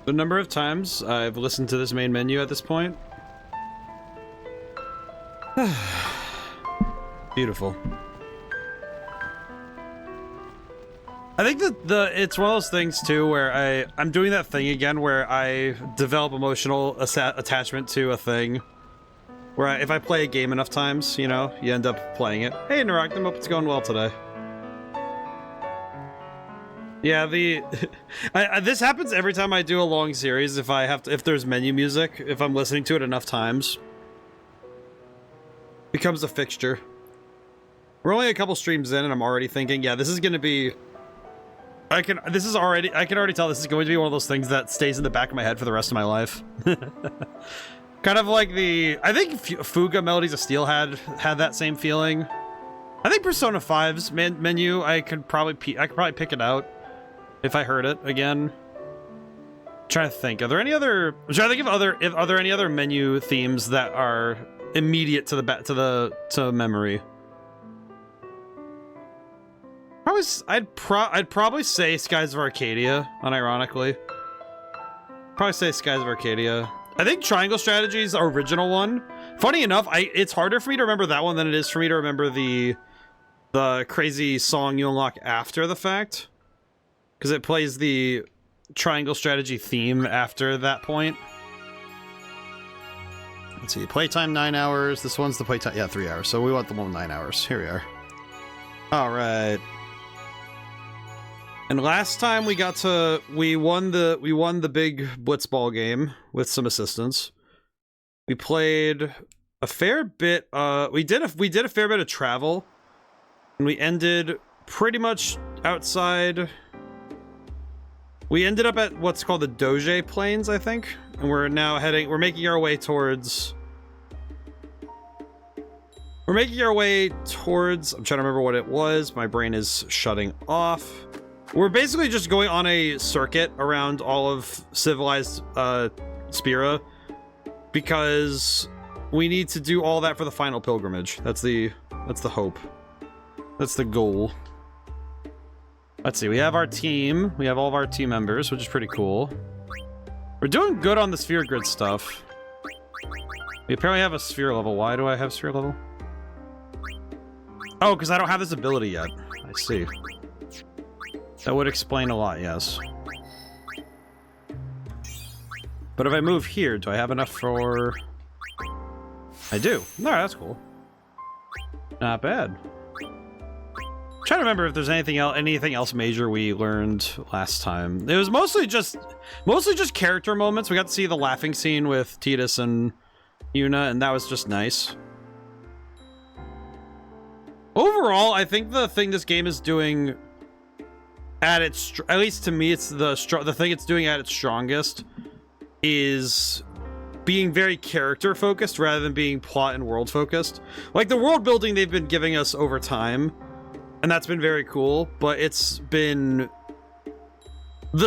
The number of times I've listened to this main menu at this point. Beautiful. I think that it's one of those things too where I'm doing that thing again where I develop emotional attachment to a thing. Where if I play a game enough times, you know, you end up playing it. Hey, Naractim, hope it's going well today. Yeah, this happens every time I do a long series. If there's menu music, if I'm listening to it enough times, becomes a fixture. We're only a couple streams in, and I'm already thinking, yeah, this is gonna be. I can already tell this is going to be one of those things that stays in the back of my head for the rest of my life. Kind of like I think Fuga Melodies of Steel had that same feeling. I think Persona 5's menu, I could probably pick it out if I heard it again. I'm trying to think, are there any other? I'm trying to think are there any other menu themes that are immediate to memory? I'd probably say Skies of Arcadia, unironically. Probably say Skies of Arcadia. I think Triangle Strategy's original one. Funny enough, it's harder for me to remember that one than it is for me to remember the crazy song you unlock after the fact. Because it plays the Triangle Strategy theme after that point. Let's see, playtime 9 hours. This one's the playtime, yeah, 3 hours. So we want the one with 9 hours. Here we are. All right. And last time we won the big blitzball game with some assistance. We played a fair bit. We did a fair bit of travel, and we ended pretty much outside. We ended up at what's called the Djose Plains, I think, and we're now we're making our way towards. I'm trying to remember what it was. My brain is shutting off. We're basically just going on a circuit around all of civilized Spira because we need to do all that for the final pilgrimage. That's the hope. That's the goal. Let's see. We have our team. We have all of our team members, which is pretty cool. We're doing good on the sphere grid stuff. We apparently have a sphere level. Why do I have sphere level? Oh, because I don't have this ability yet. I see. That would explain a lot, yes. But if I move here, do I have enough for... I do. Alright, that's cool. Not bad. I'm trying to remember if there's anything else major we learned last time. It was mostly just character moments. We got to see the laughing scene with Tidus and Yuna, and that was just nice. Overall, I think the thing this game is doing at least to me, it's the thing it's doing at its strongest is being very character focused rather than being plot and world focused. Like the world building they've been giving us over time, and that's been very cool, but the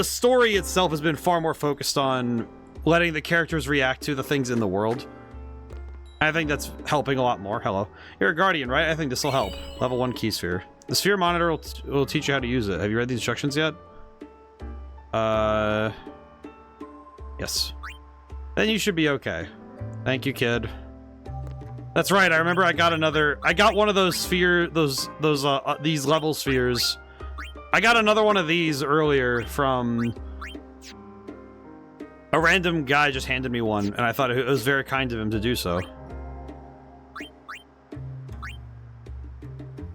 story itself has been far more focused on letting the characters react to the things in the world. I think that's helping a lot more. Hello. You're a guardian, right? I think this will help. Level 1 key sphere. The sphere monitor will teach you how to use it. Have you read the instructions yet? Yes. Then you should be okay. Thank you, kid. That's right. I remember I got one of those these level spheres. I got another one of these earlier from a random guy just handed me one, and I thought it was very kind of him to do so.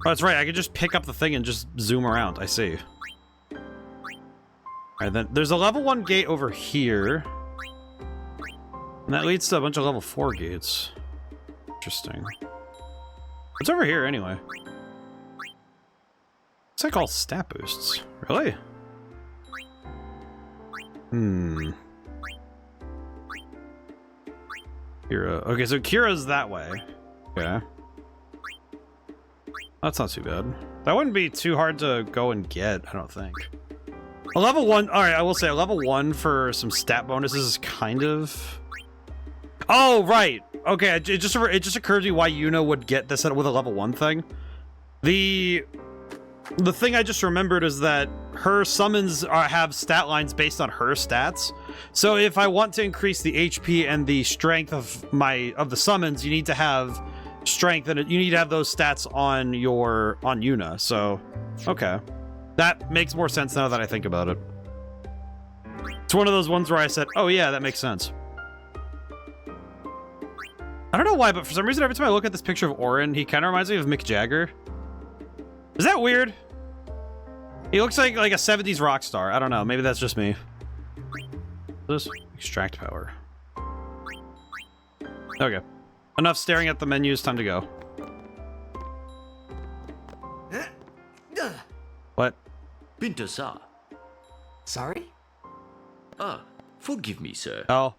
Oh, that's right. I could just pick up the thing and just zoom around. I see. Alright, then there's a level 1 gate over here. And that leads to a bunch of level 4 gates. Interesting. What's over here, anyway? It's like all stat boosts. Really? Kira. Okay, so Kira's that way. Okay. That's not too bad. That wouldn't be too hard to go and get, I don't think. A level 1, alright, I will say a level 1 for some stat bonuses is kind of... Oh, right! Okay, it just occurred to me why Yuna would get this with a level 1 thing. The thing I just remembered is that her summons have stat lines based on her stats. So if I want to increase the HP and the strength of the summons, you need to have strength, and you need to have those stats on Yuna. So, okay, that makes more sense now that I think about it. It's one of those ones where I said, "Oh yeah, that makes sense." I don't know why, but for some reason, every time I look at this picture of Orin, he kind of reminds me of Mick Jagger. Is that weird? He looks like a 70s rock star. I don't know. Maybe that's just me. This extract power. Okay. Enough staring at the menus. Time to go. What? Bintasa. Sorry? Forgive me, sir. Oh.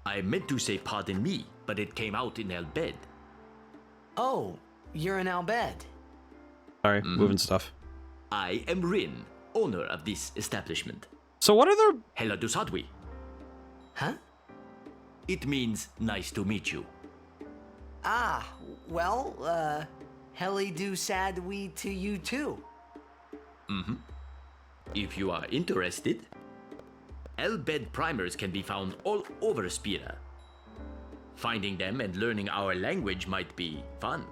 I meant to say pardon me, but it came out in El Bed. Oh, you're in Al Bed. Sorry, moving stuff. I am Rin, owner of this establishment. So what are the... Hela Dusadwi. Huh? It means nice to meet you. Ah, well, Heli do sad we to you too. If you are interested, El Bed primers can be found all over Spira. Finding them and learning our language might be fun.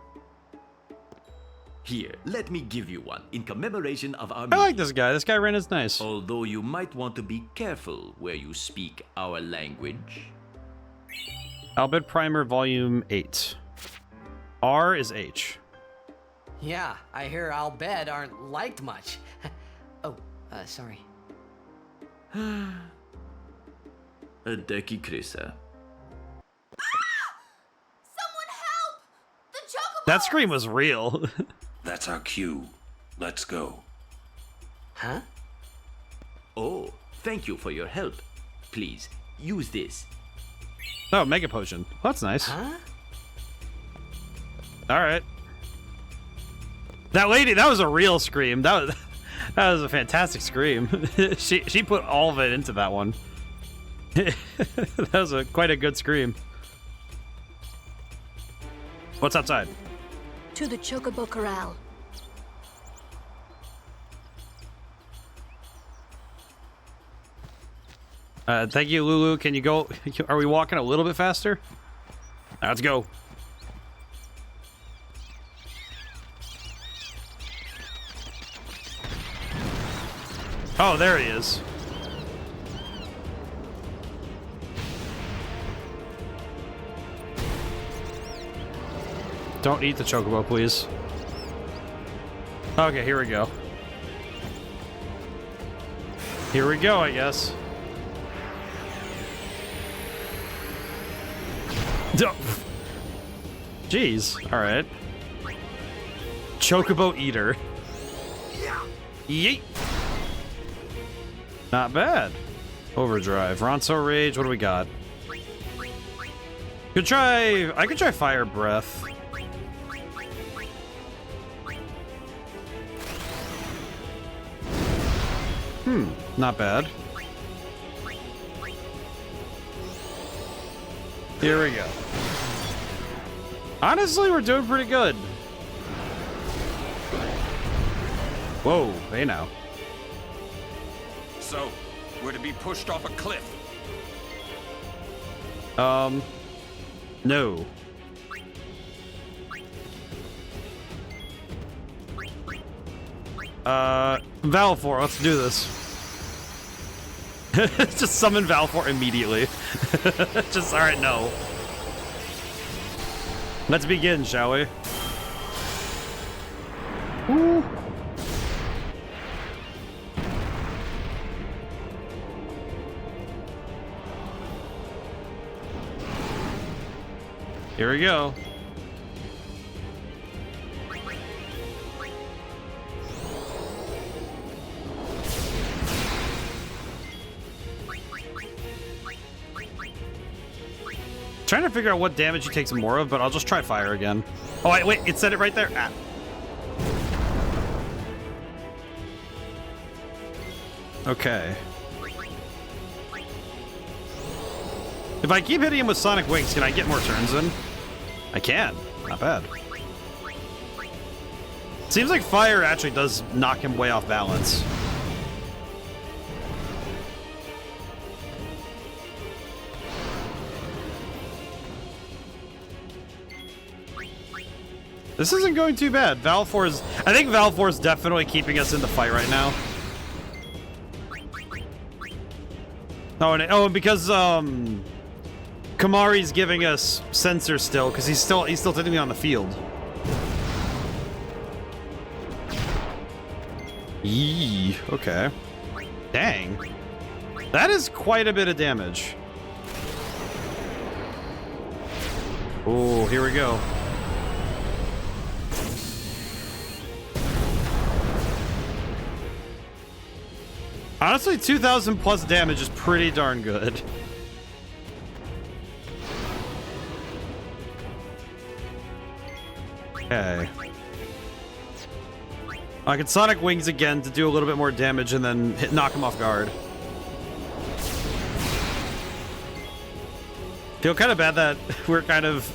Here, let me give you one in commemoration of our I meeting. like this guy. This guy Ren is nice. Although you might want to be careful where you speak our language. Albed Primer Volume 8. R is H. Yeah, I hear Al Bed aren't liked much. Oh, sorry. Adeki Krisa. Someone help! The chocobo! That scream was real. That's our cue. Let's go. Huh? Oh, thank you for your help. Please, use this. Oh, Mega Potion. Well, that's nice. Huh? Alright. That lady, that was a real scream. That was a fantastic scream. she put all of it into that one. That was quite a good scream. What's outside? To the chocobo corral. Thank you, Lulu. Can you go? Are we walking a little bit faster? Let's go. Oh, there he is. Don't eat the chocobo, please. Okay, here we go. Here we go, I guess. Jeez. Alright. Chocobo Eater. Yeet. Not bad. Overdrive. Ronso Rage. What do we got? I could try Fire Breath. Not bad. Here we go. Honestly, we're doing pretty good. Whoa, hey now. So, we're to be pushed off a cliff. No. Valfor, let's do this. Just summon Valfor immediately. Just, alright, no. Let's begin, shall we? Woo. Here we go. Trying to figure out what damage he takes more of, but I'll just try fire again. Oh, wait, it said it right there. Ah. Okay. If I keep hitting him with Sonic Wings, can I get more turns in? I can. Not bad. Seems like fire actually does knock him way off balance. This isn't going too bad. I think Valfor is definitely keeping us in the fight right now. And because Kamari's giving us sensor still, because he's still technically on the field. Yee, okay. Dang. That is quite a bit of damage. Oh, here we go. Honestly, 2,000 plus damage is pretty darn good. Okay. I can Sonic Wings again to do a little bit more damage and then knock him off guard. Feel kind of bad that we're kind of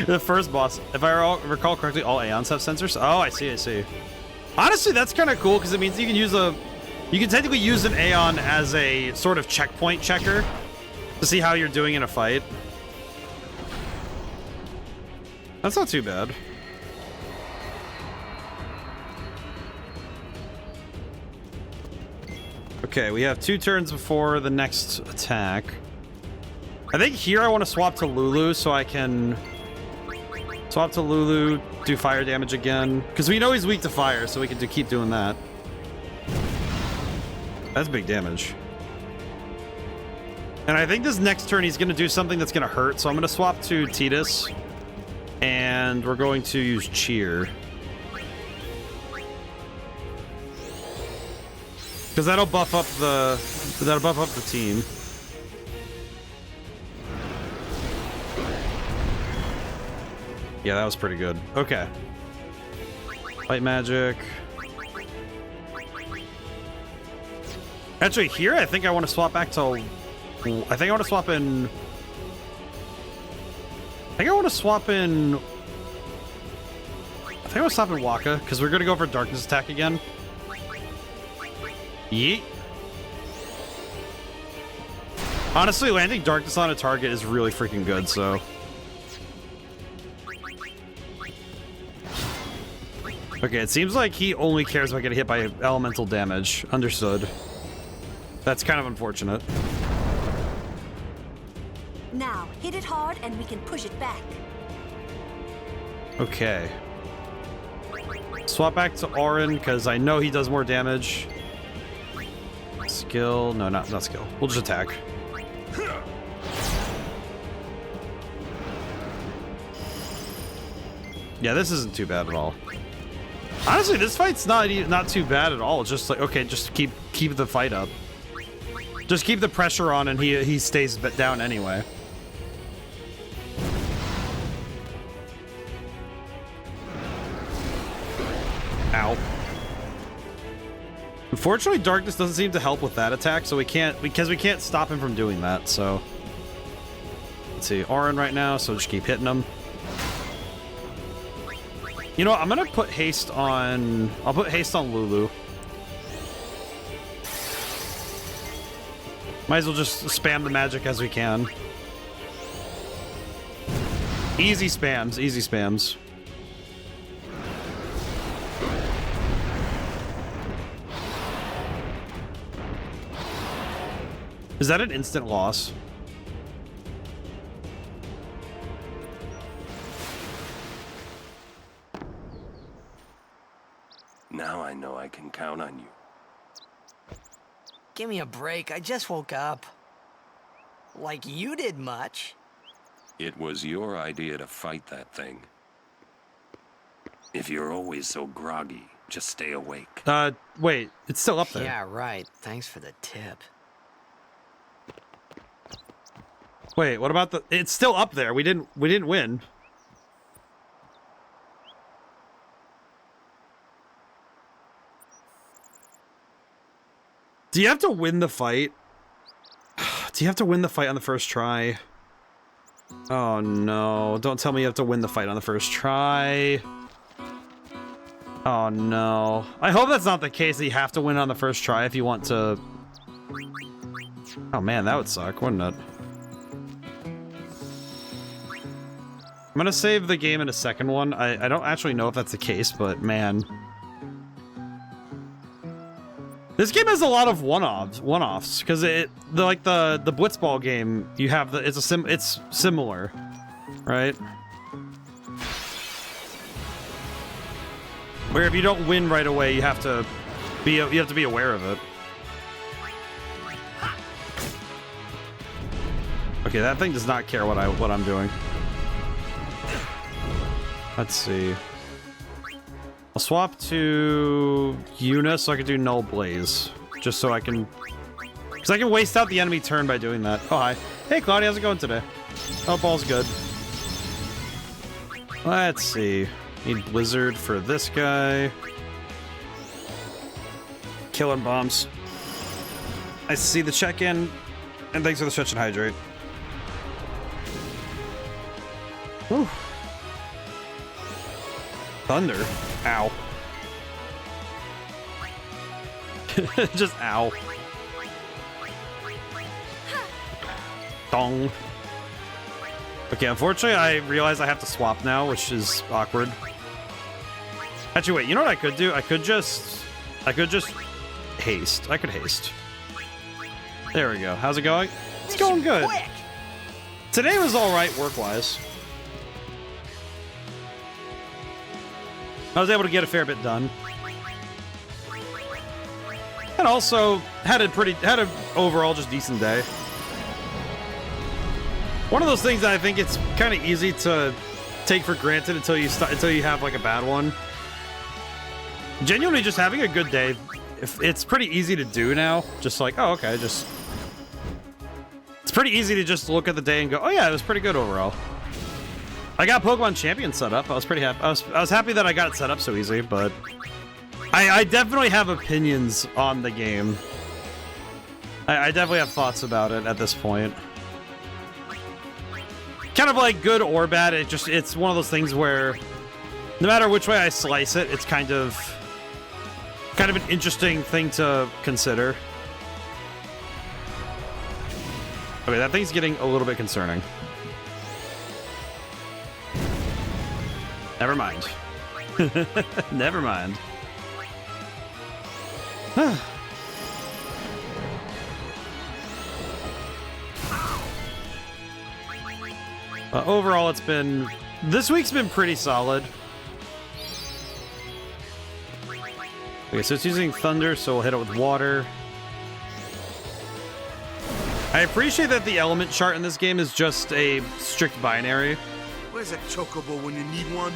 the first boss. If I recall correctly, all Aeons have sensors. Oh, I see. Honestly, that's kind of cool because it means you can use you can technically use an Aeon as a sort of checkpoint checker to see how you're doing in a fight. That's not too bad. Okay, we have 2 turns before the next attack. I think here I want to swap to Lulu so I can swap to Lulu, do fire damage again. Because we know he's weak to fire, so we can keep doing that. That's big damage. And I think this next turn he's going to do something that's going to hurt, so I'm going to swap to Tidus. And we're going to use Cheer. Because that'll buff up the team. Yeah, that was pretty good. Okay. Light magic. Actually, here I think I want to swap back to. I think I want to swap in. I think I want to swap in Waka because we're gonna go for darkness attack again. Yeet. Honestly, landing darkness on a target is really freaking good, so. Okay, it seems like he only cares about getting hit by elemental damage. Understood. That's kind of unfortunate. Now, hit it hard and we can push it back. Okay. Swap back to Auron, because I know he does more damage. Skill. No, not skill. We'll just attack. Yeah, this isn't too bad at all. Honestly, this fight's not too bad at all. It's just like, okay, just keep the fight up. Just keep the pressure on and he stays down anyway. Ow. Unfortunately, darkness doesn't seem to help with that attack, so we can't stop him from doing that, so. Let's see, Auron right now, so just keep hitting him. You know what, I'm gonna put haste on... I'll put haste on Lulu. Might as well just spam the magic as we can. Easy spams, easy spams. Is that an instant loss? Now I know I can count on you. Give me a break. I just woke up. Like you did much. It was your idea to fight that thing. If you're always so groggy, just stay awake. Wait, it's still up there. Yeah, right. Thanks for the tip. Wait, what about the... It's still up there. We didn't win. Do you have to win the fight? Do you have to win the fight on the first try? Oh no, don't tell me you have to win the fight on the first try. Oh no. I hope that's not the case, that you have to win on the first try if you want to... Oh man, that would suck, wouldn't it? I'm gonna save the game in a second one. I don't actually know if that's the case, but man. This game has a lot of one-offs, because the Blitzball game, you have it's similar, right? Where if you don't win right away, you have to be aware of it. Okay, that thing does not care what I'm doing. Let's see. I'll swap to Eunice so I can do Null Blaze. Just so I can... Because I can waste out the enemy turn by doing that. Oh, hi. Hey, Claudia, how's it going today? Oh, ball's good. Let's see. Need Blizzard for this guy. Killing bombs. I see the check-in. And thanks for the stretch and hydrate. Whew. Thunder. Ow. Just ow. Dong. Okay, unfortunately, I realize I have to swap now, which is awkward. Actually, wait, you know what I could do? I could just haste. I could haste. There we go. How's it going? It's going good. Today was alright work-wise. I was able to get a fair bit done. And also had a overall just decent day. One of those things that I think it's kind of easy to take for granted until you have like a bad one. Genuinely just having a good day, it's pretty easy to do now. Just like, oh, okay, it's pretty easy to just look at the day and go, oh yeah, it was pretty good overall. I got Pokemon Champion set up. I was pretty happy. I was happy that I got it set up so easy, but I definitely have opinions on the game. I definitely have thoughts about it at this point. Kind of like good or bad. It's one of those things where no matter which way I slice it, it's kind of an interesting thing to consider. Okay, that thing's getting a little bit concerning. Never mind. Never mind. Overall, this week's been pretty solid. Okay, so it's using thunder, so we'll hit it with water. I appreciate that the element chart in this game is just a strict binary. Where's a chocobo when you need one?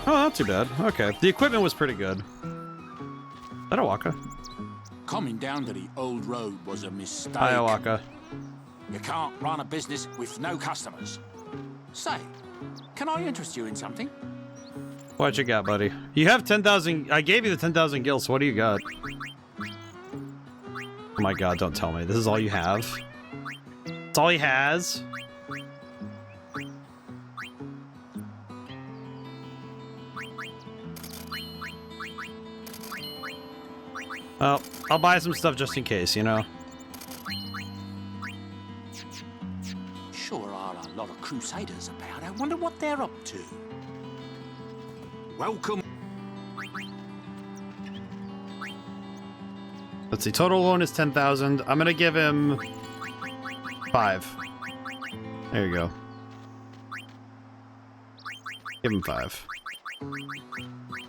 Oh, not too bad. Okay, the equipment was pretty good. Is that a Waka? Coming down to the old road was a mistake. Hi, Waka. You can't run a business with no customers. Say, can I interest you in something? What you got, buddy? You have 10,000. I gave you the 10,000 gil, so what do you got? Oh my god, don't tell me. This is all you have? That's all he has? Well, I'll buy some stuff just in case, you know? Sure are a lot of crusaders about. I wonder what they're up to. Welcome. Let's see, total loan is 10,000. I'm gonna give him 5. There you go. Give him 5.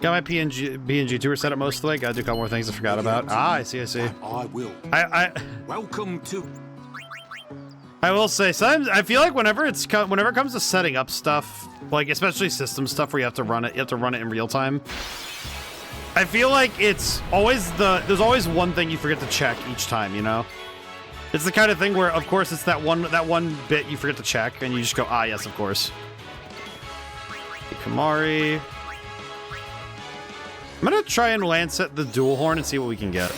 Got my PNG tour set up most of the way. Gotta do a couple more things I forgot about. Ah, I see. I will. Welcome to. I will say, sometimes I feel like whenever it comes to setting up stuff, like especially system stuff where you have to run it in real time. I feel like it's always there's always one thing you forget to check each time, you know? It's the kind of thing where, of course, it's that one bit you forget to check, and you just go, ah, yes, of course. Kamari. I'm gonna try and Lancet the dual horn and see what we can get.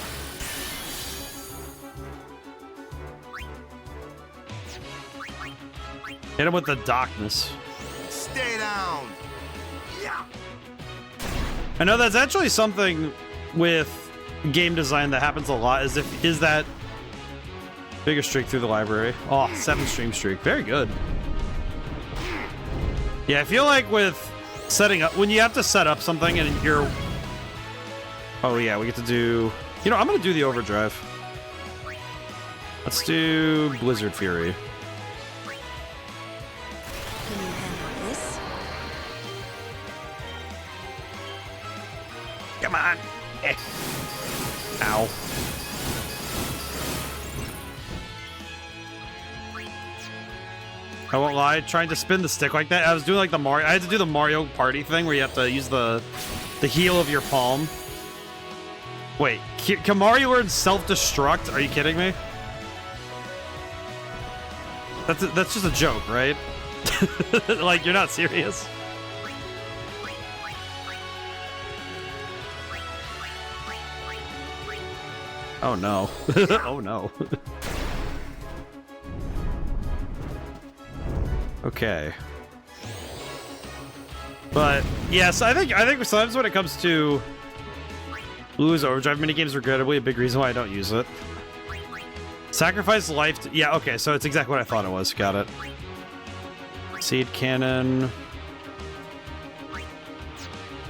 Hit him with the darkness. Stay down. Yeah. I know that's actually something with game design that happens a lot. Is that Biggest streak through the library. Oh, 7 stream streak. Very good. Yeah, I feel like with setting up, when you have to set up something and you're... Oh yeah, we get to do... You know, I'm gonna do the overdrive. Let's do Blizzard Fury. Can you handle this? Come on. Eh. Ow. I won't lie, trying to spin the stick like that, I was doing like the Mario... I had to do the Mario Party thing where you have to use the heel of your palm. Wait, can Mario learn self-destruct? Are you kidding me? That's just a joke, right? Like, you're not serious? Oh no. Oh no. Okay. But yes, I think sometimes when it comes to Blue's overdrive minigames, regrettably a big reason why I don't use it. Sacrifice life to, yeah, okay, so it's exactly what I thought it was. Got it. Seed cannon.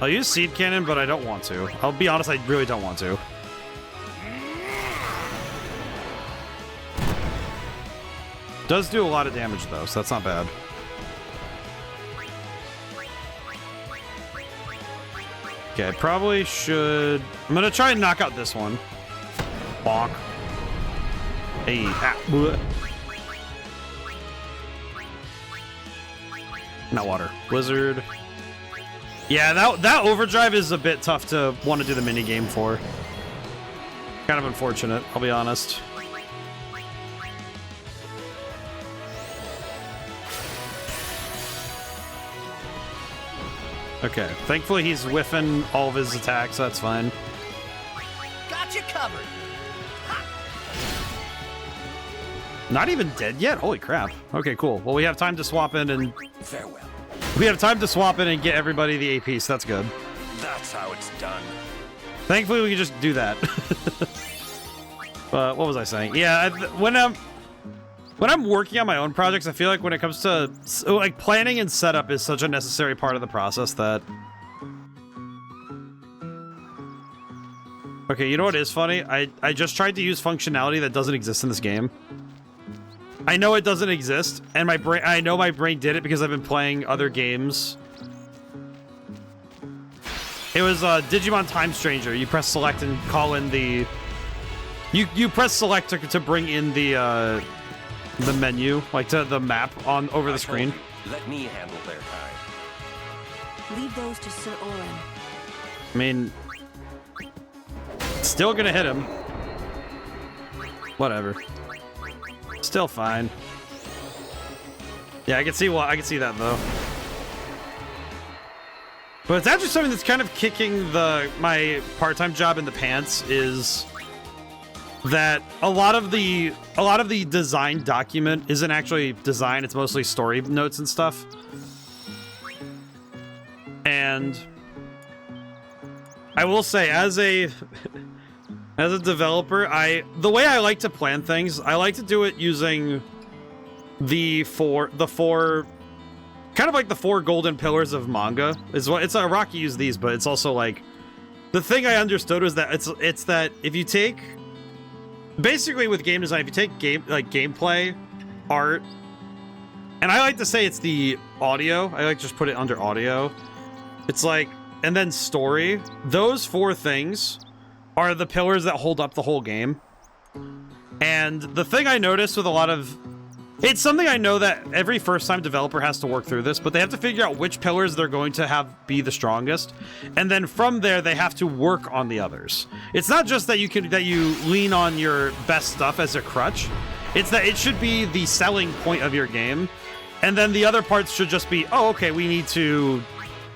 I'll use seed cannon, but I don't want to. I'll be honest, I really don't want to. Does do a lot of damage though, so that's not bad. Okay, I probably should... I'm gonna try and knock out this one. Bonk. Hey, ah, bleh. Not water. Blizzard. Yeah, that overdrive is a bit tough to want to do the minigame for. Kind of unfortunate, I'll be honest. Okay, thankfully he's whiffing all of his attacks, so that's fine. Got you covered. Not even dead yet? Holy crap. Okay, cool. Well, we have time to swap in and... Farewell. We have time to swap in and get everybody the AP, so that's good. That's how it's done. Thankfully, we can just do that. But what was I saying? Yeah, when I'm working on my own projects, I feel like when it comes to like planning and setup is such a necessary part of the process that... Okay, you know what is funny? I just tried to use functionality that doesn't exist in this game. I know it doesn't exist, and I know my brain did it because I've been playing other games. It was Digimon Time Stranger. You press select and call in the... You press select to bring in the menu, like to the map on over the screen. Let me handle their time. Leave those to Sir Oren. I mean, still gonna hit him. Whatever. Still fine. Yeah, I can see that though. But it's actually something that's kind of kicking my part-time job in the pants is that a lot of the design document isn't actually design, it's mostly story notes and stuff. And I will say, as a developer, the way I like to plan things, I like to do it using the four kind of like the 4 golden pillars of manga. It's a Rocky used these, but it's also like the thing I understood was that it's that if you take basically with game design, if you take gameplay, art, and I like to say it's the audio. I like to just put it under audio. It's like, and then story. Those 4 things are the pillars that hold up the whole game. And the thing I noticed with a lot of... It's something I know that every first-time developer has to work through this, but they have to figure out which pillars they're going to have be the strongest, and then from there they have to work on the others. It's not just that you lean on your best stuff as a crutch. It's that it should be the selling point of your game, and then the other parts should just be, oh, okay, we need to,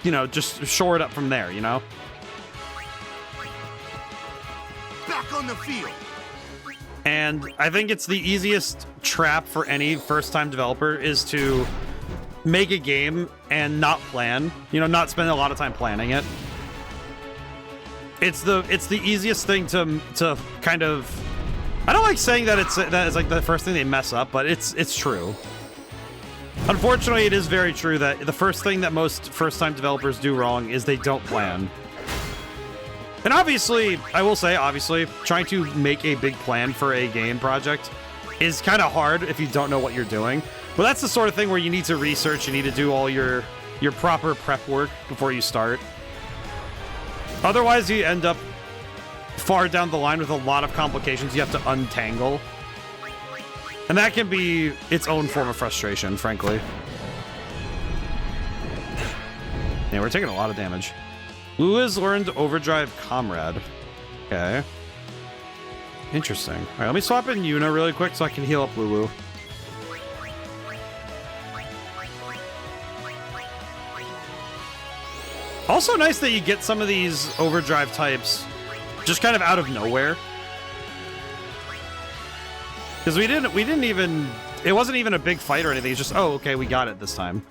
you know, just shore it up from there, you know? Back on the field. And I think it's the easiest trap for any first-time developer is to make a game and not plan, you know, not spend a lot of time planning it. It's the easiest thing to kind of I don't like saying that it's like the first thing they mess up, but it's true. Unfortunately, it is very true that the first thing that most first-time developers do wrong is they don't plan. And obviously, I will say, obviously, trying to make a big plan for a game project is kind of hard if you don't know what you're doing. But that's the sort of thing where you need to research, you need to do all your proper prep work before you start. Otherwise, you end up far down the line with a lot of complications you have to untangle. And that can be its own form of frustration, frankly. Yeah, we're taking a lot of damage. Lulu has learned Overdrive Comrade. Okay. Interesting. All right, let me swap in Yuna really quick so I can heal up Lulu. Also nice that you get some of these Overdrive types just kind of out of nowhere. Because we didn't even, it wasn't even a big fight or anything. It's just, oh, okay, we got it this time.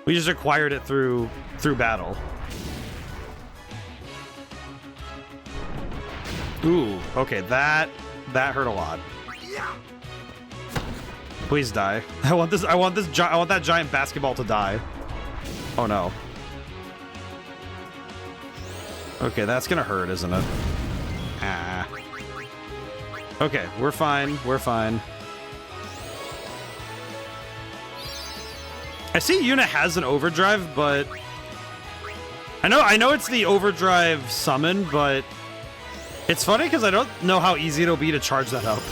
We just acquired it through battle. Ooh, okay, that hurt a lot. Please die. I want that giant basketball to die. Oh no. Okay, that's gonna hurt, isn't it? Ah. Okay, we're fine. We're fine. I see Yuna has an overdrive, but I know it's the overdrive summon, but it's funny because I don't know how easy it'll be to charge that up.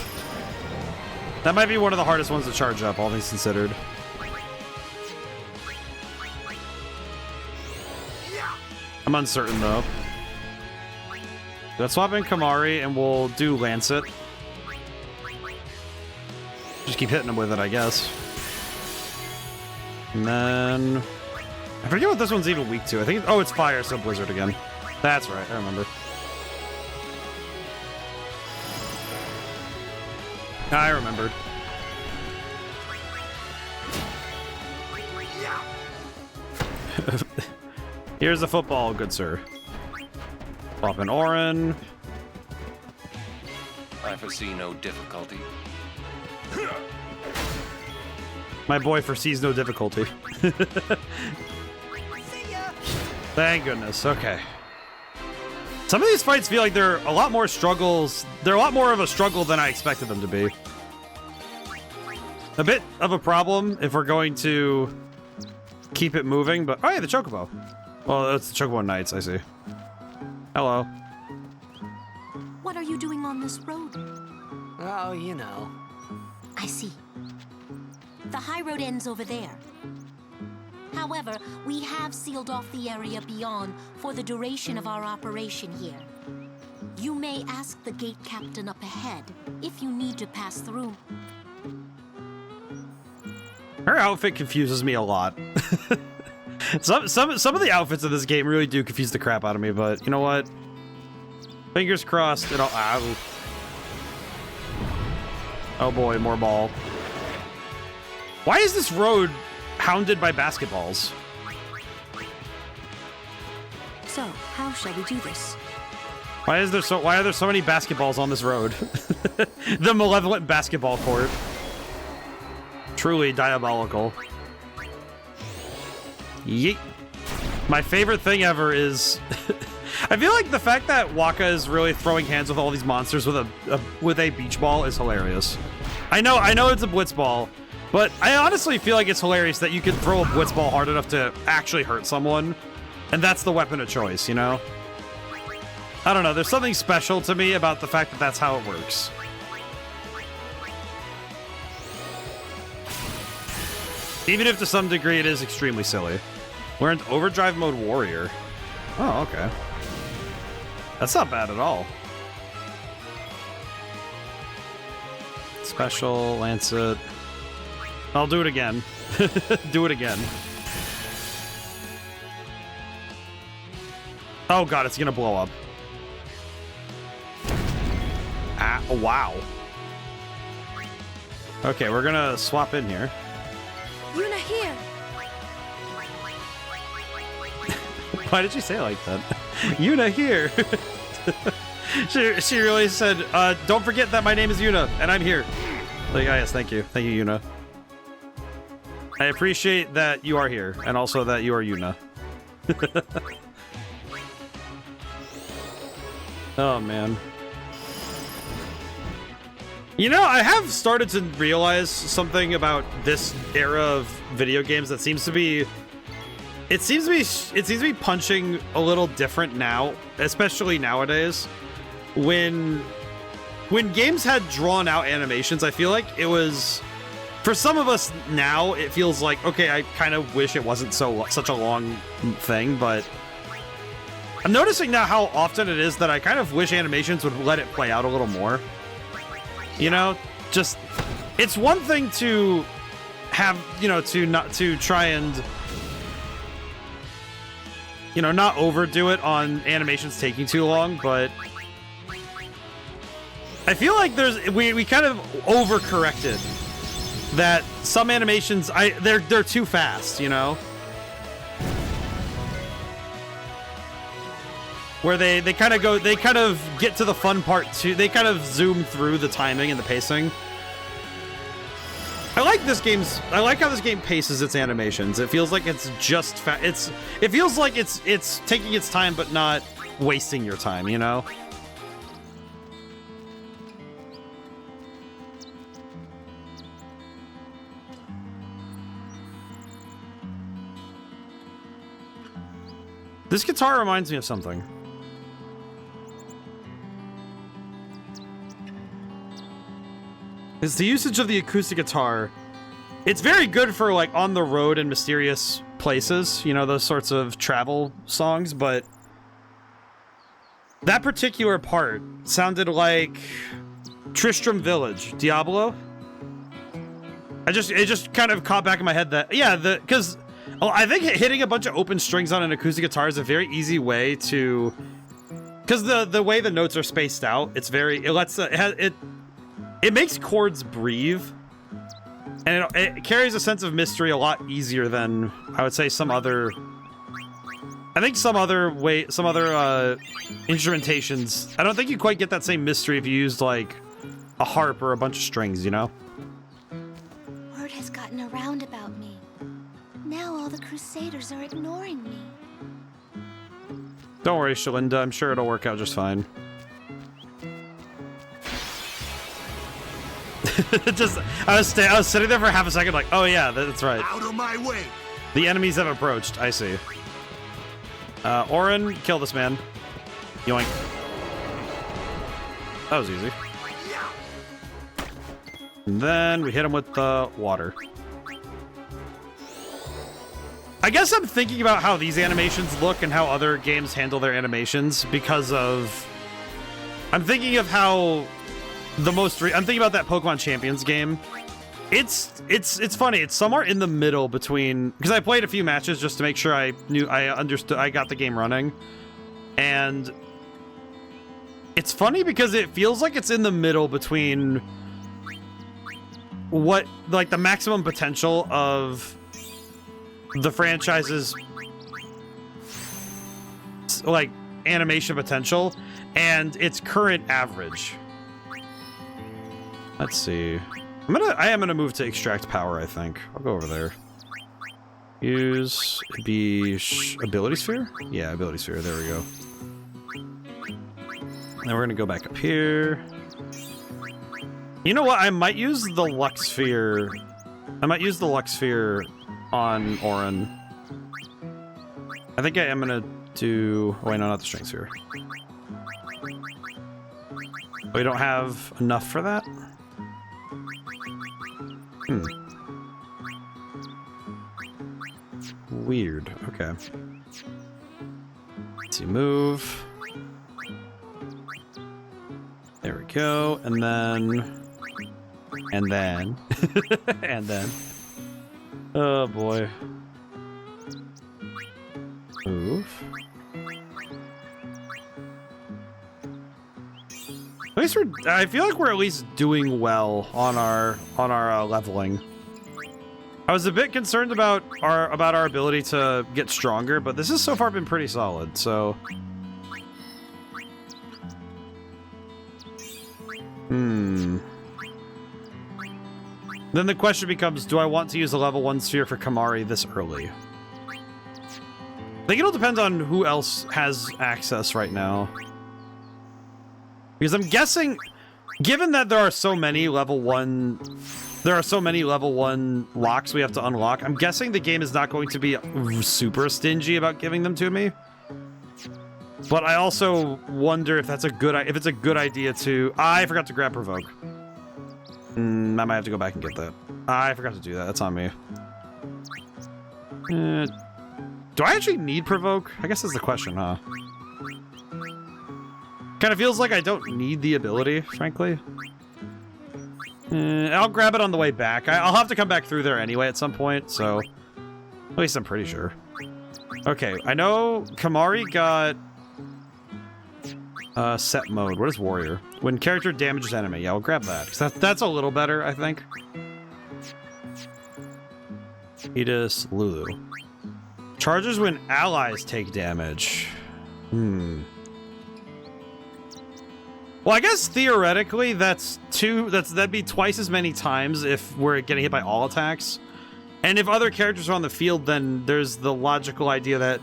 That might be one of the hardest ones to charge up, all things considered. I'm uncertain though. Let's swap in Kamari and we'll do Lancet. Just keep hitting him with it, I guess. And then I forget what this one's even weak to. I think it's fire, so Blizzard again. That's right, I remember. I remembered. Here's the football, good sir. Pop an Orin. I foresee no difficulty. My boy foresees no difficulty. Thank goodness. Okay. Some of these fights feel like they're a lot more struggles. They're a lot more of a struggle than I expected them to be. A bit of a problem if we're going to keep it moving, but... Oh, yeah, the Chocobo. Well, it's the Chocobo Knights, I see. Hello. What are you doing on this road? Oh, you know. I see. The high road ends over there. However, we have sealed off the area beyond for the duration of our operation here. You may ask the gate captain up ahead if you need to pass through. Her outfit confuses me a lot. Some of the outfits in this game really do confuse the crap out of me, but you know what? Fingers crossed it'll... Ow. Oh boy, more ball. Why is this road hounded by basketballs? So, how shall we do this? Why are there so many basketballs on this road? The malevolent basketball court. Truly diabolical. Yeet. My favorite thing ever is I feel like the fact that Waka is really throwing hands with all these monsters with a beach ball is hilarious. I know it's a blitz ball, but I honestly feel like it's hilarious that you can throw a blitz ball hard enough to actually hurt someone, and that's the weapon of choice, you know? I don't know, there's something special to me about the fact that that's how it works. Even if to some degree it is extremely silly. We're in overdrive mode warrior. Oh, okay. That's not bad at all. Special, Lancet. I'll do it again. Do it again. Oh god, it's gonna blow up. Ah, wow. Okay, we're gonna swap in here. Yuna here! Why did you say it like that? Yuna here! she really said, don't forget that my name is Yuna, and I'm here. Like, oh, yes, thank you. Thank you, Yuna. I appreciate that you are here, and also that you are Yuna. Oh, man. You know, I have started to realize something about this era of video games that seems to be... It seems to be punching a little different now, especially nowadays. When games had drawn out animations, I feel like it was... For some of us now, it feels like, okay, I kind of wish it wasn't such a long thing, but... I'm noticing now how often it is that I kind of wish animations would let it play out a little more. You know, just... It's one thing to have, you know, to try and... You know, not overdo it on animations taking too long, but... I feel like we kind of overcorrected. That some animations, they're too fast, you know? Where they kind of get to the fun part too. They kind of zoom through the timing and the pacing. I like how this game paces its animations. It feels like it's just it feels like it's taking its time but not wasting your time, you know? This guitar reminds me of something. It's the usage of the acoustic guitar. It's very good for like on the road and mysterious places, you know, those sorts of travel songs, but that particular part sounded like Tristram Village, Diablo. It just kind of caught back in my head that, yeah, because I think hitting a bunch of open strings on an acoustic guitar is a very easy way to, because the way the notes are spaced out, it's very, it makes chords breathe, and it carries a sense of mystery a lot easier than I would say some other instrumentations. I don't think you quite get that same mystery if you used like a harp or a bunch of strings, you know? Word has gotten around about me. Now all the Crusaders are ignoring me. Don't worry, Shalinda. I'm sure it'll work out just fine. I was sitting there for half a second like, oh yeah, that's right. Out of my way! The enemies have approached. I see. Orin, kill this man. Yoink. That was easy. And then we hit him with the water. I guess I'm thinking about how these animations look and how other games handle their animations because of... I'm thinking of how I'm thinking about that Pokemon Champions game. It's funny. It's somewhere in the middle between... Because I played a few matches just to make sure I understood, I got the game running. And it's funny because it feels like it's in the middle between what, like, the maximum potential of the franchise's, like, animation potential and its current average. Let's see. I am gonna move to extract power, I think. I'll go over there. Use ability sphere? Yeah, ability sphere. There we go. Now we're gonna go back up here. You know what? I might use the Lux Sphere. I might use the Lux Sphere on Orin. I think I am gonna do... Oh wait, no, not the Strength Sphere. We don't have enough for that? Weird. Okay. Let's see, move. There we go. And then... And then... and then... Oh boy. Move. At least I feel like we're at least doing well on our leveling. I was a bit concerned about our ability to get stronger, but this has so far been pretty solid, so... Then the question becomes, do I want to use a level 1 sphere for Kamari this early? I think it'll depend on who else has access right now. Because I'm guessing, given that there are so many level 1 locks we have to unlock, I'm guessing the game is not going to be super stingy about giving them to me. But I also wonder if it's a good idea to... I forgot to grab Provoke. I might have to go back and get that. I forgot to do that. That's on me. Do I actually need Provoke? I guess that's the question, huh? Kind of feels like I don't need the ability, frankly. I'll grab it on the way back. I'll have to come back through there anyway at some point, so... At least I'm pretty sure. Okay, I know Kamari got... set mode. What is warrior? When character damages enemy. Yeah, I'll grab that. 'Cause that's a little better, I think. Edis, Lulu. Charges when allies take damage. Well, I guess theoretically that'd be twice as many times if we're getting hit by all attacks. And if other characters are on the field, then there's the logical idea that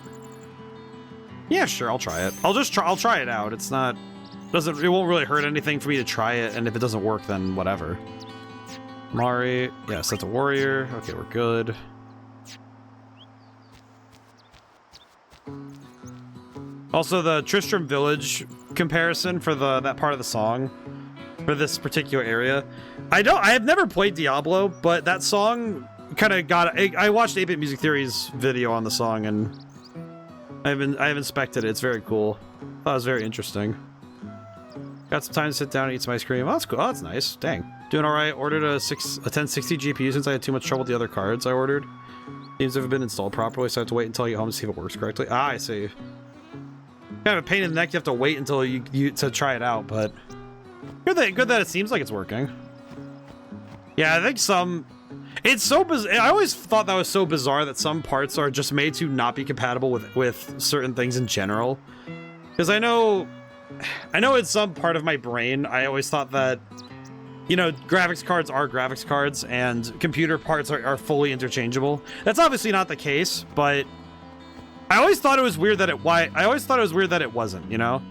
yeah, sure, I'll try it. I'll try it out. It's not it won't really hurt anything for me to try it, and if it doesn't work, then whatever. Mari, yeah, set to warrior. Okay, we're good. Also, the Tristram Village comparison for that part of the song for this particular area. I have never played Diablo, but that song kind of got. I watched 8-Bit Music Theory's video on the song, and I've inspected it. It's very cool. Thought it was very interesting. Got some time to sit down and eat some ice cream. Oh, that's cool. Oh, that's nice. Dang. Doing all right. Ordered a 1060 GPU since I had too much trouble with the other cards I ordered. Games haven't been installed properly, so I have to wait until I get home to see if it works correctly. Ah, I see. Kind of a pain in the neck. You have to wait until you to try it out, but good that it seems like it's working. Yeah, I think some. It's so bizarre. I always thought that was so bizarre that some parts are just made to not be compatible with certain things in general. Because I know in some part of my brain, I always thought that, you know, graphics cards are graphics cards and computer parts are fully interchangeable. That's obviously not the case, but I always thought it was weird that it wasn't, you know?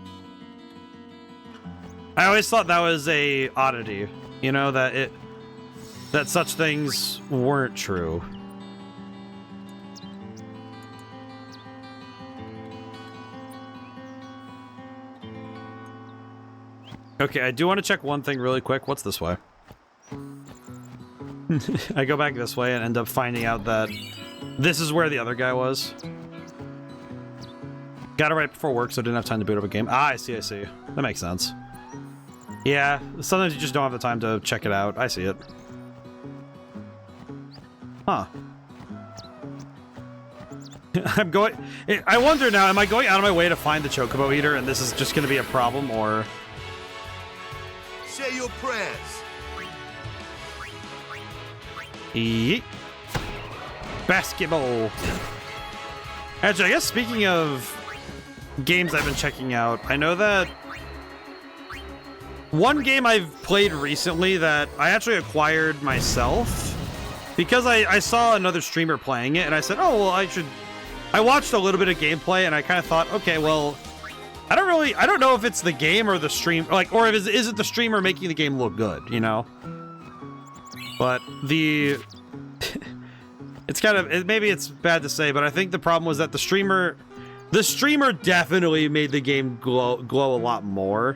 I always thought that was a oddity, you know, that such things weren't true. Okay, I do want to check one thing really quick. What's this way? I go back this way and end up finding out that this is where the other guy was. Got it right before work, so I didn't have time to boot up a game. Ah, I see. That makes sense. Yeah, sometimes you just don't have the time to check it out. I see it. Huh. I wonder now, am I going out of my way to find the Chocobo Eater and this is just going to be a problem, or... Say your prayers. Yeet. Basketball. Actually, I guess speaking of games I've been checking out, I know that one game I've played recently that I actually acquired myself because I saw another streamer playing it and I said, oh, well, I watched a little bit of gameplay and I kind of thought, okay, well, I don't know if it's the game or the stream, like, or is it the streamer making the game look good, you know? But it's kind of, maybe it's bad to say, but I think the problem was that the streamer definitely made the game glow a lot more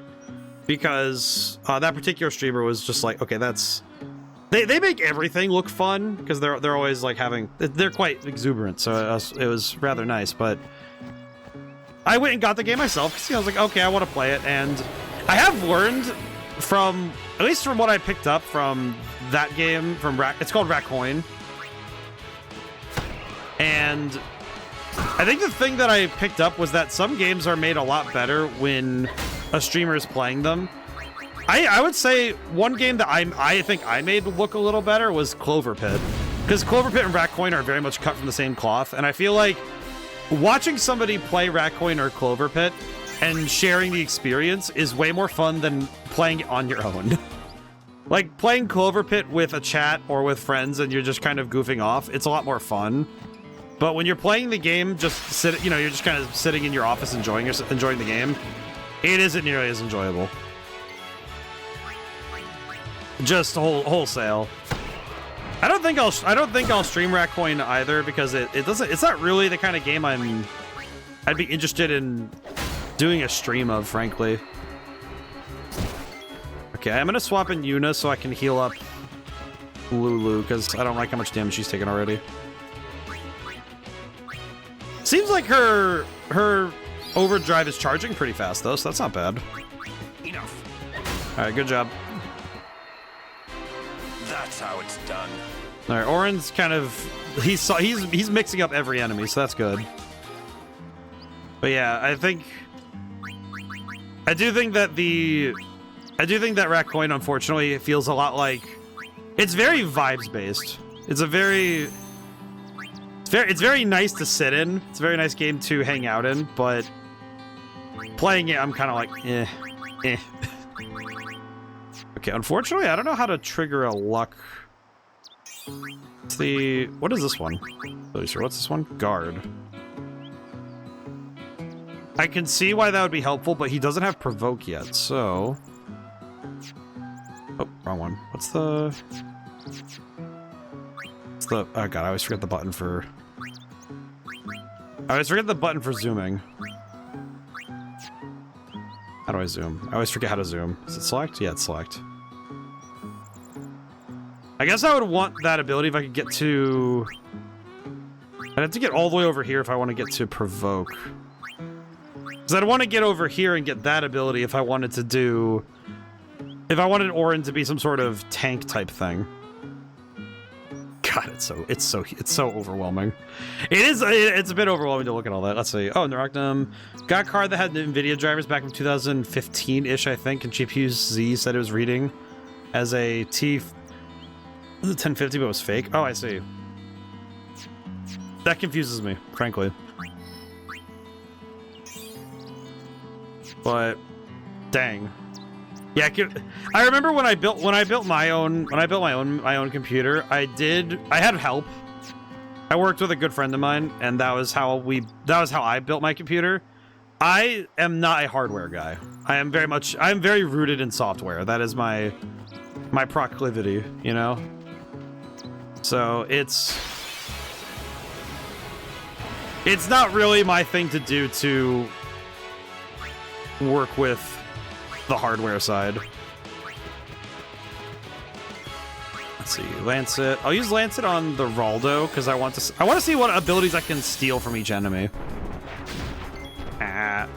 because that particular streamer was just like, okay, they make everything look fun because they're always like they're quite exuberant, so it was rather nice, but I went and got the game myself because I was like, okay, I want to play it, and I have learned from, at least from what I picked up from that game, it's called Racoin, and I think the thing that I picked up was that some games are made a lot better when a streamer is playing them. I would say one game that I think I made look a little better was Clover Pit, because Clover Pit and Racoin are very much cut from the same cloth, and I feel like watching somebody play Racoin or Clover Pit and sharing the experience is way more fun than playing it on your own. Like, playing Clover Pit with a chat or with friends and you're just kind of goofing off, it's a lot more fun. But when you're playing the game, you're just kind of sitting in your office enjoying the game, it isn't nearly as enjoyable. Just wholesale. I don't think I'll stream Ratcoin either because it's not really the kind of game I'd be interested in doing a stream of, frankly. Okay, I'm gonna swap in Yuna so I can heal up Lulu because I don't like how much damage she's taken already. Seems like her overdrive is charging pretty fast though, so that's not bad. Enough. All right, good job. That's how it's done. All right, Orin's kind of he's mixing up every enemy, so that's good. But yeah, I do think that Ratcoin, unfortunately, feels a lot like it's very vibes based. It's very nice to sit in. It's a very nice game to hang out in, but playing it, I'm kind of like, eh. Okay, unfortunately, I don't know how to trigger a luck. What is this one? Really sure. What's this one? Guard. I can see why that would be helpful, but he doesn't have provoke yet, so. Oh, wrong one. What's the? Oh god, I always forget the button for. I always forget the button for zooming. How do I zoom? I always forget how to zoom. Is it select? Yeah, it's select. I guess I would want that ability if I could get to... I'd have to get all the way over here if I want to get to provoke. Because I'd want to get over here and get that ability if I wanted to do... If I wanted Orin to be some sort of tank type thing. God, it's so overwhelming. It's a bit overwhelming to look at all that. Let's see. Oh, Naroctum got a card that had NVIDIA drivers back in 2015-ish, I think, and GPU Z said it was reading as a was it 1050 but it was fake? Oh, I see. That confuses me, frankly. But dang. Yeah, I remember when I built my own computer, I had help. I worked with a good friend of mine, and that was how I built my computer. I am not a hardware guy. I'm very rooted in software. That is my proclivity, you know? So it's not really my thing to do to work with the hardware side. Let's see, Lancet. I'll use Lancet on the Raldo because I want to see what abilities I can steal from each enemy. Ah,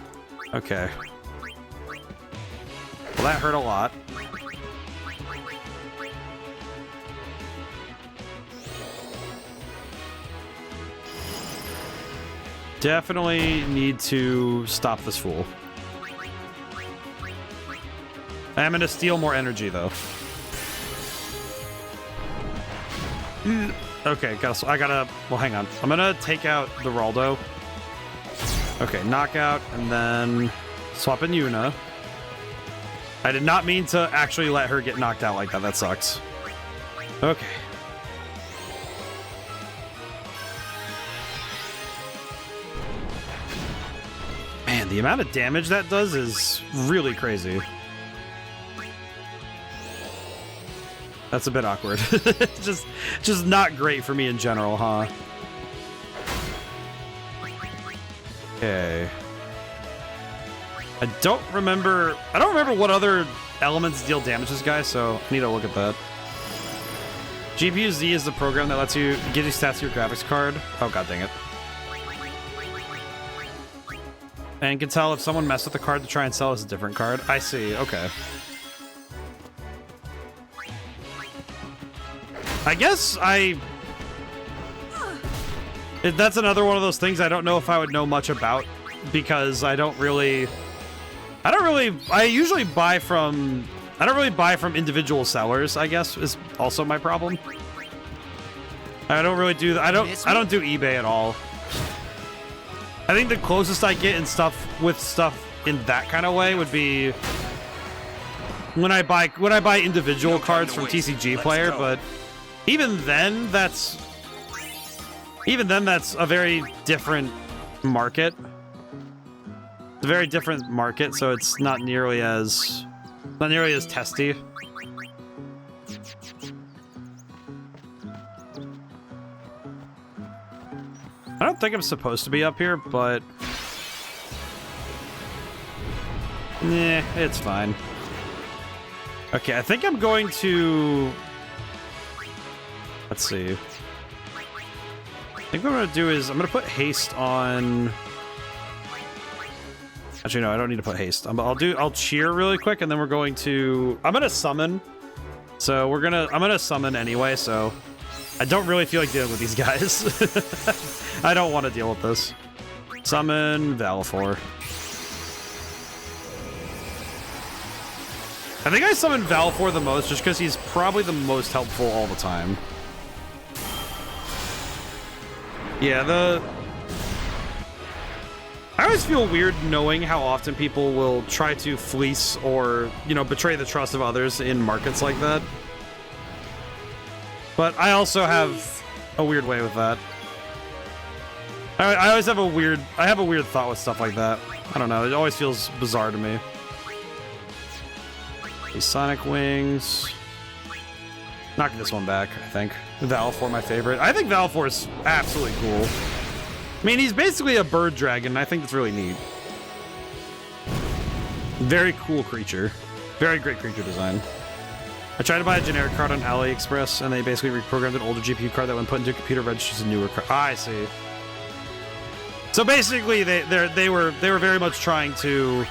okay. Well, that hurt a lot. Definitely need to stop this fool. I'm gonna steal more energy, though. Okay, well, hang on. I'm gonna take out the Raldo. Okay, knockout, and then swap in Yuna. I did not mean to actually let her get knocked out like that. That sucks. Okay. Man, the amount of damage that does is really crazy. That's a bit awkward. just not great for me in general, huh? Okay. I don't remember what other elements deal damage to this guy, so I need to look at that. GPU Z is the program that lets you give you stats to your graphics card. Oh god dang it. And can tell if someone messed with the card to try and sell us a different card. I see, okay. I guess that's another one of those things I don't know if I would know much about because I don't really buy from individual sellers, I guess, is also my problem. I don't really do I don't do eBay at all. I think the closest I get in stuff in that kind of way would be when I buy individual cards from TCG Player, but even then that's a very different market. It's a very different market, so it's not nearly as testy. I don't think I'm supposed to be up here, but nah, it's fine. Okay, I think I'm going to... Let's see. I think what I'm going to do is I'm going to put haste on... Actually, no, I don't need to put haste. I'll cheer really quick, and then we're going to... I'm going to summon. So I'm going to summon anyway, so... I don't really feel like dealing with these guys. I don't want to deal with this. Summon Valifor. I think I summon Valifor the most just because he's probably the most helpful all the time. Yeah, I always feel weird knowing how often people will try to fleece or, you know, betray the trust of others in markets like that. But I also have a weird way with that. I always have a weird thought with stuff like that. I don't know, it always feels bizarre to me. These Sonic Wings. Knock this one back, I think. Valifor, my favorite. I think Valifor is absolutely cool. I mean, he's basically a bird dragon, and I think that's really neat. Very cool creature. Very great creature design. I tried to buy a generic card on AliExpress, and they basically reprogrammed an older GPU card that when put into a computer registers a newer card. Ah, I see. So basically, they were very much trying to...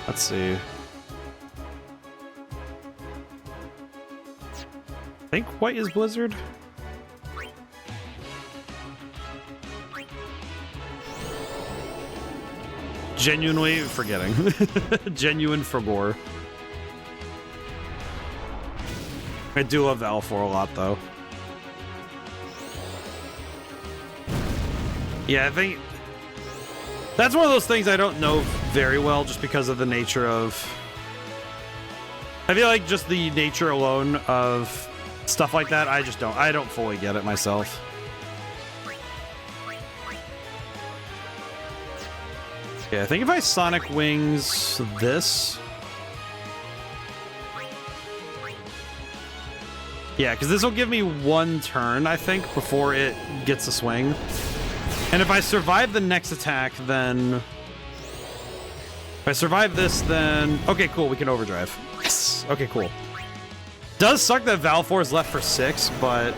Let's see. I think white is Blizzard. Genuinely forgetting. Genuine Fragor. I do love Valifor a lot, though. Yeah, I think that's one of those things I don't know very well just because of the nature of... I feel like just the nature alone of stuff like that, I don't fully get it myself. Yeah, I think if I Sonic Wings this... Yeah, because this will give me one turn, I think, before it gets a swing. And if I survive the next attack, then... If I survive this, then... Okay, cool, we can overdrive. Yes! Okay, cool. Does suck that Valifor is left for 6, but...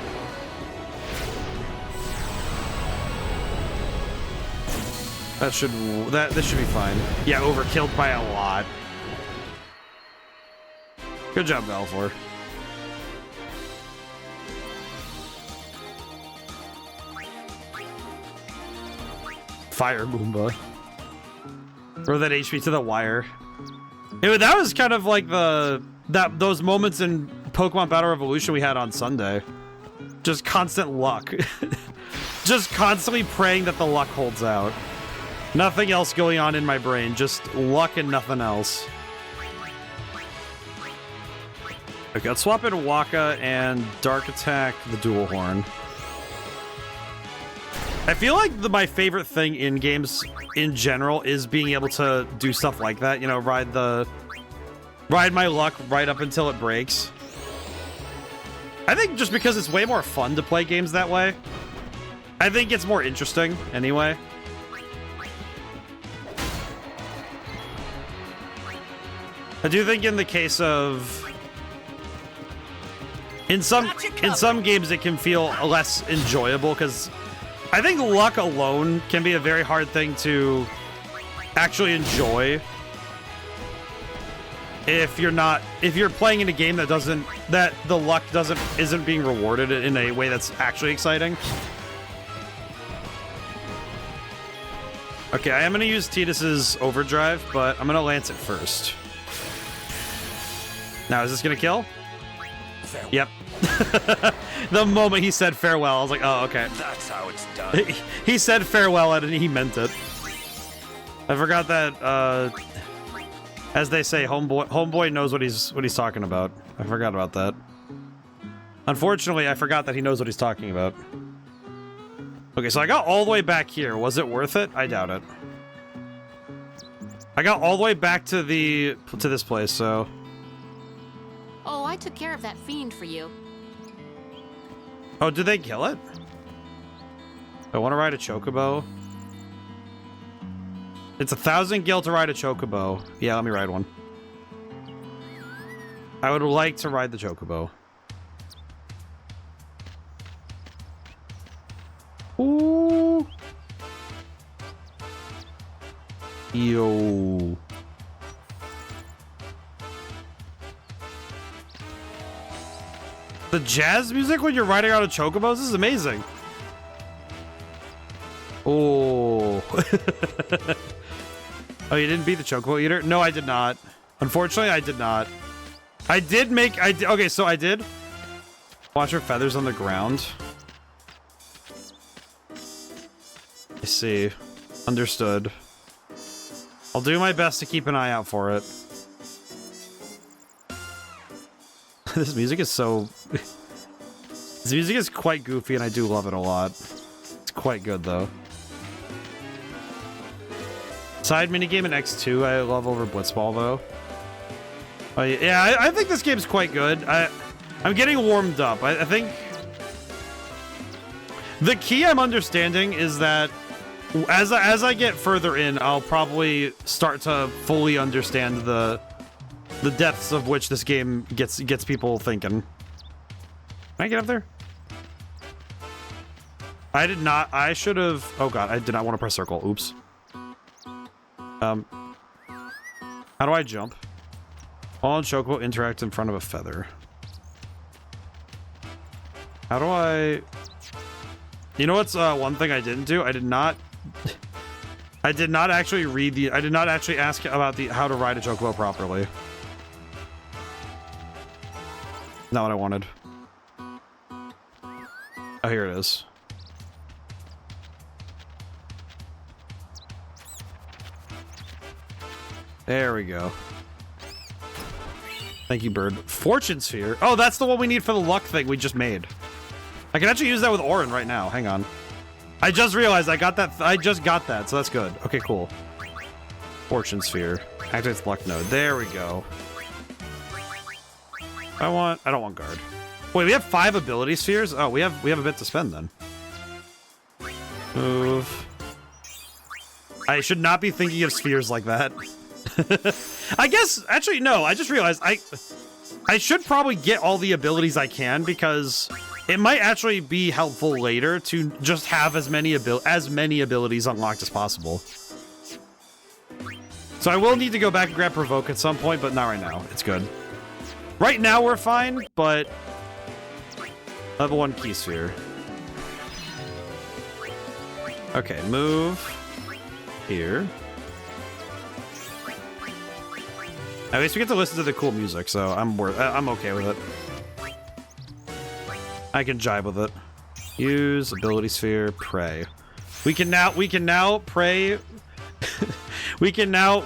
This should be fine. Yeah, overkilled by a lot. Good job, Valifor. Fire Moomba. Throw that HP to the wire. That was kind of like those moments in Pokemon Battle Revolution we had on Sunday. Just constant luck. Just constantly praying that the luck holds out. Nothing else going on in my brain. Just luck and nothing else. Okay, let's swap in Waka and Dark Attack the Dual Horn. I feel like my favorite thing in games in general is being able to do stuff like that. You know, ride my luck right up until it breaks. I think just because it's way more fun to play games that way. I think it's more interesting anyway. I do think in the case of... In some games it can feel less enjoyable because I think luck alone can be a very hard thing to actually enjoy if you're playing in a game that the luck isn't being rewarded in a way that's actually exciting. Okay, I am going to use Tidus's Overdrive, but I'm going to Lance it first. Now, is this going to kill? Farewell. Yep. The moment he said farewell, I was like, oh, okay. That's how it's done. He said farewell and he meant it. I forgot that As they say, homeboy knows what he's talking about. I forgot about that. Unfortunately, I forgot that he knows what he's talking about. Okay, so I got all the way back here. Was it worth it? I doubt it. I got all the way back to this place, so... Oh, I took care of that fiend for you. Oh, did they kill it? I want to ride a chocobo. It's 1,000 gil to ride a chocobo. Yeah, let me ride one. I would like to ride the chocobo. Ooh. Yo. The jazz music when you're riding around a chocobos is amazing. Oh. Oh, you didn't beat the chocobo eater? No, I did not. Unfortunately, I did not. Okay, so I did. Watch her feathers on the ground. I see. Understood. I'll do my best to keep an eye out for it. This music is so... This music is quite goofy, and I do love it a lot. It's quite good, though. Side minigame in X2 I love over Blitzball, though. Oh, yeah, I think this game's quite good. I'm getting warmed up. I think... The key I'm understanding is that as I get further in, I'll probably start to fully understand the depths of which this game gets people thinking. Can I get up there? I did not. I should have. Oh god, I did not want to press circle. Oops. How do I jump? All chocobo interact in front of a feather. How do I? You know what's one thing I didn't do? I did not actually read the. I did not actually ask about how to ride a chocobo properly. Not what I wanted. Oh, here it is. There we go. Thank you, bird. Fortune sphere. Oh, that's the one we need for the luck thing we just made. I can actually use that with Orin right now. Hang on. I just realized I got that. I just got that, so that's good. Okay, cool. Fortune sphere. Activates luck node. There we go. I don't want guard. Wait, we have 5 ability spheres? Oh, we have a bit to spend then. Move. I should not be thinking of spheres like that. I guess, actually, no, I just realized I should probably get all the abilities I can because it might actually be helpful later to just have as many abilities unlocked as possible. So I will need to go back and grab Provoke at some point, but not right now. It's good. Right now we're fine, but level 1 key sphere. Okay, move here. At least we get to listen to the cool music, so I'm okay with it. I can jive with it. Use ability sphere, pray. We can now pray. we can now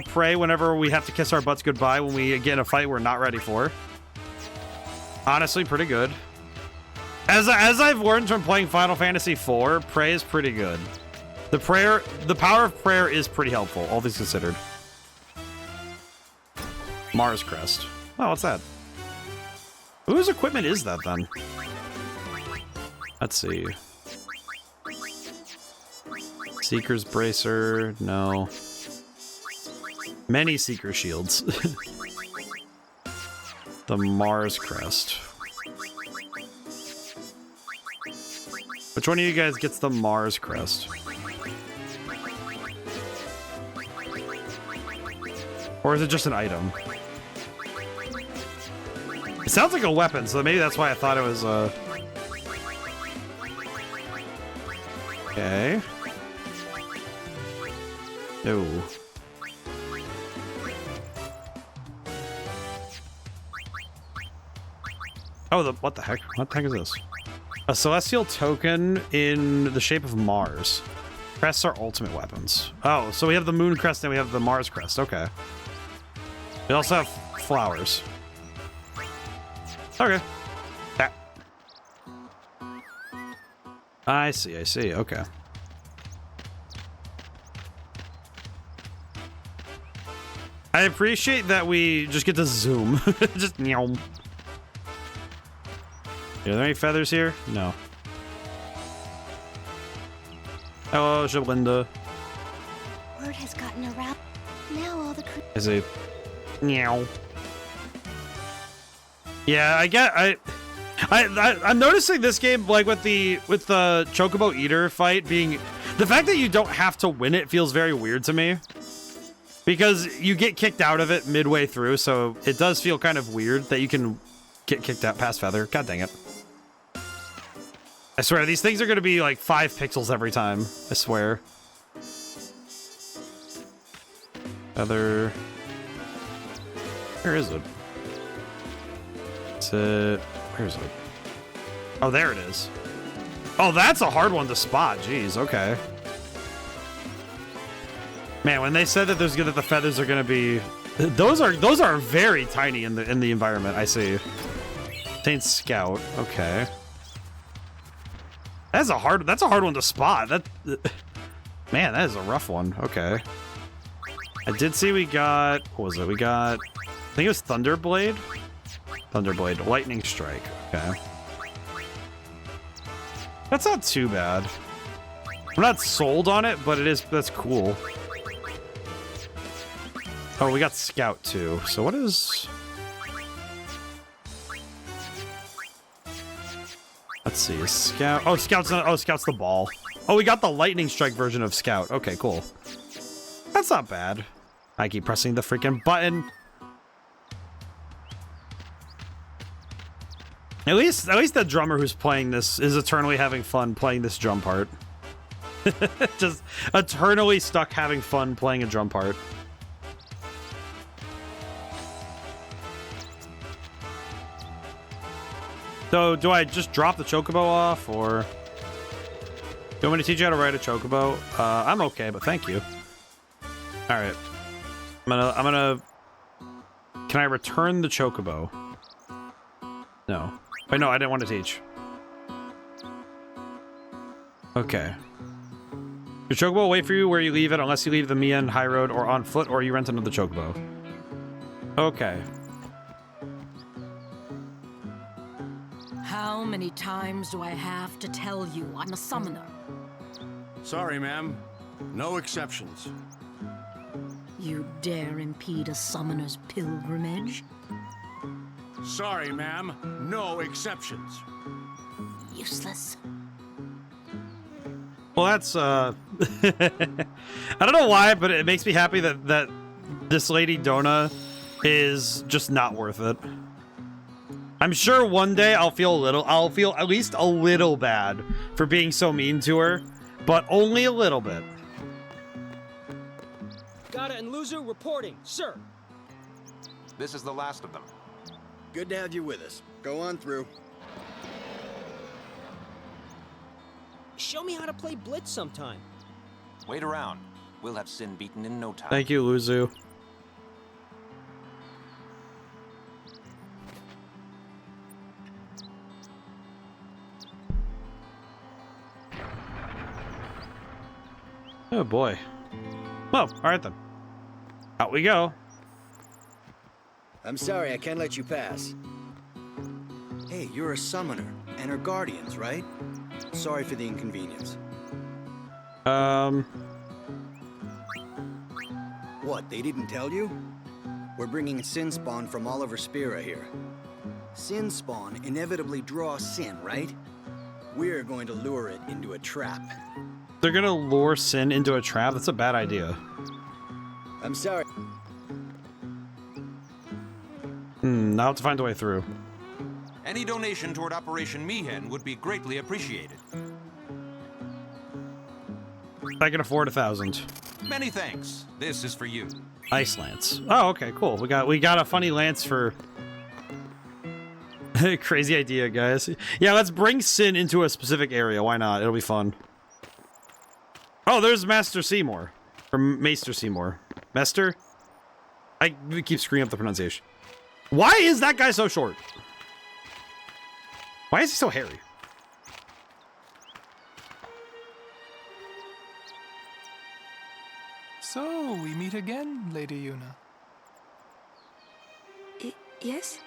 pray whenever we have to kiss our butts goodbye when we get in a fight we're not ready for. Honestly, pretty good. As I've learned from playing Final Fantasy IV, pray is pretty good. The power of prayer is pretty helpful, all things considered. Mars Crest. Oh, what's that? Whose equipment is that then? Let's see. Seeker's Bracer, no. Many Seeker Shields. The Mars Crest. Which one of you guys gets the Mars Crest? Or is it just an item? It sounds like a weapon, so maybe that's why I thought it was, Okay. No. Oh, what the heck? What the heck is this? A celestial token in the shape of Mars. Crests are ultimate weapons. Oh, so we have the moon crest and we have the Mars crest. Okay. We also have flowers. Okay. Ah. I see. Okay. I appreciate that we just get to zoom. Just meow. Are there any feathers here? No. Hello, Shalinda. Word has gotten around. Now all the Is it? Meow. Yeah, I'm noticing this game, like with the Chocobo Eater fight being, the fact that you don't have to win it feels very weird to me. Because you get kicked out of it midway through, so it does feel kind of weird that you can get kicked out past Feather. God dang it. I swear, these things are going to be like 5 pixels every time. I swear. Feather. Where is it? Where is it? Oh, there it is. Oh, that's a hard one to spot. Jeez, okay. Man, when they said that that the feathers are gonna be, those are very tiny in the environment. I see. Taint Scout. Okay. That's a hard one to spot. Man, that is a rough one. Okay. I did see we got, what was it? We got, I think it was Thunderblade. Thunderblade, Lightning Strike. Okay. That's not too bad. I'm not sold on it, but that's cool. Oh, we got Scout too. So what is... Let's see, is Scout... Oh, Scout's not... Oh, Scout's the ball. Oh, we got the Lightning Strike version of Scout. Okay, cool. That's not bad. I keep pressing the freaking button. At least the drummer who's playing this is eternally having fun playing this drum part. Just eternally stuck having fun playing a drum part. So, do I just drop the chocobo off, or... Do you want me to teach you how to ride a chocobo? I'm okay, but thank you. Alright. I'm gonna... Can I return the chocobo? No. Wait, no, I didn't want to teach. Okay. Your chocobo will wait for you where you leave it, unless you leave the Mian High Road or on foot, or you rent another chocobo. Okay. How many times do I have to tell you I'm a summoner? Sorry, ma'am. No exceptions. You dare impede a summoner's pilgrimage? Sorry, ma'am. No exceptions. Useless. Well, that's, I don't know why, but it makes me happy that this Lady Dona is just not worth it. I'm sure one day I'll feel at least a little bad for being so mean to her, but only a little bit. Gata and Luzu reporting, sir. This is the last of them. Good to have you with us. Go on through. Show me how to play Blitz sometime. Wait around. We'll have Sin beaten in no time. Thank you, Luzu. Oh boy. Well, alright then. Out we go. I'm sorry, I can't let you pass. Hey, you're a summoner, and her guardians, right? Sorry for the inconvenience. What, they didn't tell you? We're bringing Sin Spawn from all over Spira here. Sin Spawn inevitably draws Sin, right? We're going to lure it into a trap. They're gonna lure Sin into a trap? That's a bad idea. I'm sorry. Now I have to find a way through. Any donation toward Operation Mihen would be greatly appreciated. I can afford 1,000. Many thanks. This is for you. Ice Lance. Oh, okay, cool. We got a funny lance for... Crazy idea, guys. Yeah, let's bring Sin into a specific area. Why not? It'll be fun. Oh, Oh, there's Master Seymour. Or Maester Seymour. Maester? I keep screwing up the pronunciation. Why is that guy so short? Why is he so hairy? So, we meet again, Lady Yuna. Yes?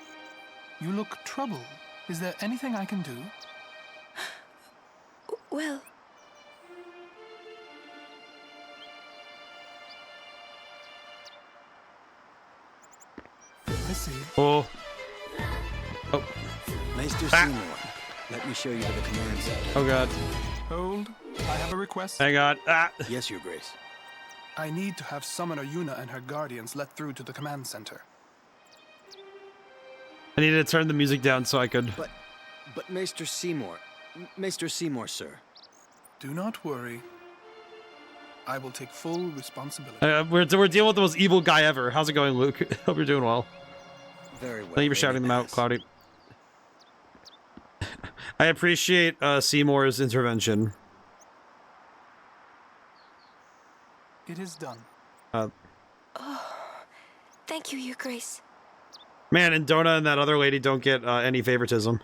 You look troubled. Is there anything I can do? Well... I see. Oh. Oh. Maester Seymour, let me show you to the command center. Oh god. Hold. I have a request. Thank god. Ah. Yes, Your Grace. I need to have Summoner Yuna and her guardians let through to the command center. I needed to turn the music down so I could... But Maester Seymour... Maester Seymour, sir. Do not worry. I will take full responsibility. We're dealing with the most evil guy ever. How's it going, Luke? Hope you're doing well. Very well. Thank you for shouting them out, Cloudy. I appreciate Seymour's intervention. It is done. Oh, thank you, Your Grace. Man, and Dona and that other lady don't get any favoritism.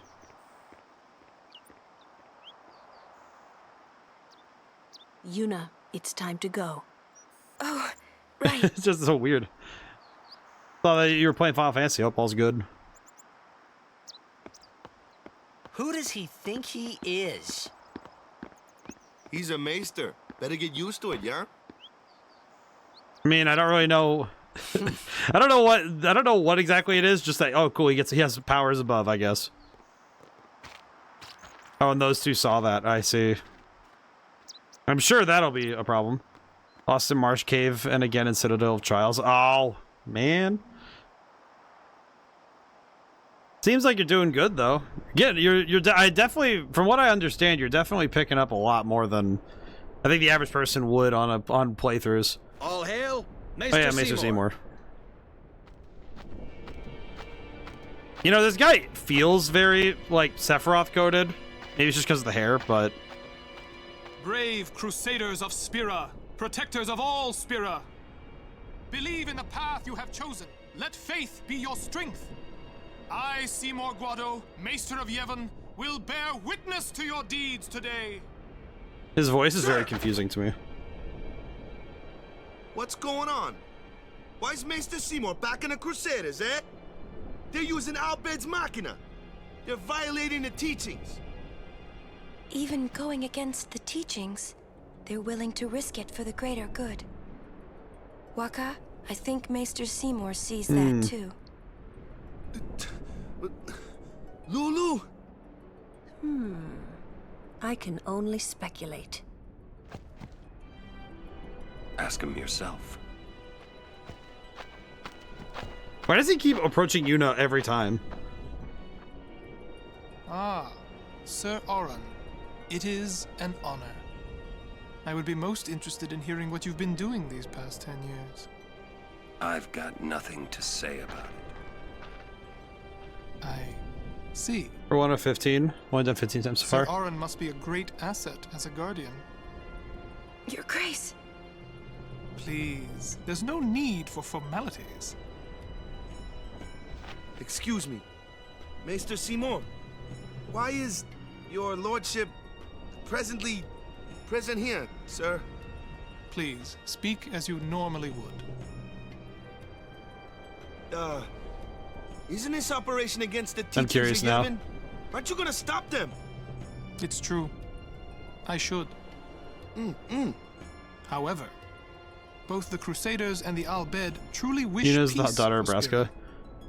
Yuna, it's time to go. Oh, right. It's just so weird. Thought that you were playing Final Fantasy. Hope all's good. Who does he think he is? He's a maester. Better get used to it, yeah? I mean, I don't really know. I don't know what exactly it is. Just that, oh, cool. He has powers above, I guess. Oh, and those two saw that. I see. I'm sure that'll be a problem. Lost in Marsh Cave and again in Citadel of Trials. Oh, man. Seems like you're doing good though. Yeah, I definitely, from what I understand, you're definitely picking up a lot more than I think the average person would on playthroughs. All hail, Maester Oh yeah, Maester Seymour. You know, this guy feels very like Sephiroth coded. Maybe it's just because of the hair, but brave crusaders of Spira, protectors of all Spira. Believe in the path you have chosen. Let faith be your strength. I, Seymour Guado, Maester of Yevon, will bear witness to your deeds today. his voice is very confusing to me. What's going on? Why is Maester Seymour back in the Crusaders, eh? They're using Albed's Machina. They're violating the teachings. Even going against the teachings, they're willing to risk it for the greater good. Waka, I think Maester Seymour sees that too. Lulu? I can only speculate. Ask him yourself. Why does he keep approaching Yuna every time? Ah, Sir Auron. It is an honor. I would be most interested in hearing what you've been doing these past 10 years. I've got nothing to say about it. I see. For 1 of 15. 1 done 15 times so Sir far. Auron must be a great asset as a guardian. Your Grace. Please, there's no need for formalities. Excuse me. Maester Seymour, why is your lordship present here, sir? Please, speak as you normally would. Isn't this operation against the teachers I'm curious of now. Yevon? Aren't you gonna stop them? It's true. I should. However, both the Crusaders and the Albed truly wish Yuna's peace the daughter of for Braska. Spira.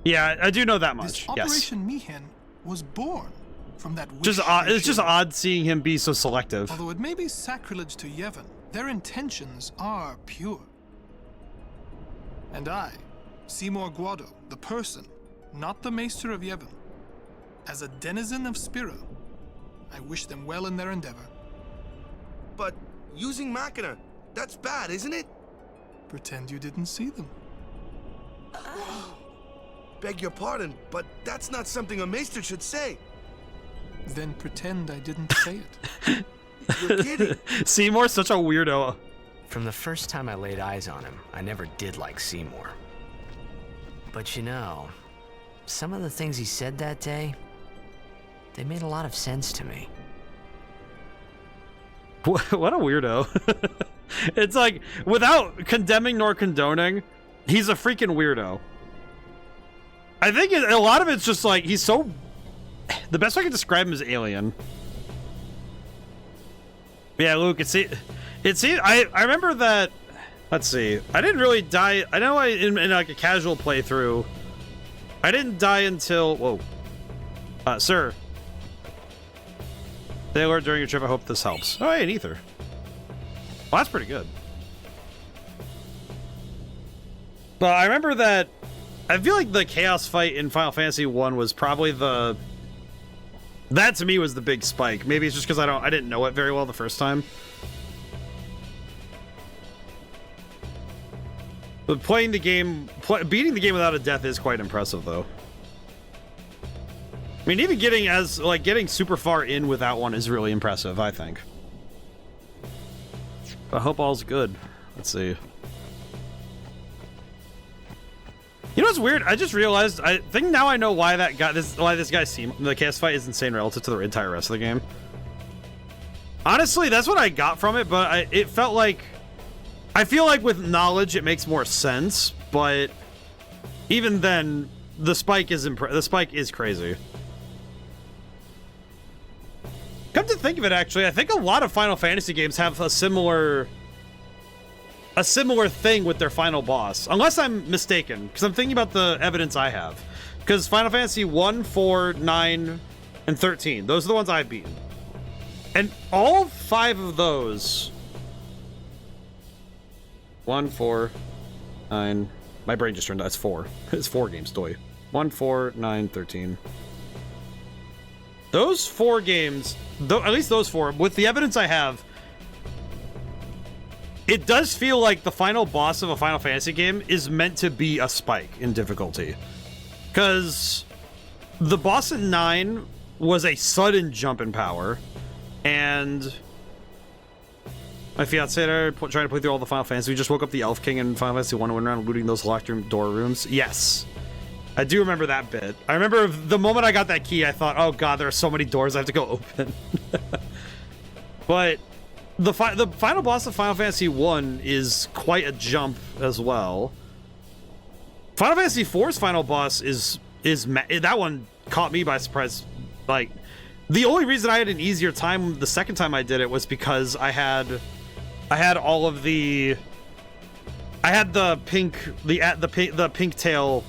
Yeah, I do know that much. This Yes. Operation Mi'ihen was born from that wish. Just it's just odd seeing him be so selective. Although it may be sacrilege to Yevon, their intentions are pure. And I, Seymour Guado, the person, not the Maester of Yevon, as a denizen of Spira, I wish them well in their endeavor. But using Machina, that's bad, isn't it? Pretend you didn't see them. Beg your pardon, but that's not something a maester should say. Then pretend I didn't say it. You're kidding. Seymour's such a weirdo. From the first time I laid eyes on him, I never did like Seymour. But you know, some of the things he said that day, they made a lot of sense to me. What a weirdo. It's like, without condemning nor condoning, he's a freaking weirdo. I think a lot of it's just like, he's so... The best way I can describe him is alien. Yeah, Luke, I remember that... Let's see. I didn't really die... I know in like a casual playthrough, I didn't die until... Whoa. Sir. They alert during your trip. I hope this helps. Oh, hey, an ether. Well, that's pretty good. But I remember that... I feel like the chaos fight in Final Fantasy 1 was probably the... That to me was the big spike. Maybe it's just because I didn't know it very well the first time. But playing the game, beating the game without a death is quite impressive, though. I mean, even getting super far in without one is really impressive, I think. I hope all's good. Let's see. You know what's weird? I just realized. I think now I know why this guy the chaos fight is insane relative to the entire rest of the game. Honestly, that's what I got from it, but it felt like. I feel like with knowledge it makes more sense, but even then, the spike is crazy. Come to think of it, actually, I think a lot of Final Fantasy games have a similar thing with their final boss, unless I'm mistaken, because I'm thinking about the evidence I have. Because Final Fantasy 1, 4, 9, and 13, those are the ones I've beaten. And all 5 of those... 1, 4, 9... My brain just turned out. It's 4. It's 4 games, doy. 1, 4, 9, 13. Those 4 games, at least those 4, with the evidence I have, it does feel like the final boss of a Final Fantasy game is meant to be a spike in difficulty. Because the boss in 9 was a sudden jump in power, and my fiance and I are trying to play through all the Final Fantasy. We just woke up the Elf King in Final Fantasy 1 and went around looting those locked door rooms. Yes. I do remember that bit. I remember the moment I got that key, I thought, oh god, there are so many doors I have to go open. But the final boss of Final Fantasy 1 is quite a jump as well. Final Fantasy 4's final boss is that one caught me by surprise. Like, the only reason I had an easier time the second time I did it was because I had all of the... I had the pink tail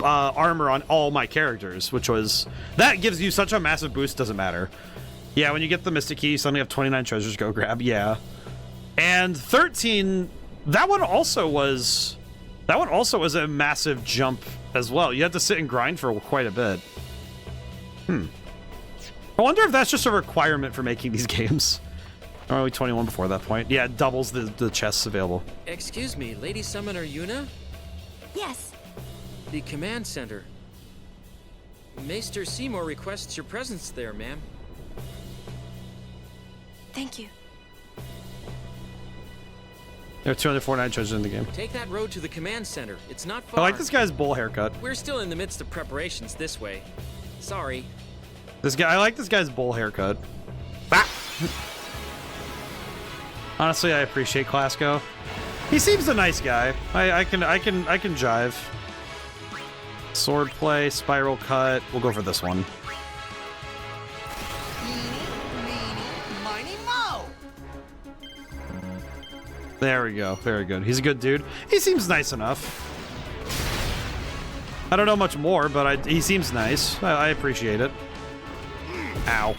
armor on all my characters, which was... That gives you such a massive boost, doesn't matter. Yeah, when you get the Mystic Key, you suddenly have 29 treasures to go grab, yeah. And 13, that one also was a massive jump as well. You had to sit and grind for quite a bit. I wonder if that's just a requirement for making these games. Or are we 21 before that point? Yeah, it doubles the chests available. Excuse me, Lady Summoner Yuna? Yes. The command center. Maester Seymour requests your presence there, ma'am. Thank you. There are 249 treasures in the game. Take that road to the command center. It's not far. I like this guy's bowl haircut. We're still in the midst of preparations this way. Sorry. I like this guy's bowl haircut. Ah! Honestly, I appreciate Clasko. He seems a nice guy. I can jive. Sword play, spiral cut. We'll go for this one. There we go. Very good. He's a good dude. He seems nice enough. I don't know much more, but he seems nice. I appreciate it. Ow.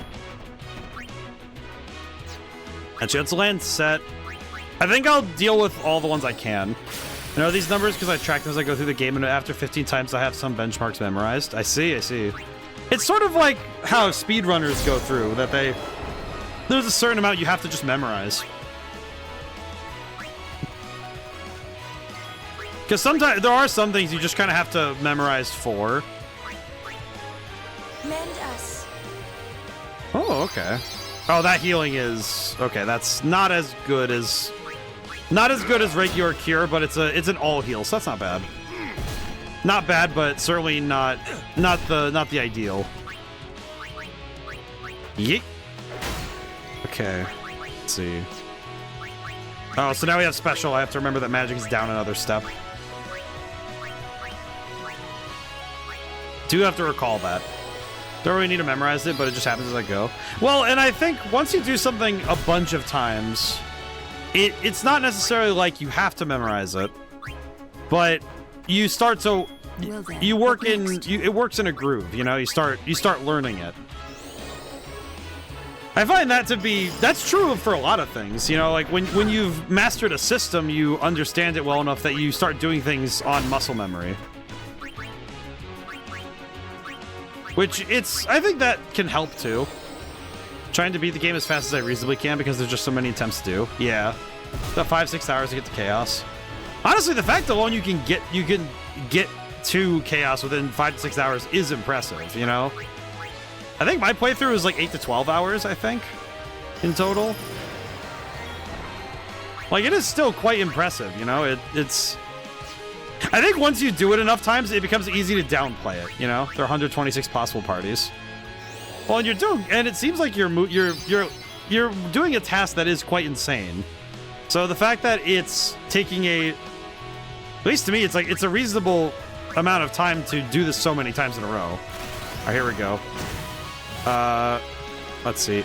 Actually, let's land set. I think I'll deal with all the ones I can. I know these numbers because I track them as I go through the game, and after 15 times I have some benchmarks memorized. I see. It's sort of like how speedrunners go through, that there's a certain amount you have to just memorize. Because sometimes there are some things you just kind of have to memorize for. Mend us. Oh, okay. Oh, that healing is... Okay, that's not as good as Not as good as regular cure, but it's an all heal, so that's not bad. Not bad, but certainly not the ideal. Yeet. Okay. Let's see. Oh, so now we have special. I have to remember that magic is down another step. Do have to recall that. Don't really need to memorize it, but it just happens as I go. Well, and I think once you do something a bunch of times, it's not necessarily like you have to memorize it, but you start to you work in it works in a groove, you know. You start learning it. I find that to be that's true for a lot of things, you know. Like when you've mastered a system, you understand it well enough that you start doing things on muscle memory. Which I think that can help too. Trying to beat the game as fast as I reasonably can because there's just so many attempts to do. Yeah. About 5-6 hours to get to Chaos. Honestly, the fact alone you can get to Chaos within 5 to 6 hours is impressive, you know? I think my playthrough is like 8 to 12 hours, I think, in total. Like, it is still quite impressive, you know? It's... I think once you do it enough times, it becomes easy to downplay it, you know? There are 126 possible parties. Well, and it seems like you're doing a task that is quite insane. So the fact that it's taking at least to me, it's like it's a reasonable amount of time to do this so many times in a row. All right, here we go. Let's see.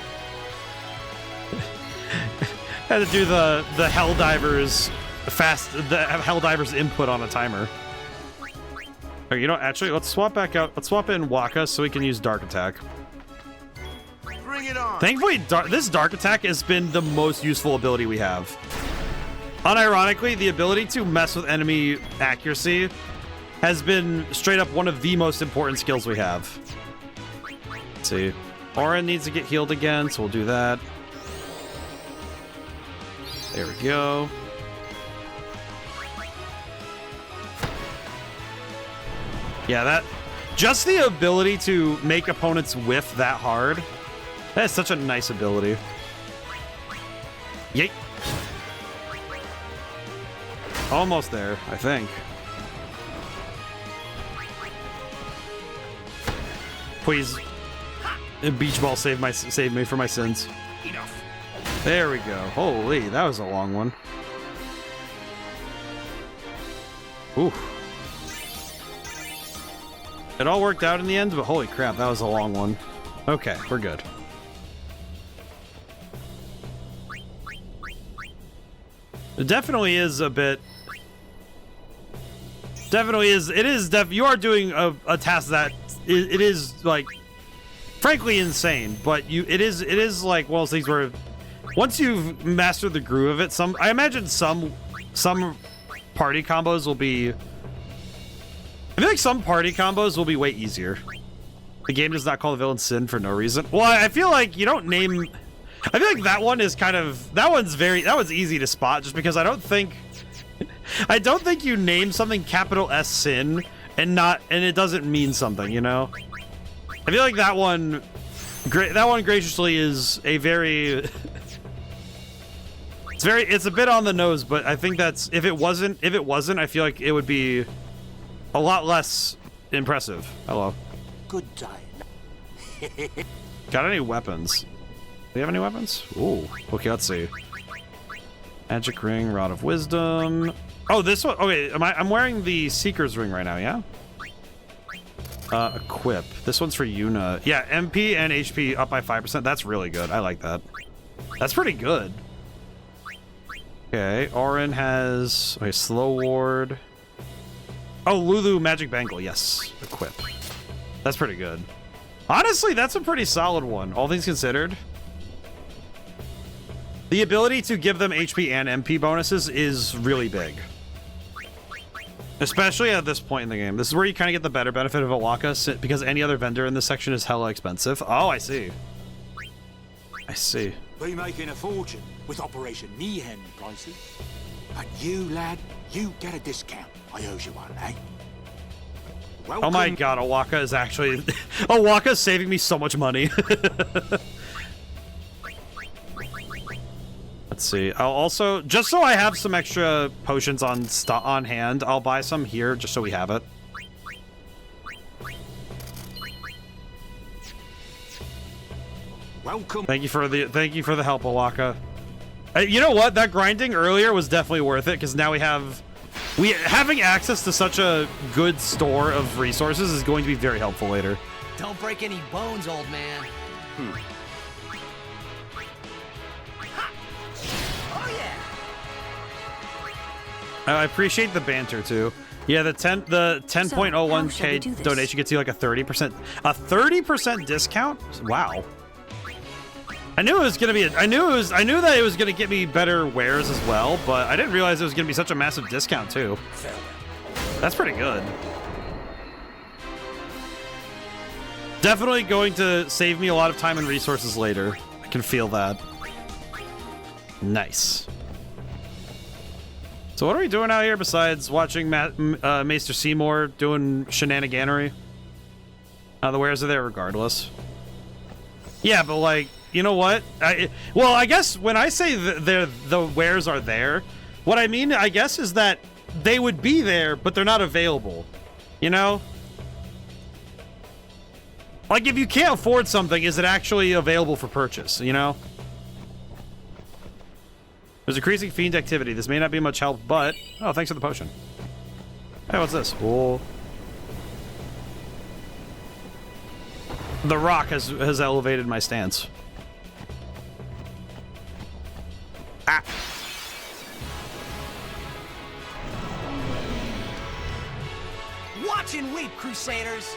Had to do the Helldivers Helldivers input on a timer. Okay, you know, actually, let's swap back out. Let's swap in Waka so we can use Dark Attack. Bring it on. Thankfully, this Dark Attack has been the most useful ability we have. Unironically, the ability to mess with enemy accuracy has been straight up one of the most important skills we have. Let's see. Orin needs to get healed again, so we'll do that. There we go. Yeah, just the ability to make opponents whiff that hard, that is such a nice ability. Yeet. Almost there, I think. Please, beach ball save me from my sins. Enough. There we go. Holy, that was a long one. Ooh. It all worked out in the end, but holy crap, that was a long one. Okay, we're good. It definitely is a bit... You are doing a task that it is, like, frankly insane, but it is like one of those things where once you've mastered the groove of it, I imagine some party combos will be... I feel like some party combos will be way easier. The game does not call the villain Sin for no reason. Well, I feel like you don't name... I feel like that one is kind of... That one's easy to spot just because I don't think you name something capital S Sin and it doesn't mean something, you know? I feel like that one graciously is a very... It's a bit on the nose, but I think that's... If it wasn't, I feel like it would be a lot less impressive. Hello. Good day. Got any weapons? Do we have any weapons? Ooh. Okay, let's see. Magic ring, Rod of Wisdom. Oh, this one. Okay, I'm wearing the Seeker's ring right now, yeah? Equip. This one's for Yuna. Yeah, MP and HP up by 5%. That's really good. I like that. That's pretty good. Okay, Orin has... Okay, Slow Ward. Oh, Lulu Magic Bangle. Yes. Equip. That's pretty good. Honestly, that's a pretty solid one, all things considered. The ability to give them HP and MP bonuses is really big. Especially at this point in the game. This is where you kind of get the better benefit of Awaka, because any other vendor in this section is hella expensive. Oh, I see. I see. Be making a fortune with Operation Mayhem prices. But you, lad, you get a discount. I owe you one, eh? Welcome. Oh my god, Awaka is actually... Awaka is saving me so much money. Let's Let's see. I'll also, just so I have some extra potions on hand, I'll buy some here just so we have it. Welcome. Thank you for the help, Awaka. You know what? That grinding earlier was definitely worth it because now having access to such a good store of resources is going to be very helpful later. Don't break any bones, old man. I appreciate the banter too. Yeah, the 10.01k donation gets you like a 30% discount. Wow. I knew it was gonna be. I knew that it was gonna get me better wares as well, but I didn't realize it was gonna be such a massive discount too. That's pretty good. Definitely going to save me a lot of time and resources later. I can feel that. Nice. So what are we doing out here besides watching Maester Seymour doing shenaniganery? The wares are there regardless. Yeah, but like, you know what? Well, I guess when I say the wares are there, what I mean, I guess, is that they would be there, but they're not available. You know? Like, if you can't afford something, is it actually available for purchase, you know? There's increasing fiend activity. This may not be much help, but... Oh, thanks for the potion. Hey, what's this? Whoa. The rock has elevated my stance. Ah! Watch and weep, Crusaders!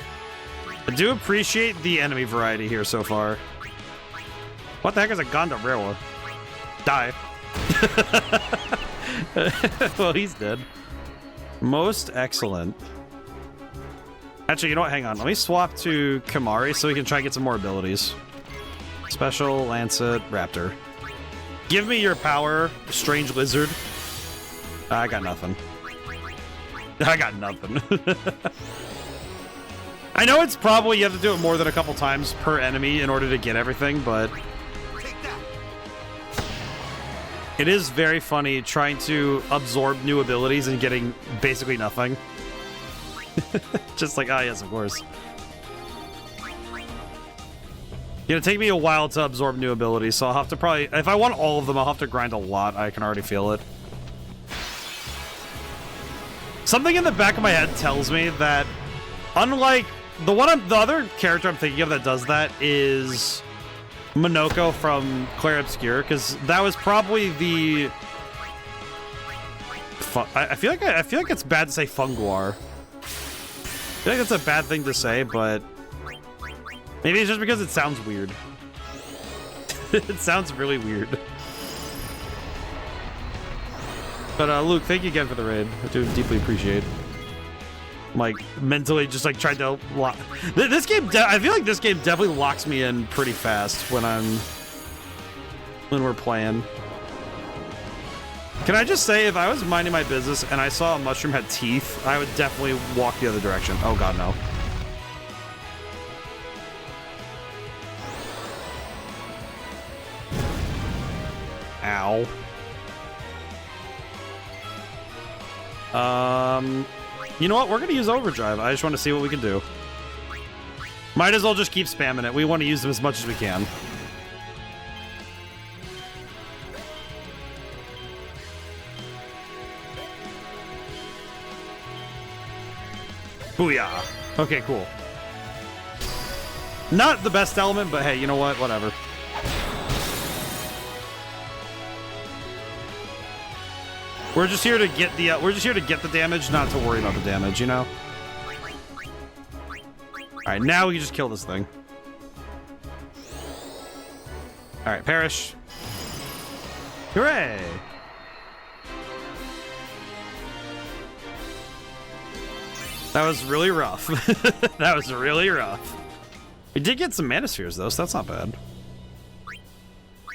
I do appreciate the enemy variety here so far. What the heck is a Gondorilla? Die. Well, he's dead. Most excellent. Actually, you know what? Hang on. Let me swap to Kamari so we can try and get some more abilities. Special, Lancet, Raptor. Give me your power, Strange Lizard. I got nothing. I got nothing. I know it's probably you have to do it more than a couple times per enemy in order to get everything, but... It is very funny trying to absorb new abilities and getting basically nothing. Just like, ah, yes, of course. It'll take me a while to absorb new abilities, so I'll have to probably... If I want all of them, I'll have to grind a lot. I can already feel it. Something in the back of my head tells me that, unlike... The other character I'm thinking of that does that is... Monoko from Clair Obscur, because that was probably the... I feel like it's bad to say Funguar. I feel like that's a bad thing to say, but maybe it's just because it sounds weird. It sounds really weird. But Luke, thank you again for the raid. I do deeply appreciate. I'm like mentally just like trying to lock this game. I feel like this game definitely locks me in pretty fast when we're playing. Can I just say, if I was minding my business and I saw a mushroom had teeth, I would definitely walk the other direction. Oh god, no. Ow. You know what? We're going to use Overdrive. I just want to see what we can do. Might as well just keep spamming it. We want to use them as much as we can. Booyah. Okay, cool. Not the best element, but hey, you know what? Whatever. We're just here to get the damage, not to worry about the damage, you know? Alright, now we can just kill this thing. Alright, perish. Hooray! That was really rough. That was really rough. We did get some mana spheres though, so that's not bad.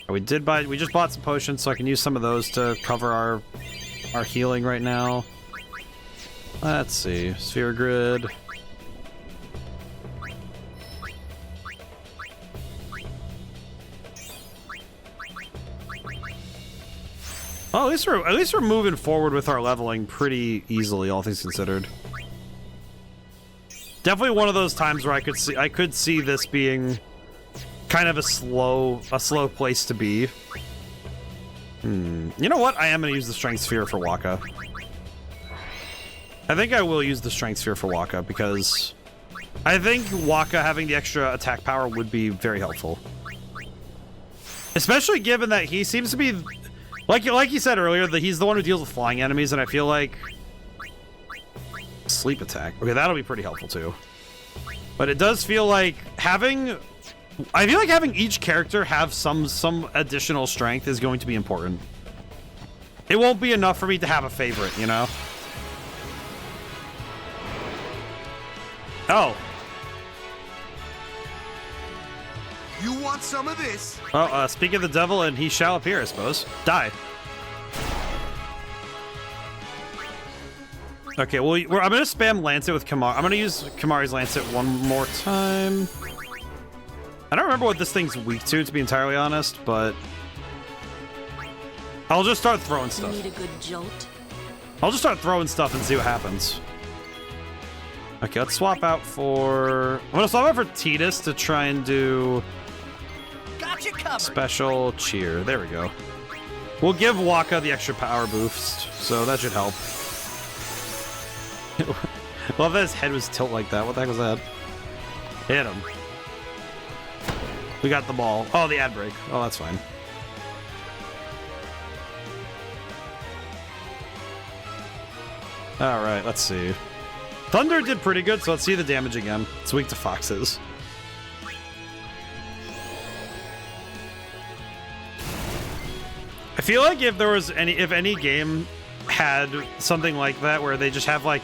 We just bought some potions, so I can use some of those to cover our healing right now. Let's see. Sphere grid. Well, at least we're moving forward with our leveling pretty easily, all things considered. Definitely one of those times where I could see this being kind of a slow place to be. You know what? I am gonna use the Strength Sphere for Waka. I think I will use the Strength Sphere for Waka because I think Waka having the extra attack power would be very helpful. Especially given that he seems to be, like you said earlier, that he's the one who deals with flying enemies, and I feel like sleep attack. Okay, that'll be pretty helpful too. But it does feel like having each character have some additional strength is going to be important. It won't be enough for me to have a favorite, you know? Oh. You want some of this? Oh, speak of the devil, and he shall appear, I suppose. Die. Okay, well, I'm going to spam Lancet with Kamari. I'm going to use Kamari's Lancet one more time. I don't remember what this thing's weak to be entirely honest, but I'll just start throwing stuff. You need a good jolt. I'll just start throwing stuff and see what happens. Okay, let's swap out for... I'm going to swap out for Tidus to try and do... Got you covered. Special cheer. There we go. We'll give Waka the extra power boost, so that should help. Love that his head was tilt like that. What the heck was that? Hit him. We got the ball. Oh, the ad break. Oh, that's fine. All right, let's see. Thunder did pretty good, so let's see the damage again. It's weak to foxes. I feel like if any game had something like that where they just have like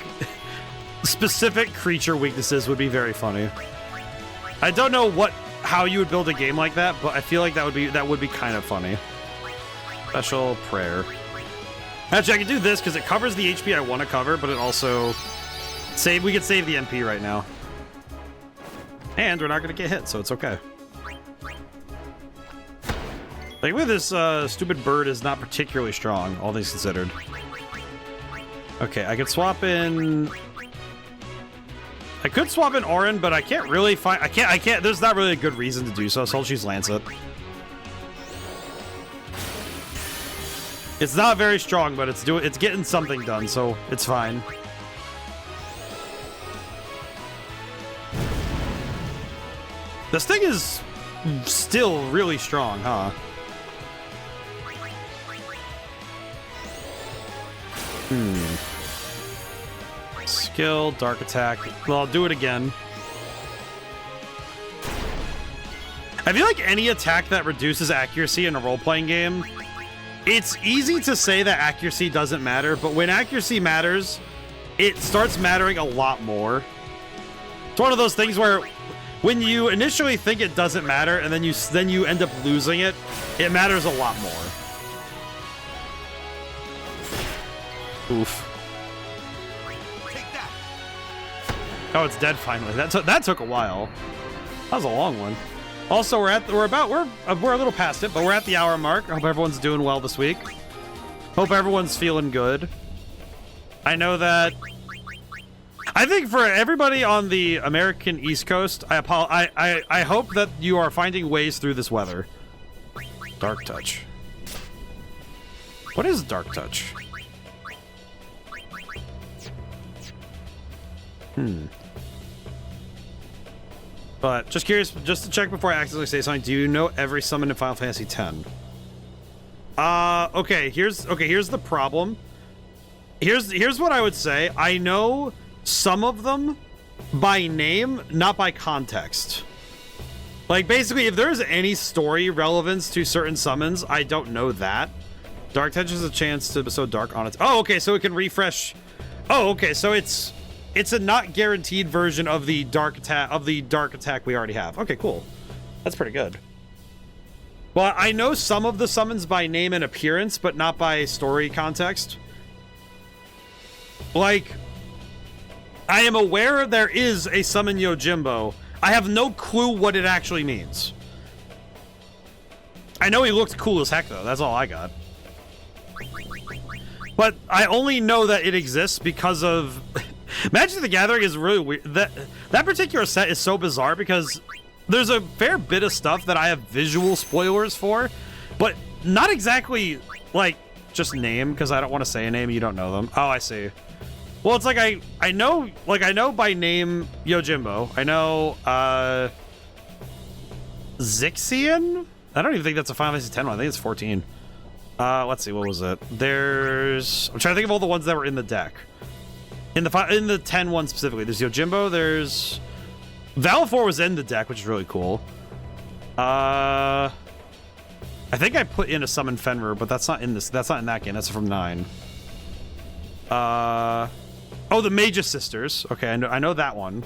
specific creature weaknesses would be very funny. I don't know how you would build a game like that, but I feel like that would be kind of funny. Special prayer. Actually, I can do this because it covers the HP I want to cover, but it also we could save the MP right now. And we're not going to get hit, so it's okay. Like, with this stupid bird is not particularly strong, all things considered. Okay, I could swap in... I could swap in Orin, but I can't really find... I can't... There's not really a good reason to do so, so I'll choose Lancet. It's not very strong, but it's getting something done, so it's fine. This thing is still really strong, huh? Skill, dark attack. Well, I'll do it again. I feel like any attack that reduces accuracy in a role-playing game, it's easy to say that accuracy doesn't matter, but when accuracy matters, it starts mattering a lot more. It's one of those things where when you initially think it doesn't matter and then you end up losing it, it matters a lot more. Oof. Oh, it's dead finally. That took a while. That was a long one. Also, we're a little past it, but we're at the hour mark. I hope everyone's doing well this week. Hope everyone's feeling good. I know that. I think for everybody on the American East Coast, I hope that you are finding ways through this weather. Dark Touch. What is Dark Touch? But just curious, just to check before I accidentally say something, do you know every summon in Final Fantasy X? Okay, here's the problem. Here's what I would say. I know some of them by name, not by context. Like, basically, if there's any story relevance to certain summons, I don't know that. Dark Touch has a chance to bestow dark on its... Oh, okay, so it can refresh... Oh, okay, so it's a not guaranteed version of the dark attack we already have. Okay, cool. That's pretty good. Well, I know some of the summons by name and appearance, but not by story context. Like, I am aware there is a summon Yojimbo. I have no clue what it actually means. I know he looked cool as heck, though. That's all I got. But I only know that it exists because of... Magic the Gathering is really weird. That particular set is so bizarre because there's a fair bit of stuff that I have visual spoilers for, but not exactly, like, just name, because I don't want to say a name, you don't know them. Oh, I see. Well, it's like I know by name Yojimbo. I know, Zixian? I don't even think that's a Final Fantasy X one. I think it's 14. Let's see, what was it? I'm trying to think of all the ones that were in the deck. In the 10 one specifically, there's Yojimbo, there's... Valifor was in the deck, which is really cool. I think I put in a Summon Fenrir, but that's not in this. That's not in that game. That's from 9. Oh, the Magus Sisters. Okay, I know that one.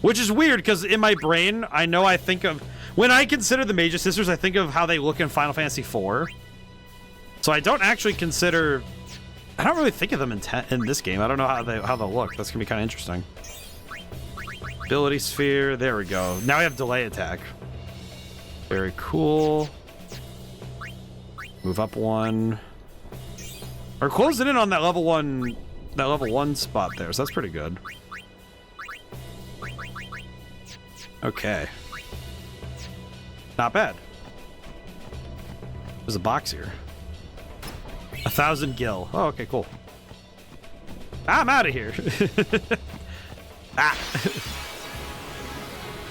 Which is weird, because in my brain, I think of... When I consider the Magus Sisters, I think of how they look in Final Fantasy IV. So I don't actually consider... I don't really think of them in this game. I don't know how they'll look. That's going to be kind of interesting. Ability Sphere. There we go. Now we have Delay Attack. Very cool. Move up 1. We're closing in on that level 1 spot there, so that's pretty good. Okay. Not bad. There's a box here. 1,000 gil. Oh, okay, cool. I'm out of here. Ah.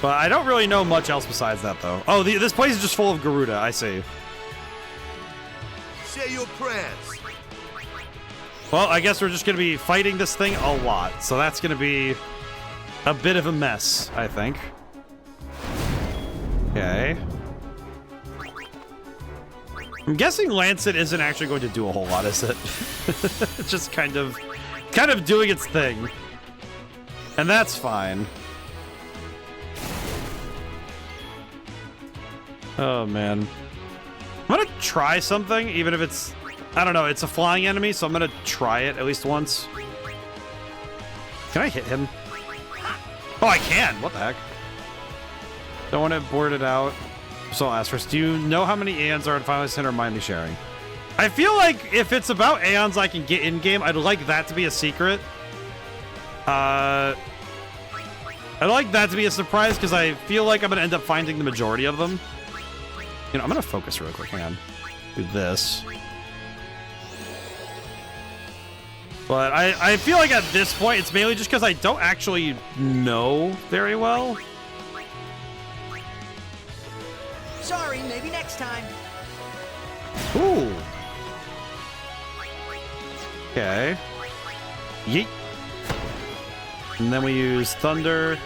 But I don't really know much else besides that, though. Oh, this place is just full of Garuda, I see. Say your prayers. Well, I guess we're just going to be fighting this thing a lot. So that's going to be a bit of a mess, I think. Okay. I'm guessing Lancet isn't actually going to do a whole lot, is it? It's just kind of doing its thing. And that's fine. Oh, man. I'm gonna try something, even if it's... I don't know, it's a flying enemy, so I'm gonna try it at least once. Can I hit him? Oh, I can! What the heck? Don't want to board it out. So I'll ask first, do you know how many Aeons are in Final Fantasy X or mind me sharing? I feel like if it's about Aeons I can get in-game, I'd like that to be a secret. I'd like that to be a surprise, because I feel like I'm going to end up finding the majority of them. You know, I'm going to focus real quick. Hang on. Do this. But I feel like at this point, it's mainly just because I don't actually know very well. Sorry, maybe next time. Ooh. Okay. Yeet. And then we use Thunder.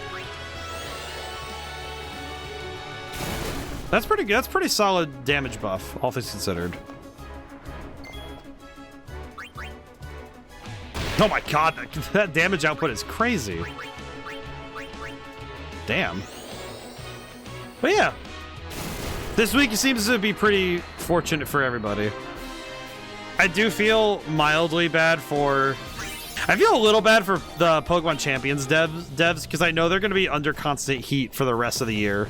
That's pretty good. That's pretty solid damage buff, all things considered. Oh my god, that damage output is crazy. Damn. But yeah. This week seems to be pretty fortunate for everybody. I do feel mildly bad for... I feel a little bad for the Pokemon Champions devs because I know they're going to be under constant heat for the rest of the year.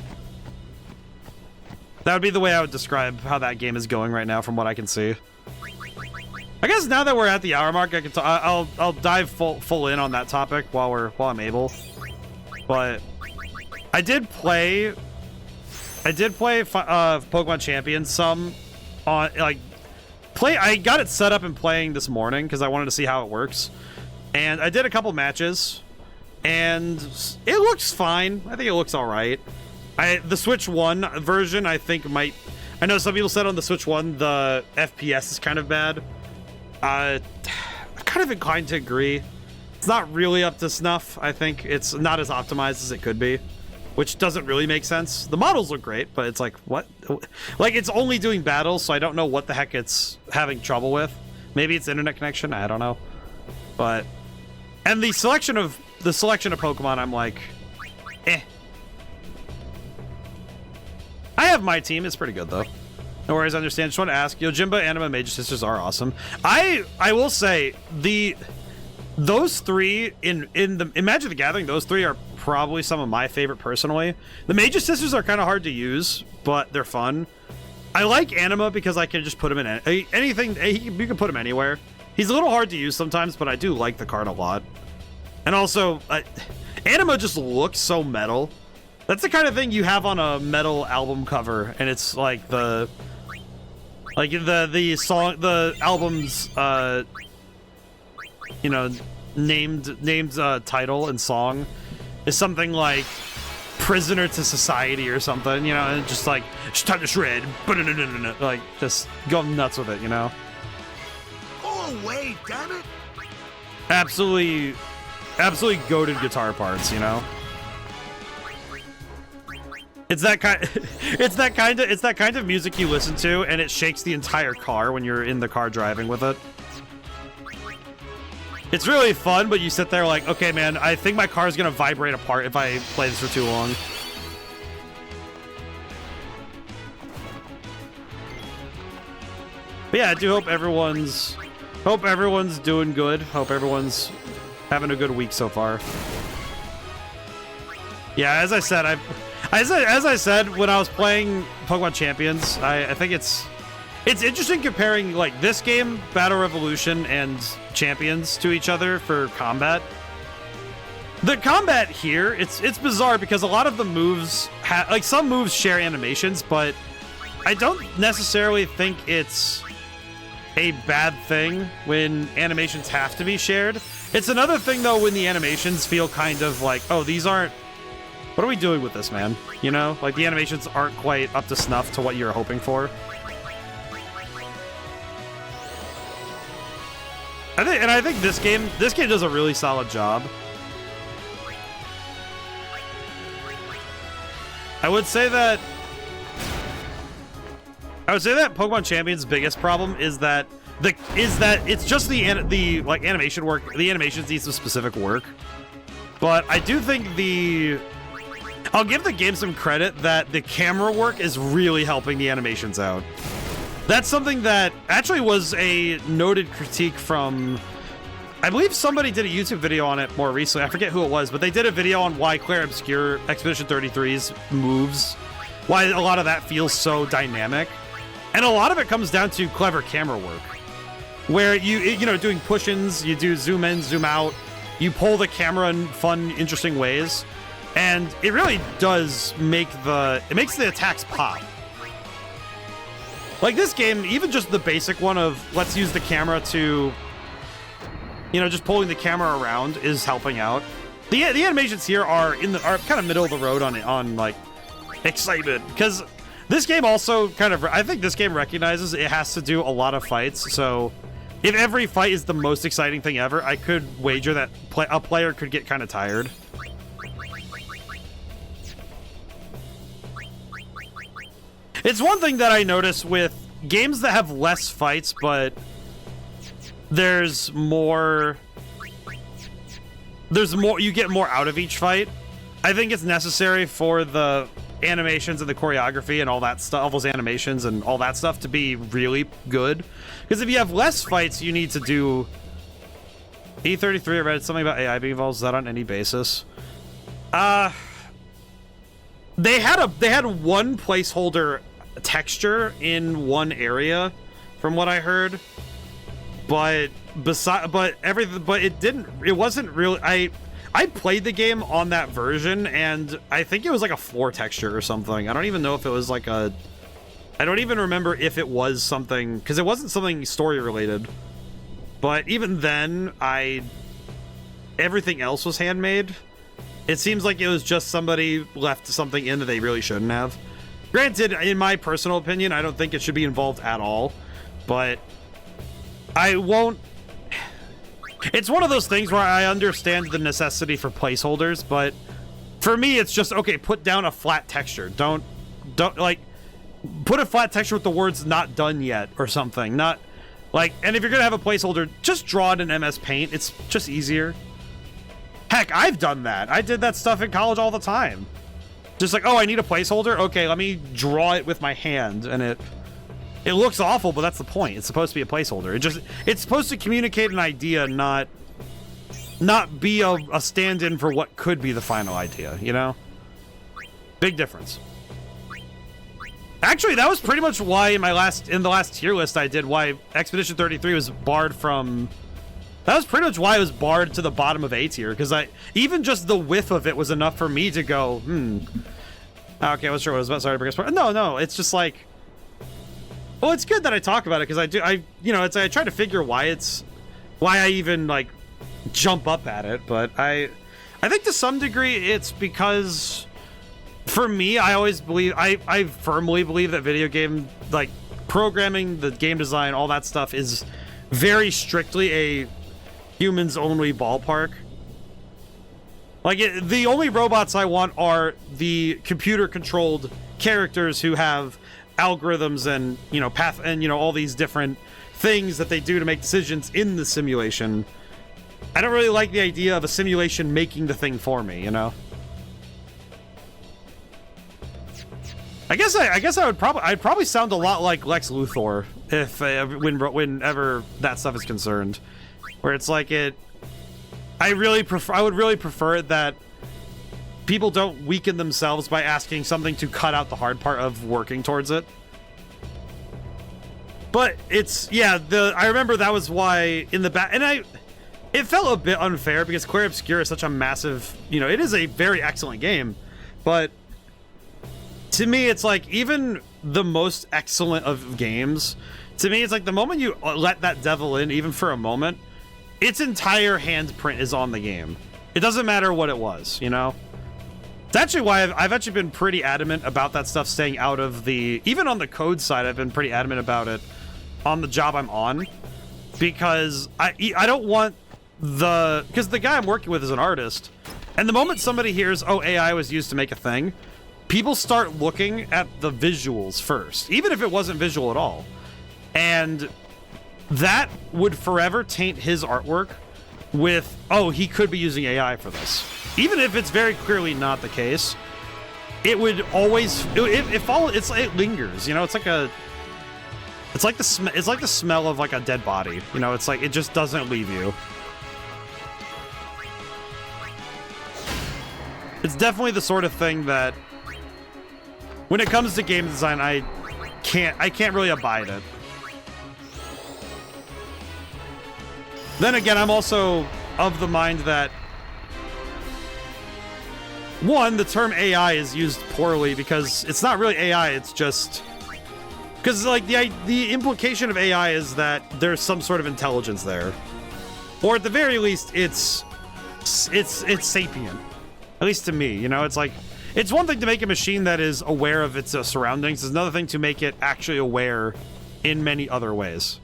That would be the way I would describe how that game is going right now from what I can see. I guess now that we're at the hour mark, I can I'll dive full in on that topic while I'm able. But I did play Pokemon Champions some on I got it set up and playing this morning because I wanted to see how it works. And I did a couple matches and it looks fine. I think it looks all right. The Switch 1 version I think might... I know some people said on the Switch 1 the FPS is kind of bad. I'm kind of inclined to agree. It's not really up to snuff. I think it's not as optimized as it could be, which doesn't really make sense. The models look great, but it's like, what? Like, it's only doing battles, so I don't know what the heck it's having trouble with. Maybe it's internet connection. I don't know. But... And the selection of Pokemon, I'm like, eh. I have my team. It's pretty good, though. No worries, I understand. Just want to ask, Yojimbo, Anima, Magus Sisters are awesome. I will say, those three, in Magic the Gathering, those three are probably some of my favorite personally. The Magus Sisters are kind of hard to use, but they're fun. I like Anima because I can just put him in anything. You can put him anywhere. He's a little hard to use sometimes, but I do like the card a lot. And also, Anima just looks so metal. That's the kind of thing you have on a metal album cover, and it's like the song, the album's you know, named title and song is something like Prisoner to Society or something, you know, and just like, it's time to shred, like, just go nuts with it, you know? Oh, wait, damn it! Absolutely goated guitar parts, you know? It's that kind of music you listen to, and it shakes the entire car when you're in the car driving with it. It's really fun, but you sit there like, okay, man, I think my car's gonna vibrate apart if I play this for too long. But yeah, I do hope everyone's doing good. Hope everyone's having a good week so far. Yeah, as I said, as I said when I was playing Pokemon Champions, I think it's interesting comparing like this game, Battle Revolution, and Champions to each other for combat. The combat here, it's bizarre because a lot of the moves like some moves share animations, but I don't necessarily think it's a bad thing when animations have to be shared. It's another thing though when the animations feel kind of like, oh, these aren't, what are we doing with this, man? You know, like the animations aren't quite up to snuff to what you're hoping for. I think this game does a really solid job. I would say that Pokemon Champion's biggest problem is that it's just the like animation work. The animations need some specific work, but I do think I'll give the game some credit that the camera work is really helping the animations out. That's something that actually was a noted critique from, I believe somebody did a YouTube video on it more recently. I forget who it was, but they did a video on why Claire Obscure Expedition 33's moves, why a lot of that feels so dynamic. And a lot of it comes down to clever camera work, where you know, doing push-ins, you do zoom in, zoom out, you pull the camera in fun, interesting ways, and it really does makes the attacks pop. Like this game, even just the basic one of let's use the camera to, you know, just pulling the camera around is helping out. The animations here are kind of middle of the road on like excitement, because this game also kind of, I think this game recognizes it has to do a lot of fights. So if every fight is the most exciting thing ever, I could wager that a player could get kind of tired. It's one thing that I notice with games that have less fights, but there's more, you get more out of each fight. I think it's necessary for the animations and the choreography and all that stuff, all those animations and all that stuff to be really good. Because if you have less fights, you need to do E33. I read something about AI being involved. Is that on any basis? They had one placeholder texture in one area, from what I heard, but it wasn't really. I played the game on that version, and I think it was like a floor texture or something. I don't even know if it was like I don't even remember if it was something, because it wasn't something story related. But even then, everything else was handmade. It seems like it was just somebody left something in that they really shouldn't have. Granted, in my personal opinion, I don't think it should be involved at all, but I won't. It's one of those things where I understand the necessity for placeholders, but for me, it's just, okay, put down a flat texture. Don't like, put a flat texture with the words "not done yet" or something. Not like, and if you're gonna have a placeholder, just draw it in MS Paint. It's just easier. Heck, I've done that. I did that stuff in college all the time. Just like, oh, I need a placeholder? Okay, let me draw it with my hand, and it looks awful, but that's the point. It's supposed to be a placeholder. It's supposed to communicate an idea, not be a stand-in for what could be the final idea, you know? Big difference. Actually, that was pretty much why in the last tier list I did, why Expedition 33 was barred from. That was pretty much why it was barred to the bottom of A tier, because even just the whiff of it was enough for me to go, Okay, I wasn't sure what I was about. Sorry to bring us. No, it's just like. Well, it's good that I talk about it because I try to figure why I even like jump up at it, but I think to some degree it's because for me, I always believe I firmly believe that video game like programming, the game design, all that stuff is very strictly a humans only ballpark. Like the only robots I want are the computer controlled characters who have algorithms and path and all these different things that they do to make decisions in the simulation. I don't really like the idea of a simulation making the thing for me, I guess I'd probably sound a lot like Lex Luthor if whenever that stuff is concerned, where it's like I would really prefer that people don't weaken themselves by asking something to cut out the hard part of working towards it. But I remember that was why in the back, and it felt a bit unfair because Clair Obscur is such a massive, it is a very excellent game, but to me, it's like even the most excellent of games, to me, it's like the moment you let that devil in, even for a moment, its entire handprint is on the game. It doesn't matter what it was, It's actually why I've actually been pretty adamant about that stuff staying out of even on the code side, I've been pretty adamant about it on the job I'm on, because I don't want because the guy I'm working with is an artist, and the moment somebody hears, oh, AI was used to make a thing, people start looking at the visuals first, even if it wasn't visual at all. And that would forever taint his artwork with, oh, he could be using AI for this. Even if it's very clearly not the case, it would always it lingers, it's like the smell of like a dead body, it's like it just doesn't leave you. It's definitely the sort of thing that when it comes to game design, I can't really abide it. Then again, I'm also of the mind that one, the term AI is used poorly because it's not really AI, it's just because like the implication of AI is that there's some sort of intelligence there, or at the very least it's sapient, at least to me. It's like it's one thing to make a machine that is aware of its surroundings. It's another thing to make it actually aware in many other ways.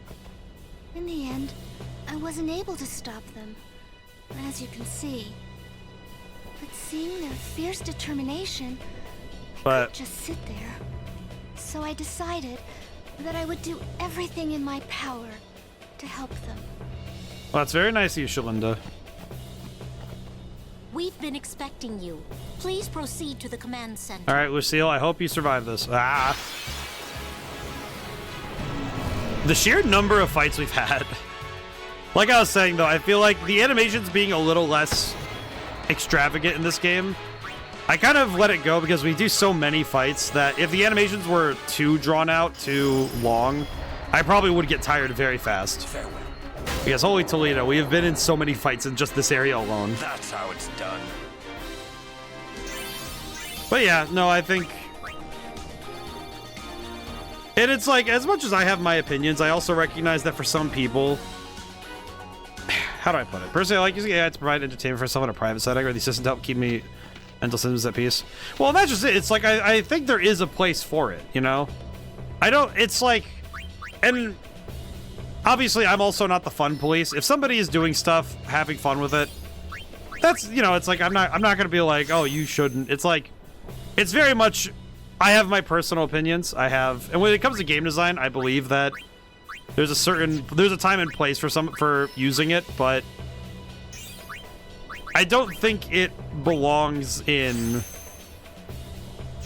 In the end, I wasn't able to stop them, as you can see. But seeing their fierce determination, I couldn't just sit there. So I decided that I would do everything in my power to help them. Well, that's very nice of you, Shalinda. We've been expecting you. Please proceed to the command center. All right, Lucille, I hope you survive this. The sheer number of fights we've had. Like I was saying, though, I feel like the animations being a little less extravagant in this game, I kind of let it go because we do so many fights that if the animations were too drawn out, too long, I probably would get tired very fast. Farewell. Because holy Toledo, we have been in so many fights in just this area alone. That's how it's done. But yeah, no, I think... And it's like, as much as I have my opinions, I also recognize that for some people... How do I put it? Personally, I like using AI to provide entertainment for myself in a private setting, or the assistant to help keep me mental systems at peace. Well, that's just it. It's like, I think there is a place for it, it's like... And... Obviously, I'm also not the fun police. If somebody is doing stuff, having fun with it, that's, it's like, I'm not gonna be like, oh, you shouldn't. It's like, it's very much, I have my personal opinions. And when it comes to game design, I believe that there's a time and place for using it, but I don't think it belongs in,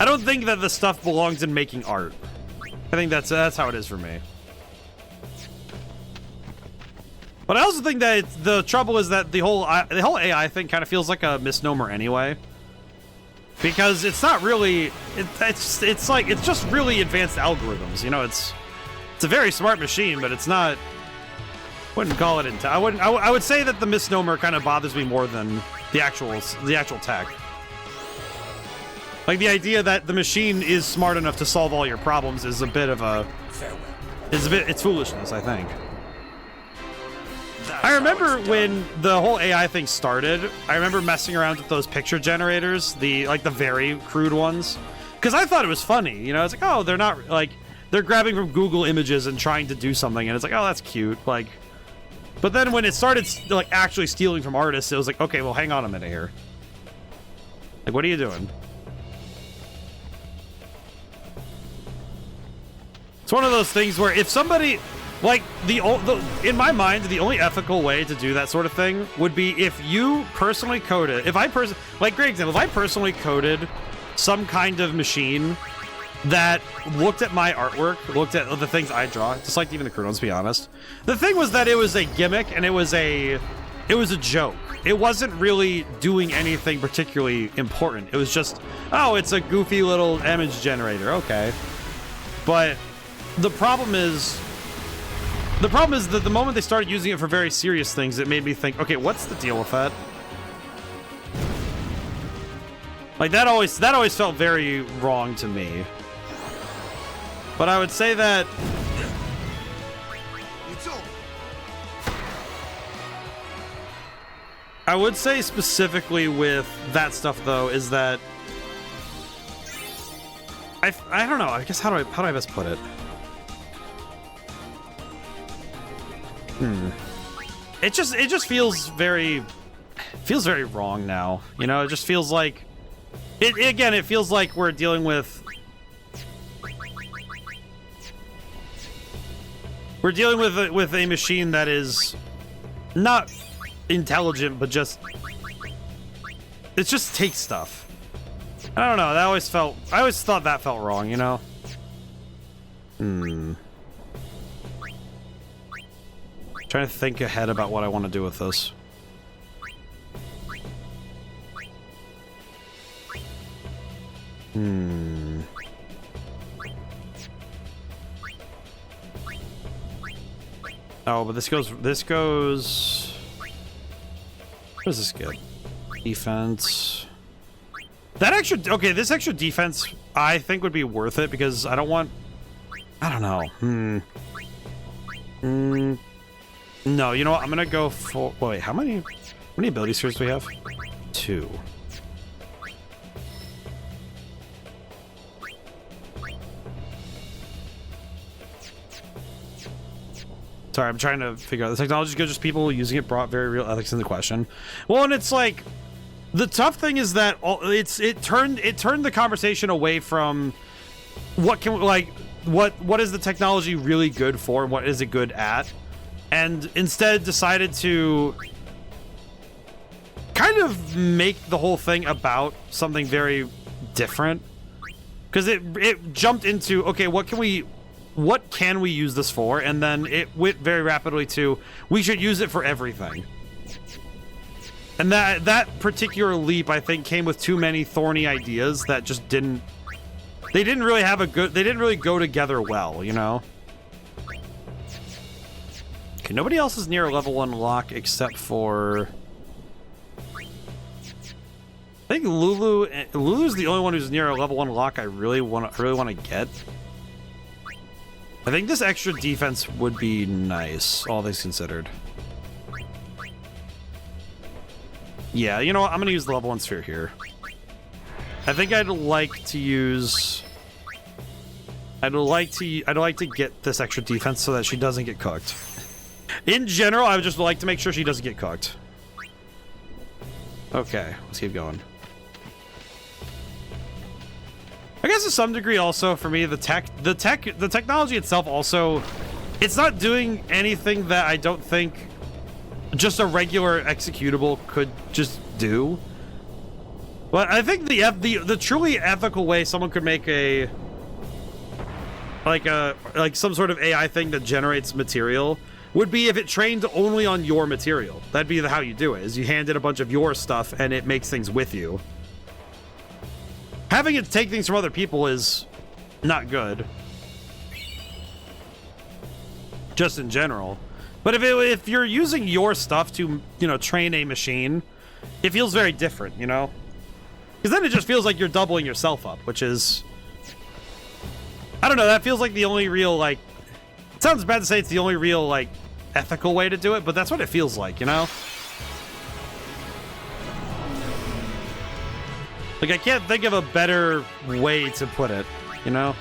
I don't think that the stuff belongs in making art. I think that's how it is for me. But I also think that the trouble is that the whole AI thing kind of feels like a misnomer anyway. because it's not really. It's like it's just really advanced algorithms. You know, it's a very smart machine, but it's not. Wouldn't call it. I wouldn't. I would say that the misnomer kind of bothers me more than the actual tech. Like the idea that the machine is smart enough to solve all your problems is a bit of a. It's foolishness, I think. I remember when the whole AI thing started, I remember messing around with those picture generators, the very crude ones, because I thought it was funny. You know, it's like, oh, they're not like they're grabbing from Google Images and trying to do something, and it's like, oh, that's cute. Like, but then when it started like actually stealing from artists, it was like, okay, well, hang on a minute here. Like, what are you doing? It's one of those things where if somebody, like, in my mind, the only ethical way to do that sort of thing would be if you personally coded, like, great example, if I personally coded some kind of machine that looked at my artwork, looked at the things I draw, just like even the crude ones, to be honest. The thing was that it was a gimmick and it was a joke. It wasn't really doing anything particularly important. It was just, oh, it's a goofy little image generator, okay. But the problem is that the moment they started using it for very serious things, it made me think, okay, what's the deal with that? Like, that always felt very wrong to me. But I would say that I would say specifically with that stuff though is that I don't know, I guess how do I best put it? It just feels very wrong now. You know, it just feels like it feels like we're dealing with a machine that is not intelligent, but it just takes stuff. I don't know, I always thought that felt wrong, you know? Trying to think ahead about what I want to do with this. Oh, but this goes... What does this get? Defense. That extra... Okay, this extra defense I think would be worth it because I don't want... I don't know. No, you know what? I'm gonna go for... Wait, how many ability spheres do we have? 2. Sorry, I'm trying to figure out. The technology is good, just people using it brought very real ethics into question. Well, and it's like... The tough thing is that it turned the conversation away from what is the technology really good for and what is it good at, and instead decided to kind of make the whole thing about something very different, because it jumped into, okay, what can we use this for, and then it went very rapidly to we should use it for everything. And that particular leap, I think, came with too many thorny ideas that just didn't really go together well, you know? Okay, nobody else is near a level 1 lock except for... I think Lulu's the only one who's near a level 1 lock I really want to get. I think this extra defense would be nice, all things considered. Yeah, you know what? I'm gonna use the level 1 sphere here. I think I'd like to get this extra defense so that she doesn't get cooked. In general, I would just like to make sure she doesn't get cooked. Okay, let's keep going. I guess to some degree also for me, the technology itself also, it's not doing anything that I don't think just a regular executable could just do. But I think the truly ethical way someone could make like some sort of AI thing that generates material would be if it trained only on your material. That'd be how you do it, is you hand it a bunch of your stuff and it makes things with you. Having it take things from other people is not good. Just in general. But if you're using your stuff to, you know, train a machine, it feels very different, you know? Because then it just feels like you're doubling yourself up, which is... I don't know, that feels like the only real, like... It sounds bad to say it's the only real, like, ethical way to do it, but that's what it feels like, you know? Like, I can't think of a better way to put it, you know?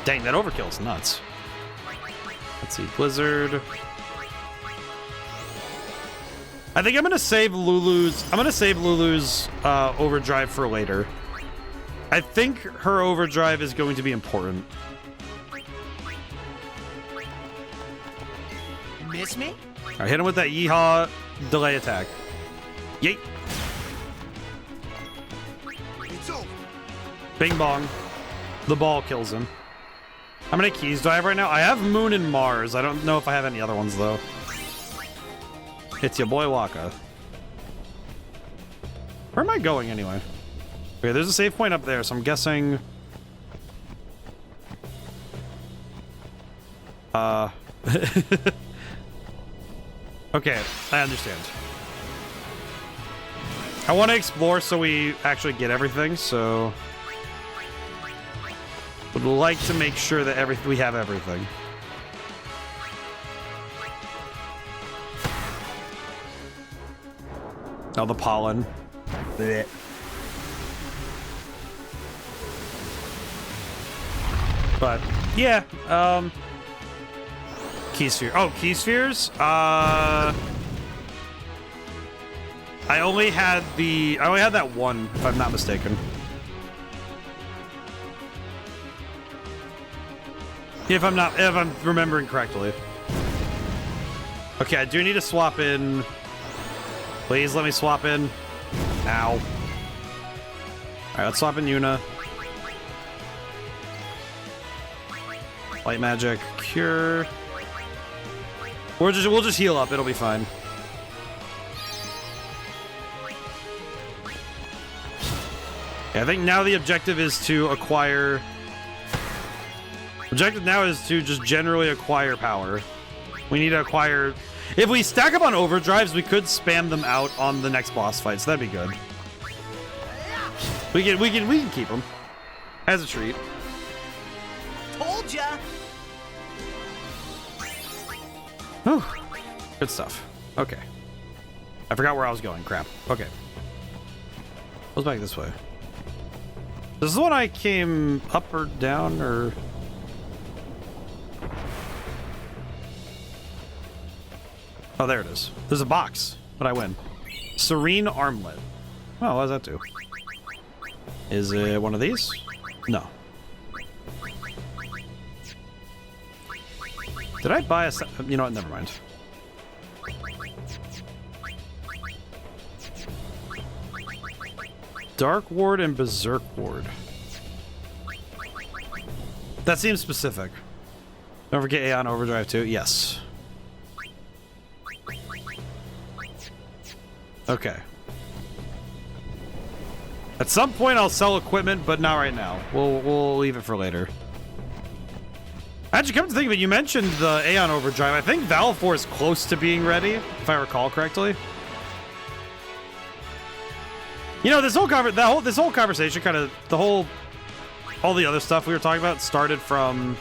Dang, that overkill's nuts. Let's see, Blizzard. I think I'm gonna save Lulu's... overdrive for later. I think her overdrive is going to be important. Miss me? Alright, hit him with that yeehaw delay attack. Yeet. It's over. Bing bong. The ball kills him. How many keys do I have right now? I have Moon and Mars. I don't know if I have any other ones, though. It's your boy Waka. Where am I going, anyway? Okay, there's a save point up there, so I'm guessing... Okay, I understand. I want to explore so we actually get everything, so... Would like to make sure that we have everything. Oh, the pollen. Blech. But yeah, key sphere. Oh, key spheres. I only had that one, if I'm not mistaken. If I'm remembering correctly. Okay, I do need to swap in. Please let me swap in. Now. Alright, let's swap in Yuna. Light magic, cure. We'll just heal up, it'll be fine. Yeah, I think now the objective is to acquire... Objective now is to just generally acquire power. We need to acquire... If we stack up on overdrives, we could spam them out on the next boss fight, so that'd be good. We can keep them. As a treat. Told ya! Whew. Good stuff. Okay. I forgot where I was going. Crap. Okay. Goes back this way. This is the one I came up or down, or... Oh, there it is. There's a box, but I win. Serene Armlet. Oh, what does that do? Is it one of these? No. Did I buy a set? You know what? Never mind. Dark Ward and Berserk Ward. That seems specific. Don't forget Aeon Overdrive too. Yes. Okay. At some point I'll sell equipment, but not right now. We'll leave it for later. Actually, come to think of it, you mentioned the Aeon Overdrive. I think Valefor is close to being ready, if I recall correctly. You know, this whole conversation kind of all the other stuff we were talking about started from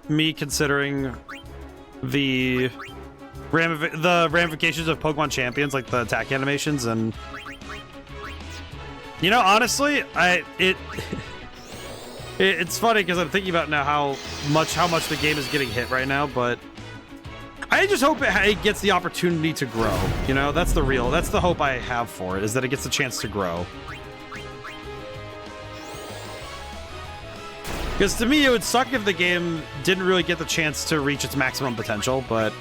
me considering the ramifications of Pokemon Champions, like the attack animations, and you know, honestly, it's funny because I'm thinking about now how much the game is getting hit right now, but I just hope it gets the opportunity to grow. You know, that's the hope I have for it, is that it gets a chance to grow. Because to me, it would suck if the game didn't really get the chance to reach its maximum potential, but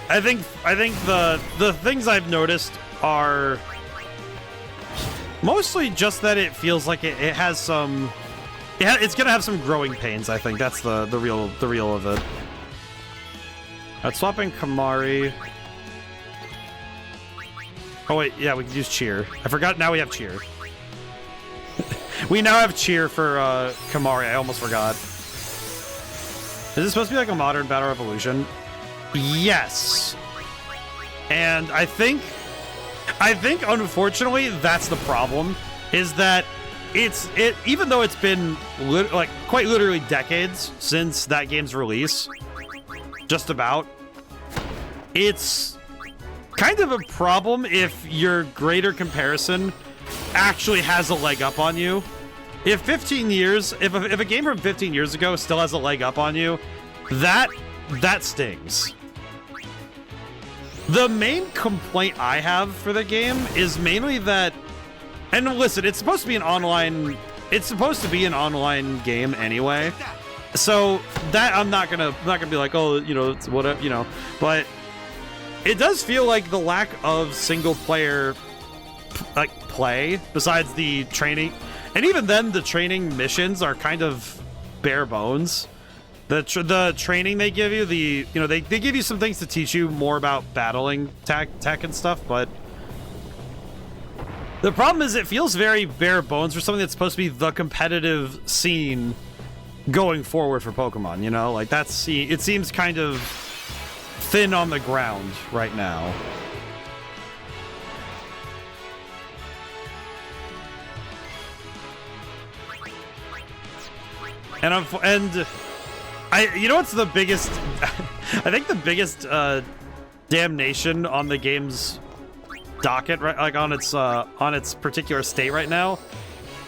I think the things I've noticed are mostly just that it feels like it has some... it's gonna have some growing pains, I think. That's the real of it. Let's swap in Kamari. Oh wait, yeah, we can use cheer. I forgot, now we have cheer. We now have cheer for Kamari, I almost forgot. Is this supposed to be like a modern Battle Revolution? Yes. And I think unfortunately that's the problem, is that even though it's been quite literally decades since that game's release, just about, it's kind of a problem if your greater comparison actually has a leg up on you. If 15 years, if a game from 15 years ago still has a leg up on you, that stings. The main complaint I have for the game is mainly that, and listen, it's supposed to be an online game anyway. So that I'm not gonna be like, oh, you know, it's whatever, you know, but it does feel like the lack of single player play, besides the training, and even then the training missions are kind of bare bones. The training they give you, they give you some things to teach you more about battling tech and stuff, but the problem is it feels very bare bones for something that's supposed to be the competitive scene going forward for Pokemon, you know? Like, it seems kind of thin on the ground right now. You know what's the biggest, I think the biggest damnation on the game's docket, right, like on its particular state right now,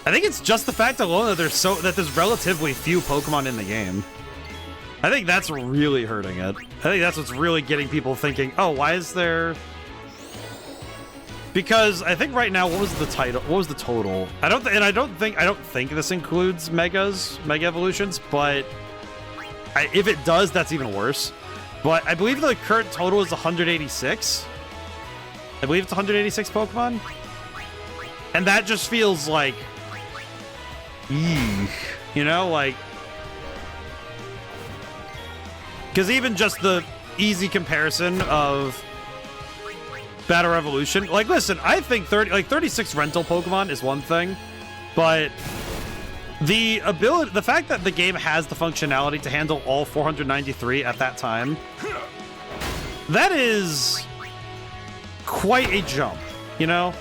I think it's just the fact alone that there's relatively few Pokemon in the game. I think that's really hurting it. I think that's what's really getting people thinking, oh, why is there... Because I think right now, what was the total? I don't think this includes Mega Evolutions, but if it does, that's even worse. But I believe the current total is 186. I believe it's 186 Pokemon. And that just feels like... you know, like... Because even just the easy comparison of Battle Revolution... Like, listen, I think 36 rental Pokemon is one thing, but the fact that the game has the functionality to handle all 493 at that time, that is quite a jump, you know?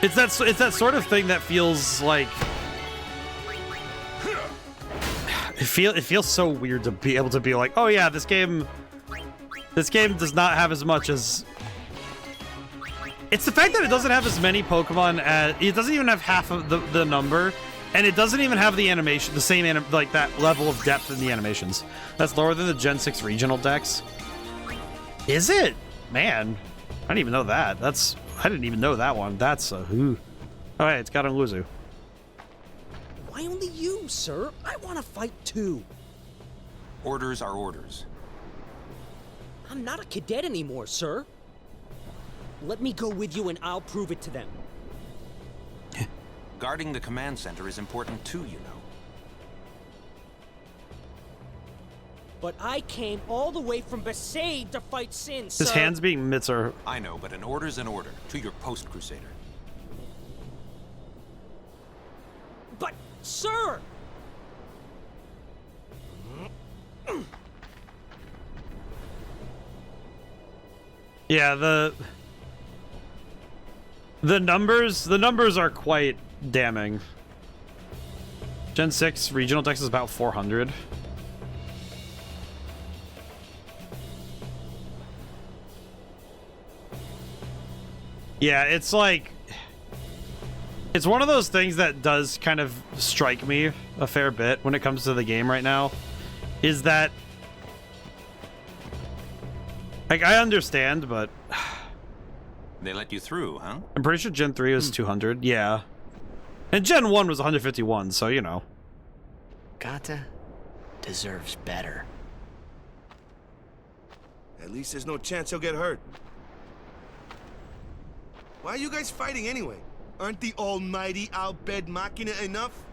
It's that sort of thing that feels like it feels so weird to be able to be like, oh yeah, this game does not have as much as... It's the fact that it doesn't have as many Pokemon as... It doesn't even have half of the number, and it doesn't even have the animation, like that level of depth in the animations. That's lower than the Gen 6 regional decks. Is it? Man, I didn't even know that. I didn't even know that one. That's a who. Oh, hey, it's got Luzu. Why only you, sir? I want to fight too. Orders are orders. I'm not a cadet anymore, sir. Let me go with you and I'll prove it to them. Guarding the command center is important too, you know. But I came all the way from Besaid to fight Sin, sir. His hands being mitts are... I know, but an order's an order. To your post, Crusader. But, sir! Yeah, the numbers are quite damning. Gen 6 regional dex is about 400. Yeah, it's like... It's one of those things that does kind of strike me a fair bit when it comes to the game right now. Is that... Like, I understand, but... They let you through, huh? I'm pretty sure Gen 3 was 200, yeah. And Gen 1 was 151, so, you know. Gata deserves better. At least there's no chance he'll get hurt. Why are you guys fighting anyway? Aren't the almighty Al Bhed Machina enough?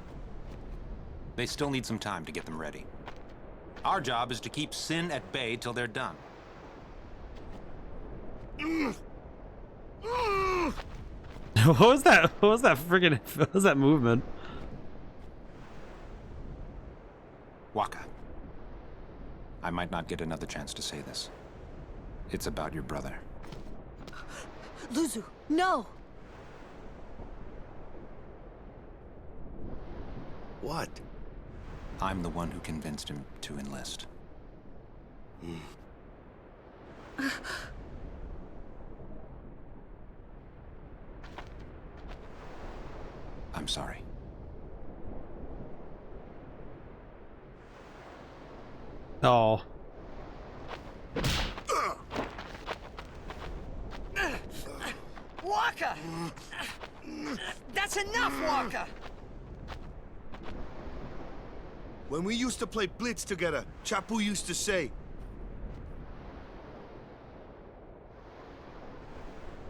They still need some time to get them ready. Our job is to keep Sin at bay till they're done. What was that? What was that friggin'? What was that movement? Waka. I might not get another chance to say this. It's about your brother. Luzu, no! What? I'm the one who convinced him to enlist. I'm sorry. Oh. Waka! That's enough, Waka! When we used to play Blitz together, Chapu used to say...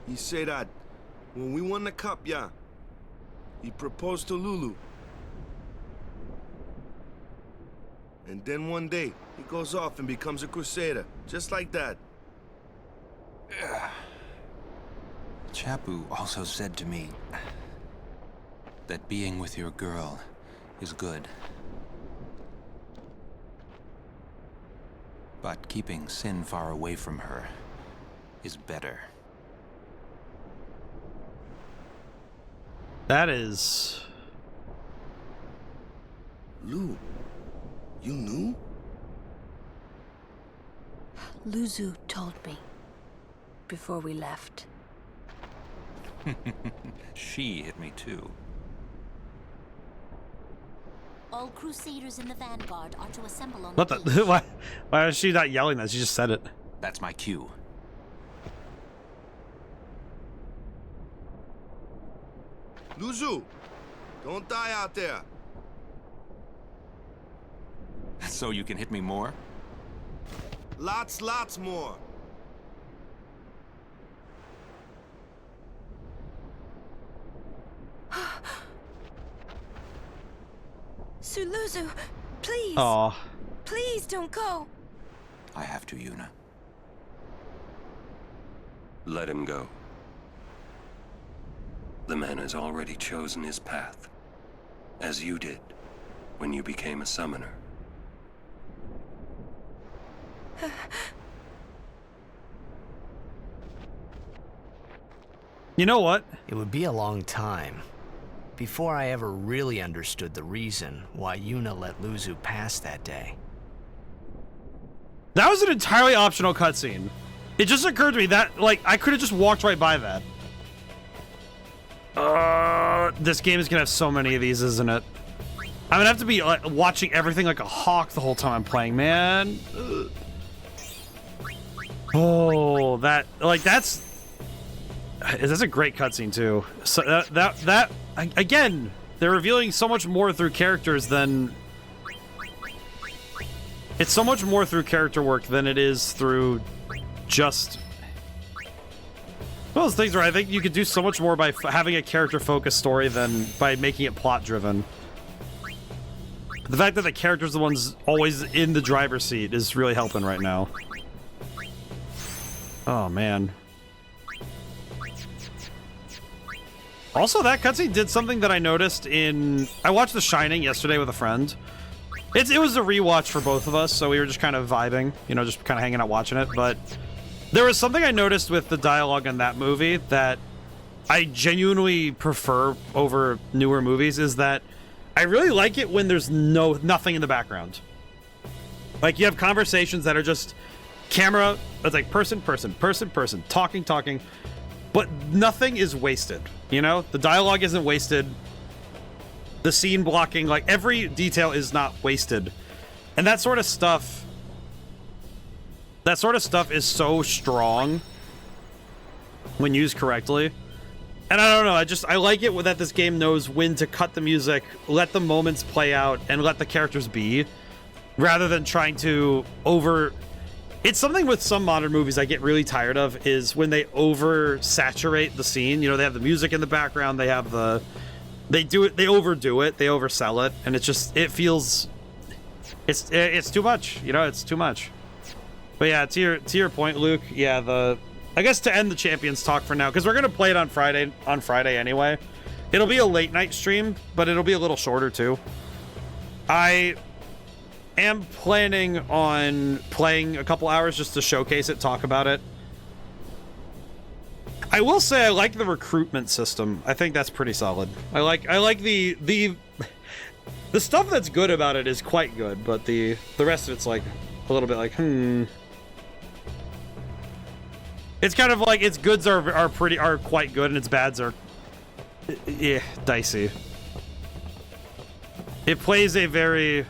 He said that when we won the cup, yeah, he proposed to Lulu. And then one day, he goes off and becomes a crusader, just like that. Chapu also said to me that being with your girl is good. But keeping Sin far away from her is better. That is... Lu, you knew? Luzu told me before we left. She hit me too. All Crusaders in the Vanguard are to assemble on What the the? Why is she not yelling that? She just said it. That's my cue. Luzu, don't die out there. So you can hit me more? Lots more. Suluzu, please. Aw. Please don't go. I have to, Yuna. Let him go. The man has already chosen his path, as you did when you became a summoner. You know what? It would be a long time before I ever really understood the reason why Yuna let Luzu pass that day. That was an entirely optional cutscene. It just occurred to me that, like, I could have just walked right by that. This game is gonna have so many of these, isn't it? I'm gonna have to be like, watching everything like a hawk the whole time I'm playing, man. Oh, that's a great cutscene too. So again, they're revealing so much more through characters than it's so much more through character work than it is through just one of those things where I think you could do so much more by having a character-focused story than by making it plot-driven. The fact that the character's the one's always in the driver's seat is really helping right now. Oh, man. Also, that cutscene did something that I noticed in... I watched The Shining yesterday with a friend. It was a rewatch for both of us, so we were just kind of vibing, you know, just kind of hanging out watching it, but... There was something I noticed with the dialogue in that movie that I genuinely prefer over newer movies, is that I really like it when there's nothing in the background. Like, you have conversations that are just camera, it's like person, talking, but nothing is wasted, you know? The dialogue isn't wasted. The scene blocking, like, every detail is not wasted. And that sort of stuff is so strong when used correctly. And I don't know, I like it that this game knows when to cut the music, let the moments play out, and let the characters be, rather than trying to It's something with some modern movies I get really tired of is when they oversaturate the scene. You know, they have the music in the background, they have the... They overdo it, they oversell it, and it feels... It's too much, you know, it's too much. But yeah, to your point, Luke, yeah, I guess to end the Champions talk for now, because we're going to play it on Friday anyway. It'll be a late night stream, but it'll be a little shorter too. I am planning on playing a couple hours just to showcase it, talk about it. I will say I like the recruitment system. I think that's pretty solid. I like the stuff that's good about it is quite good, but the rest of it's like a little bit like, It's kind of like its goods are quite good and its bads are dicey. It plays a very...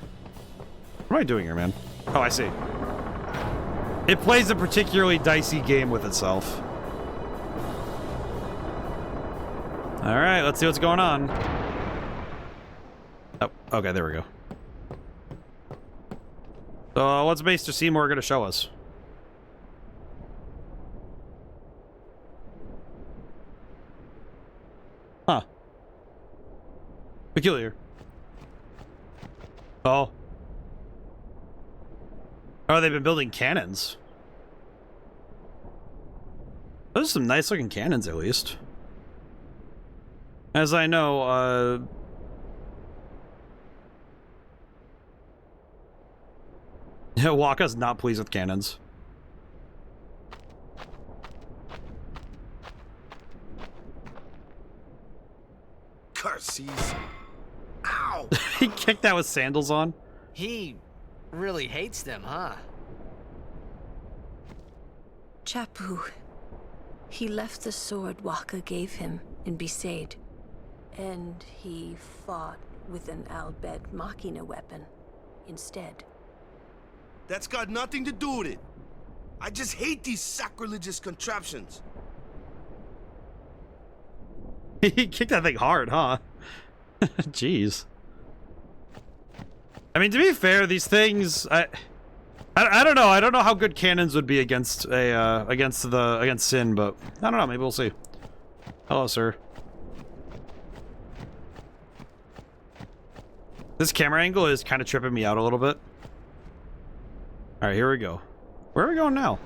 What am I doing here, man? Oh, I see. It plays a particularly dicey game with itself. Alright, let's see what's going on. Oh, okay, there we go. So, what's Maester Seymour going to show us? Huh. Peculiar. Oh. Oh, they've been building cannons. Those are some nice looking cannons, at least. As I know, Waka's not pleased with cannons. Curses. Ow! He kicked that with sandals on. He really hates them, huh? Chapu. He left the sword Waka gave him in Besaid. And he fought with an Al-Bhed Machina weapon instead. That's got nothing to do with it. I just hate these sacrilegious contraptions. He kicked that thing hard, huh? Jeez. I mean, to be fair, these things, I don't know. I don't know how good cannons would be against against Sin, but I don't know. Maybe we'll see. Hello, sir. This camera angle is kind of tripping me out a little bit. All right, here we go. Where are we going now?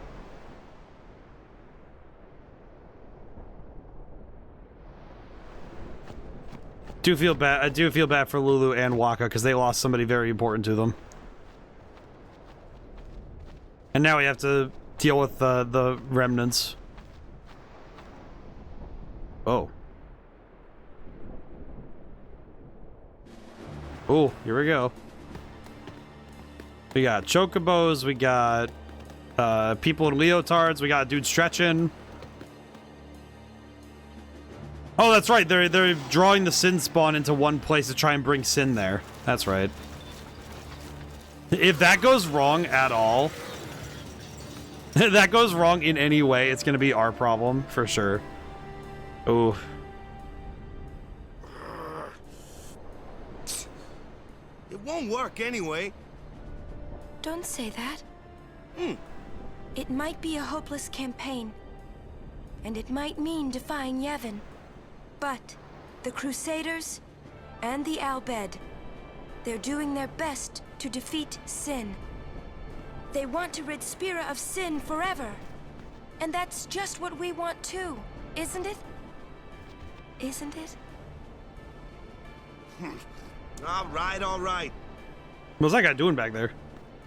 I do feel bad for Lulu and Waka because they lost somebody very important to them. And now we have to deal with the remnants. Oh. Oh, here we go. We got chocobos, we got people in leotards, we got dudes stretching. Oh, that's right. They're drawing the Sin spawn into one place to try and bring Sin there. That's right. If that goes wrong at all, if that goes wrong in any way, it's going to be our problem for sure. Oh. It won't work anyway. Don't say that. It might be a hopeless campaign. And it might mean defying Yevon. But the Crusaders and the Al-Bhed, they're doing their best to defeat Sin. They want to rid Spira of Sin forever. And that's just what we want too, isn't it? Isn't it? All right. What's that guy doing back there?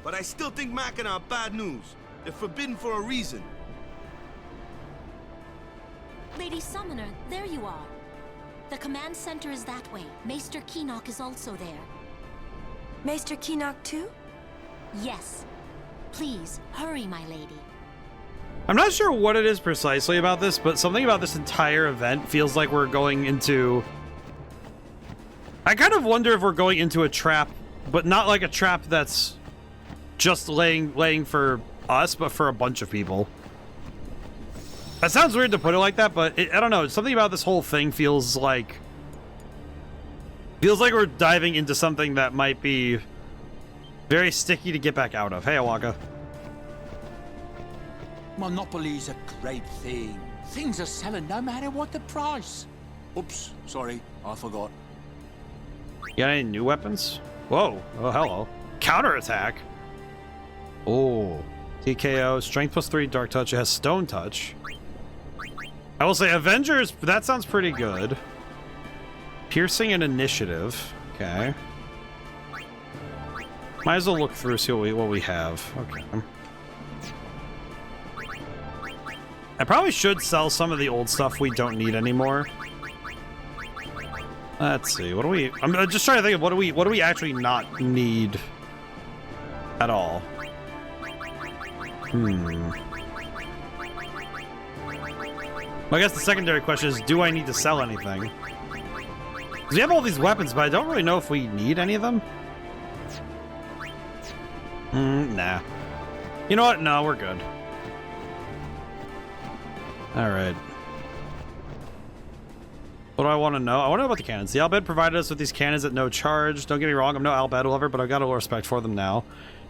But I still think Machina are bad news. They're forbidden for a reason. Lady Summoner, there you are. The command center is that way. Maester Keenock is also there. Maester Keenock too? Yes. Please, hurry, my lady. I'm not sure what it is precisely about this, but something about this entire event feels like we're going into... I kind of wonder if we're going into a trap, but not like a trap that's just laying for us, but for a bunch of people. That sounds weird to put it like that, but I don't know. Something about this whole thing feels like we're diving into something that might be very sticky to get back out of. Hey, Awaka. Monopoly's a great thing. Things are selling no matter what the price. Oops, sorry, I forgot. You got any new weapons? Whoa. Oh, hello. Counterattack. Oh. TKO. Strength +3, Dark Touch. It has Stone Touch. I will say Avengers, that sounds pretty good. Piercing and Initiative. Okay. Might as well look through, see what we have. Okay. I probably should sell some of the old stuff we don't need anymore. Let's see. What do we? I'm just trying to think of what do we actually not need at all. I guess the secondary question is, do I need to sell anything? Because we have all these weapons, but I don't really know if we need any of them. Nah. You know what? No, we're good. Alright. What do I want to know? I want to know about the cannons. The Albed provided us with these cannons at no charge. Don't get me wrong, I'm no Albed lover, but I've got a little respect for them now.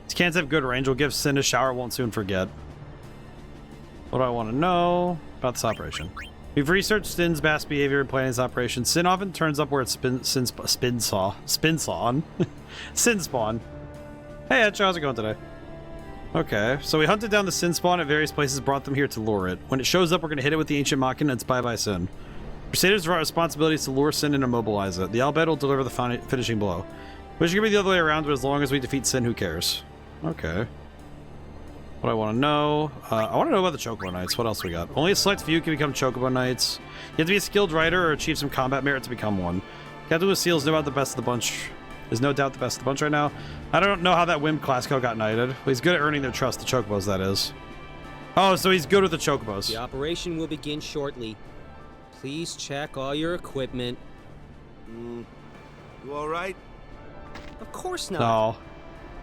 These cannons have good range. Will give Sin a shower, won't soon forget. What do I want to know about this operation? We've researched Sin's past behavior and planning this operation. Sin often turns up where it's Sin spawn. Hey, Etch, how's it going today? Okay, so we hunted down the Sin spawn at various places, brought them here to lure it. When it shows up, we're going to hit it with the Ancient Machina, and it's bye-bye Sin. Crusaders have our responsibility to lure Sin and immobilize it. The Albed will deliver the finishing blow. Wish it could be the other way around, but as long as we defeat Sin, who cares? Okay. What I want to know? I want to know about the Chocobo Knights. What else we got? Only a select few can become Chocobo Knights. You have to be a skilled rider or achieve some combat merit to become one. Captain with Seals no doubt the best of the bunch. Is no doubt the best of the bunch right now. I don't know how that Wim Classico got knighted. Well, he's good at earning their trust, the Chocobos, that is. Oh, so he's good with the Chocobos. The operation will begin shortly. Please check all your equipment. You all right? Of course not. No.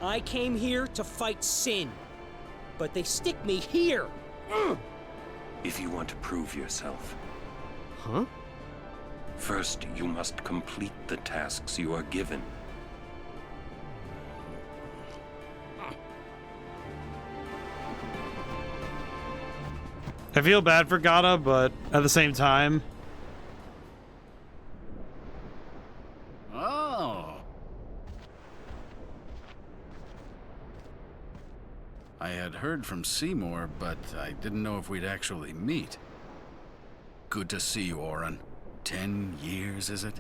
I came here to fight Sin, but they stick me here. If you want to prove yourself. Huh? First, you must complete the tasks you are given. I feel bad for Gata, but at the same time... Oh. I had heard from Seymour, but I didn't know if we'd actually meet. Good to see you, Oren. 10 years, is it?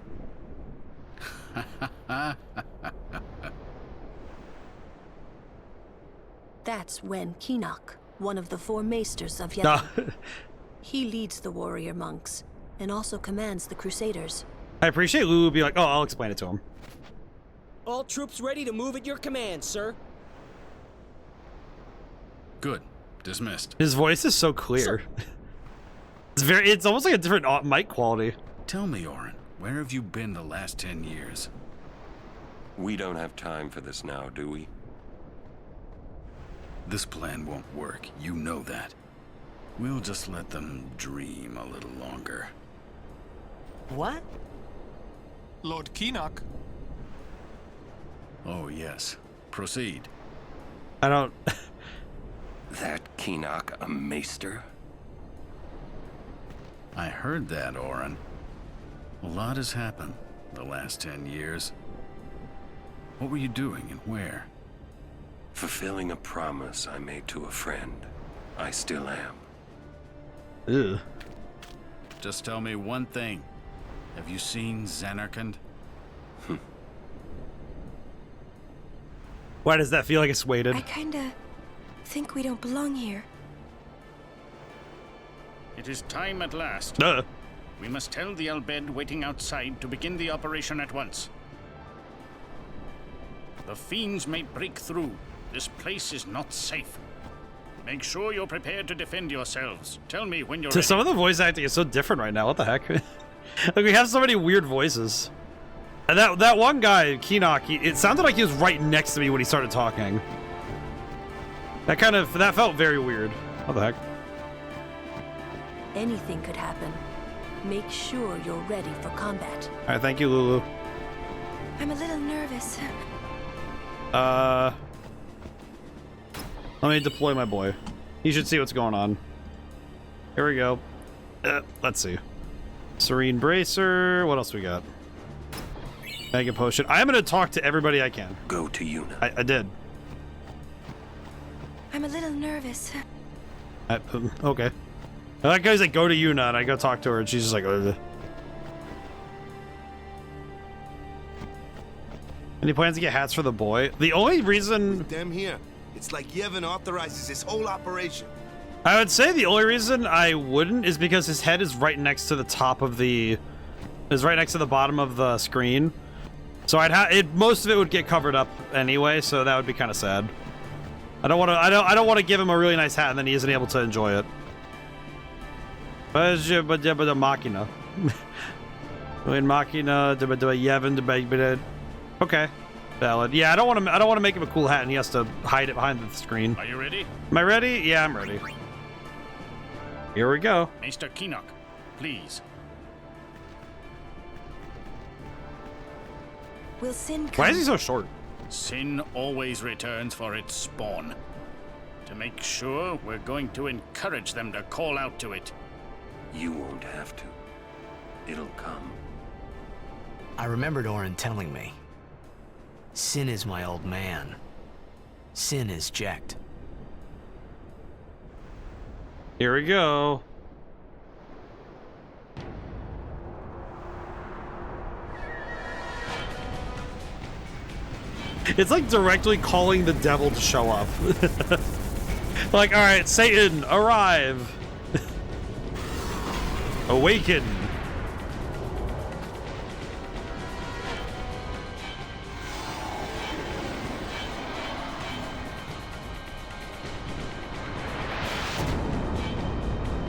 That's Wen Keenock, one of the 4 maesters of Yevon. He leads the warrior monks, and also commands the Crusaders. I appreciate Lulu be like, oh, I'll explain it to him. All troops ready to move at your command, sir. Good. Dismissed. His voice is so clear. It's almost like a different mic quality. Tell me, Oren, where have you been the last 10 years? We don't have time for this now, do we? This plan won't work. You know that. We'll just let them dream a little longer. What? Lord Keenock. Oh, yes. Proceed. I don't... That Keenock a maester? I heard that, Oren. A lot has happened the last 10 years. What were you doing and where? Fulfilling a promise I made to a friend. I still am. Ew. Just tell me one thing. Have you seen Zanarkand? Why does that feel like it's weighted? I kinda think we don't belong here. It is time at last. Duh. We must tell the Albed waiting outside to begin the operation at once. The fiends may break through. This place is not safe. Make sure you're prepared to defend yourselves. Tell me when you're ready. Some of the voice acting is so different right now. What the heck? Like, we have so many weird voices. And that one guy, Keenock, it sounded like he was right next to me when he started talking. That felt very weird. What the heck? Anything could happen. Make sure you're ready for combat. Alright, thank you, Lulu. I'm a little nervous. Let me deploy my boy. He should see what's going on. Here we go. Let's see. Serene Bracer. What else we got? Mega Potion. I'm going to talk to everybody I can. Go to Yuna. I did. I'm a little nervous. Okay. I like guys that go to Yuna and I go talk to her and she's just like, ugh. Any plans to get hats for the boy? The only reason... Them here. It's like Yevon authorizes this whole operation. I would say the only reason I wouldn't is because his head is right next to the top of the... is right next to the bottom of the screen. So I'd have... most of it would get covered up anyway, so that would be kind of sad. I don't want to... I don't want to give him a really nice hat and then he isn't able to enjoy it. But the Machina. When Machina... Yevon... Okay. Valid. Yeah, I don't want to make him a cool hat and he has to hide it behind the screen. Are you ready? Am I ready? Yeah, I'm ready. Here we go. Maester Keenock, please. Will Sin come? Why is he so short? Sin always returns for its spawn. To make sure, we're going to encourage them to call out to it. You won't have to. It'll come. I remembered Orin telling me. Sin is my old man. Sin is Jecht. Here we go. It's like directly calling the devil to show up. Like, all right, Satan, arrive. Awaken.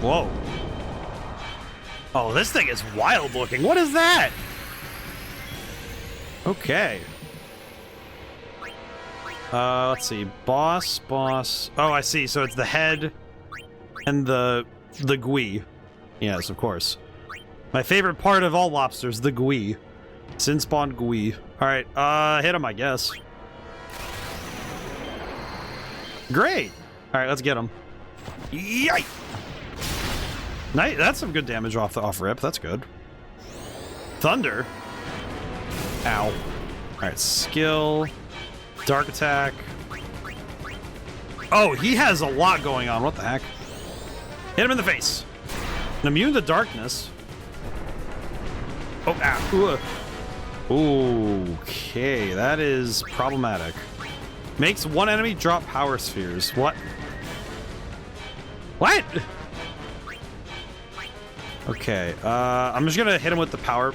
Whoa. Oh, this thing is wild looking. What is that? Okay. Let's see. Boss. Oh, I see. So it's the head and the gui. Yes, of course. My favorite part of all lobsters, the gui. Sin spawn gui. All right, hit him, I guess. Great. All right, let's get him. Yike! Nice. That's some good damage off rip. That's good. Thunder. Ow. All right, skill. Dark attack. Oh, he has a lot going on. What the heck? Hit him in the face. And immune to darkness. Oh, ow. Okay, that is problematic. Makes one enemy drop power spheres. What? What? Okay, I'm just gonna hit him with the power.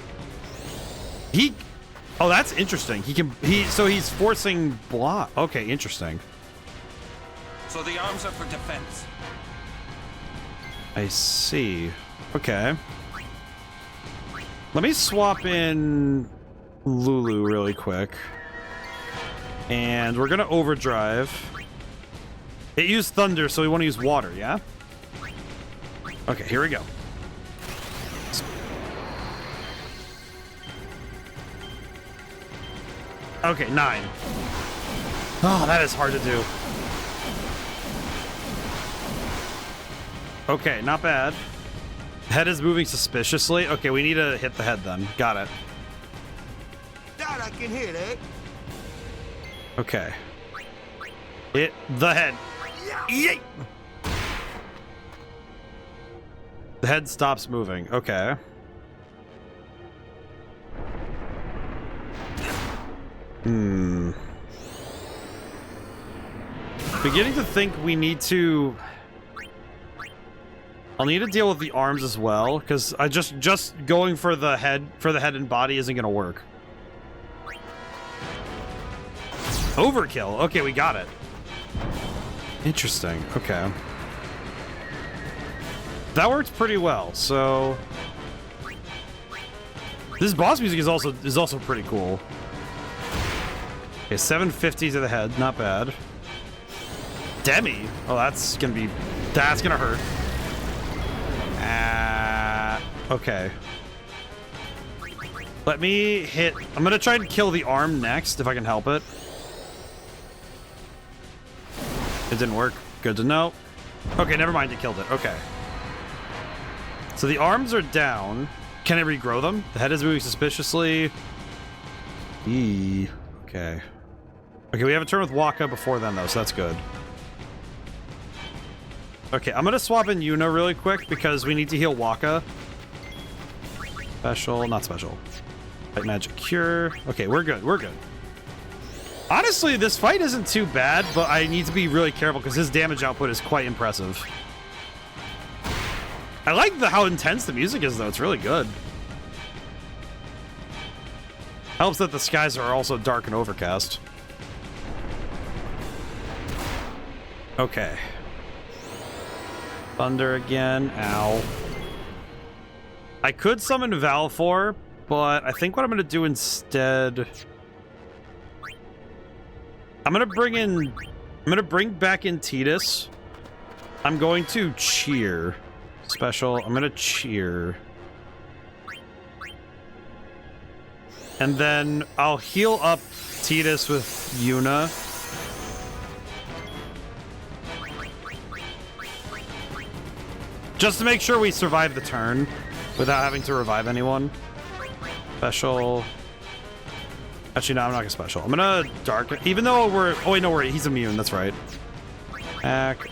Oh, that's interesting. So he's forcing block. Okay, interesting. So the arms are for defense. I see. Okay. Let me swap in Lulu really quick. And we're gonna overdrive. It used thunder, so we want to use water, yeah? Okay, here we go. Okay, 9. Oh, that is hard to do. Okay, not bad. Head is moving suspiciously. Okay, we need to hit the head then. Got it. That I can hit, eh? Okay. Hit the head. Yay! The head stops moving. Okay. Beginning to think we need to... I'll need to deal with the arms as well, because I just going for the head and body isn't gonna work. Overkill. Okay, we got it. Interesting. Okay. That worked pretty well. So this boss music is also pretty cool. Okay, 750 to the head, not bad. Demi. Oh, that's gonna hurt. Okay. Let me hit. I'm gonna try and kill the arm next if I can help it. It didn't work. Good to know. Okay, never mind. It killed it. Okay. So the arms are down. Can I regrow them? The head is moving suspiciously. Eee. Okay. Okay, we have a turn with Waka before then, though, so that's good. Okay, I'm gonna swap in Yuna really quick because we need to heal Waka. Special, not special. White magic cure. Okay, we're good. We're good. Honestly, this fight isn't too bad, but I need to be really careful because his damage output is quite impressive. I like how intense the music is, though. It's really good. Helps that the skies are also dark and overcast. Okay. Thunder again. Ow. I could summon Valfor, but I think what I'm going to do instead... I'm going to bring back in Tidus. I'm going to cheer. Special. I'm going to cheer. And then I'll heal up Tidus with Yuna. Just to make sure we survive the turn without having to revive anyone. Special. Actually, no, I'm not gonna special. I'm gonna darken. Even though we're... Oh, wait, no, he's immune. That's right. Back.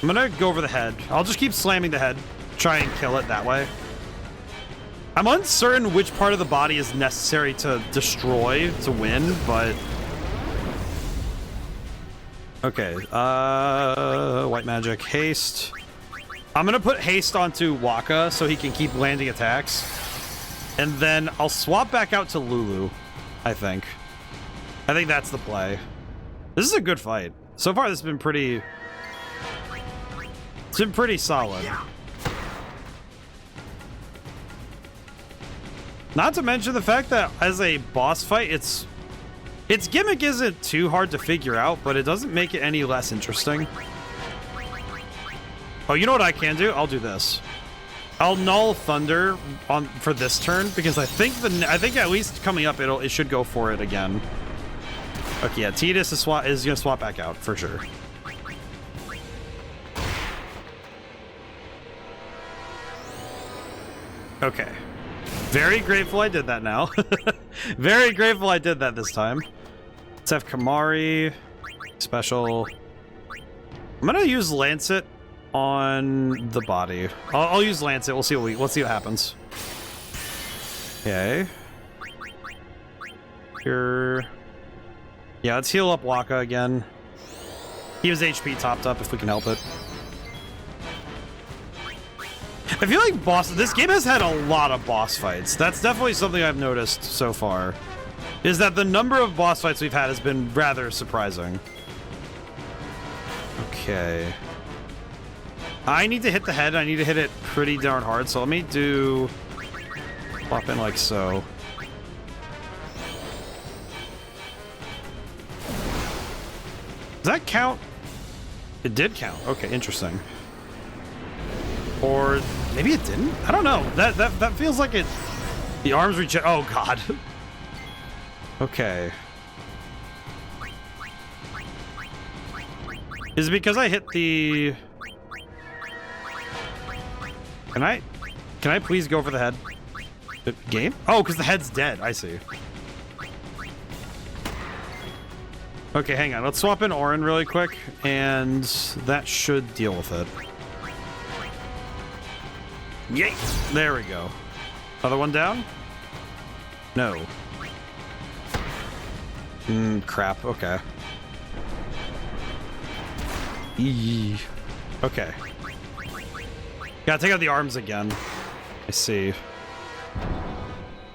I'm gonna go over the head. I'll just keep slamming the head. Try and kill it that way. I'm uncertain which part of the body is necessary to destroy to win, but... Okay. White magic. Haste. I'm gonna put haste onto Waka so he can keep landing attacks. And then I'll swap back out to Lulu, I think. I think that's the play. This is a good fight. So far, this has been pretty... It's been pretty solid. Not to mention the fact that as a boss fight, its gimmick isn't too hard to figure out, but it doesn't make it any less interesting. Oh, you know what I can do? I'll do this. I'll null Thunder for this turn because I think at least coming up it should go for it again. Okay, yeah, Tidus is gonna swap back out for sure. Okay. Very grateful I did that now. Very grateful I did that this time. Let's have Kamari. Special. I'm gonna use Lancet on the body. I'll use Lancet. We'll see what happens. Okay. Here. Yeah, let's heal up Waka again. He was HP topped up if we can help it. I feel like this game has had a lot of boss fights. That's definitely something I've noticed so far. Is that the number of boss fights we've had has been rather surprising. Okay. I need to hit the head. I need to hit it pretty darn hard. So let me do... Pop in like so. Does that count? It did count. Okay, interesting. Or maybe it didn't? I don't know. That feels like it... The arms reach... Oh, God. Okay. Is it because I hit the... Can I please go for the head? Game? Oh, because the head's dead. I see. Okay, hang on. Let's swap in Orin really quick, and that should deal with it. Yay! There we go. Other one down? No. Crap. Okay. Eee. Okay. Gotta take out the arms again. I see.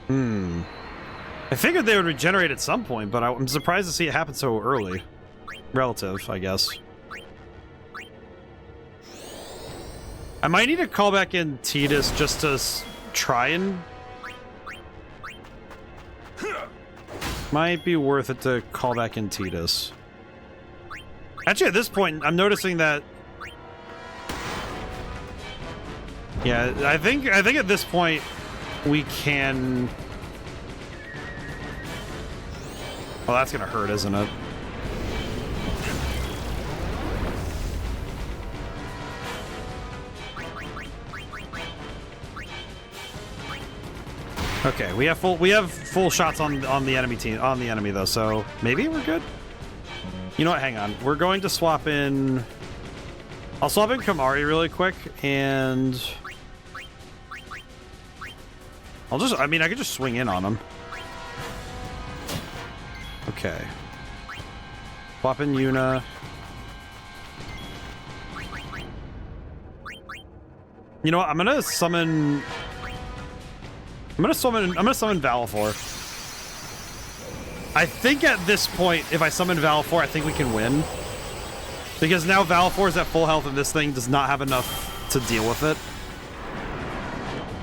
I figured they would regenerate at some point, but I'm surprised to see it happen so early. Relative, I guess. I might need to call back in Tidus just to try and... Might be worth it to call back in Tidus. Actually, at this point, I'm noticing that... Yeah, I think at this point, we can... Oh, that's gonna hurt, isn't it? Okay, we have full shots on the enemy team, on the enemy though, so maybe we're good. You know what? Hang on. We're going to swap in. I'll swap in Kamari really quick, and I mean, I could just swing in on him. Okay. Swap in Yuna. You know what? I'm gonna summon Valifor. I think at this point, if I summon Valifor, I think we can win. Because now Valifor is at full health and this thing does not have enough to deal with it.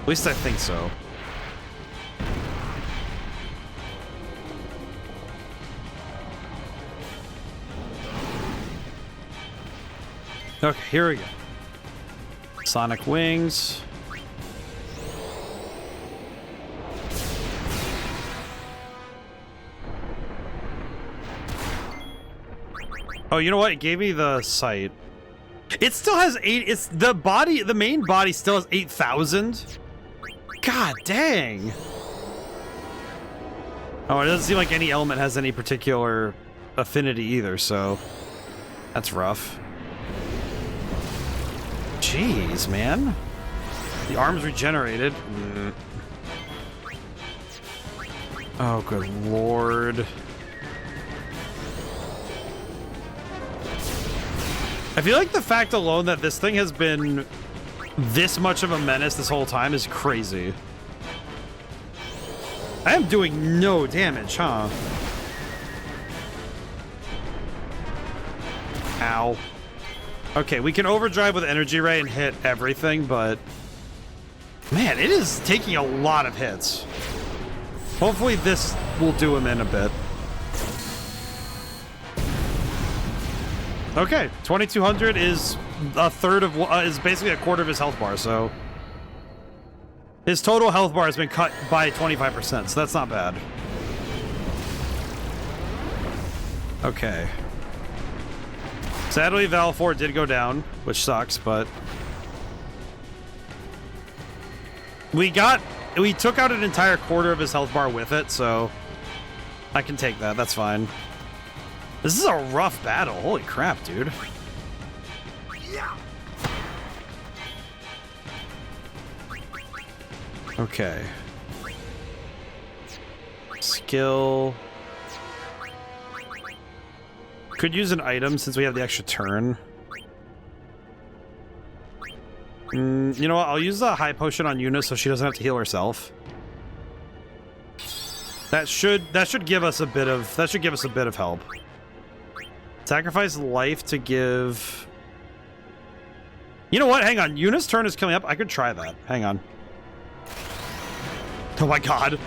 At least I think so. Okay, here we go. Sonic Wings. Oh, you know what? It gave me the sight. It still has 8. It's the body. The main body still has 8,000. God dang. Oh, it doesn't seem like any element has any particular affinity either, so that's rough. Jeez, man. The arm's regenerated. Oh, good lord. I feel like the fact alone that this thing has been this much of a menace this whole time is crazy. I am doing no damage, huh? Ow. Okay, we can overdrive with Energy Ray and hit everything, but man, it is taking a lot of hits. Hopefully this will do him in a bit. Okay, 2200 is a third of is basically a quarter of his health bar, so his total health bar has been cut by 25%, so that's not bad. Okay. Sadly, Valifor did go down, which sucks, but we took out an entire quarter of his health bar with it, so I can take that. That's fine. This is a rough battle. Holy crap, dude. Okay. Skill. Could use an item since we have the extra turn. You know what? I'll use the high potion on Yuna so she doesn't have to heal herself. That should give us a bit of help. Sacrifice life to give. You know what? Hang on. Yuna's turn is coming up. I could try that. Hang on. Oh my god.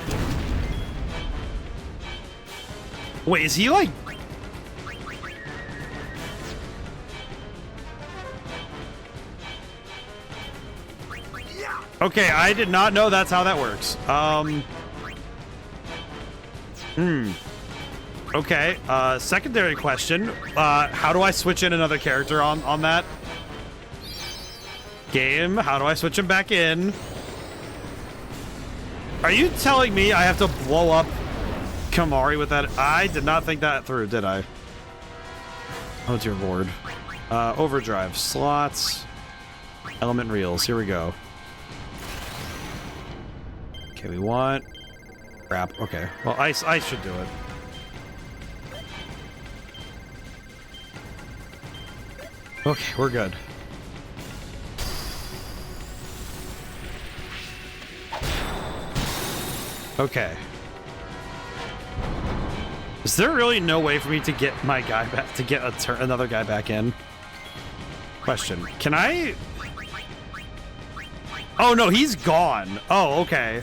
Wait, is he like? Okay, I did not know that's how that works. Okay, secondary question. How do I switch in another character on that? Game, how do I switch him back in? Are you telling me I have to blow up Kamari with that? I did not think that through, did I? Oh dear lord. Overdrive, slots, element reels, here we go. Okay, we want... Crap, okay. Well, I should do it. Okay, we're good. Okay. Is there really no way for me to get my guy back, to get another guy back in? Question. Can I... Oh, no, he's gone. Oh, okay.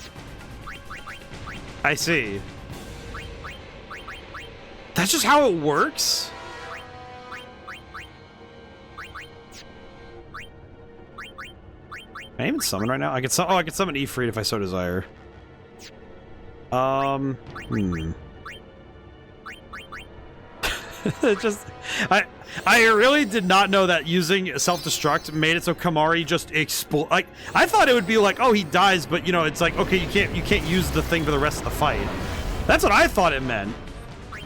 I see. That's just how it works? Can I even summon right now? I can I can summon Ifrit if I so desire. Just, I really did not know that using self-destruct made it so Kamari just explode. Like, I thought it would be like, oh, he dies, but you know, it's like, okay, you can't use the thing for the rest of the fight. That's what I thought it meant.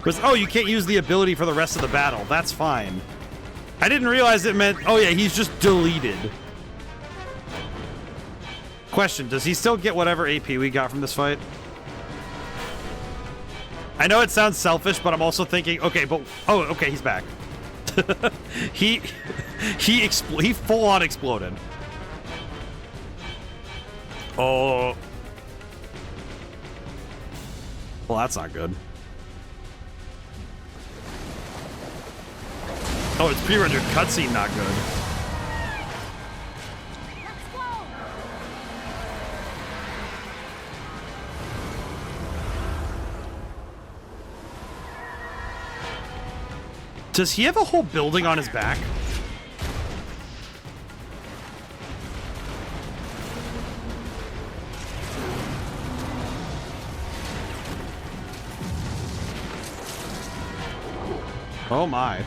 Was, oh, you can't use the ability for the rest of the battle. That's fine. I didn't realize it meant, oh yeah, he's just deleted. Question, does he still get whatever AP we got from this fight? I know it sounds selfish, but I'm also thinking, okay, but, oh, okay, he's back. he full on exploded. Oh. Well, that's not good. Oh, it's pre-rendered cutscene, not good. Does he have a whole building on his back? Oh my.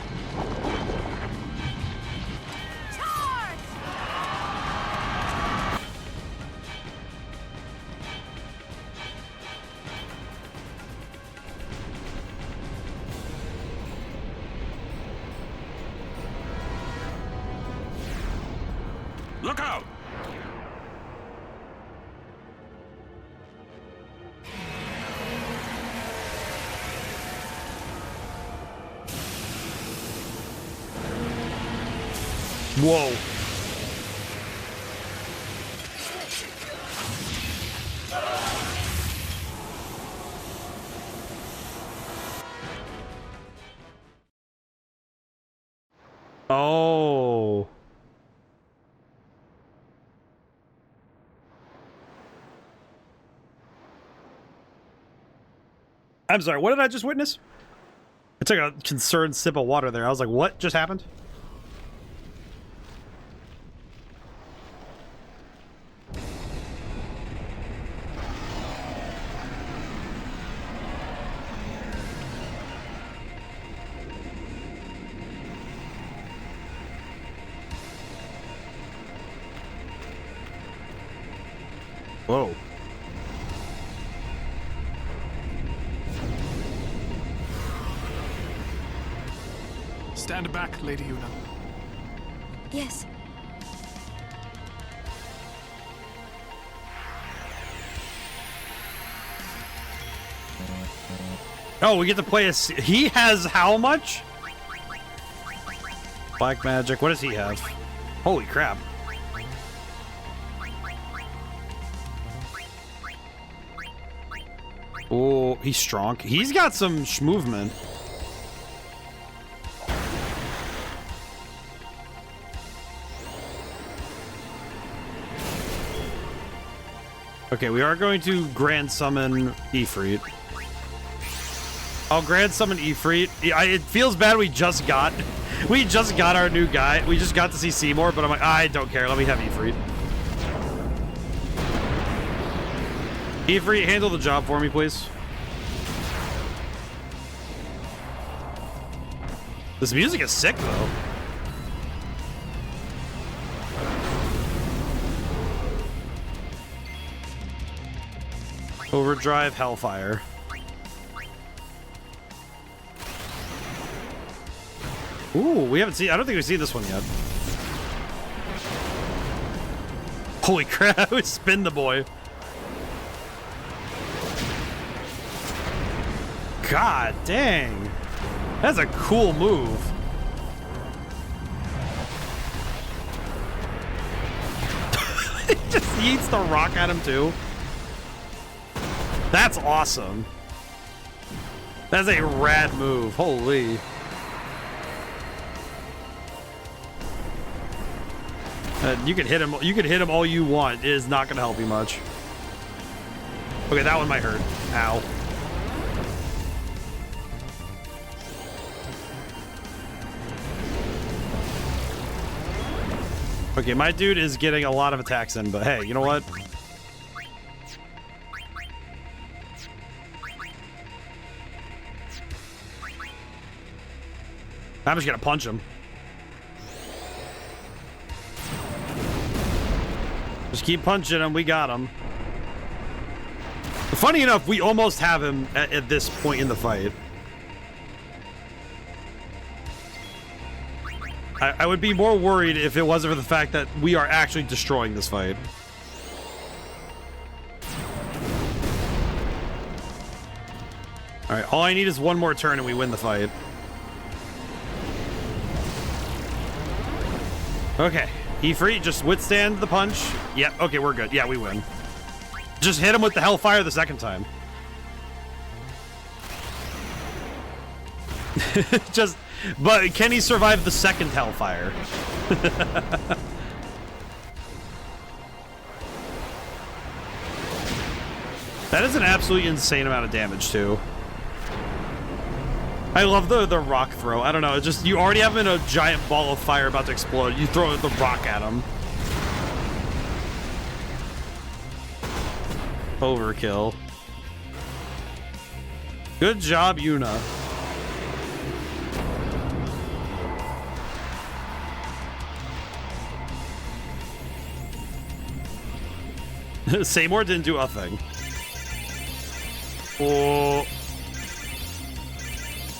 Look out! Whoa. Oh. I'm sorry, what did I just witness? I took a concerned sip of water there. I was like, what just happened? Whoa. Stand back, Lady Una. Yes. Oh, we get to play a... He has how much? Black magic. What does he have? Holy crap. Oh, he's strong. He's got some movement. Okay, we are going to Grand Summon Ifrit. I'll Grand Summon Ifrit. It feels bad we just got our new guy. We just got to see Seymour, but I'm like, I don't care. Let me have Ifrit. Ifrit, handle the job for me, please. This music is sick, though. Overdrive Hellfire. Ooh, we haven't seen... I don't think we've seen this one yet. Holy crap, spin the boy. God dang. That's a cool move. He just yeets the rock at him too. That's awesome. That's a rad move. Holy. You can hit him. You can hit him all you want. It is not going to help you much. Okay, that one might hurt. Ow. Okay, my dude is getting a lot of attacks in, but hey, you know what? I'm just gonna punch him. Just keep punching him. We got him. Funny enough, we almost have him at this point in the fight. I would be more worried if it wasn't for the fact that we are actually destroying this fight. Alright, all I need is one more turn and we win the fight. Okay, Ifrit, just withstand the punch. Yeah, okay, we're good. Yeah, we win. Just hit him with the Hellfire the second time. But can he survive the second Hellfire? That is an absolutely insane amount of damage, too. I love the rock throw. I don't know, it's just, you already have him in a giant ball of fire about to explode. You throw the rock at him. Overkill. Good job, Yuna. Seymour didn't do a thing. Oh.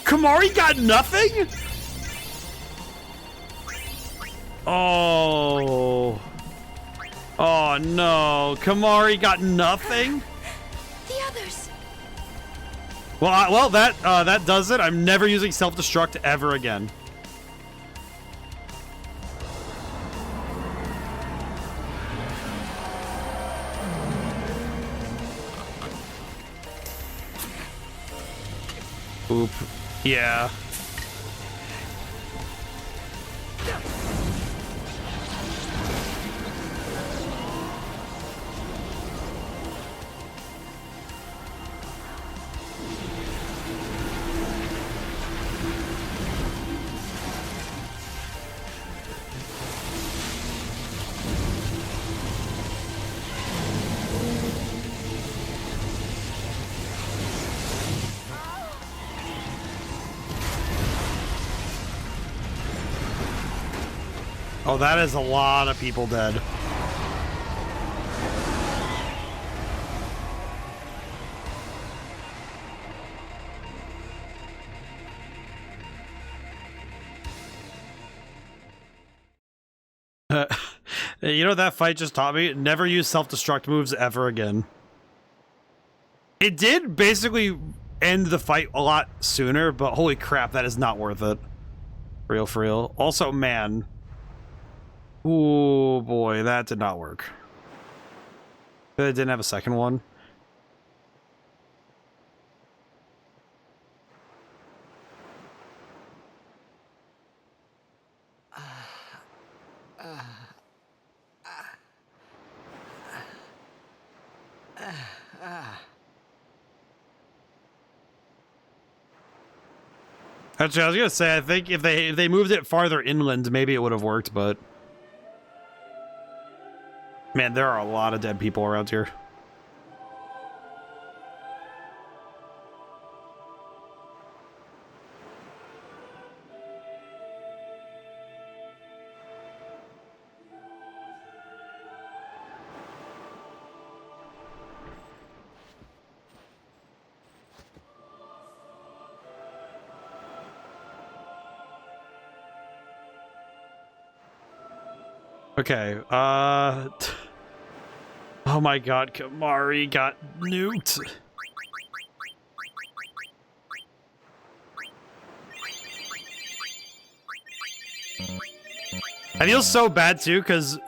Kamari got nothing? Oh. Oh no. Kamari got nothing? The others. Well, that does it. I'm never using self-destruct ever again. Oop. Yeah. Oh, that is a lot of people dead. You know what that fight just taught me? Never use self-destruct moves ever again. It did basically end the fight a lot sooner, but holy crap, that is not worth it. For real. Also, man. Oh boy, that did not work. It didn't have a second one. Actually, I was gonna say, I think if they moved it farther inland, maybe it would have worked, but man, there are a lot of dead people around here. Okay, oh my god, Kamari got nuked. I feel so bad too, because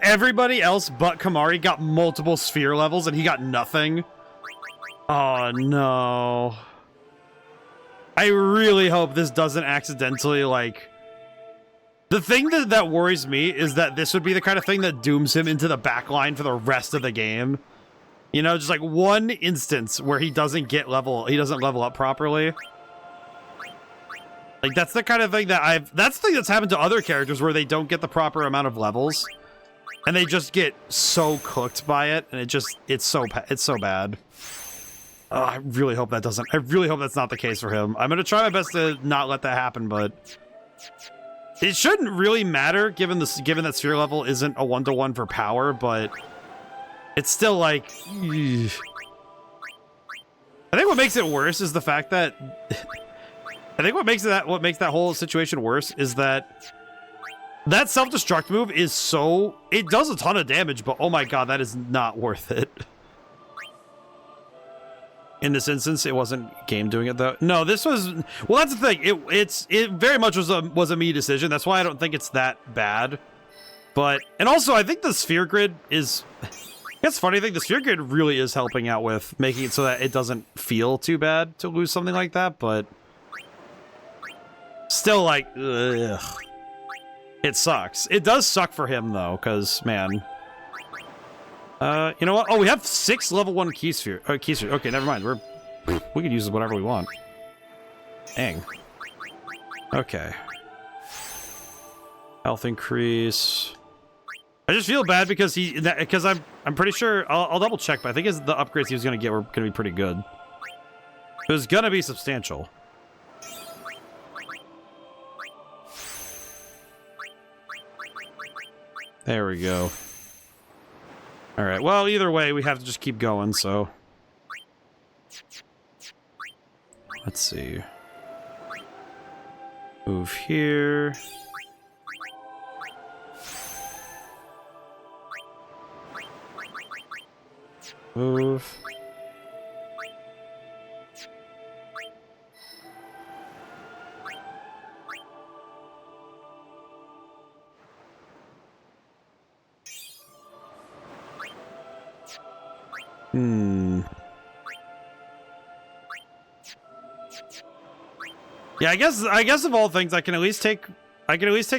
everybody else but Kamari got multiple sphere levels and he got nothing. Oh no. I really hope this doesn't accidentally, like... The thing that worries me is that this would be the kind of thing that dooms him into the backline for the rest of the game. You know, just like one instance where he doesn't level up properly. Like, that's the kind of thing that that's the thing that's happened to other characters where they don't get the proper amount of levels. And they just get so cooked by it, and it's so bad. I really hope that doesn't. I really hope that's not the case for him. I'm gonna try my best to not let that happen, but it shouldn't really matter given that sphere level isn't a 1-to-1 for power, but it's still like. I think what makes it worse is the fact that I think what makes that whole situation worse is that self-destruct move is so it does a ton of damage, but oh my god, that is not worth it. In this instance, it wasn't game doing it though. No, this was well. That's the thing. It very much was a me decision. That's why I don't think it's that bad. But and also I think the sphere grid is. It's funny. I think the sphere grid really is helping out with making it so that it doesn't feel too bad to lose something like that. But still, like, ugh. It sucks. It does suck for him though, because man. You know what? Oh, we have 6 level 1 key sphere. Okay, never mind. We can use whatever we want. Dang. Okay. Health increase. I just feel bad because I'm pretty sure I'll double check, but I think the upgrades he was gonna get were gonna be pretty good. It was gonna be substantial. There we go. All right, well, either way, we have to just keep going, so. Let's see. Move here. Move. Yeah, I guess of all things, I can at least take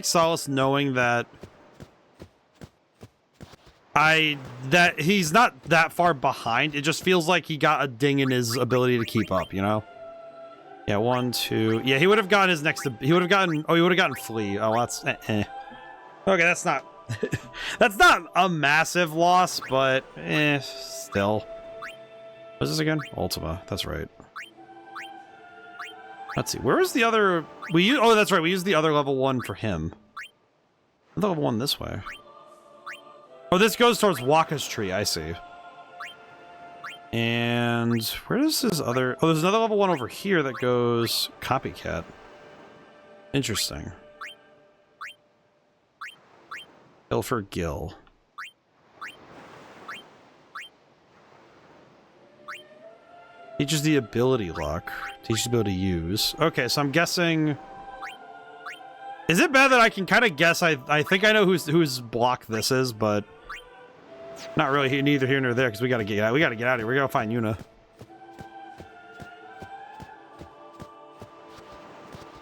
solace knowing that he's not that far behind. It just feels like he got a ding in his ability to keep up, you know? Yeah, 1, 2. Yeah, he would have gotten his next. He would have gotten flee. Oh, that's okay. That's not that's not a massive loss, but still. What's this again? Ultima. That's right. Let's see. Where was the other? Oh, that's right. We used the other level 1 for him. Level 1 this way. Oh, this goes towards Waka's tree. I see. And where does this other? Oh, there's another level 1 over here that goes copycat. Interesting. Ilford Gill. Teaches the ability lock. Teaches the ability to use. Okay, so I'm guessing. Is it bad that I can kind of guess? I think I know whose block this is, but not really. Neither here nor there because we gotta get out. We gotta get out of here. We gotta find Yuna.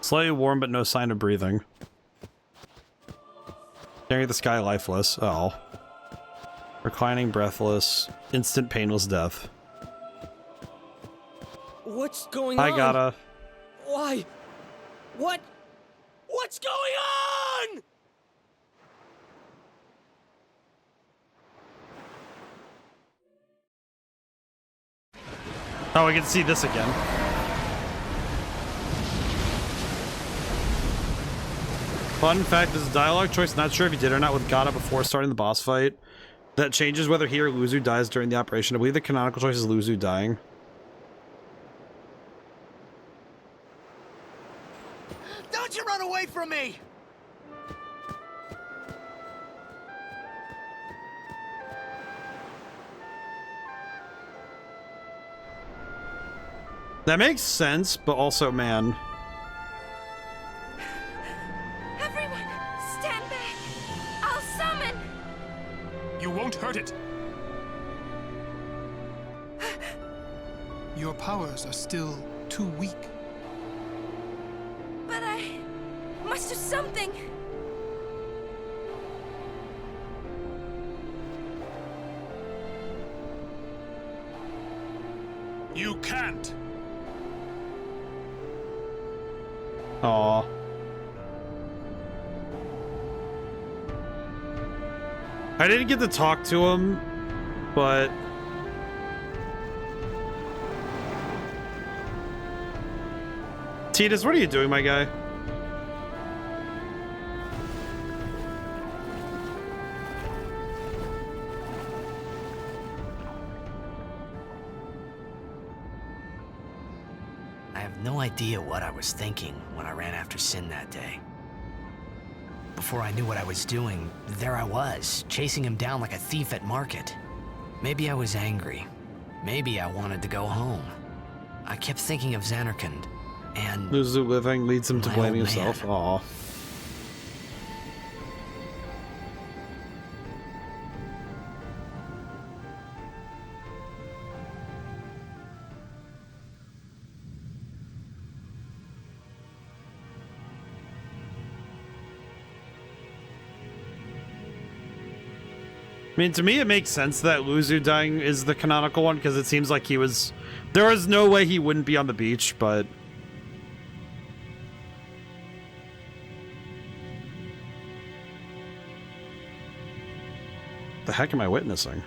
Slightly warm, but no sign of breathing. Staring at the sky, lifeless. Oh. Reclining, breathless, instant painless death. What's going on? I gotta. Why? What? What's going on? Oh, we can see this again. Fun fact, this is a dialogue choice. Not sure if you did or not with Gata before starting the boss fight. That changes whether he or Luzu dies during the operation. I believe the canonical choice is Luzu dying. Don't you run away from me! That makes sense, but also, man. Everyone, stand back! I'll summon! You won't hurt it. Your powers are still too weak. But I must do something. You can't. Aww. I didn't get to talk to him, but Titus, what are you doing, my guy? I have no idea what I was thinking when I ran after Sin that day. Before I knew what I was doing, there I was, chasing him down like a thief at market. Maybe I was angry. Maybe I wanted to go home. I kept thinking of Xanarkand, and... Luzu living leads him to blaming himself. Aw. I mean, to me, it makes sense that Luzu dying is the canonical one, because it seems like he was... There was no way he wouldn't be on the beach, but... The heck am I witnessing?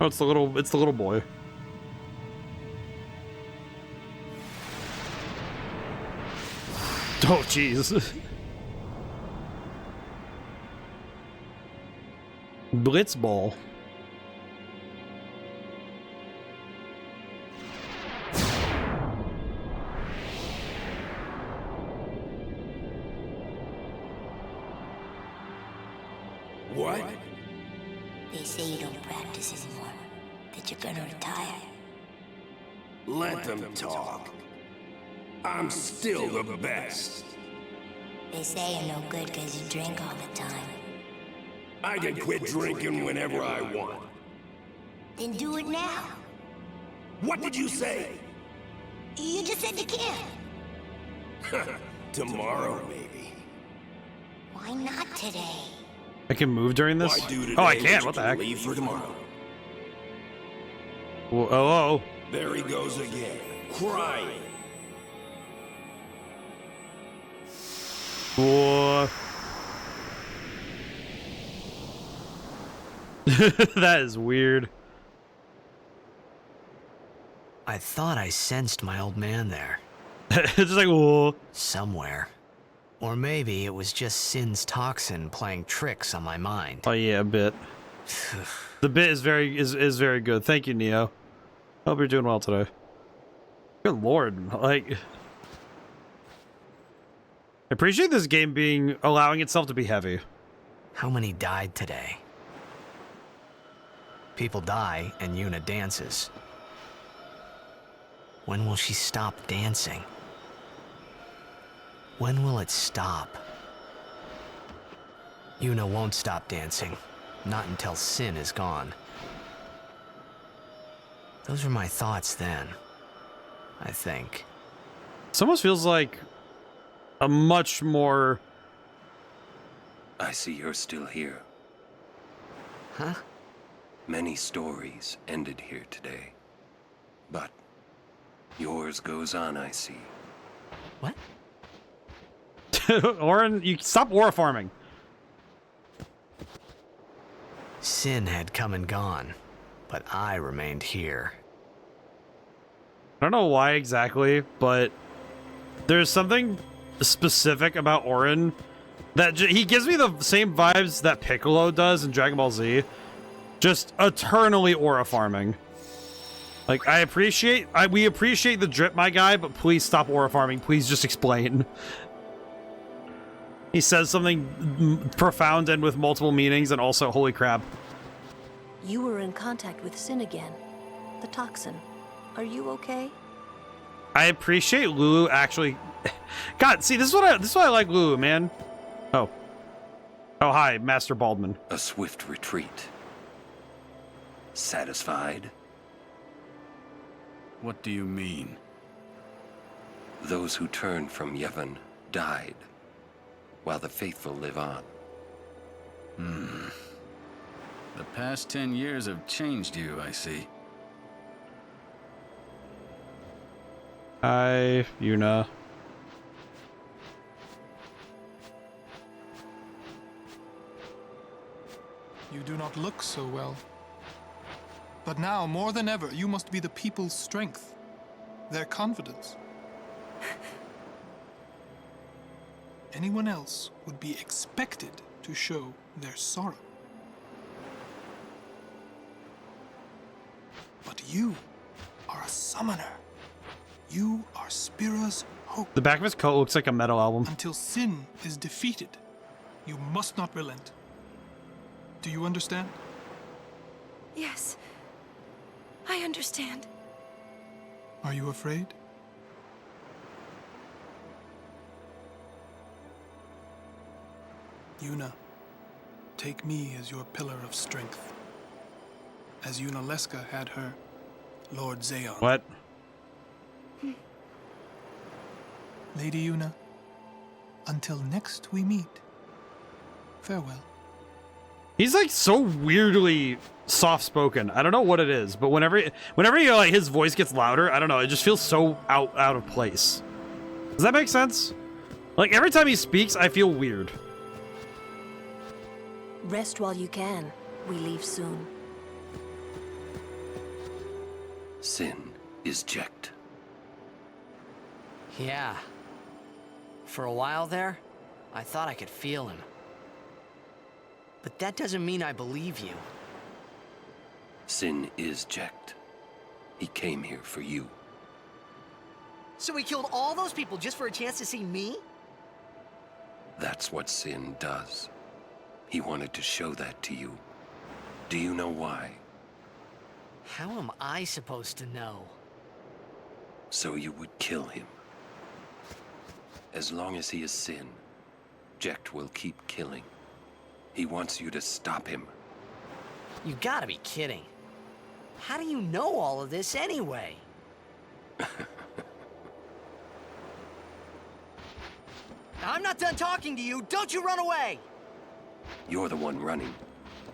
Oh, it's the little boy. Oh, jeez. Blitzball. What? They say you don't practice anymore, that you're gonna retire. Let them talk. I'm still the best. They say you're no good because you drink all the time. I can quit drinking whenever I want. Then do it now. What did you say? You just said you can't. Tomorrow, maybe. Why not today? I can move during this? Why do today Oh, I can. What the heck? Leave for tomorrow. Whoa, oh. There he goes again, crying. Whoa. That is weird. I thought I sensed my old man there. It's just like, whoa. Somewhere. Or maybe it was just Sin's toxin playing tricks on my mind. Oh yeah, a bit. The bit is very good. Thank you, Neo. Hope you're doing well today. Good lord, like... I appreciate this game allowing itself to be heavy. How many died today? People die and Yuna dances. When will she stop dancing? When will it stop? Yuna won't stop dancing. Not until Sin is gone. Those were my thoughts then, I think. This almost feels like a much more... I see you're still here. Huh? Many stories ended here today. But yours goes on, I see. What? Orin, you stop aura farming. Sin had come and gone, but I remained here. I don't know why exactly, but there's something specific about Orin that he gives me the same vibes that Piccolo does in Dragon Ball Z. Just eternally aura farming. Like, we appreciate the drip, my guy, but please stop aura farming. Please just explain. He says something profound and with multiple meanings, and also, holy crap. You were in contact with Sin again. The toxin. Are you okay? I appreciate Lulu actually... God, see, this is why I like Lulu, man. Oh. Oh, hi, Master Baldman. A swift retreat. Satisfied? What do you mean? Those who turned from Yevon died, while the faithful live on. The past 10 years have changed you, I see. Hi, Yuna. you do not look so well. But now, more than ever, you must be the people's strength, their confidence. Anyone else would be expected to show their sorrow. But you are a summoner. You are Spira's hope. The back of his coat looks like a metal album. Until sin is defeated, you must not relent. Do you understand? Yes. I understand. Are you afraid? Yuna, take me as your pillar of strength. As Yunalesca had her, Lord Zayon. What? Lady Yuna, until next we meet, farewell. He's like so weirdly soft-spoken. I don't know what it is, but whenever you like his voice gets louder, I don't know, it just feels so out of place. Does that make sense? Like every time he speaks, I feel weird. Rest while you can. We leave soon. Sin is checked. Yeah. For a while there, I thought I could feel him. But that doesn't mean I believe you. Sin is checked. He came here for you. So he killed all those people just for a chance to see me? That's what Sin does. He wanted to show that to you. Do you know why? How am I supposed to know? So you would kill him. As long as he is Sin, Jecht will keep killing. He wants you to stop him. You gotta be kidding. How do you know all of this anyway? I'm not done talking to you. Don't you run away! You're the one running.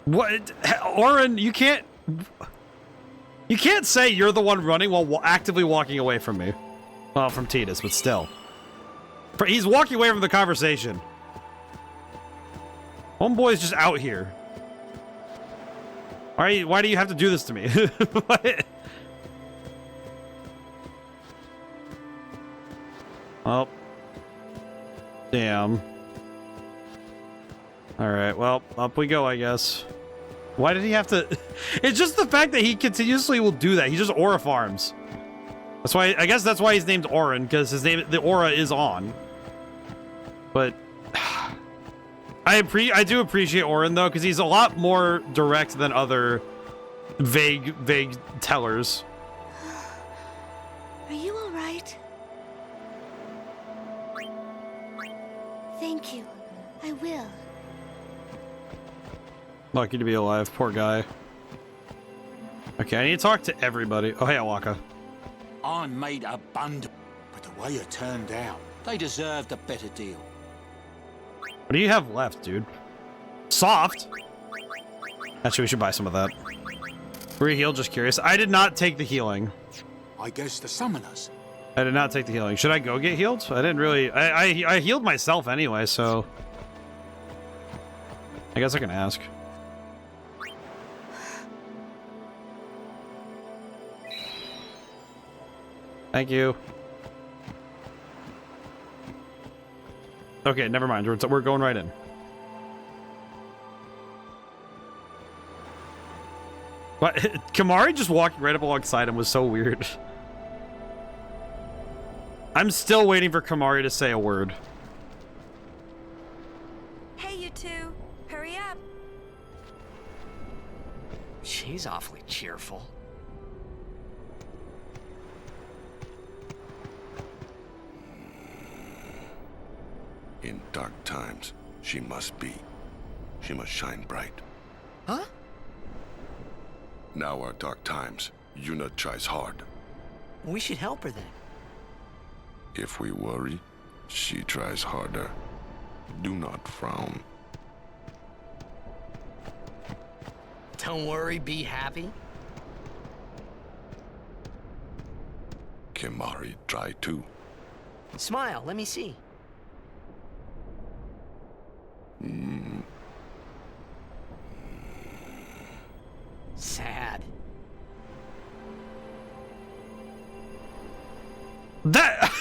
What? Oren, you can't say you're the one running while actively walking away from me. Well, from Tidus, but still. He's walking away from the conversation. Homeboy's just out here. Why do you have to do this to me? Oh. Damn. Alright, well, up we go, I guess. Why did he have to... It's just the fact that he continuously will do that. He just aura farms. That's why, I guess that's why he's named Oren, because his name, the aura is on. But... I do appreciate Oren, though, because he's a lot more direct than other vague tellers. Are you all right? Thank you. I will. Lucky to be alive, poor guy. Okay, I need to talk to everybody. Oh, hey, Awaka. I made a bund, but the way it turned out, they deserved a better deal. What do you have left, dude? Soft? Actually, we should buy some of that. Re-heal, just curious. I did not take the healing. I guess the summoners. I did not take the healing. Should I go get healed? I didn't really... I healed myself anyway, so... I guess I can ask. Thank you. Okay, never mind. We're going right in. What? Kamari just walking right up alongside him was so weird. I'm still waiting for Kamari to say a word. Hey, you two. Hurry up. She's awfully cheerful. In dark times, she must be. She must shine bright. Huh? Now are dark times. Yuna tries hard. We should help her then. If we worry, she tries harder. Do not frown. Don't worry, be happy. Kimahri try too. Smile, let me see. That...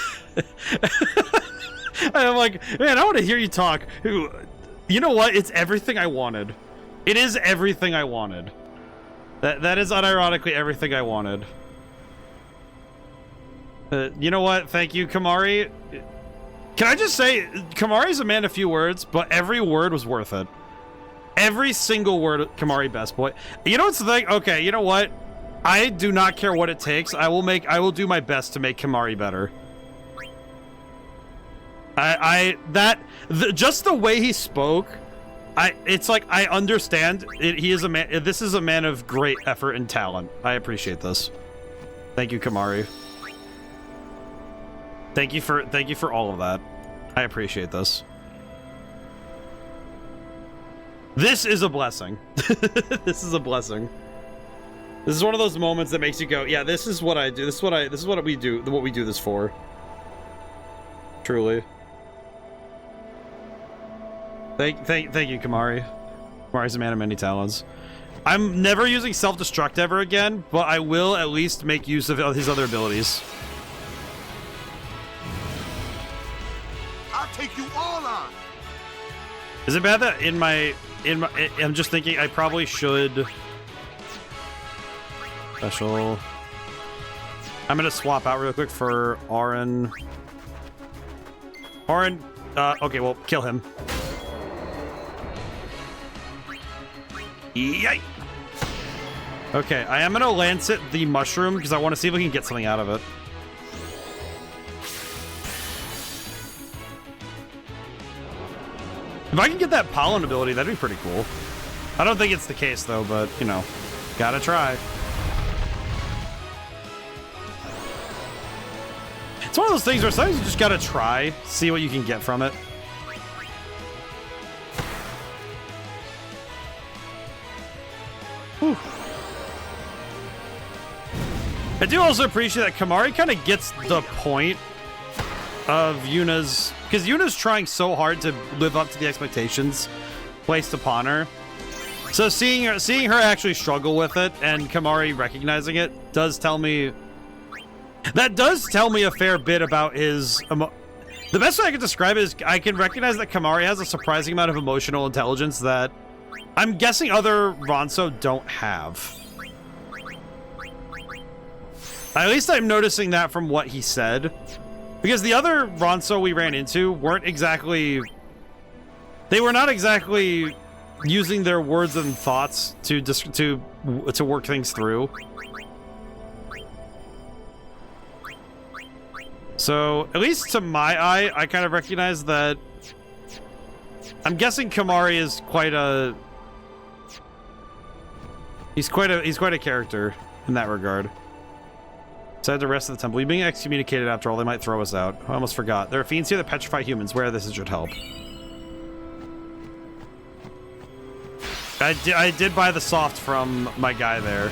I'm like, man, I want to hear you talk. You know what? It's everything I wanted. It is everything I wanted. That is unironically everything I wanted. You know what? Thank you, Kamari. Can I just say, Kamari's a man of few words, but every word was worth it. Every single word, Kamari, best boy. You know what's the thing? Okay, you know what? I do not care what it takes. I will do my best to make Kamari better. Just the way he spoke, it's like I understand it. He is a man. This is a man of great effort and talent. I appreciate this. Thank you, Kamari. Thank you for all of that. I appreciate this. This is a blessing. This is a blessing. This is one of those moments that makes you go, yeah, this is what I do. This is what we do. What we do this for. Truly. Thank you, Kamari. Kamari's a man of many talents. I'm never using self-destruct ever again, but I will at least make use of his other abilities. I'll take you all on. Is it bad that I'm just thinking I probably should special. I'm gonna swap out real quick for Auron. Okay, well, kill him. Yay! Okay, I am gonna lance it the mushroom because I want to see if we can get something out of it. If I can get that pollen ability, that'd be pretty cool. I don't think it's the case though, but you know, gotta try. It's one of those things where sometimes you just gotta try, see what you can get from it. Whew. I do also appreciate that Kamari kind of gets the point of Yuna's, because Yuna's trying so hard to live up to the expectations placed upon her. So seeing her actually struggle with it and Kamari recognizing it does tell me a fair bit about his the best way I can describe it is I can recognize that Kamari has a surprising amount of emotional intelligence that I'm guessing other Ronso don't have. At least I'm noticing that from what he said. Because the other Ronso we ran into weren't exactly... They were not exactly using their words and thoughts to work things through. So, at least to my eye, I kind of recognize that... I'm guessing Kamari is quite a... He's quite a character in that regard. Said the rest of the temple. We're being excommunicated after all. They might throw us out. I almost forgot. There are fiends here that petrify humans. Where this should help. I did buy the soft from my guy there.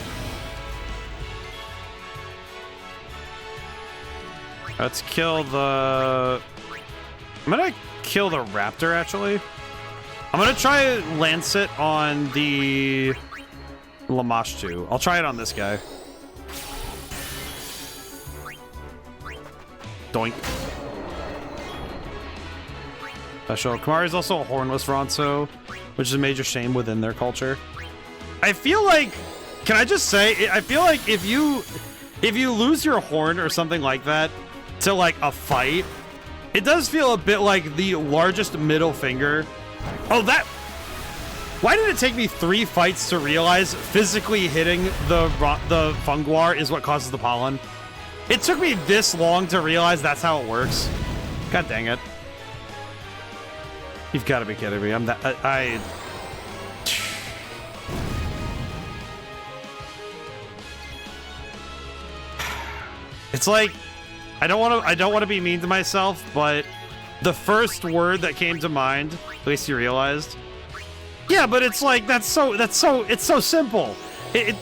Let's kill the... I'm gonna kill the raptor, actually. I'm gonna try lance it on the... Lamashtu. I'll try it on this guy. Doink. Special. Kamari is also a hornless Ronso, which is a major shame within their culture. I feel like... Can I just say... I feel like if you lose your horn or something like that to, like, a fight, it does feel a bit like the largest middle finger. Oh, that... Why did it take me 3 fights to realize physically hitting the funguar is what causes the pollen? It took me this long to realize that's how it works. God dang it. You've got to be kidding me. I'm that... It's like... I don't want to be mean to myself, but the first word that came to mind, at least you realized... Yeah, but it's like, it's so simple. It's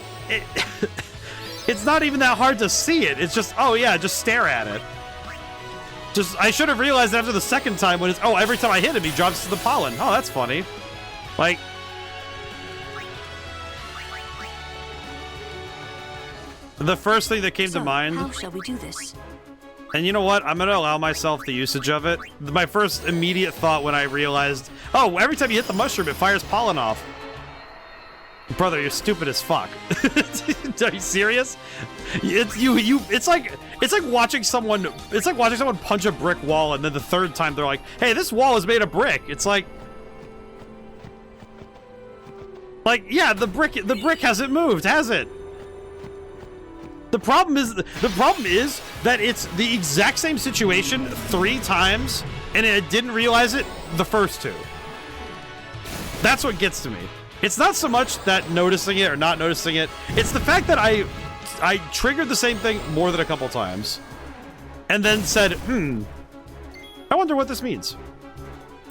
not even that hard to see it. It's just, oh yeah, just stare at it. I should have realized after the second time when it's, oh, every time I hit him, he drops to the pollen. Oh, that's funny. Like, the first thing that came to mind. How shall we do this? And you know what? I'm gonna allow myself the usage of it. My first immediate thought when I realized, oh, every time you hit the mushroom, it fires pollen off. Brother, you're stupid as fuck. Are you serious? It's like watching someone punch a brick wall, and then the third time they're like, hey, this wall is made of brick. It's like, yeah, the brick hasn't moved, has it? The problem is that it's the exact same situation 3 times, and it didn't realize it the first 2. That's what gets to me. It's not so much that noticing it or not noticing it. It's the fact that I triggered the same thing more than a couple times, and then said, I wonder what this means.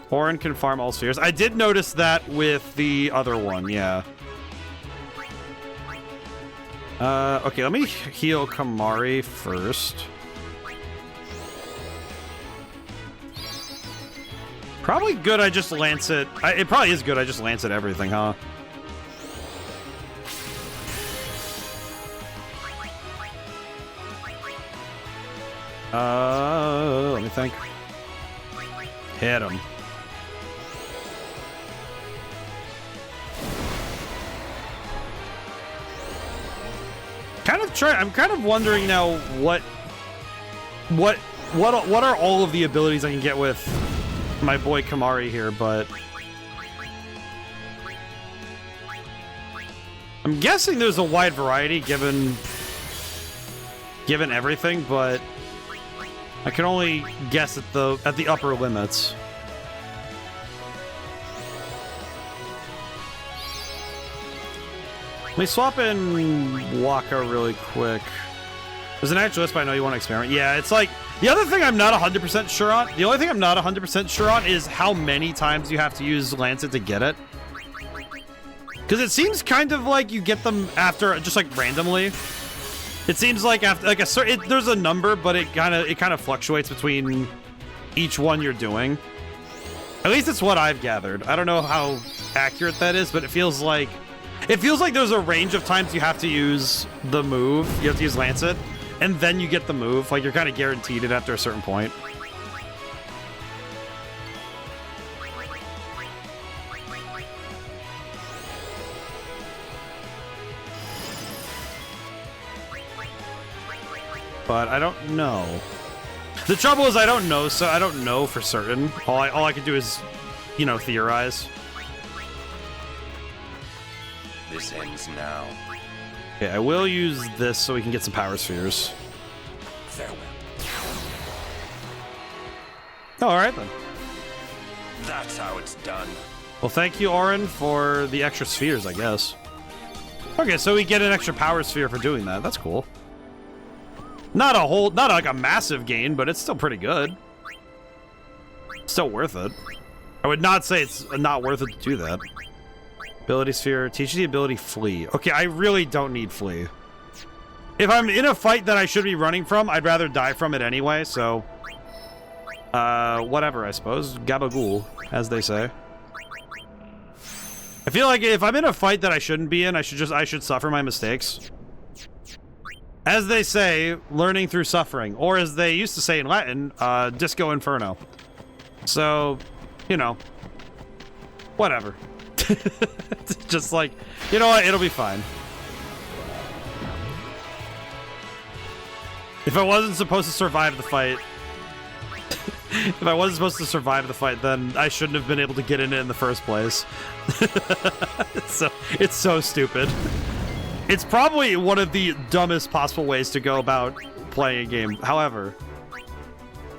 Orin can farm all spheres. I did notice that with the other one, yeah. Okay, let me heal Kamari first. Probably good I just lance it. It probably is good I just lance it everything, huh? Let me think. Hit him. I'm kind of wondering now what are all of the abilities I can get with my boy Kamari here, but I'm guessing there's a wide variety given everything, but I can only guess at the upper limits. Let me swap in Waka really quick. There's an actual list, but I know you want to experiment. Yeah, it's like, the other thing I'm not 100% sure on, the only thing I'm not 100% sure on is how many times you have to use Lancet to get it. Because it seems kind of like you get them after, just like randomly. It seems like after, like there's a number, but it kind of fluctuates between each one you're doing. At least it's what I've gathered. I don't know how accurate that is, but it feels like there's a range of times you have to use the move. You have to use Lancet, and then you get the move. Like, you're kind of guaranteed it after a certain point. But I don't know. The trouble is I don't know, so I don't know for certain. All I can do is, you know, theorize. This ends now. Okay, I will use this so we can get some power spheres. Farewell. Oh, all right then. That's how it's done. Well, thank you, Orin, for the extra spheres, I guess. Okay, so we get an extra power sphere for doing that. That's cool. Not like a massive gain, but it's still pretty good. Still worth it. I would not say it's not worth it to do that. Ability sphere, teach the ability flee. Okay, I really don't need flee. If I'm in a fight that I should be running from, I'd rather die from it anyway, so... whatever, I suppose. Gabagool, as they say. I feel like if I'm in a fight that I shouldn't be in, I should suffer my mistakes. As they say, learning through suffering. Or as they used to say in Latin, Disco Inferno. So, you know. Whatever. Just like, you know what, it'll be fine. If I wasn't supposed to survive the fight, then I shouldn't have been able to get in it in the first place. It's so stupid. It's probably one of the dumbest possible ways to go about playing a game. However,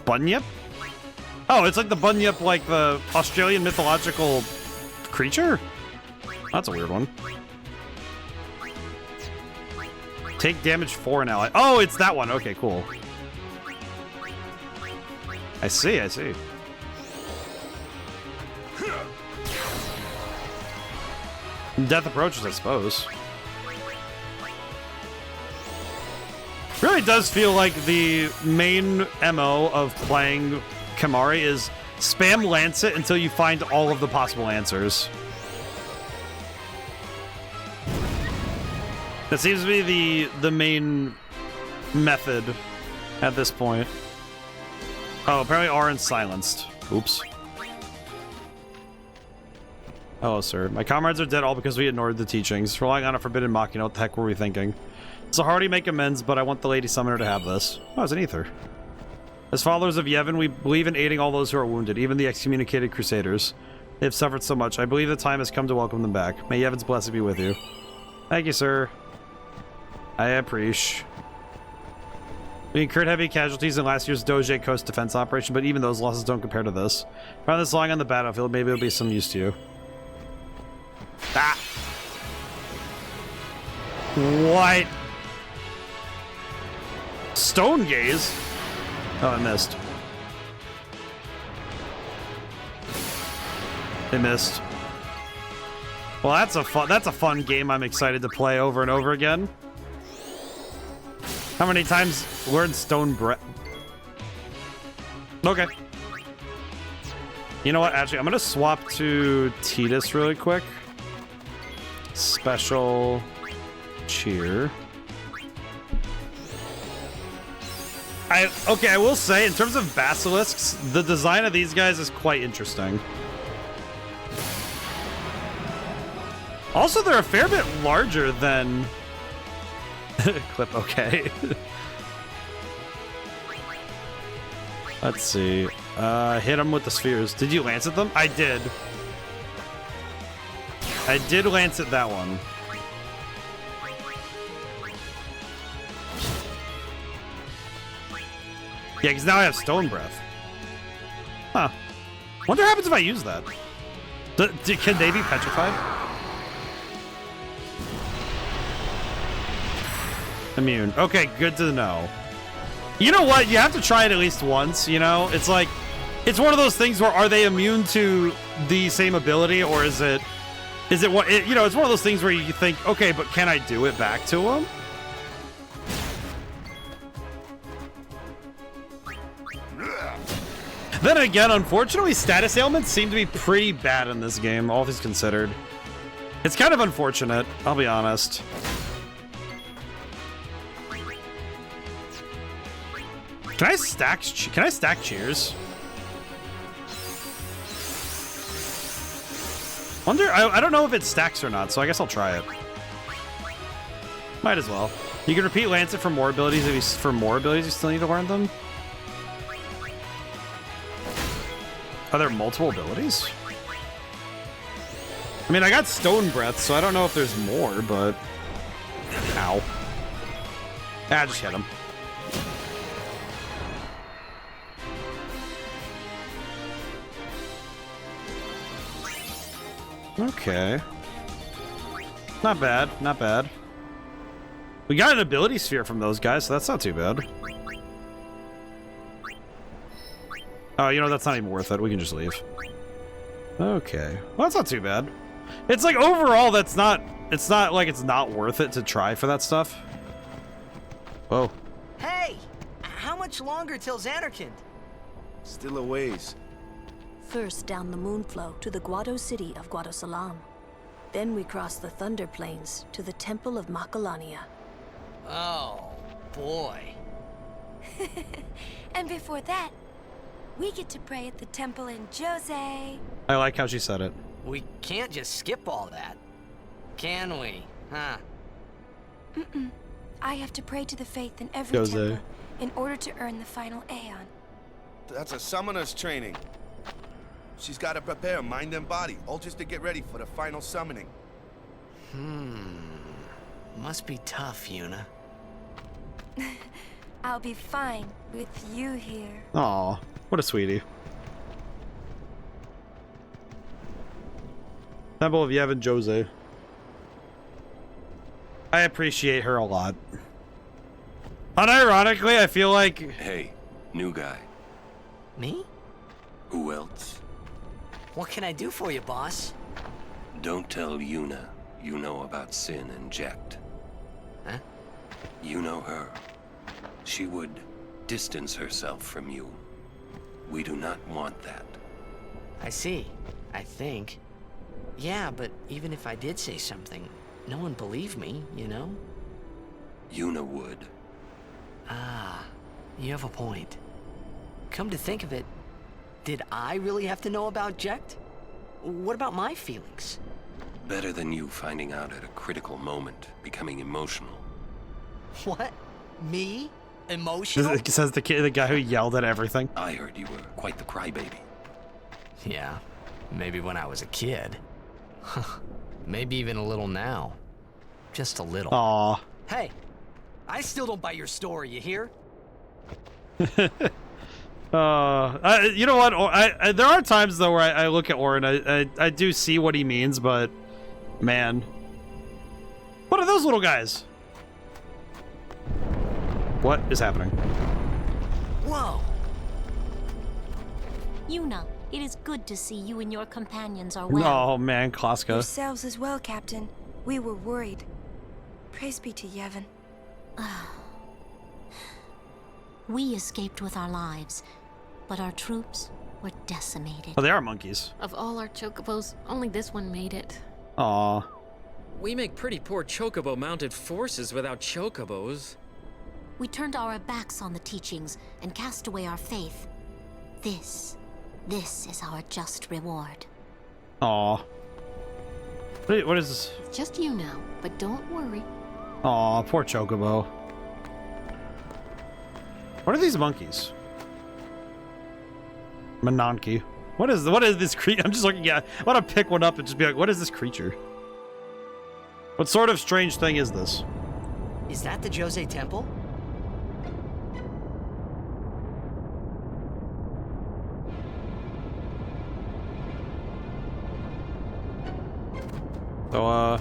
Bunyip? Oh, it's like the Bunyip, like the Australian mythological creature? That's a weird one. Take damage for an ally. Oh, it's that one. Okay, cool. I see. Death approaches, I suppose. Really does feel like the main MO of playing Kamari is spam Lancet until you find all of the possible answers. That seems to be the main method at this point. Oh, apparently Auron's silenced. Oops. Hello, sir. My comrades are dead all because we ignored the teachings. Relying on a forbidden machina. What the heck were we thinking? So hard to make amends, but I want the Lady Summoner to have this. Oh, it's an ether. As followers of Yevon, we believe in aiding all those who are wounded, even the excommunicated Crusaders. They have suffered so much. I believe the time has come to welcome them back. May Yevon's blessing be with you. Thank you, sir. I appreciate. We incurred heavy casualties in last year's Djose Coast defense operation, but even those losses don't compare to this. Found this lying on the battlefield, maybe it'll be some use to you. Ah! What? Stone gaze? Oh, I missed. They missed. Well, that's a fun game I'm excited to play over and over again. How many times learn stone breath? Okay. You know what? Actually, I'm gonna swap to Tidus really quick. Special cheer. Okay, I will say, in terms of basilisks, the design of these guys is quite interesting. Also, they're a fair bit larger than... Clip, okay. Let's see. Hit them with the spheres. Did you lance at them? I did. I did lance at that one. Yeah, because now I have Stone Breath. Huh. Wonder what happens if I use that. Can they be petrified? Immune. Okay, good to know. You know what? You have to try it at least once, you know? It's like, it's one of those things where are they immune to the same ability, or is it what, you know, it's one of those things where you think, okay, but can I do it back to them? Then again, unfortunately, status ailments seem to be pretty bad in this game, all things considered. It's kind of unfortunate, I'll be honest. Can I stack cheers? Wonder, I don't know if it stacks or not, so I guess I'll try it. Might as well. You can repeat Lancet for more abilities if you still need to learn them. Are there multiple abilities? I mean, I got Stone Breath, so I don't know if there's more, but... Ow. Ah, just hit him. Okay. Not bad, not bad. We got an ability sphere from those guys, so that's not too bad. Oh, you know, that's not even worth it. We can just leave. Okay. Well, that's not too bad. It's like, overall, it's not like it's not worth it to try for that stuff. Whoa. Hey! How much longer till Xanarkand? Still a ways. First down the Moonflow to the Guado city of Guadosalam. Then we cross the Thunder Plains to the Temple of Macalania. Oh, boy. And before that, we get to pray at the temple in Djose. I like how she said it. We can't just skip all that, can we? Huh? Mm-mm. I have to pray to the faith in every temple in order to earn the final Aeon. That's a summoner's training. She's got to prepare mind and body, all just to get ready for the final summoning. Must be tough, Yuna. I'll be fine with you here. Aw, what a sweetie. Temple of Yevon Djose. I appreciate her a lot. Unironically, I feel like... Hey, new guy. Me? Who else? What can I do for you, boss? Don't tell Yuna you know about Sin and Jekt. Huh? You know her. She would distance herself from you. We do not want that. I see. I think. Yeah, but even if I did say something, no one believed me, you know? Yuna would. Ah, you have a point. come to think of it, did I really have to know about Jecht? What about my feelings? Better than you finding out at a critical moment, becoming emotional. What? Me? Emotional? Says the guy who yelled at everything. I heard you were quite the crybaby. Yeah, maybe when I was a kid. Maybe even a little now. Just a little. Aww. Hey, I still don't buy your story, you hear? You know what? There are times though where I look at Orin, I do see what he means, but man, what are those little guys? What is happening? Whoa! Yuna, it is good to see you and your companions are well. Oh man, Klaska. Yourselves as well, Captain. We were worried. Praise be to Yevon. We escaped with our lives, but our troops were decimated. Oh, they are monkeys. Of all our chocobos, only this one made it. Aw. We make pretty poor chocobo-mounted forces without chocobos. We turned our backs on the teachings and cast away our faith. This is our just reward. Aw. What is this? It's just you now, but don't worry. Aw, poor Chocobo. What are these monkeys? Mananki. What is this creature? I'm just looking at. I want to pick one up and just be like, what is this creature? What sort of strange thing is this? Is that the Djose Temple? So,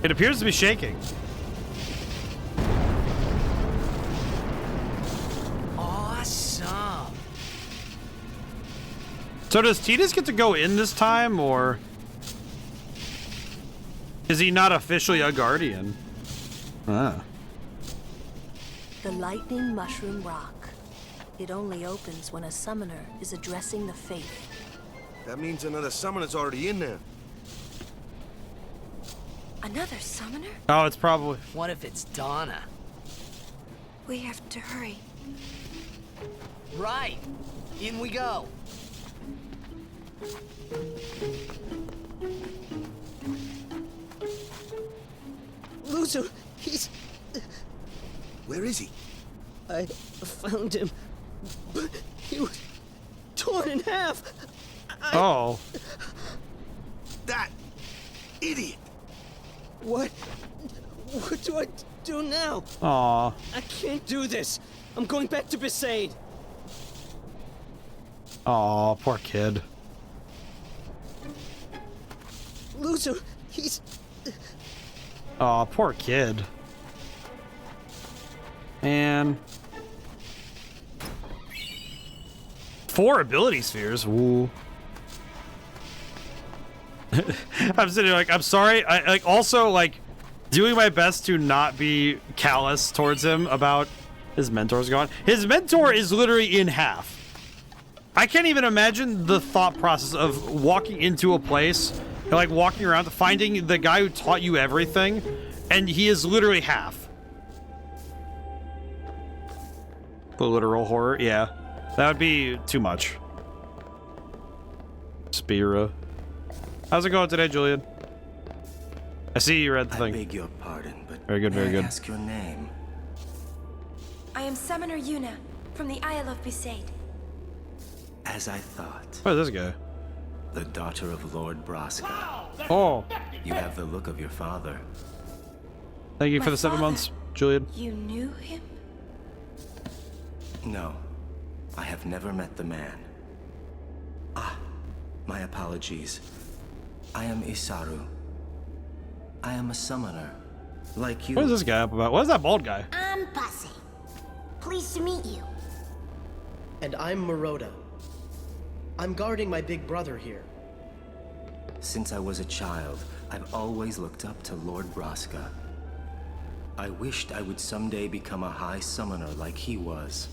it appears to be shaking. Awesome. So does Tidus get to go in this time, or is he not officially a guardian? Ah. The lightning mushroom rock. It only opens when a summoner is addressing the faith. That means another summoner's already in there. Another summoner? Oh, it's probably... What if it's Donna? We have to hurry. Right. In we go. Loser, he's... Where is he? I found him, but he was torn in half. Oh. That idiot. What do I do now? Aw. I can't do this. I'm going back to Besaid. Aw, poor kid. Loser, he's... Aw, poor kid. And 4 ability spheres. Woo. I'm sitting here like, I'm sorry. I like also like doing my best to not be callous towards him about his mentor's gone. His mentor is literally in half. I can't even imagine the thought process of walking into a place and like walking around finding the guy who taught you everything, and he is literally half. The literal horror, yeah. That would be too much. Spira. How's it going today, Julian? I see you read the thing. I beg your pardon, but very good, very may I good. ask your name? I am Summoner Yuna, from the Isle of Besaid. As I thought. What is this guy? The daughter of Lord Braska. Oh. You have the look of your father. Thank you My for the 7 father. months, Julian. You knew him? No, I have never met the man. Ah, my apologies. I am Isaru. I am a summoner, like you. What is this guy up about? What is that bald guy? I'm Bussy. Pleased to meet you. And I'm Maroda. I'm guarding my big brother here. Since I was a child, I've always looked up to Lord Braska. I wished I would someday become a high summoner like he was.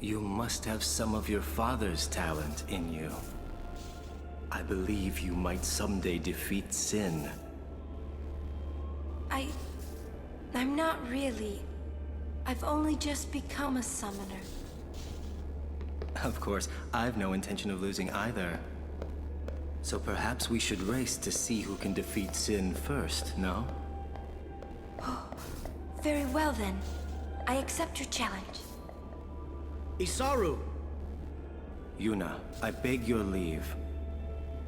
You must have some of your father's talent in you. I believe you might someday defeat Sin. I'm not really I've only just become a summoner. Of course, I've no intention of losing either. So perhaps we should race to see who can defeat Sin first, no? Very well then. I accept your challenge. Isaru! Yuna, I beg your leave.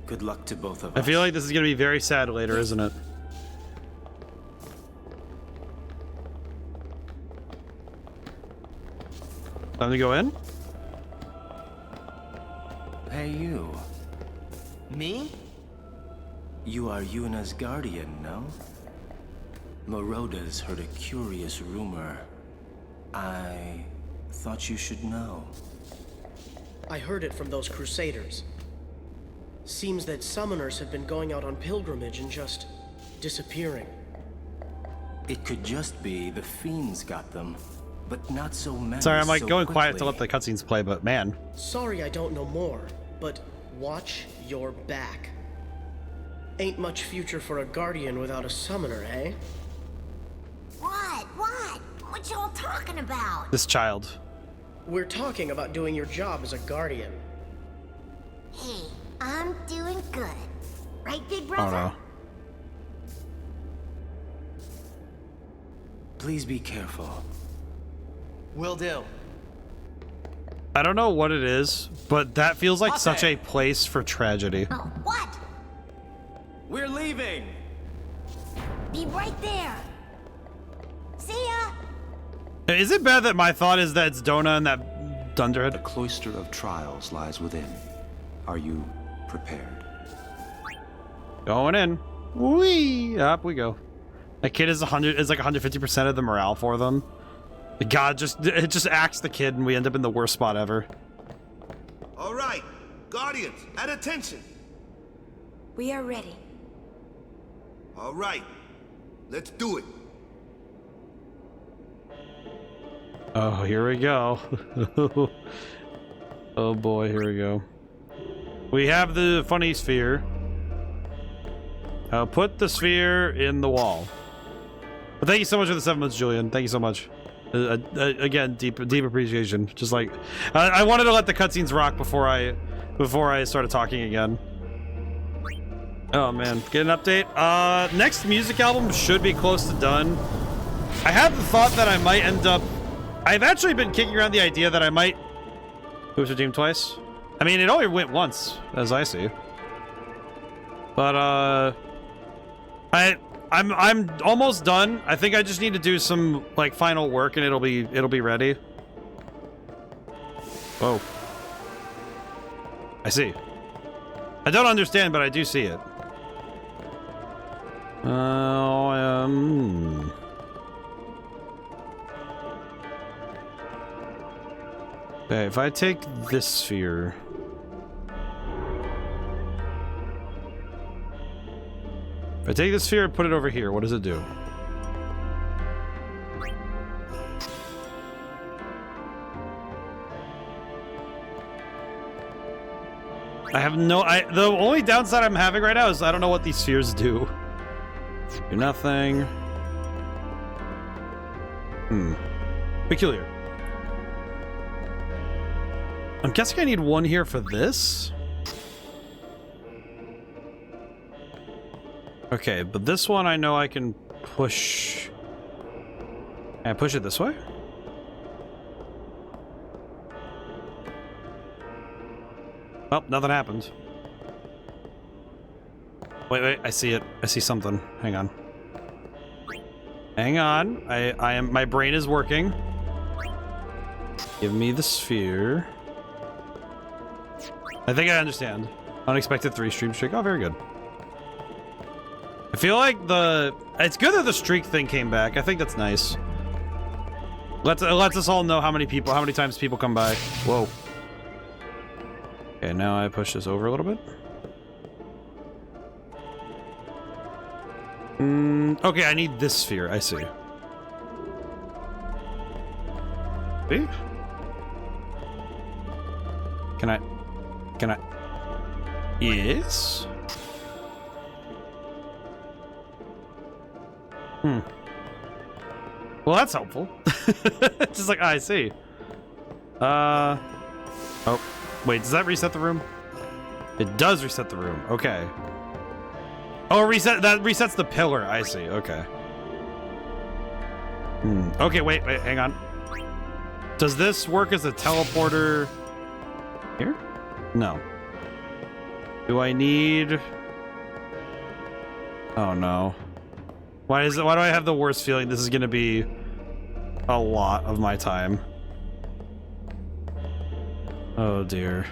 Good luck to both of I us. feel like this is going to be very sad later, isn't it? Time to go in? Hey, you. Me? You are Yuna's guardian, no? Moroda's heard a curious rumor. I thought you should know. I heard it from those crusaders. Seems that summoners have been going out on pilgrimage and just disappearing. It could just be the fiends got them, but not so many. Sorry, I'm like so going quickly. quiet to let the cutscenes play, but man. Sorry I don't know more, but watch your back. Ain't much future for a guardian without a summoner, eh? What? What y'all talking about? This child. We're talking about doing your job as a guardian. Hey, I'm doing good. Right, big brother? Oh no. Please be careful. Will do. I don't know what it is, but that feels like such a place for tragedy. Oh, what? We're leaving! Be right there. See ya. Is it bad that my thought is that it's Dona and that Dunderhead? The cloister of trials lies within. Are you prepared? Going in. Whee! Up we go. That kid is like 150% of the morale for them. God, it just axed the kid and we end up in the worst spot ever. All right, Guardians, at attention. We are ready. All right, let's do it. Oh, here we go. Oh boy, here we go. We have the funny sphere. Put the sphere in the wall. But thank you so much for the 7 months, Julian. Thank you so much. Again, deep appreciation. Just like I wanted to let the cutscenes rock before I started talking again. Oh man, get an update. Next music album should be close to done. I have the thought that I might end up. I've actually been kicking around the idea that I might. It was redeemed twice. I mean, it only went once, as I see. But I'm almost done. I think I just need to do some like final work and it'll be ready. Whoa. I see. I don't understand, but I do see it. Okay, if I take this sphere. If I take this sphere and put it over here, what does it do? I have no... the only downside I'm having right now is I don't know what these spheres do. Do nothing. Peculiar. I'm guessing I need one here for this. Okay, but this one I know I can push. Can I push it this way? Well, nothing happened. Wait, I see it. I see something. Hang on. Hang on. I am. My brain is working. Give me the sphere. I think I understand. Unexpected 3-stream streak. Oh, very good. I feel like it's good that the streak thing came back. I think that's nice. Lets us all know how many times people come by. Whoa. Okay, now I push this over a little bit. Okay, I need this sphere. I see. See? Can I? Yes. Well, that's helpful. Just like, I see. Oh, wait, does that reset the room? It does reset the room. Okay. Oh, that resets the pillar. I see. Okay. Okay, wait, hang on. Does this work as a teleporter here? No. Do I need... Oh, no. Why do I have the worst feeling this is going to be a lot of my time? Oh, dear.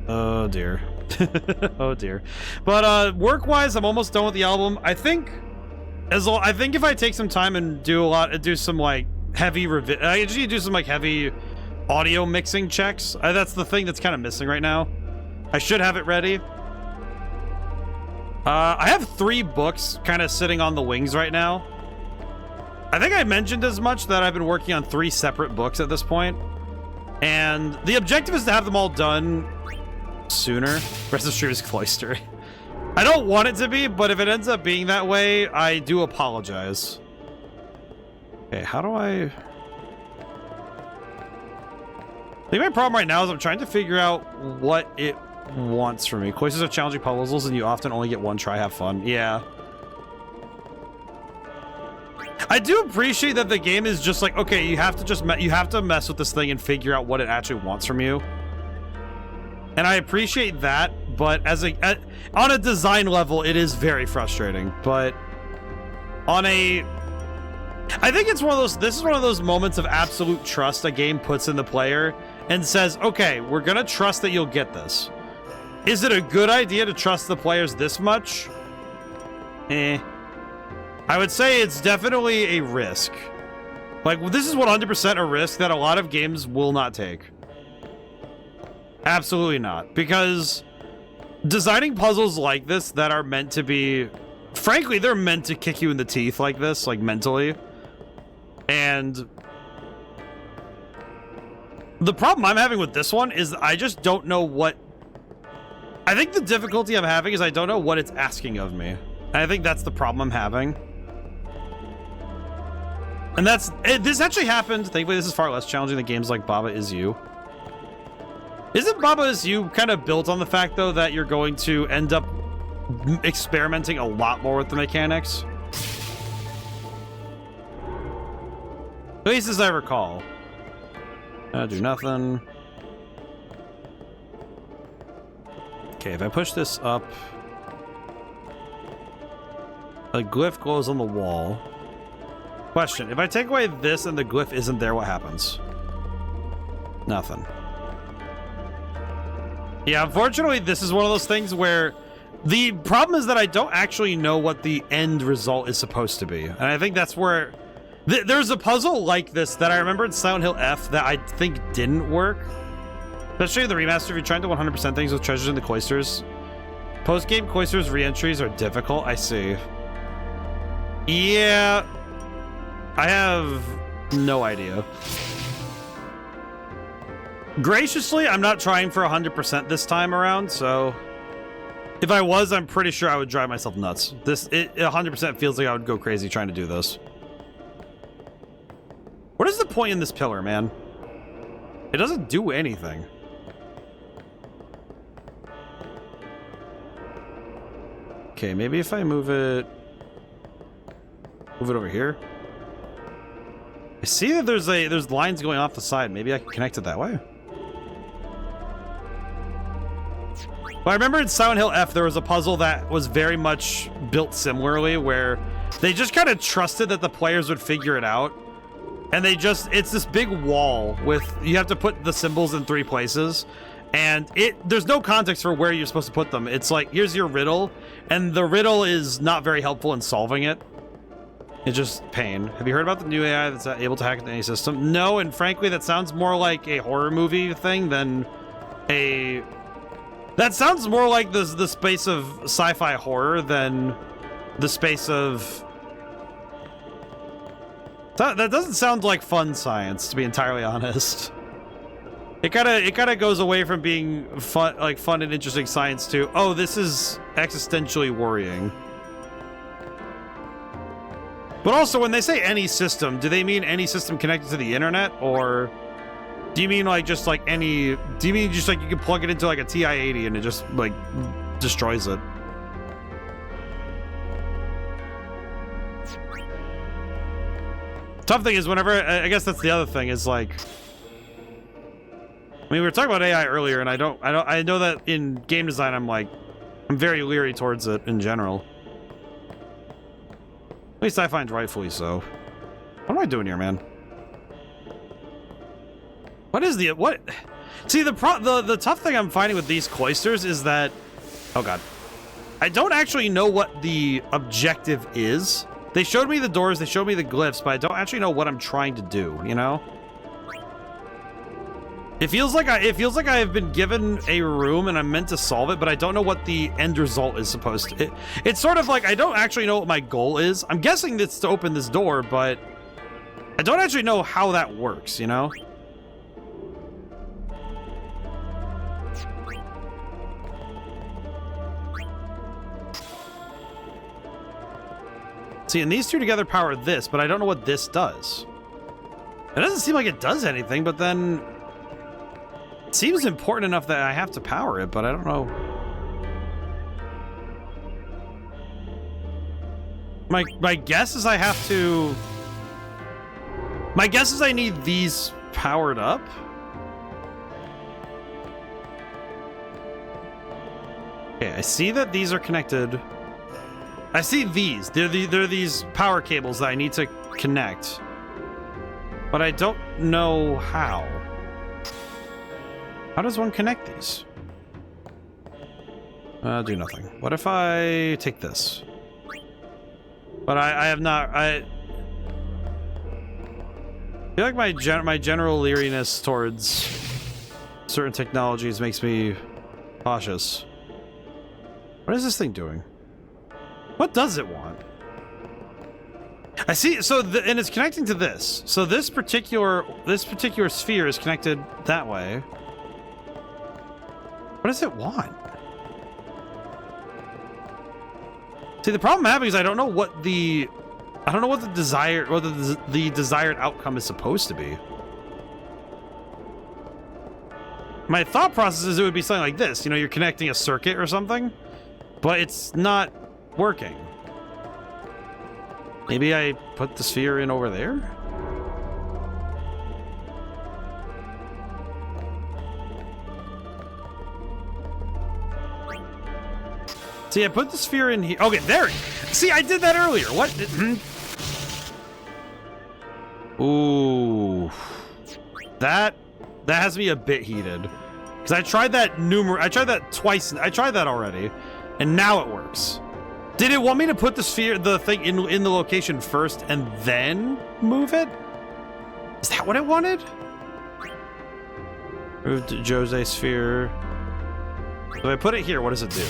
Oh, dear. Oh, dear. But work-wise, I'm almost done with the album. I think if I take some time and do some like heavy I usually do some like heavy audio mixing checks. That's the thing that's kind of missing right now. I should have it ready. I have 3 books kind of sitting on the wings right now. I think I mentioned as much that I've been working on 3 separate books at this point. And the objective is to have them all done sooner. The rest of the stream is cloistery. I don't want it to be, but if it ends up being that way, I do apologize. Okay, how do I think my problem right now is I'm trying to figure out what it wants from me. Cloisters are challenging puzzles and you often only get one try. Have fun. Yeah. I do appreciate that the game is just like, okay, you have to mess with this thing and figure out what it actually wants from you. And I appreciate that, but on a design level, it is very frustrating. But I think it's this is one of those moments of absolute trust a game puts in the player and says, okay, we're gonna trust that you'll get this. Is it a good idea to trust the players this much? I would say it's definitely a risk. Like, this is 100% a risk that a lot of games will not take. Absolutely not. Because designing puzzles like this that are meant to be... Frankly, they're meant to kick you in the teeth like this, like mentally. And the problem I'm having with this one is I just don't know what... I think the difficulty I'm having is I don't know what it's asking of me. And I think that's the problem I'm having. And this actually happened. Thankfully, this is far less challenging than games like Baba Is You. Isn't Baba Is You kind of built on the fact, though, that you're going to end up experimenting a lot more with the mechanics? At least as I recall. Do nothing. Okay, if I push this up, a glyph glows on the wall. Question, if I take away this and the glyph isn't there, what happens? Nothing. Yeah, unfortunately, this is one of those things where the problem is that I don't actually know what the end result is supposed to be. And I think that's where... there's a puzzle like this that I remember in Silent Hill F that I think didn't work. Especially in the remaster, if you're trying to 100% things with treasures in the cloisters. Post-game cloisters re-entries are difficult, I see. Yeah... I have no idea. Graciously, I'm not trying for 100% this time around, so if I was, I'm pretty sure I would drive myself nuts. It 100% feels like I would go crazy trying to do this. What is the point in this pillar, man? It doesn't do anything. Okay, maybe if I move it over here. I see that there's lines going off the side. Maybe I can connect it that way. Well, I remember in Silent Hill F, there was a puzzle that was very much built similarly, where they just kind of trusted that the players would figure it out. And it's this big wall with, you have to put the symbols in 3 places. And there's no context for where you're supposed to put them. It's like, here's your riddle. And the riddle is not very helpful in solving it. It's just pain. Have you heard about the new AI that's able to hack into any system? No, and frankly, that sounds more like a horror movie thing than a... That sounds more like the space of sci-fi horror than the space of... That doesn't sound like fun science, to be entirely honest. It kind of goes away from being fun and interesting science to, oh, this is existentially worrying. But also, when they say any system, do they mean any system connected to the internet, or do you mean like just like any? Do you mean just like you can plug it into like a TI-80 and it just like destroys it? Tough thing is, whenever I guess that's the other thing is like, I mean, we were talking about AI earlier, and I know that in game design, I'm very leery towards it in general. At least I find rightfully so. What am I doing here, man? What is the what? See, the tough thing I'm finding with these cloisters is that, oh god, I don't actually know what the objective is. They showed me the doors, they showed me the glyphs, but I don't actually know what I'm trying to do, you know? It feels like I have been given a room and I'm meant to solve it, but I don't know what the end result is supposed to. It's sort of like I don't actually know what my goal is. I'm guessing it's to open this door, but I don't actually know how that works, you know? See, and these two together power this, but I don't know what this does. It doesn't seem like it does anything, but then it seems important enough that I have to power it, but I don't know. My guess is I have to... My guess is I need these powered up. Okay, I see that these are connected. I see these. They're these power cables that I need to connect. But I don't know how. How does one connect these? Do nothing. What if I take this? But I have not... I feel like my general leeriness towards certain technologies makes me cautious. What is this thing doing? What does it want? I see. So, and it's connecting to this. So this particular sphere is connected that way. What does it want? See, the problem I'm having is I don't know what the desired or the desired outcome is supposed to be. My thought process is it would be something like this. You know, you're connecting a circuit or something, but it's not working. Maybe I put the sphere in over there? See, I put the sphere in here. Okay, there. See, I did that earlier. What? Ooh. That has me a bit heated. Because I tried that twice. I tried that already. And now it works. Did it want me to put the thing in the location first and then move it? Is that what it wanted? Move to Djose sphere. So if I put it here, what does it do?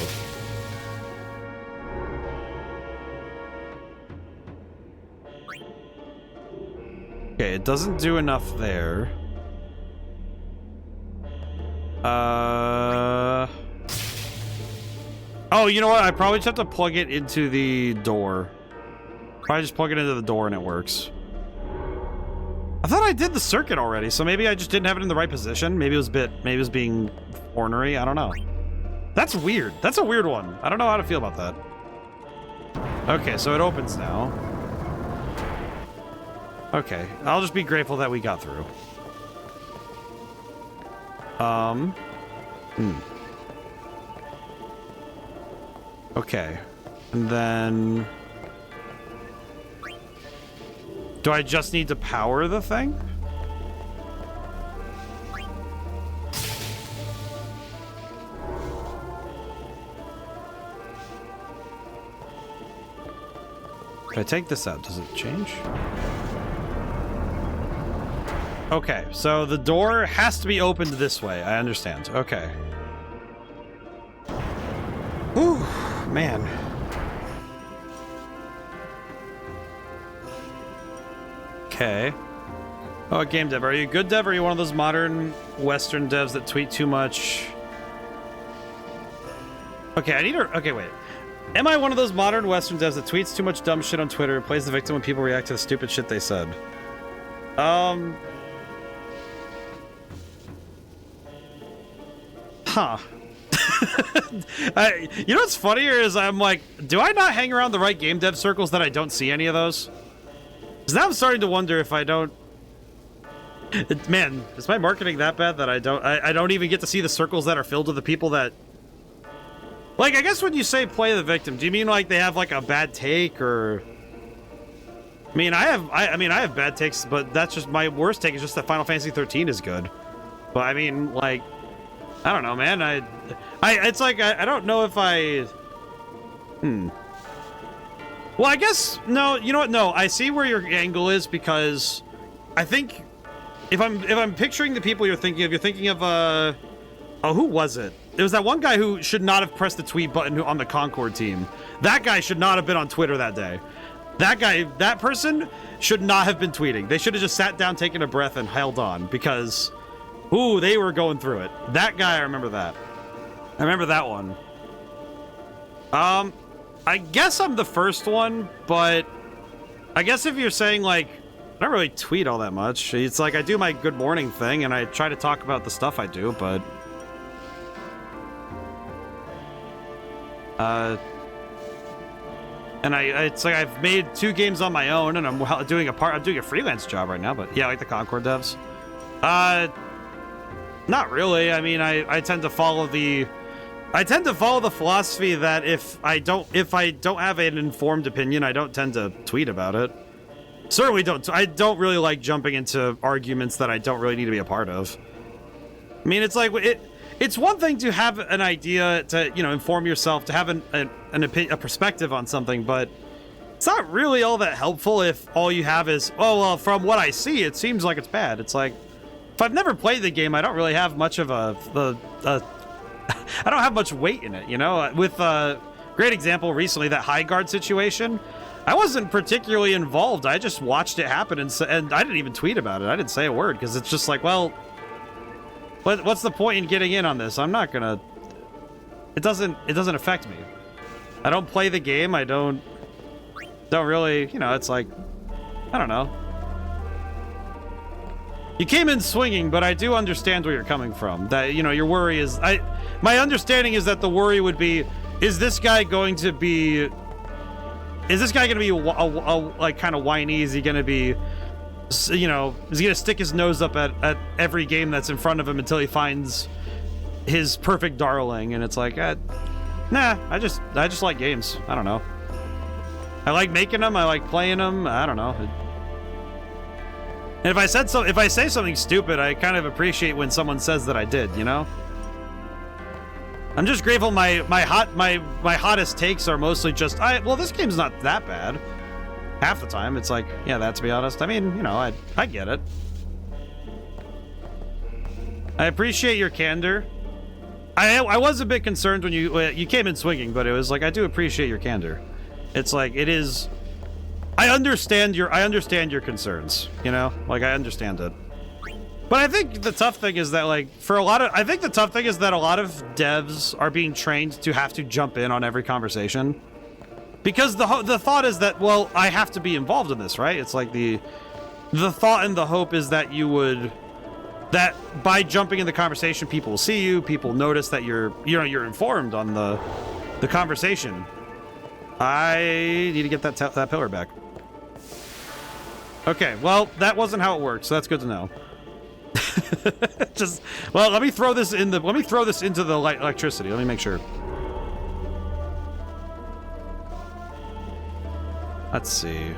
Okay, it doesn't do enough there. Oh, you know what? I probably just have to plug it into the door. Probably just plug it into the door and it works. I thought I did the circuit already, so maybe I just didn't have it in the right position. Maybe it was being ornery. I don't know. That's weird. That's a weird one. I don't know how to feel about that. Okay, so it opens now. Okay, I'll just be grateful that we got through. Okay, and then... Do I just need to power the thing? If I take this out, does it change? Okay, so the door has to be opened this way. I understand. Okay. Whew, man. Okay. Oh, game dev. Are you a good dev or are you one of those modern Western devs that tweet too much? Okay, I need to... Okay, wait. Am I one of those modern Western devs that tweets too much dumb shit on Twitter and plays the victim when people react to the stupid shit they said? Huh. You know what's funnier is I'm like, do I not hang around the right game dev circles that I don't see any of those? Because now I'm starting to wonder if I don't... Man, is my marketing that bad that I don't even get to see the circles that are filled with the people that... Like, I guess when you say play the victim, do you mean like they have like a bad take or... I mean, I have bad takes, but that's just my worst take is just that Final Fantasy 13 is good. But I mean, like, I don't know, man. It's like I don't know if I. Well, I guess no. You know what? No, I see where your angle is because I think if I'm picturing the people you're thinking of oh, who was it? It was that one guy who should not have pressed the tweet button on the Concord team. That guy should not have been on Twitter that day. That person should not have been tweeting. They should have just sat down, taken a breath, and held on because, ooh, they were going through it. That guy, I remember that. I remember that one. I guess I'm the first one, but I guess if you're saying, like, I don't really tweet all that much. It's like I do my good morning thing, and I try to talk about the stuff I do, but... And it's like I've made 2 games on my own, and I'm doing a freelance job right now. But yeah, like the Concord devs. Not really. I mean, I tend to follow the philosophy that if I don't have an informed opinion, I don't tend to tweet about it. Certainly don't. I don't really like jumping into arguments that I don't really need to be a part of. I mean, it's like it's one thing to have an idea, to, you know, inform yourself, to have a perspective on something, but it's not really all that helpful if all you have is, oh, well, from what I see, it seems like it's bad. It's like, if I've never played the game, I don't really have much of I don't have much weight in it, you know? With a great example recently, that High Guard situation, I wasn't particularly involved. I just watched it happen, and I didn't even tweet about it. I didn't say a word, because it's just like, well... What's the point in getting in on this? I'm not gonna... It doesn't affect me. I don't play the game. I don't really, you know, it's like, I don't know. You came in swinging, but I do understand where you're coming from. That, you know, your worry is... My understanding is that the worry would be, is this guy going to be... Is this guy going to be like kind of whiny? Is he going to be... You know, is he gonna stick his nose up at every game that's in front of him until he finds his perfect darling? And it's like, nah, I just like games. I don't know. I like making them. I like playing them. I don't know. And if I say something stupid, I kind of appreciate when someone says that I did. You know. I'm just grateful. My hottest takes are mostly just, well, this game's not that bad. Half the time, it's like, yeah, that, to be honest. I mean, you know, I get it. I appreciate your candor. I was a bit concerned when you came in swinging, but it was like, I do appreciate your candor. It's like, it is... I understand your concerns, you know? Like, I understand it. But I think the tough thing is that, like, I think the tough thing is that a lot of devs are being trained to have to jump in on every conversation. Because the thought is that, well, I have to be involved in this, right? It's like the thought and the hope is that that by jumping in the conversation, people will see you, people notice that you're informed on the conversation. I need to get that pillar back. Okay, well, that wasn't how it worked, so that's good to know. Well, let me throw this into the electricity. Let me make sure. Let's see.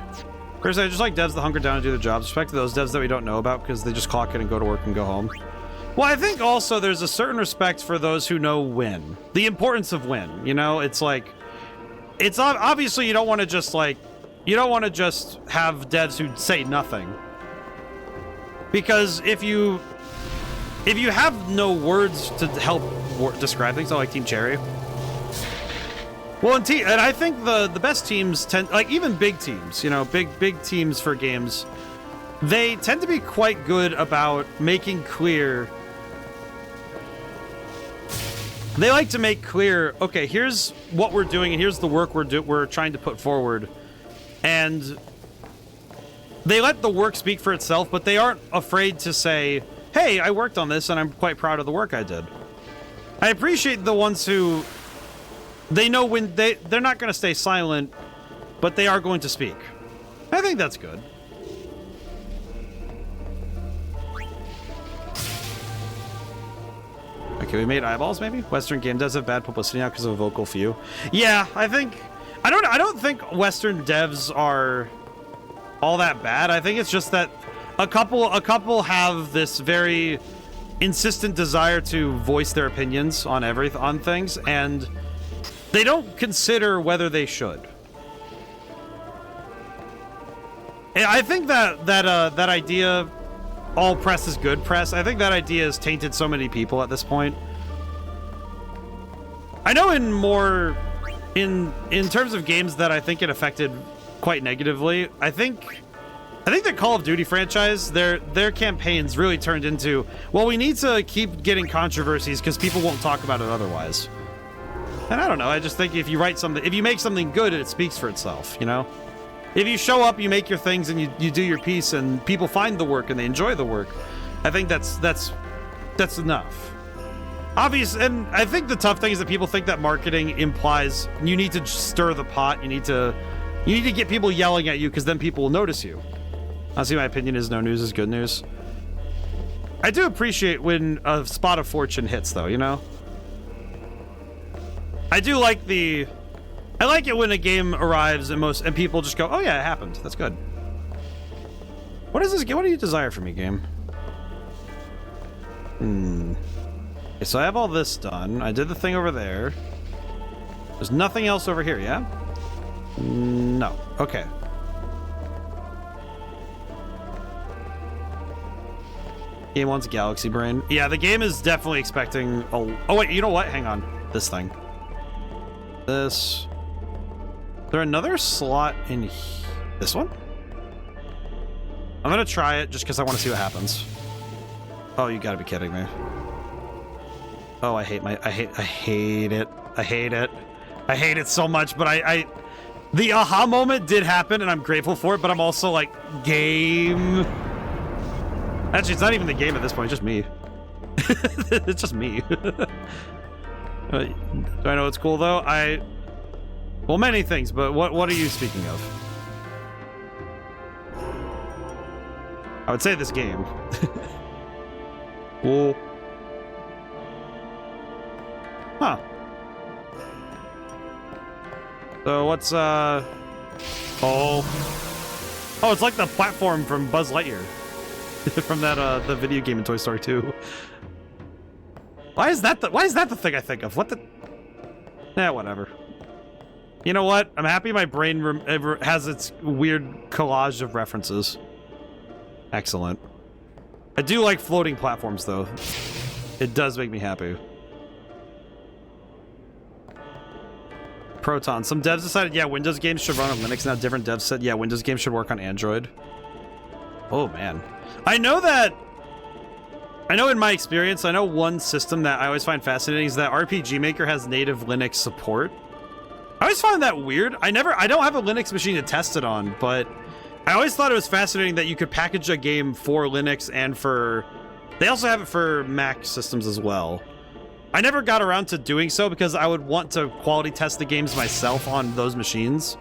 Personally, I just like devs that hunker down and do their jobs. Respect to those devs that we don't know about because they just clock in and go to work and go home. Well, I think also there's a certain respect for those who know win. The importance of win. You know, it's like... It's obviously you don't want to just like... You don't want to just have devs who say nothing. Because if you have no words to help describe things, like Team Cherry... Well, and I think the best teams tend, like even big teams, you know, big teams for games, they tend to be quite good about making clear They like to make clear, okay, here's what we're doing and here's the work we're trying to put forward. And they let the work speak for itself, but they aren't afraid to say, hey, I worked on this and I'm quite proud of the work I did. I appreciate the ones who, they know when they're not going to stay silent, but they are going to speak. I think that's good. Okay, we made eyeballs, maybe? Western game does have bad publicity now because of a vocal few. Yeah, I don't think Western devs are all that bad. I think it's just that a couple have this very insistent desire to voice their opinions on on things, and they don't consider whether they should. And I think that idea, all press is good press, I think that idea has tainted so many people at this point. I know in terms of games that I think it affected quite negatively, I think the Call of Duty franchise, their campaigns really turned into, well, we need to keep getting controversies because people won't talk about it otherwise. And I don't know, I just think if you make something good, it speaks for itself, you know? If you show up, you make your things, and you do your piece, and people find the work and they enjoy the work, I think that's enough. Obvious, and I think the tough thing is that people think that marketing implies you need to stir the pot, you need to get people yelling at you because then people will notice you. Honestly, my opinion is no news is good news. I do appreciate when a spot of fortune hits, though, you know? I like it when a game arrives and people just go, oh yeah, it happened. That's good. What is this game? What do you desire from me, game? Okay, so I have all this done. I did the thing over there. There's nothing else over here, yeah? No. Okay. Game wants Galaxy Brain. Yeah, the game is definitely expecting a... Oh, wait, you know what? Hang on. This thing. This... Is there another slot in this one? I'm gonna try it just because I want to see what happens. Oh, you gotta be kidding me. Oh, I hate it. I hate it so much, but the aha moment did happen and I'm grateful for it, but I'm also like, game. Actually, it's not even the game at this point, it's just me. It's just me. Do I know what's cool though? Well, many things, but what are you speaking of? I would say this game. Cool. Huh. So what's oh, it's like the platform from Buzz Lightyear. From that the video game in Toy Story 2. Why is that the thing I think of? What the... Nah, whatever. You know what? I'm happy my brain has its weird collage of references. Excellent. I do like floating platforms, though. It does make me happy. Proton. Some devs decided, yeah, Windows games should run on Linux. Now different devs said, yeah, Windows games should work on Android. Oh, man. I know in my experience, I know one system that I always find fascinating is that RPG Maker has native Linux support. I always find that weird. I don't have a Linux machine to test it on, but I always thought it was fascinating that you could package a game for Linux and for... They also have it for Mac systems as well. I never got around to doing so because I would want to quality test the games myself on those machines.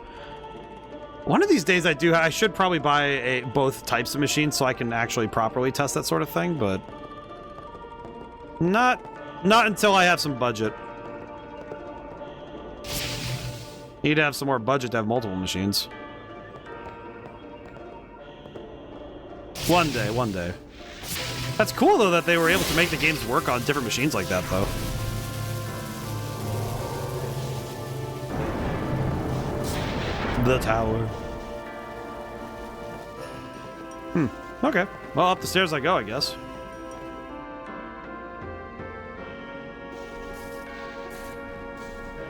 One of these days I should probably buy both types of machines so I can actually properly test that sort of thing, but... Not until I have some budget. Need to have some more budget to have multiple machines. One day. That's cool, though, that they were able to make the games work on different machines like that, though. The tower. Okay. Well, up the stairs I go, I guess.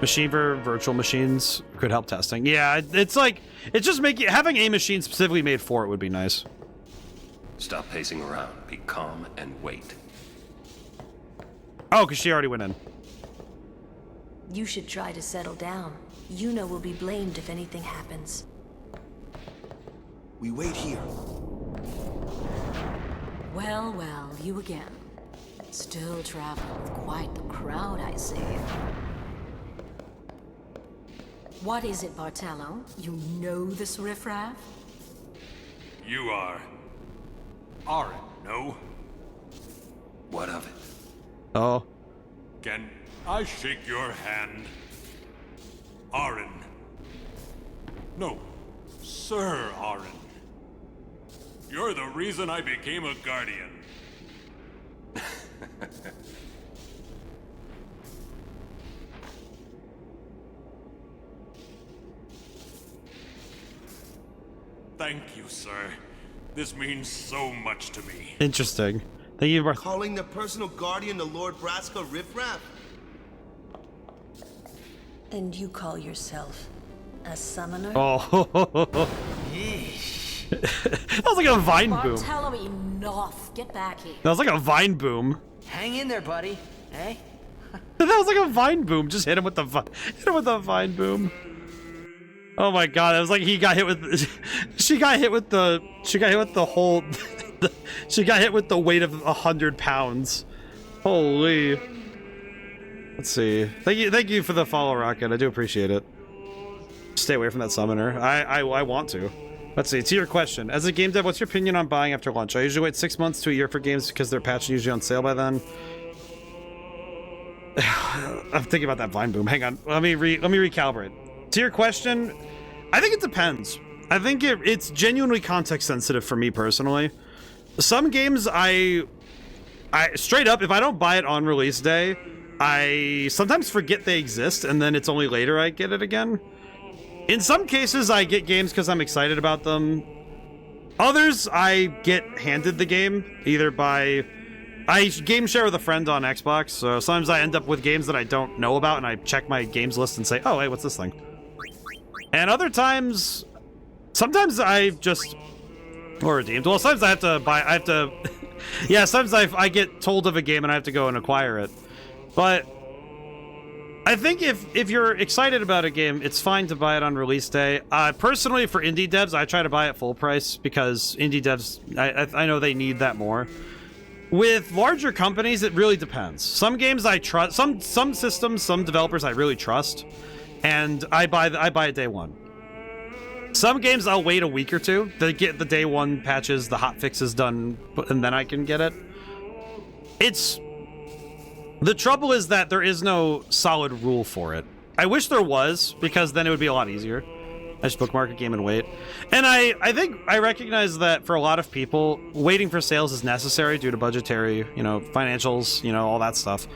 Machine for virtual machines could help testing. Yeah, it's like, it's just having a machine specifically made for it would be nice. Stop pacing around. Be calm and wait. Oh, because she already went in. You should try to settle down. Yuna will be blamed if anything happens. We wait here. Well, well, you again. Still traveling with quite the crowd, I see. What is it, Bartello? You know this riffraff? You are... Aaron, no? What of it? Oh. Can I shake your hand? Aaron. No, Sir Aaron. You're the reason I became a guardian. Thank you, sir. This means so much to me. Interesting. Thank you, Calling the personal guardian the Lord Braska riffraff? And you call yourself a summoner? Oh. That was like a vine boom. Bartello, enough. Get back here. That was like a vine boom. Hang in there, buddy. Hey? That was like a vine boom. Just hit him with the vine boom. Oh my god, it was like he got hit with she got hit with the whole she got hit with the weight of 100 pounds. Holy. Let's see. Thank you for the follow, Rocket. I do appreciate it. Stay away from that summoner. I want to. Let's see. To your question, as a game dev, what's your opinion on buying after launch? I usually wait 6 months to a year for games because they're patched and usually on sale by then. I'm thinking about that vine boom. Hang on. Let me recalibrate. To your question, I think it depends. I think it's genuinely context sensitive for me personally. Some games I straight up, if I don't buy it on release day, I sometimes forget they exist, and then it's only later I get it again. In some cases, I get games because I'm excited about them. Others, I get handed the game, either by... I game share with a friend on Xbox, so sometimes I end up with games that I don't know about, and I check my games list and say, oh, hey, what's this thing? And other times... Sometimes I just... Or redeemed. Well, sometimes I have to buy... I have to... yeah, sometimes I get told of a game and I have to go and acquire it. But... I think if you're excited about a game, it's fine to buy it on release day. Personally, for indie devs, I try to buy it full price because indie devs, I know they need that more. With larger companies, it really depends. Some games I trust, some systems, some developers I really trust, and I buy it day one. Some games I'll wait a week or two to get the day one patches, the hot fixes done, and then I can get it. The trouble is that there is no solid rule for it. I wish there was, because then it would be a lot easier. I just bookmark a game and wait. And I think I recognize that for a lot of people, waiting for sales is necessary due to budgetary, financials, all that stuff.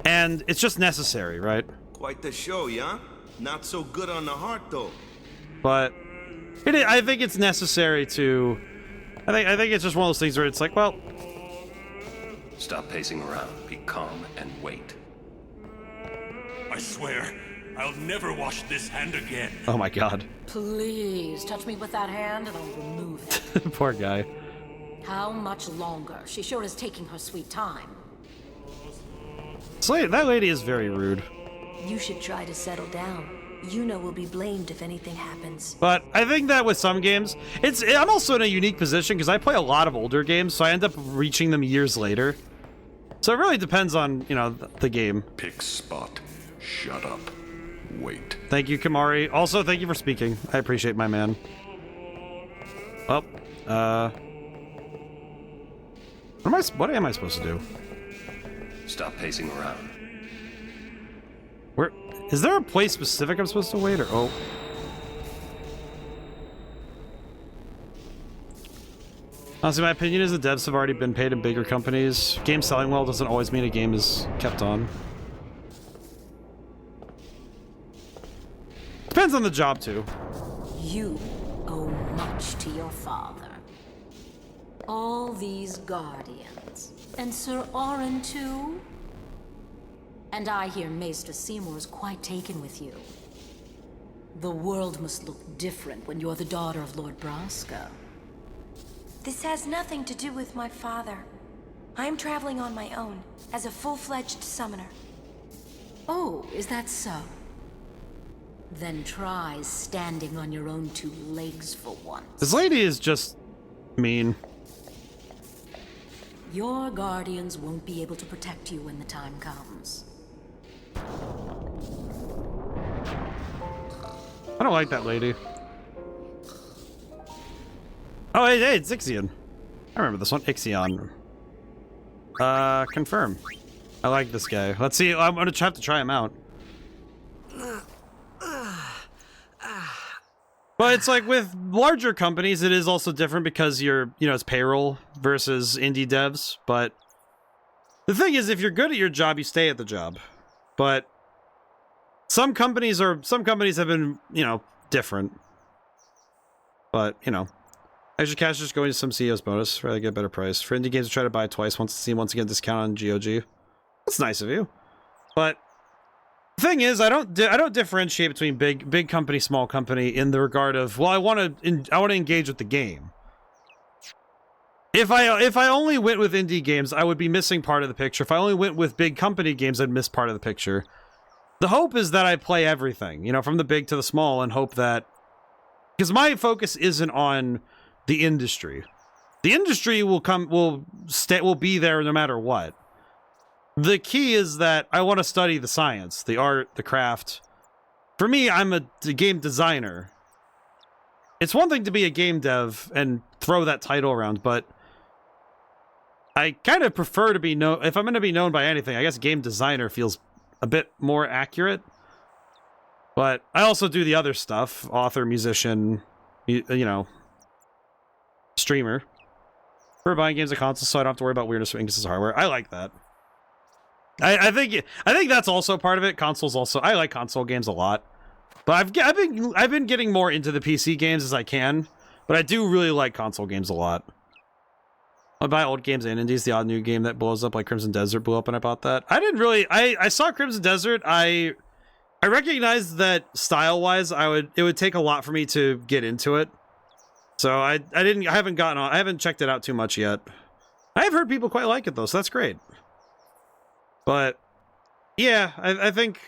And it's just necessary, right? Quite the show, yeah? Not so good on the heart, though. But I think it's necessary to... I think it's just one of those things where it's like, well... Stop pacing around. Be calm and wait. I swear, I'll never wash this hand again. Oh my god. Please, touch me with that hand and I'll remove it. Poor guy. How much longer? She sure is taking her sweet time. So that lady is very rude. You should try to settle down. Yuna will be blamed if anything happens. But I think that with some games, I'm also in a unique position because I play a lot of older games, so I end up reaching them years later. So it really depends on, the game. Pick spot. Shut up. Wait. Thank you, Kamari. Also, thank you for speaking. I appreciate my man. Well, what am I supposed to do? Stop pacing around. Where is there a place specific I'm supposed to wait, or oh? Honestly, my opinion is the devs have already been paid in bigger companies. Game selling well doesn't always mean a game is kept on. Depends on the job, too. You owe much to your father. All these guardians. And Sir Oren, too? And I hear Maester Seymour's quite taken with you. The world must look different when you're the daughter of Lord Braska. This has nothing to do with my father. I am traveling on my own, as a full-fledged summoner. Oh, is that so? Then try standing on your own two legs for once. This lady is just mean. Your guardians won't be able to protect you when the time comes. I don't like that lady. Oh, hey, it's Ixion. I remember this one, Ixion. Confirm. I like this guy. Let's see, I'm gonna have to try him out. But it's like with larger companies, it is also different because it's payroll versus indie devs. But the thing is, if you're good at your job, you stay at the job. But some companies have been, different. But, extra cash just going to some CEO's bonus, rather get a better price. For indie games to try to buy twice, once again discount on GOG. That's nice of you. But the thing is, I don't differentiate between big company, small company in the regard of, well, I want to engage with the game. If I only went with indie games, I would be missing part of the picture. If I only went with big company games, I'd miss part of the picture. The hope is that I play everything, from the big to the small, and hope that, because my focus isn't on the industry. The industry will be there no matter what. The key is that I want to study the science, the art, the craft. For me, I'm a game designer. It's one thing to be a game dev and throw that title around, but I kind of prefer to be known, if I'm going to be known by anything, I guess game designer feels a bit more accurate. But I also do the other stuff, author, musician, streamer. For buying games and consoles, so I don't have to worry about weirdness or inconsistent hardware. I like that. I think that's also part of it. Consoles also. I like console games a lot, but I've been getting more into the PC games as I can. But I do really like console games a lot. I buy old games and indies. The odd new game that blows up, like Crimson Desert, blew up, and I bought that. I didn't really. I saw Crimson Desert. I recognized that style-wise, it would take a lot for me to get into it. So I haven't checked it out too much yet. I've heard people quite like it though, so that's great. But yeah, I think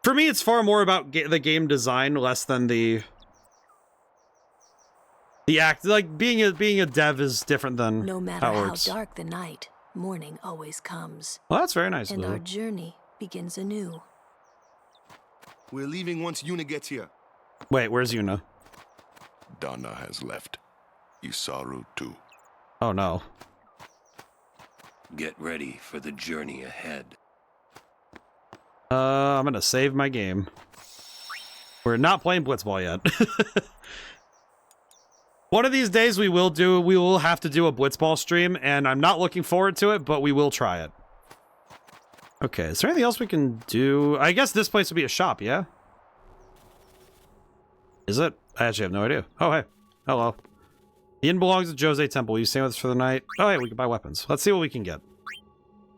for me it's far more about the game design, less than the act. Like being a dev is different than no matter how it how works. dark the night, morning always comes. Well, that's very nice. And Lou. our journey begins anew. We're leaving once Yuna gets here. Wait, where's Yuna? Donna has left. Isaru too. Oh no. Get ready for the journey ahead. I'm gonna save my game. We're not playing Blitzball yet. One of these days we will have to do a Blitzball stream, and I'm not looking forward to it, but we will try it. Okay, is there anything else we can do? I guess this place would be a shop, yeah? Is it? I actually have no idea. Oh, hey. Hello. The inn belongs to Djose Temple. You staying with us for the night? Oh, hey, we can buy weapons. Let's see what we can get.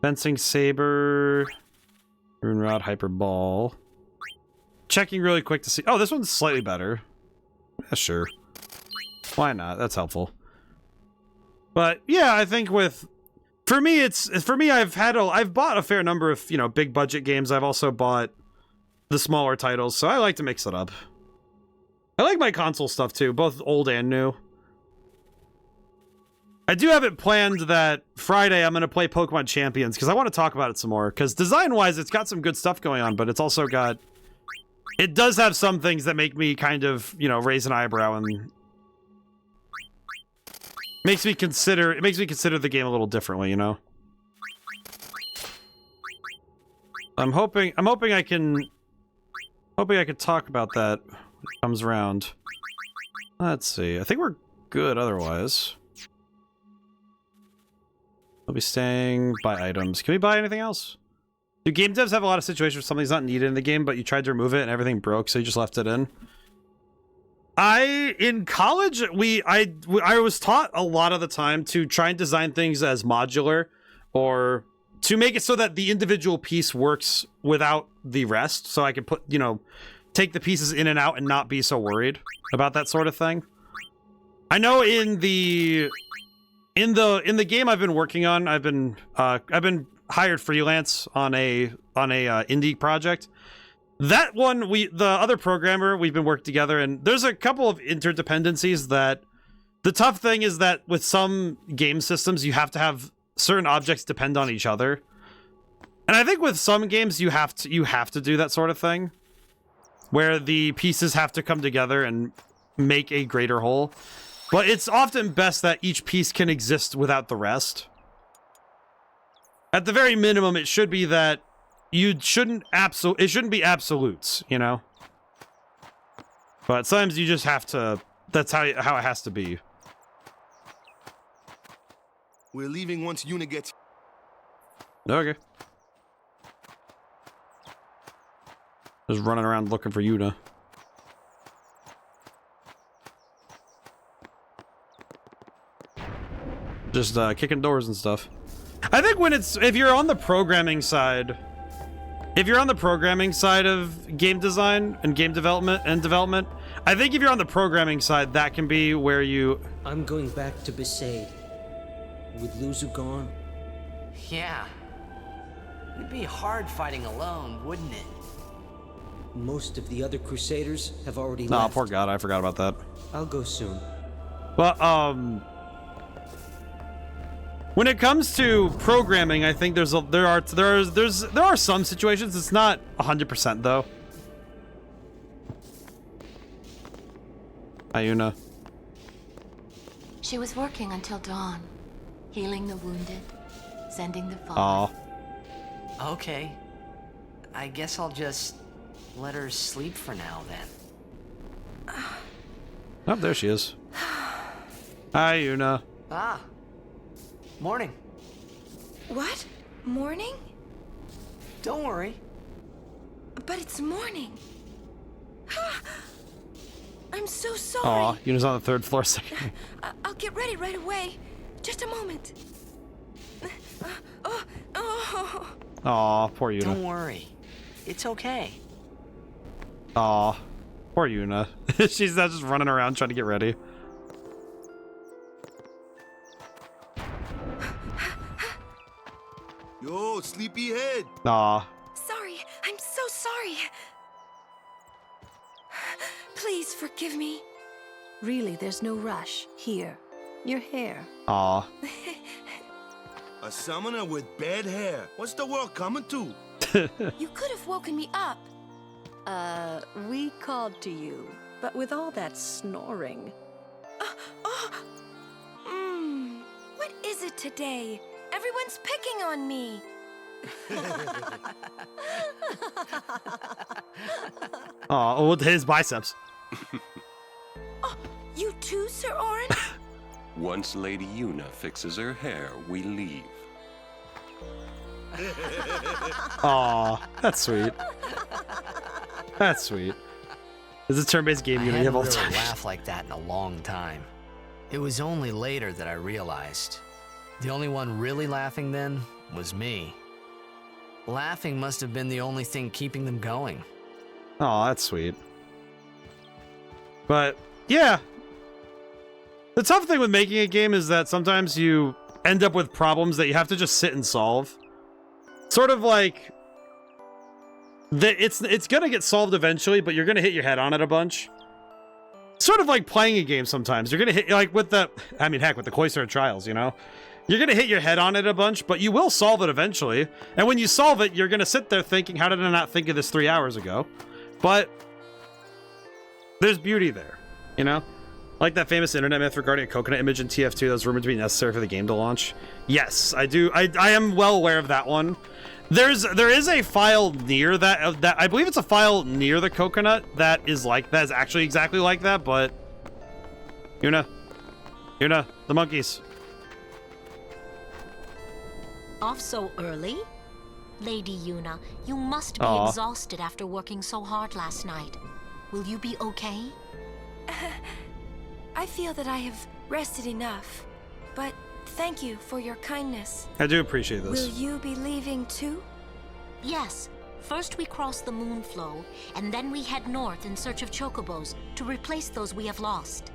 Fencing saber. Rune rod, hyper ball. Checking really quick to see. Oh, this one's slightly better. Yeah, sure. Why not? That's helpful. But yeah, I think for me, I've bought a fair number of, big budget games. I've also bought the smaller titles, so I like to mix it up. I like my console stuff too, both old and new. I do have it planned that Friday I'm going to play Pokemon Champions, because I want to talk about it some more. Because design-wise, it's got some good stuff going on, but it's also got... It does have some things that make me kind of, raise an eyebrow, and... makes me consider the game a little differently, I'm hoping I can talk about that when it comes around. Let's see. I think we're good otherwise. I'll be staying by items. Can we buy anything else? Do game devs have a lot of situations where something's not needed in the game, but you tried to remove it and everything broke, so you just left it in? In college, I was taught a lot of the time to try and design things as modular, or to make it so that the individual piece works without the rest, so I could put, take the pieces in and out and not be so worried about that sort of thing. I know in the game I've been working on, I've been hired freelance on a indie project. That one, the other programmer, we've been working together, and there's a couple of interdependencies that... The tough thing is that with some game systems, you have to have certain objects depend on each other. And I think with some games, you have to do that sort of thing, where the pieces have to come together and make a greater whole. But it's often best that each piece can exist without the rest. At the very minimum, it should be that it shouldn't be absolutes, you know? But sometimes you just have to, that's how it has to be. We're leaving once Yuna gets... Okay. Just running around looking for Yuna. Just kicking doors and stuff. I think if you're on the programming side of game design and game development, I think if you're on the programming side, that can be where you... I'm going back to Besaid. With Luzu gone? Yeah. It'd be hard fighting alone, wouldn't it? Most of the other Crusaders have already Nah, left. poor God, I forgot about that. I'll go soon. But, when it comes to programming, I think there are some situations. It's not 100% though. Ayuna. She was working until dawn, healing the wounded, sending the fallen. Aw. Okay. I guess I'll just let her sleep for now then. Oh, there she is. Hi, Yuna. Ah. Morning. What? Morning? Don't worry. But it's morning. I'm so sorry. Aw, Yuna's on the 3rd floor. I'll get ready right away. Just a moment. Aw, poor Yuna. Don't worry. It's okay. Aw, poor Yuna. She's not just running around trying to get ready. Yo, sleepyhead. Aw. Sorry, I'm so sorry. Please forgive me. Really, there's no rush. Here, your hair. Aw. A summoner with bad hair. What's the world coming to? You could have woken me up. We called to you, but with all that snoring. What is it today? Everyone's picking on me. Aw, with his biceps. You too, Sir Orin? Once Lady Yuna fixes her hair, we leave. Aw, that's sweet. That's sweet. This is a turn-based game. You have all the time. Laugh like that in a long time. It was only later that I realized. The only one really laughing then was me. Laughing must have been the only thing keeping them going. Oh, that's sweet. But, yeah. The tough thing with making a game is that sometimes you end up with problems that you have to just sit and solve. Sort of like... It's gonna get solved eventually, but you're gonna hit your head on it a bunch. Sort of like playing a game sometimes. You're gonna hit, like with the... I mean, heck, with the Cloister Trials, you know? You're gonna hit your head on it a bunch, but you will solve it eventually. And when you solve it, you're gonna sit there thinking, how did I not think of this 3 hours ago? But there's beauty there, you know? Like that famous internet myth regarding a coconut image in TF2 that was rumored to be necessary for the game to launch. Yes, I do. I am well aware of that one. There is a file near that I believe it's a file near the coconut that is actually exactly like that, but Yuna, the monkeys. Off so early? Lady Yuna, you must be exhausted after working so hard last night. Will you be okay? I feel that I have rested enough, but thank you for your kindness. I do appreciate this. Will you be leaving too? Yes. First we cross the Moonflow, and then we head north in search of chocobos to replace those we have lost.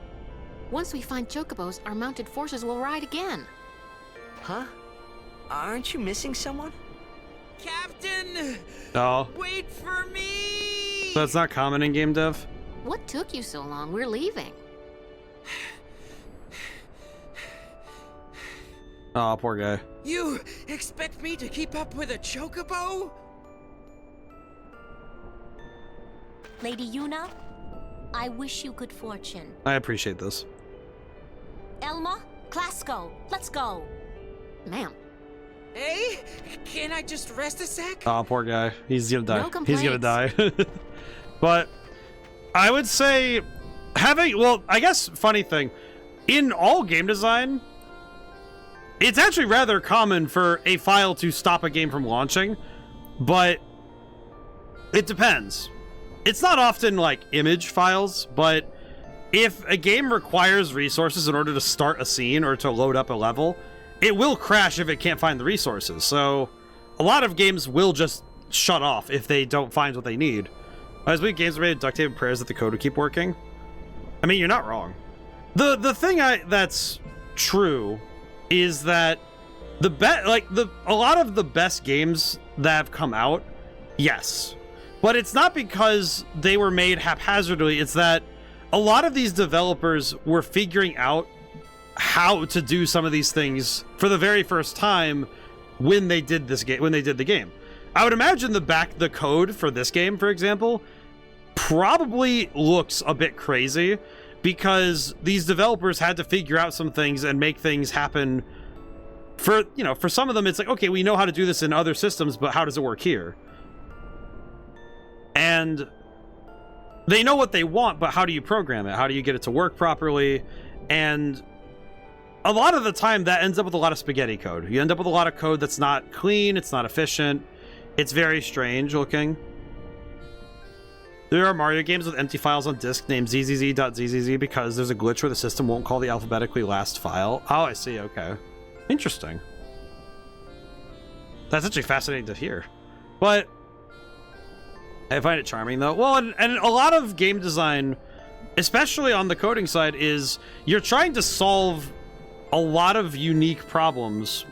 Once we find chocobos, our mounted forces will ride again. Huh? Aren't you missing someone? Captain! Oh. Wait for me! So that's not common in game dev? What took you so long? We're leaving. Oh, poor guy. You expect me to keep up with a chocobo? Lady Yuna, I wish you good fortune. I appreciate this. Elma, Klasko, let's go. Ma'am. Hey, can I just rest a sec? Oh, poor guy. He's gonna die. No He's gonna die. But I would say well, I guess funny thing, in all game design, it's actually rather common for a file to stop a game from launching, but it depends. It's not often like image files, but if a game requires resources in order to start a scene or to load up a level, it will crash if it can't find the resources. So a lot of games will just shut off if they don't find what they need. As many games are made of duct tape and prayers that the code would keep working. I mean, you're not wrong. The thing that's true is that a lot of the best games that have come out, yes. But it's not because they were made haphazardly, it's that a lot of these developers were figuring out how to do some of these things for the very first time when they did the game. I would imagine the code for this game, for example, probably looks a bit crazy because these developers had to figure out some things and make things happen. For some of them, it's like, okay, we know how to do this in other systems, but how does it work here? And they know what they want, but how do you program it? How do you get it to work properly? And a lot of the time that ends up with a lot of spaghetti code. You end up with a lot of code that's not clean, it's not efficient, it's very strange looking. There are Mario games with empty files on disk named zzz.zzz because there's a glitch where the system won't call the alphabetically last file. Oh, I see, okay. Interesting. That's actually fascinating to hear. But I find it charming, though. Well, and a lot of game design, especially on the coding side, is you're trying to solve a lot of unique problems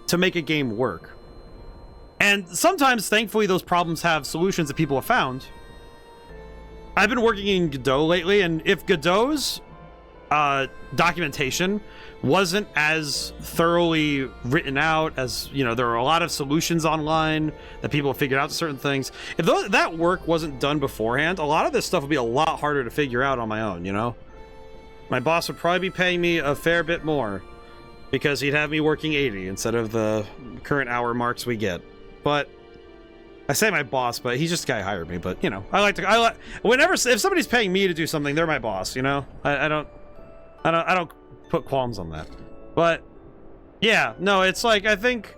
to make a game work. And sometimes, thankfully, those problems have solutions that people have found. I've been working in Godot lately, and if Godot's documentation wasn't as thoroughly written out as, there are a lot of solutions online that people have figured out certain things. If that work wasn't done beforehand, a lot of this stuff would be a lot harder to figure out on my own, My boss would probably be paying me a fair bit more because he'd have me working 80 instead of the current hour marks we get. But I say my boss, but he's just the guy who hired me. But if somebody's paying me to do something, they're my boss. I don't put qualms on that. But yeah, no, it's like I think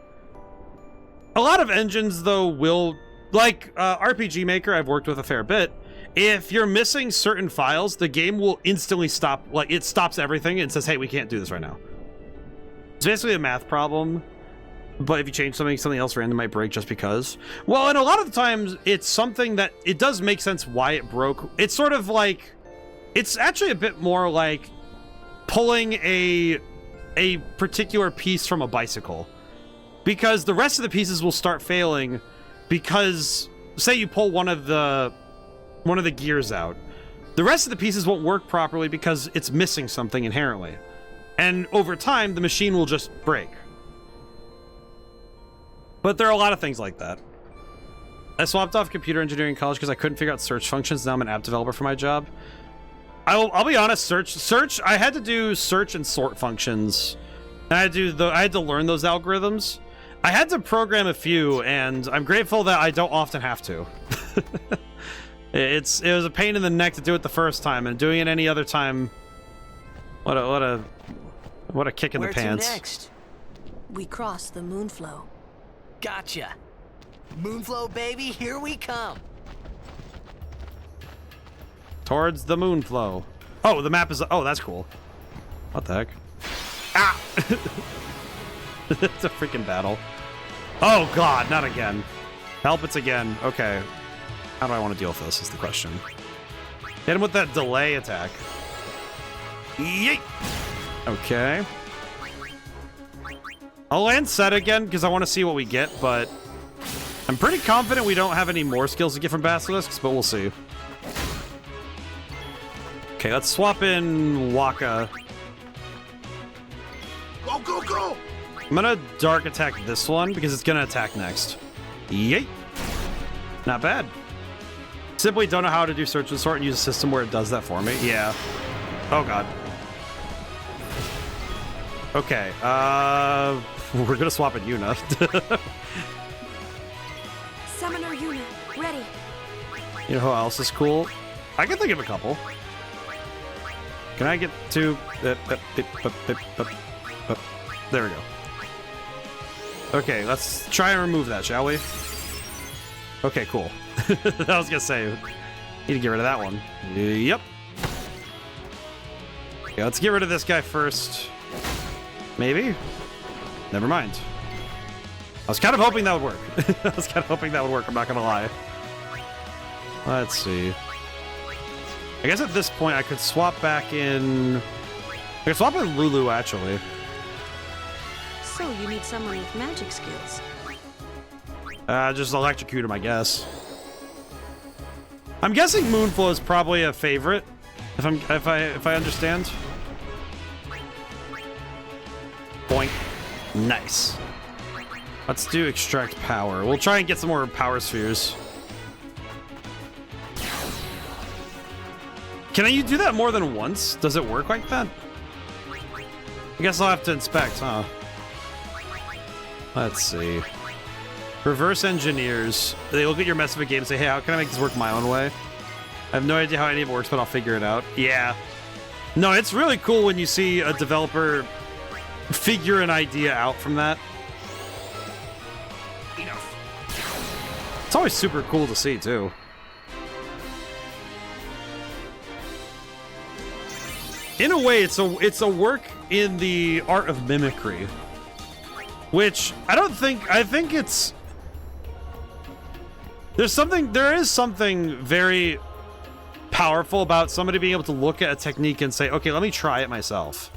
a lot of engines though will RPG Maker. I've worked with a fair bit. If you're missing certain files, the game will instantly stop. It stops everything and says, "Hey, we can't do this right now." It's basically a math problem. But if you change something else random might break just because. Well, and a lot of the times it's something that it does make sense why it broke. It's sort of like, it's actually a bit more like pulling a particular piece from a bicycle, because the rest of the pieces will start failing because, say you pull one of the gears out, the rest of the pieces won't work properly because it's missing something inherently, and over time the machine will just break. But there are a lot of things like that. I swapped off computer engineering in college because I couldn't figure out search functions. Now I'm an app developer for my job. I'll be honest, search. I had to do search and sort functions. And I had to learn those algorithms. I had to program a few, and I'm grateful that I don't often have to. It was a pain in the neck to do it the first time, and doing it any other time, what a kick in the pants. Where to next? We cross the Moonflow. Gotcha. Moonflow, baby, here we come. Towards the Moonflow. Oh, the map is... Oh, that's cool. What the heck? Ah! It's a freaking battle. Oh, God, not again. Help, it's again. Okay. How do I want to deal with this is the question. Hit him with that delay attack. Yeet! Okay. I'll land set again because I want to see what we get, but I'm pretty confident we don't have any more skills to get from basilisks, but we'll see. Okay, let's swap in Waka. Go, go, go! I'm gonna dark attack this one because it's gonna attack next. Yay! Not bad. Simply don't know how to do search and sort and use a system where it does that for me. Yeah. Oh god. Okay, we're gonna swap in Yuna. Summoner Yuna, ready. You know who else is cool? I can think of a couple. Can I get to... There we go. Okay, let's try and remove that, shall we? Okay, cool. I was gonna say, need to get rid of that one. Yep. Okay, let's get rid of this guy first. Maybe? Never mind. I was kind of hoping that would work. I was kind of hoping that would work, I'm not gonna lie. Let's see. I guess at this point I could swap back in... I could swap in Lulu, actually. So you need someone with magic skills. Just electrocute him, I guess. I'm guessing Moonflow is probably a favorite, if I understand. Boink. Nice. Let's do extract power. We'll try and get some more power spheres. Can you do that more than once? Does it work like that? I guess I'll have to inspect, huh? Let's see. Reverse engineers. They look at your mess of a game and say, hey, how can I make this work my own way? I have no idea how any of it works, but I'll figure it out. Yeah. No, it's really cool when you see a developer figure an idea out from that. It's always super cool to see, too. In a way, it's a work in the art of mimicry. Which, I think it's... There is something very powerful about somebody being able to look at a technique and say, okay, let me try it myself.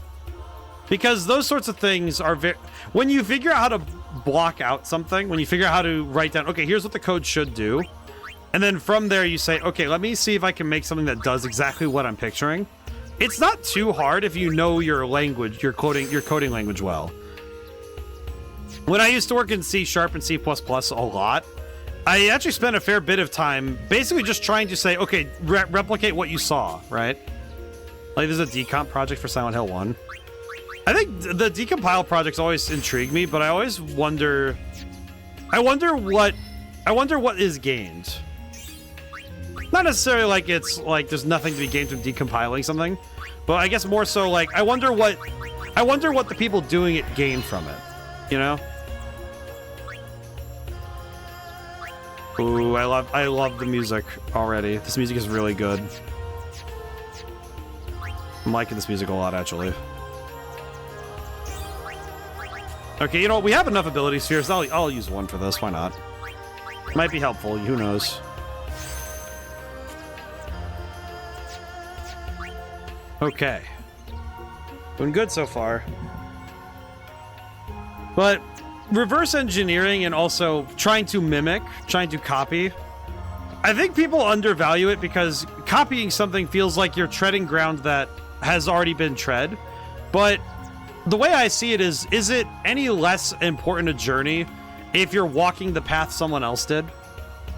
Because those sorts of things are very... When you figure out how to block out something, when you figure out how to write down, okay, here's what the code should do, and then from there you say, okay, let me see if I can make something that does exactly what I'm picturing. It's not too hard if you know your language, your coding language well. When I used to work in C# and C++ a lot, I actually spent a fair bit of time basically just trying to say, okay, replicate what you saw, right? Like, there's a decomp project for Silent Hill 1. I think the decompile projects always intrigue me, but I always wonder... I wonder what is gained. Not necessarily like it's like there's nothing to be gained from decompiling something, but I guess more so like I wonder what the people doing it gain from it, you know? Ooh, I love the music already. This music is really good. I'm liking this music a lot, actually. Okay, you know what? We have enough ability spheres. I'll use one for this. Why not? Might be helpful. Who knows? Okay. Doing good so far. But reverse engineering and also trying to mimic, trying to copy, I think people undervalue it because copying something feels like you're treading ground that has already been tread. But the way I see it is it any less important a journey if you're walking the path someone else did?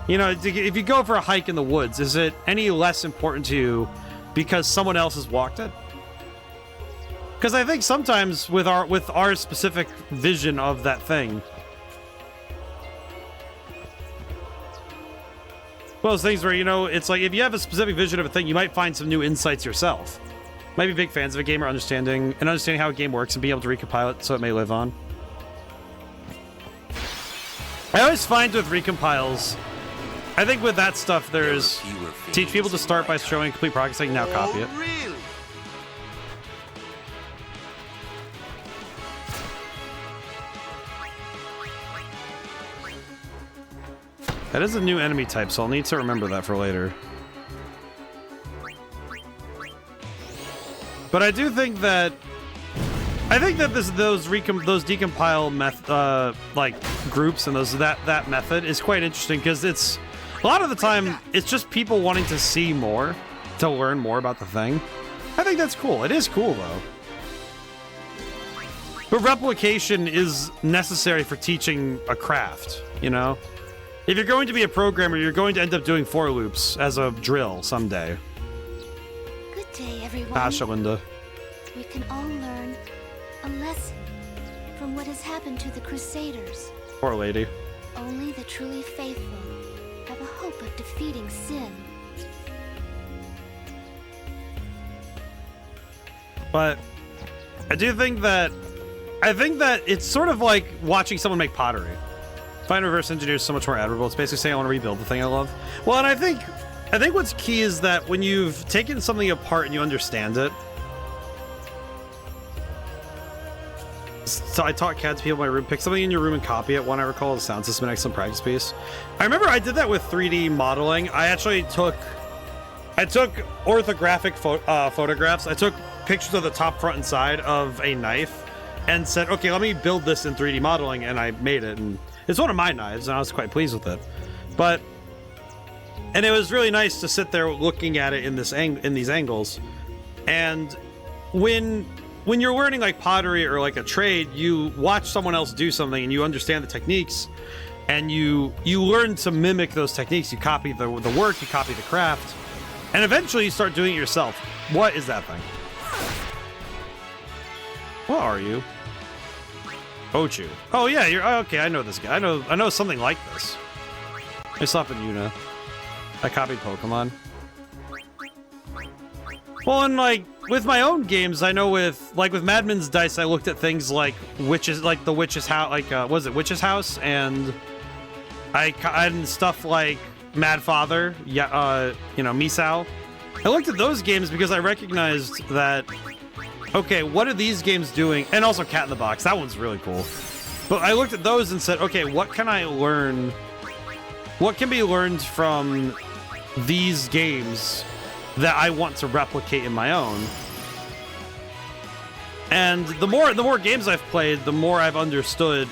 You know, if you go for a hike in the woods, is it any less important to you because someone else has walked it? Because I think sometimes with our specific vision of that thing, well, those things where, you know, it's like if you have a specific vision of a thing, you might find some new insights yourself. Might be big fans of a game or understanding how a game works and being able to recompile it so it may live on. I always find with recompiles, I think with that stuff, there's teach people to start by showing complete progress, they can now copy it. Really? That is a new enemy type, so I'll need to remember that for later. But I do think that I think that those decompile like groups and that method is quite interesting because it's a lot of the time it's just people wanting to see more, to learn more about the thing. I think that's cool. It is cool though. But replication is necessary for teaching a craft, you know? If you're going to be a programmer, you're going to end up doing for loops as a drill someday. Good day, everyone. Ashalinda. We can all learn a lesson from what has happened to the Crusaders. Poor lady. Only the truly faithful have a hope of defeating sin. But I think that it's sort of like watching someone make pottery. Find reverse engineer is so much more admirable. It's basically saying I want to rebuild the thing I love. Well, and I think what's key is that when you've taken something apart and you understand it. So I taught CAD to people in my room. Pick something in your room and copy it. One I recall is a sound system and some practice piece. I remember I did that with 3D modeling. I actually took orthographic photographs. I took pictures of the top, front, and side of a knife and said, okay, let me build this in 3D modeling, and I made it. And it's one of my knives, and I was quite pleased with it. And it was really nice to sit there looking at it in these angles. And when you're learning like pottery or like a trade, you watch someone else do something and you understand the techniques, and you learn to mimic those techniques. You copy the work, you copy the craft, and eventually you start doing it yourself. What is that thing? What are you? Ochu. Oh yeah, you're okay. I know this guy. I know something like this. I saw it in Yuna. I copied Pokemon. Well, and like with my own games, I know with Madman's Dice, I looked at things like Witch's, like the Witch's House, like was it Witch's House, and and stuff like Mad Father, yeah, you know, Misao. I looked at those games because I recognized that, okay, what are these games doing? And also Cat in the Box, that one's really cool. But I looked at those and said, okay, what can I learn? What can be learned from these games that I want to replicate in my own? And the more games I've played, the more I've understood,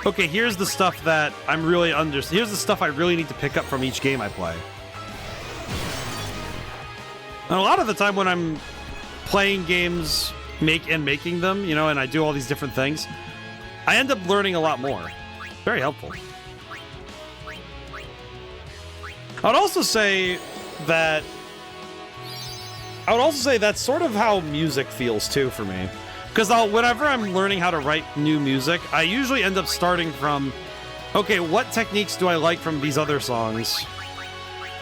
okay, here's the stuff that here's the stuff I really need to pick up from each game I play. And a lot of the time when I'm playing games, making them, you know, and I do all these different things, I end up learning a lot more. Very helpful. I would also say that's sort of how music feels too for me. Because whenever I'm learning how to write new music, I usually end up starting from, okay, what techniques do I like from these other songs?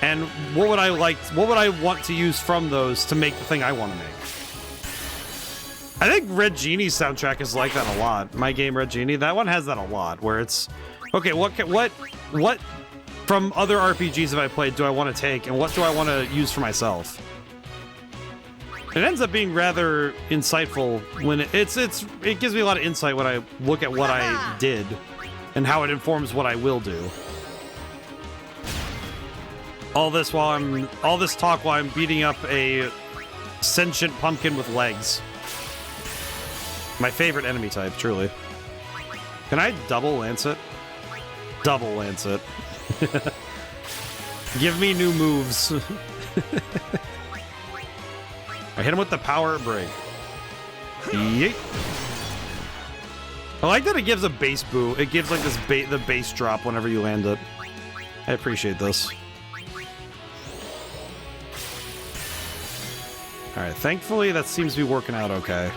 And what would I want to use from those to make the thing I want to make? I think Red Genie's soundtrack is like that a lot. My game Red Genie, that one has that a lot, where it's, okay, what from other RPGs have I played do I want to take, and what do I want to use for myself? It ends up being rather insightful when it gives me a lot of insight when I look at what I did and how it informs what I will do. All this talk while I'm beating up a sentient pumpkin with legs. My favorite enemy type, truly. Can I double lance it? Double lance it. Give me new moves. I hit him with the power break. Yeet. I like that it gives a bass boo. It gives like this the bass drop whenever you land it. I appreciate this. Alright, thankfully that seems to be working out okay.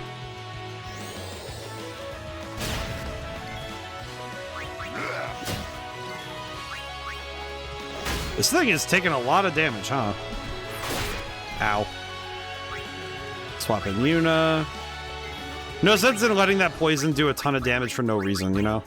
This thing is taking a lot of damage, huh? Ow. Swapping Yuna. No sense in letting that poison do a ton of damage for no reason, you know?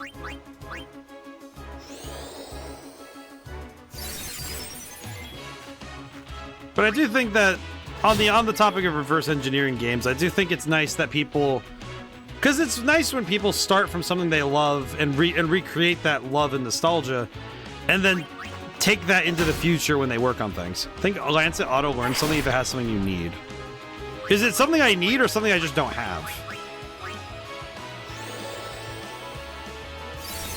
But I do think that on the topic of reverse engineering games, I do think it's nice that people, because it's nice when people start from something they love and recreate that love and nostalgia, and then take that into the future when they work on things. I think Lancet auto learns something if it has something you need. Is it something I need or something I just don't have?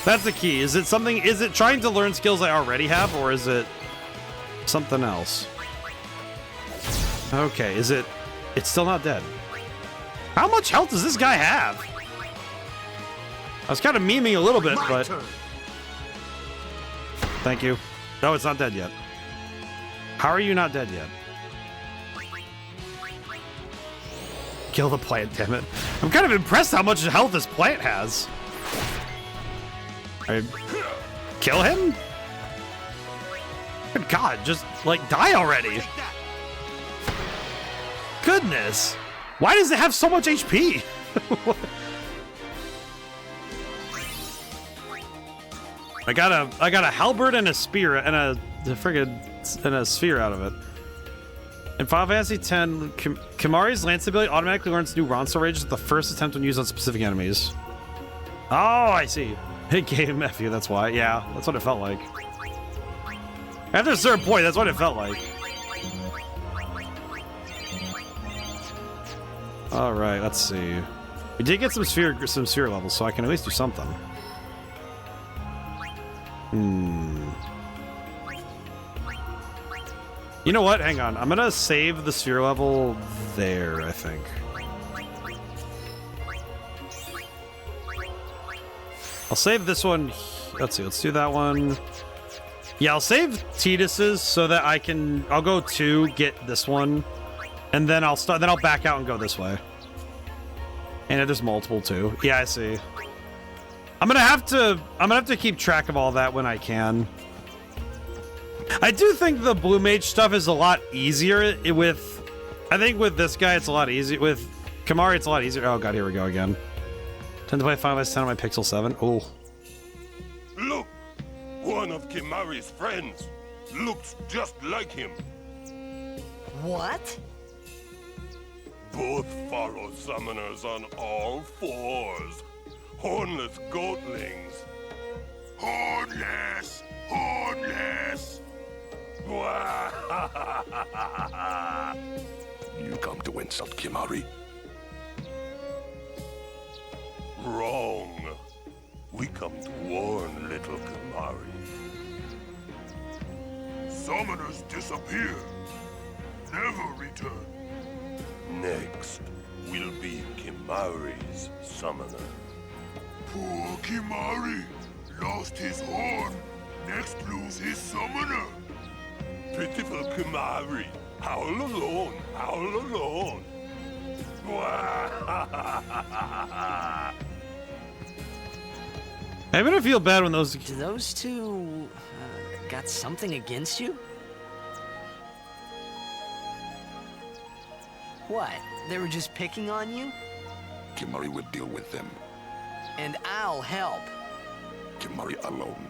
That's the key. Is it something? Is it trying to learn skills I already have, or is it something else? Okay, is it? It's still not dead. How much health does this guy have? I was kind of memeing a little bit, but... Thank you. No, it's not dead yet. How are you not dead yet? Kill the plant, damn it. I'm kind of impressed how much health this plant has. Kill him? Good God, just, like, die already. Goodness. Why does it have so much HP? I got a halberd and a spear and a sphere out of it. In Final Fantasy X, Kimahri's lance ability automatically learns new Ronso rages at the first attempt when used on specific enemies. Oh, I see. It gave him F you, that's why. Yeah, that's what it felt like. After a certain point, that's what it felt like. Alright, let's see. We did get some sphere levels, so I can at least do something. You know what? Hang on. I'm gonna save the sphere level there, I think. I'll save this one. Let's see. Let's do that one. Yeah, I'll save Tidus's so that I'll go 2, get this one, and then I'll back out and go this way. And if there's multiple too. Yeah, I see. I'm gonna have to keep track of all that when I can. I do think the Blue Mage stuff is a lot easier I think with this guy it's a lot easier. With Kimahri it's a lot easier. Oh god, here we go again. 10 to play 5 x 10 on my Pixel 7. Oh. Look! One of Kimahri's friends looks just like him. What? Both follow summoners on all fours. Hornless goatlings. Hornless! Hornless! You come to insult Kimahri? Wrong. We come to warn little Kimahri. Summoners disappear, never return. Next will be Kimahri's summoner. Poor Kimahri lost his horn, next lose his summoner. Pitiful Kimahri, howl alone, howl alone. I'm gonna feel bad when those... Do those two got something against you? What? They were just picking on you? Kimahri will deal with them. And I'll help. Kimahri alone.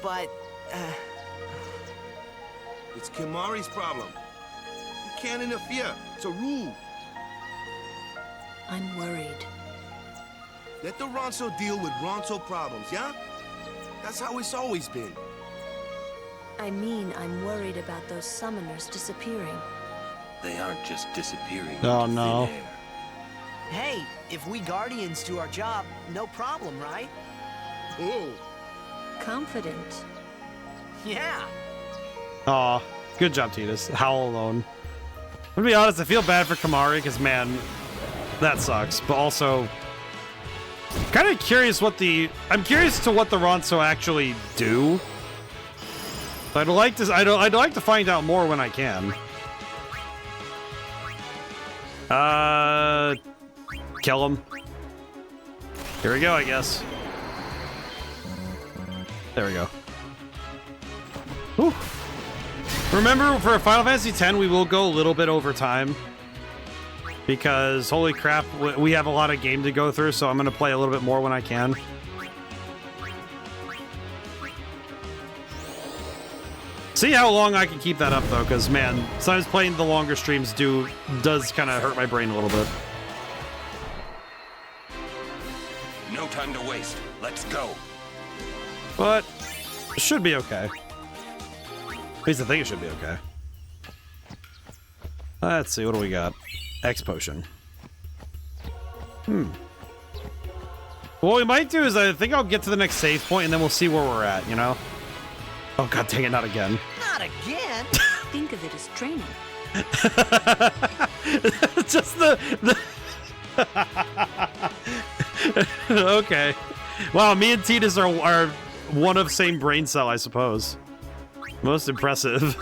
But, It's Kimahri's problem. You can't interfere. It's a rule. I'm worried. Let the Ronso deal with Ronso problems, yeah? That's how it's always been. I mean, I'm worried about those summoners disappearing. They aren't just disappearing. Oh no. hey, if we Guardians do our job, no problem, right? Oh. Confident. Yeah. Aw, good job, Tidus. Howl alone. I'm gonna be honest, I feel bad for Kimahri because, man, that sucks. But also, kind of curious I'm curious to what the Ronso actually do. I'd like to find out more when I can. Kill him. Here we go, I guess. There we go. Whew. Remember, for Final Fantasy X, we will go a little bit over time. Because, holy crap, we have a lot of game to go through, so I'm going to play a little bit more when I can. See how long I can keep that up, though, because, man, sometimes playing the longer streams does kind of hurt my brain a little bit. No time to waste. Let's go. But it should be okay. At least I think it should be okay. Let's see, what do we got? X potion. What we might do is I think I'll get to the next save point and then we'll see where we're at, you know? Oh god dang it, not again. Not again. Think of it as training. Just the okay. Wow, me and Titus are one of same brain cell, I suppose. Most impressive.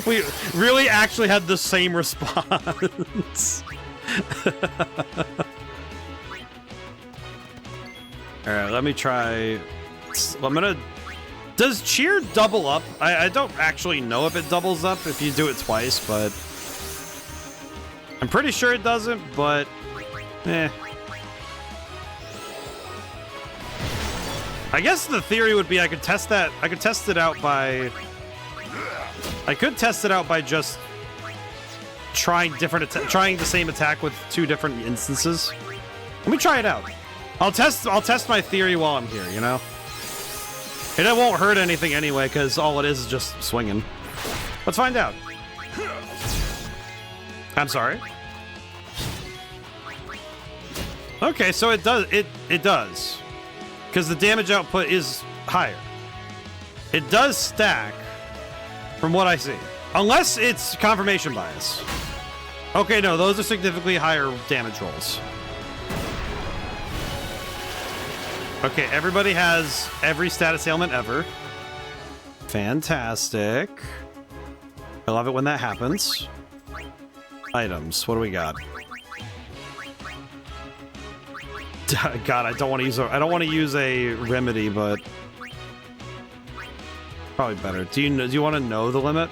We really actually had the same response. Alright, let me try. I'm gonna. Does cheer double up? I don't actually know if it doubles up if you do it twice, but I'm pretty sure it doesn't, but eh. I guess the theory would be I could test that. I could test it out by. I could test it out by just trying trying the same attack with 2 different instances. Let me try it out. I'll test my theory while I'm here, you know? And it won't hurt anything anyway, because all it is just swinging. Let's find out. I'm sorry. Okay, so it does. It does. Because the damage output is higher. It does stack, from what I see. Unless it's confirmation bias. Okay, no, those are significantly higher damage rolls. Okay, everybody has every status ailment ever. Fantastic. I love it when that happens. Items, what do we got? God, I don't want to use a remedy, but probably better. Do you want to know the limit?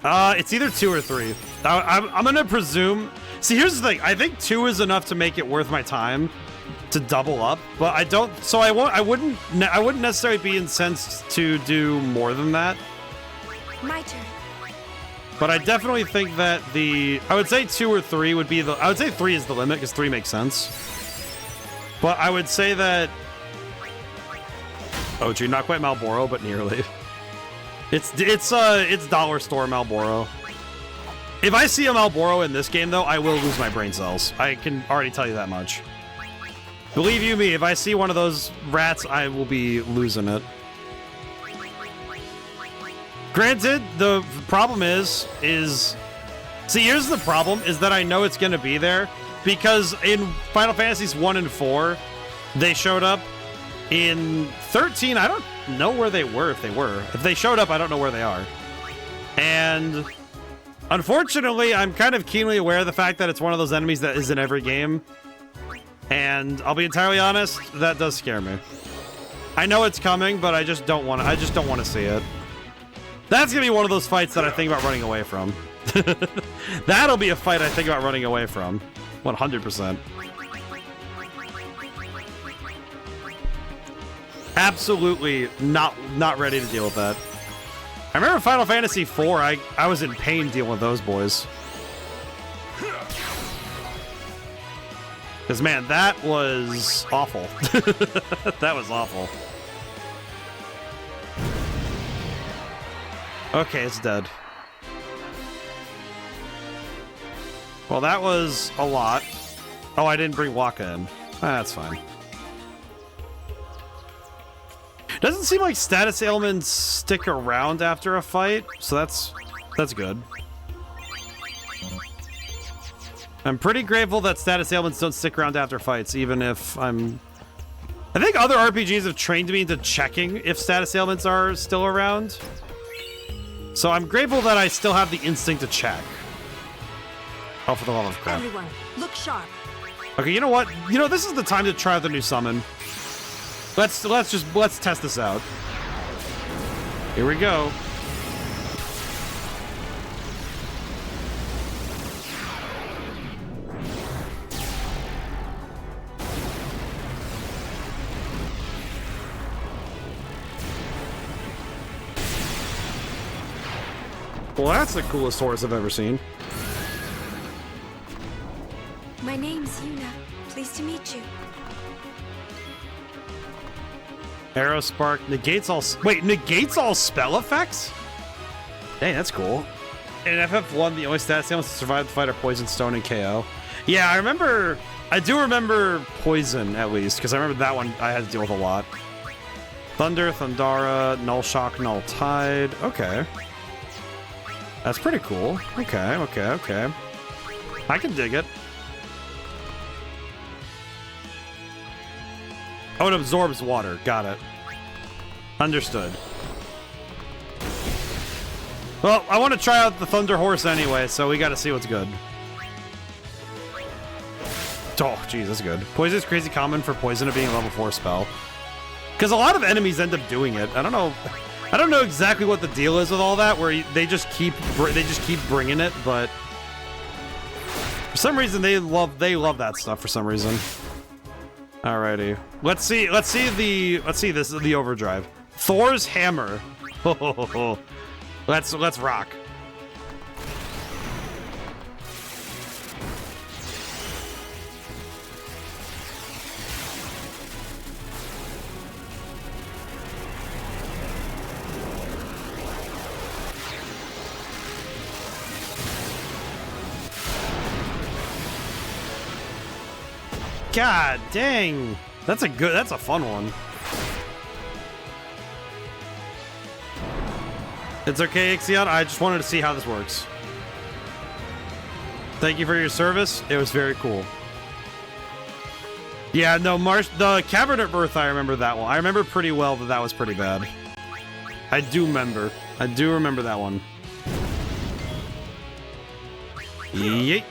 It's either 2 or 3. I'm gonna presume. See, here's the thing. I think 2 is enough to make it worth my time to double up, but I don't. So I wouldn't necessarily be incensed to do more than that. My turn. But I definitely think that I would say 2 or 3 would be the. I would say 3 is the limit because 3 makes sense. But I would say that. Oh, gee, not quite Malboro, but nearly. It's dollar store Malboro. If I see a Malboro in this game, though, I will lose my brain cells. I can already tell you that much. Believe you me, if I see one of those rats, I will be losing it. Granted, the problem is... See, here's the problem, is that I know it's going to be there, because in Final Fantasies 1 and 4, they showed up. In 13, I don't know where they were, if they were. If they showed up, I don't know where they are. And unfortunately, I'm kind of keenly aware of the fact that it's one of those enemies that is in every game. And I'll be entirely honest, that does scare me. I know it's coming, but I just don't want to see it. That's gonna be one of those fights that I think about running away from. That'll be a fight I think about running away from. 100%. Absolutely not ready to deal with that. I remember Final Fantasy IV, I was in pain dealing with those boys. Because, man, that was awful. That was awful. Okay, it's dead. Well, that was a lot. Oh, I didn't bring Waka in. That's fine. Doesn't seem like status ailments stick around after a fight, so that's good. I'm pretty grateful that status ailments don't stick around after fights, even if I think other RPGs have trained me into checking if status ailments are still around. So I'm grateful that I still have the instinct to check. Oh, for the love of crap. Everyone, look sharp. Okay, you know what? You know, this is the time to try the new summon. Let's test this out. Here we go. Well, that's the coolest horse I've ever seen. My name's Yuna. Pleased to meet you. Arrow Spark negates all... Wait, negates all spell effects? Dang, that's cool. In FF1, the only status ailments to survive the fight are Poison, Stone, and KO. Yeah, I remember I do remember poison, at least, because I remember that one I had to deal with a lot. Thunder, Thundara, Null Shock, Null Tide. Okay. That's pretty cool. Okay, okay, okay. I can dig it. Oh, it absorbs water. Got it. Understood. Well, I want to try out the Thunder Horse anyway, so we got to see what's good. Oh, geez, that's good. Poison is crazy common for poison of being a level 4 spell. Because a lot of enemies end up doing it. I don't know exactly what the deal is with all that, where they just keep bringing it, but for some reason they love that stuff for some reason. Alrighty, let's see this is the overdrive. Thor's hammer. Let's rock. God dang. That's a fun one. It's okay, Ixion. I just wanted to see how this works. Thank you for your service. It was very cool. Yeah, no, the Cavern at Birth, I remember that one. I remember pretty well that was pretty bad. I do remember that one. Yeet.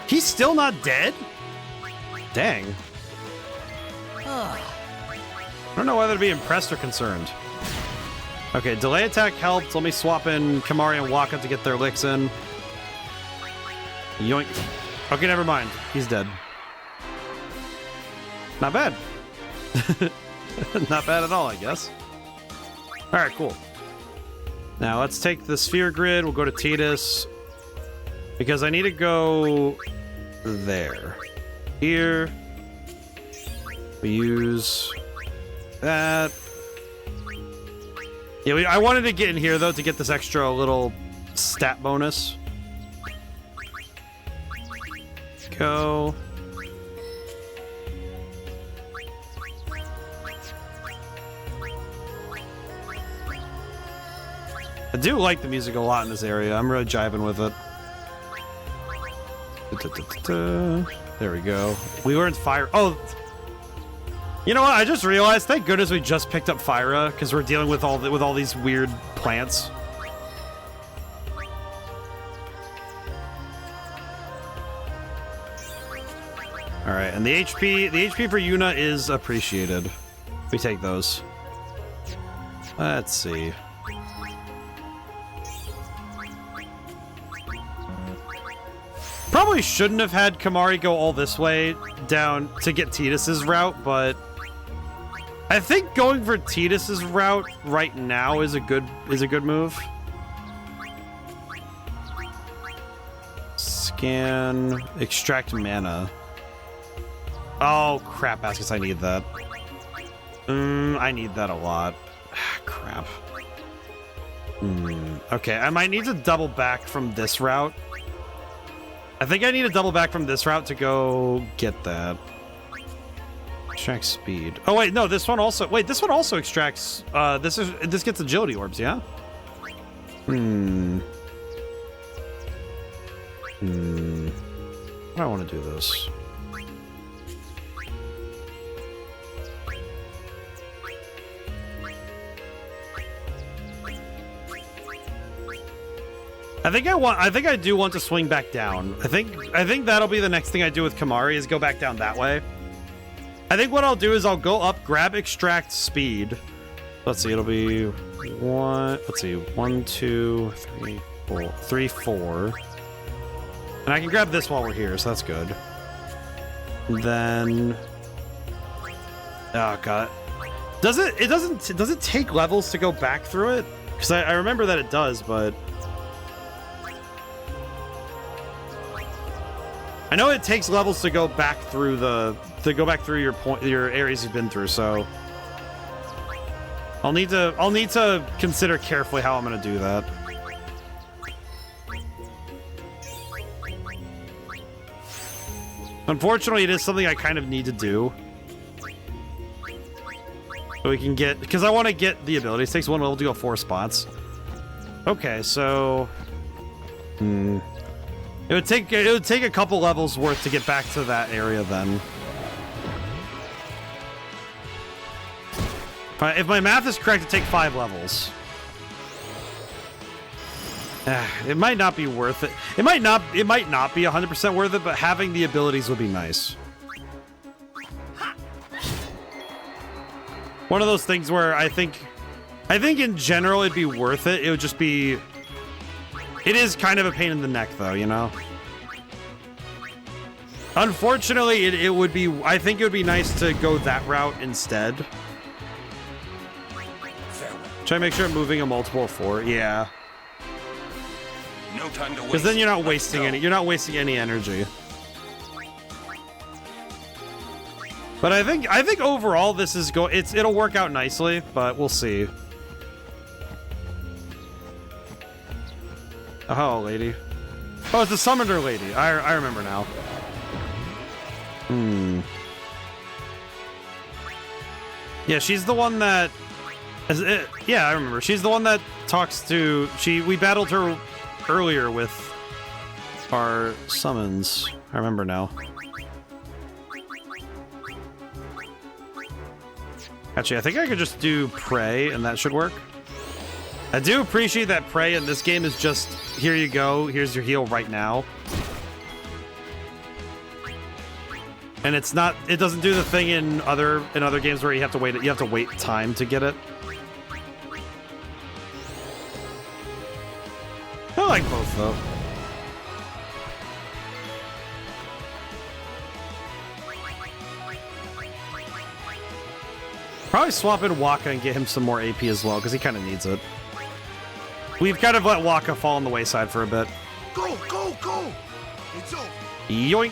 He's still not dead? Dang. I don't know whether to be impressed or concerned. Okay, delay attack helped. Let me swap in Kamari and Waka to get their licks in. Yoink. Okay, never mind. He's dead. Not bad. Not bad at all, I guess. Alright, cool. Now, let's take the sphere grid. We'll go to Tidus. Because I need to go there. Here. We use that. Yeah, I wanted to get in here, though, to get this extra little stat bonus. Go. I do like the music a lot in this area. I'm really jiving with it. There we go. We learned fire. Oh, you know what? I just realized. Thank goodness we just picked up Fyra because we're dealing with all these weird plants. All right, and the HP for Yuna is appreciated. We take those. Let's see. Probably shouldn't have had Kamari go all this way down to get Tidus's route, but I think going for Tidus's route right now is a good move. Scan, extract mana. Oh crap! Baskus, I need that. I need that a lot. Crap. Okay, I might need to double back from this route. I think I need to double back from this route to go get that. Extract speed. Oh wait, no, this one also. Wait, this one also extracts. This gets agility orbs, yeah. How do I want to do this? I think I do want to swing back down. I think that'll be the next thing I do with Kamari is go back down that way. I think what I'll do is I'll go up, grab extract speed. Let's see, it'll be 1, 2, 3, 4. And I can grab this while we're here, so that's good. And then oh god. Does it take levels to go back through it? Because I remember that it does, but I know it takes levels to go back through your areas you've been through, so I'll need to consider carefully how I'm gonna do that. Unfortunately, it is something I kind of need to do. So we can get, because I want to get the abilities. It takes one level to go 4 spots. Okay, so it would take a couple levels worth to get back to that area then. If my math is correct, it take 5 levels. It might not be worth it. It might not be 100% worth it, but having the abilities would be nice. One of those things where I think in general it'd be worth it. It would just be... It is kind of a pain in the neck, though, you know? Unfortunately, it would be... I think it would be nice to go that route instead. Try to make sure I'm moving a multiple of 4. Yeah. No time to waste. Because then you're not wasting any. You're not wasting any energy. But I think overall this is it'll work out nicely, but we'll see. Oh, lady. Oh, it's the summoner lady. I remember now. Yeah, she's the one that. Yeah, I remember. She's the one that talks to. We battled her earlier with our summons. I remember now. Actually, I think I could just do pray and that should work. I do appreciate that pray in this game is just, here you go, here's your heal right now. And it's not, it doesn't do the thing in other games where you have to wait time to get it. I like both though. Probably swap in Waka and get him some more AP as well, because he kind of needs it. We've kind of let Waka fall on the wayside for a bit. Go, go, go! It's over. Yoink!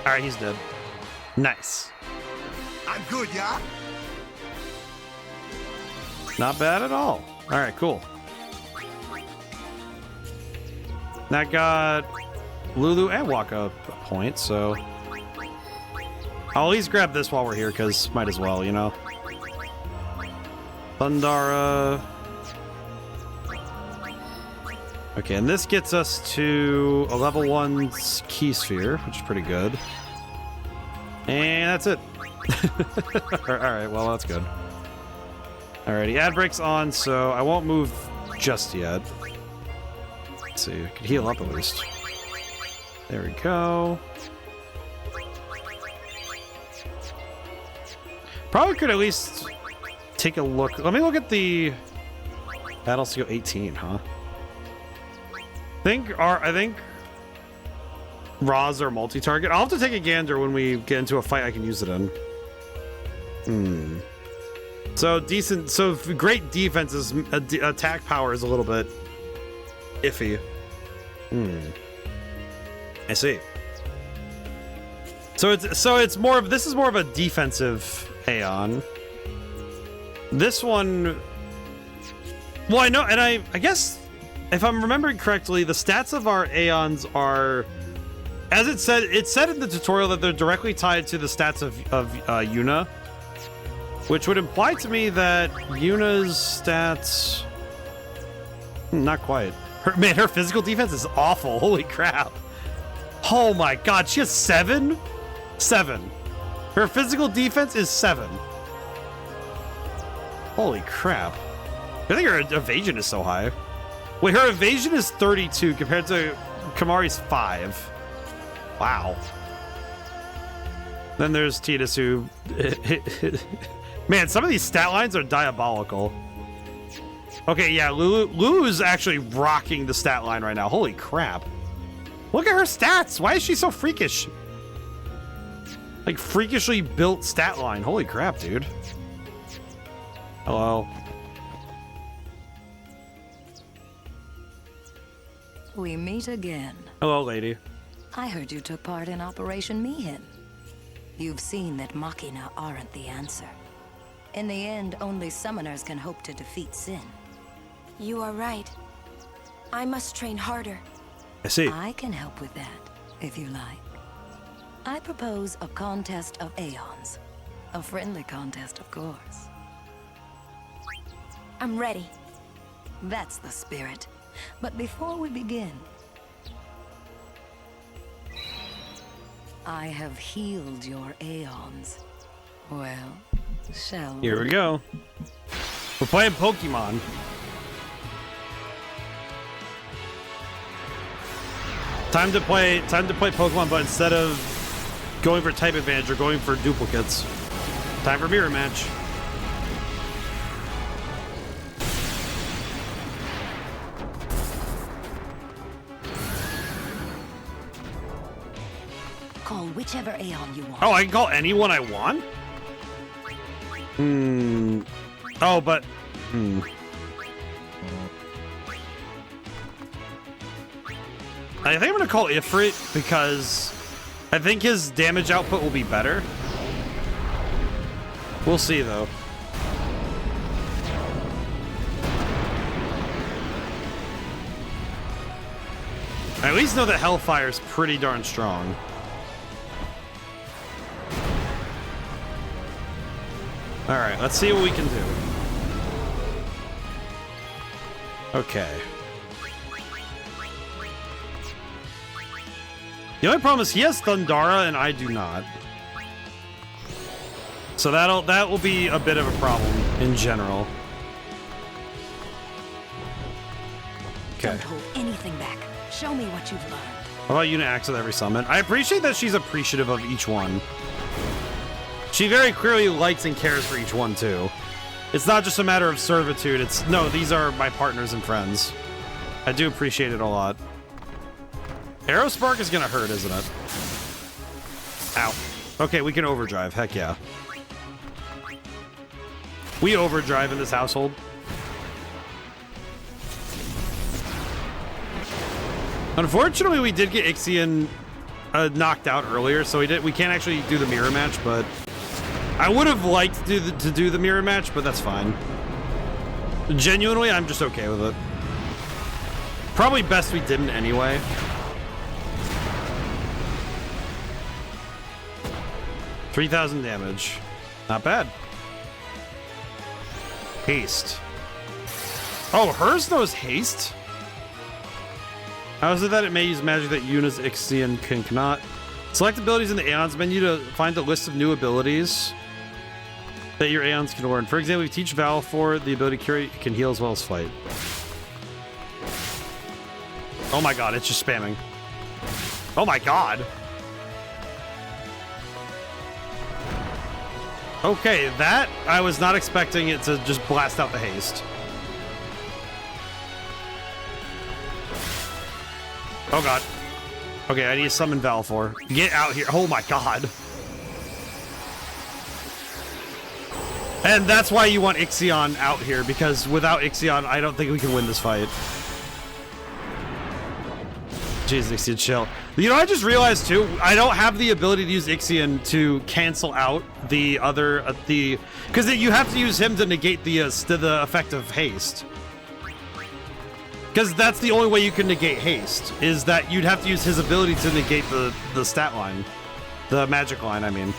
Alright, he's dead. Nice. I'm good, yeah? Not bad at all. Alright, cool. That got Lulu and Waka a point, so... I'll at least grab this while we're here, because might as well, you know? Thundara. Okay, and this gets us to a level 1 key sphere, which is pretty good. And that's it. Alright, well, that's good. Alrighty, ad break's on, so I won't move just yet. Let's see, I could heal up at least. There we go. Probably could at least take a look. Let me look at the battle skill 18, huh? I think Raws are multi-target. I'll have to take a gander when we get into a fight I can use it in. So decent. So great defense is attack power is a little bit iffy. I see. So it's more of this is more of a defensive Aeon. This one, well, I know, and I guess if I'm remembering correctly, the stats of our Aeons are, as it said in the tutorial that they're directly tied to the stats of Yuna, which would imply to me that Yuna's stats, not quite. Her physical defense is awful. Holy crap! Oh my god, she has 7. Her physical defense is 7. Holy crap. I think her evasion is so high. Wait, her evasion is 32 compared to Kamari's 5. Wow. Then there's Tidus who... Man, some of these stat lines are diabolical. Okay, yeah, Lulu's actually rocking the stat line right now. Holy crap. Look at her stats. Why is she so freakish? Like, freakishly built stat line. Holy crap, dude. Hello. We meet again. Hello, lady. I heard you took part in Operation Mihin. You've seen that Machina aren't the answer. In the end, only summoners can hope to defeat Sin. You are right. I must train harder. I see. I can help with that, if you like. I propose a contest of aeons. A friendly contest, of course. I'm ready. That's the spirit. But before we begin, I have healed your aeons. Well, shall we? Here we go. We're playing Pokemon. Time to play Pokemon, but instead of going for type advantage, or going for duplicates. Time for mirror match. Call whichever Aeon you want. Oh, I can call anyone I want? Oh, but... I think I'm gonna call Ifrit because I think his damage output will be better. We'll see, though. I at least know that Hellfire's pretty darn strong. Alright, let's see what we can do. Okay. The only problem is he has Thundara and I do not. So that will be a bit of a problem in general. Okay. Don't hold anything back. Show me what you've learned. How about unit acts with every summon? I appreciate that she's appreciative of each one. She very clearly likes and cares for each one too. It's not just a matter of servitude, it's no, these are my partners and friends. I do appreciate it a lot. Aerospark is gonna hurt, isn't it? Ow. Okay, we can overdrive, heck yeah. We overdrive in this household. Unfortunately, we did get Ixion knocked out earlier, so we can't actually do the mirror match, but I would have liked to do the mirror match, but that's fine. Genuinely, I'm just okay with it. Probably best we didn't anyway. $3,000 damage. Not bad. Haste. Oh, hers knows haste? How is it that it may use magic that Yuna's Ixion cannot? Select abilities in the Aeons menu to find a list of new abilities that your Aeons can learn. For example, if you teach Valfor the ability Cure, it can heal as well as fight. Oh my god, it's just spamming. Oh my god. Okay, that I was not expecting it to just blast out the haste. Oh god. Okay, I need to summon Valfor. Get out here. Oh my god. And that's why you want Ixion out here, because without Ixion, I don't think we can win this fight. Jeez, Ixion, chill. You know, I just realized too, I don't have the ability to use Ixion to cancel out the other, because you have to use him to negate the effect of haste. Because that's the only way you can negate haste, is that you'd have to use his ability to negate the stat line. The magic line, I mean.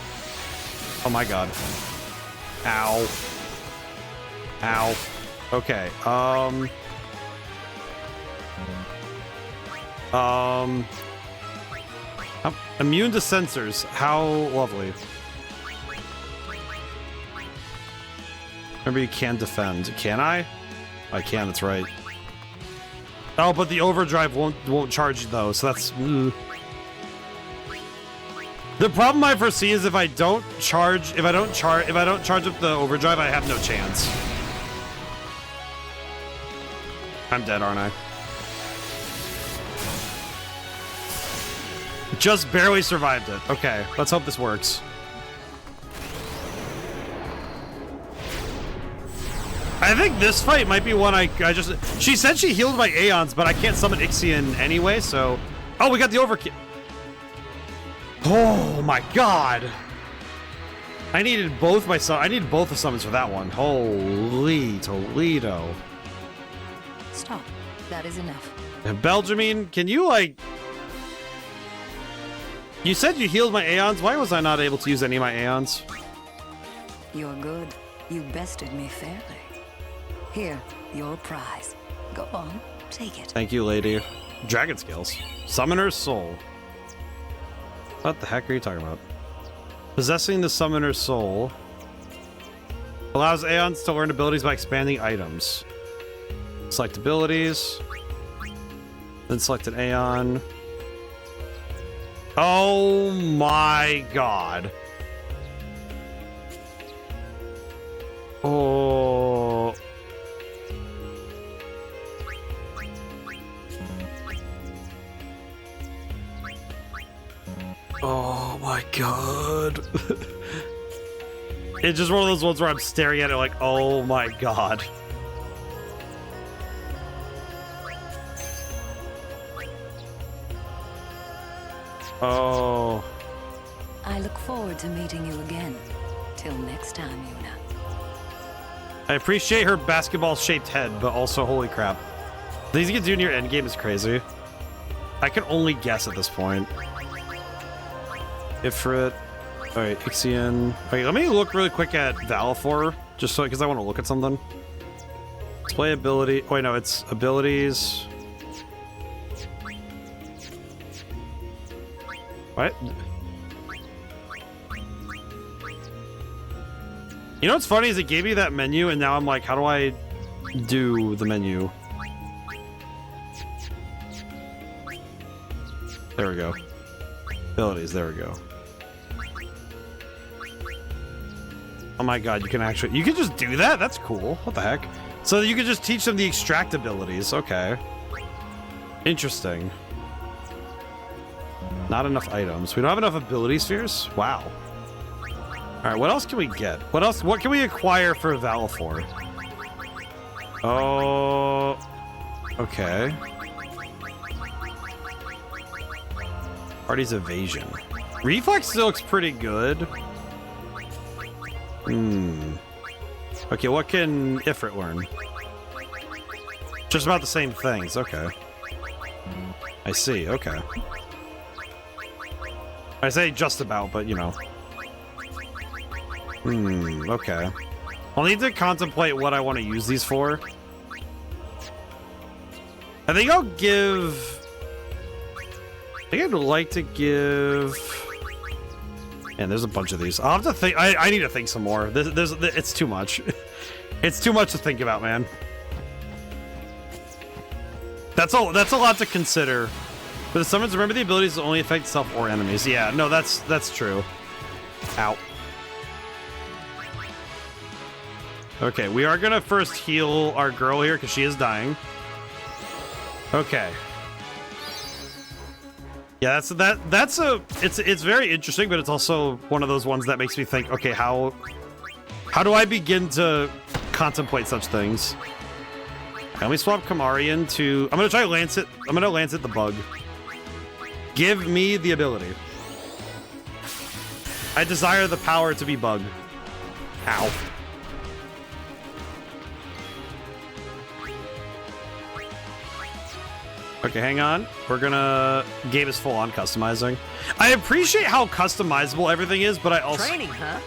Oh my god. Ow. Ow. Okay, immune to sensors. How lovely. Remember, you can defend. Can I? I can, that's right. Oh, but the overdrive won't charge though, so that's... The problem I foresee is if I don't charge up the overdrive, I have no chance. I'm dead, aren't I? Just barely survived it. Okay, let's hope this works. I think this fight might be one I just... She said she healed my Aeons, but I can't summon Ixion anyway, so... Oh, we got the overkill. Oh my god. I needed both the summons for that one. Holy Toledo. Stop. That is enough. Belgiumine, can you, like... You said you healed my Aeons. Why was I not able to use any of my Aeons? You're good. You bested me fairly. Here, your prize. Go on, take it. Thank you, lady. Dragon skills. Summoner's Soul. What the heck are you talking about? Possessing the Summoner's Soul allows Aeons to learn abilities by expanding items. Select abilities. Then select an Aeon. Oh my god. Oh. Oh my god. It's just one of those ones where I'm staring at it like, oh my god. Oh. I look forward to meeting you again. Till next time, Yuna. I appreciate her basketball-shaped head, but also, holy crap. The things you can do near endgame is crazy. I can only guess at this point. Ifrit. Alright, Ixion. Wait, let me look really quick at Valifor, just so, because I want to look at something. Display ability. Wait, no, it's abilities. What? You know what's funny is it gave me that menu, and now I'm like, how do I do the menu? There we go. Abilities, there we go. Oh my god, you can actually... You can just do that? That's cool. What the heck? So you can just teach them the extract abilities. Okay. Interesting. Not enough items. We don't have enough ability spheres? Wow. Alright, what else can we get? What else? What can we acquire for Valifor? Oh... Okay. Party's evasion. Reflex still looks pretty good. Okay, what can Ifrit learn? Just about the same things. Okay. I see. Okay. I say just about, but you know. Okay. I'll need to contemplate what I want to use these for. I think I'll give... I think I'd like to give... Man, there's a bunch of these. I'll have to think... I need to think some more. It's too much. It's too much to think about, man. That's a lot to consider. For the summons, remember the abilities that only affect self or enemies. Yeah, no, that's true. Ow. Okay, we are gonna first heal our girl here because she is dying. Okay. Yeah, it's very interesting, but it's also one of those ones that makes me think, okay, how do I begin to contemplate such things? Can we swap Kamarian to... I'm gonna try Lancet. I'm gonna Lancet the bug. Give me the ability. I desire the power to be bug. Ow. Okay, hang on. We're gonna... Game is full on customizing. I appreciate how customizable everything is, but I also... Training, huh?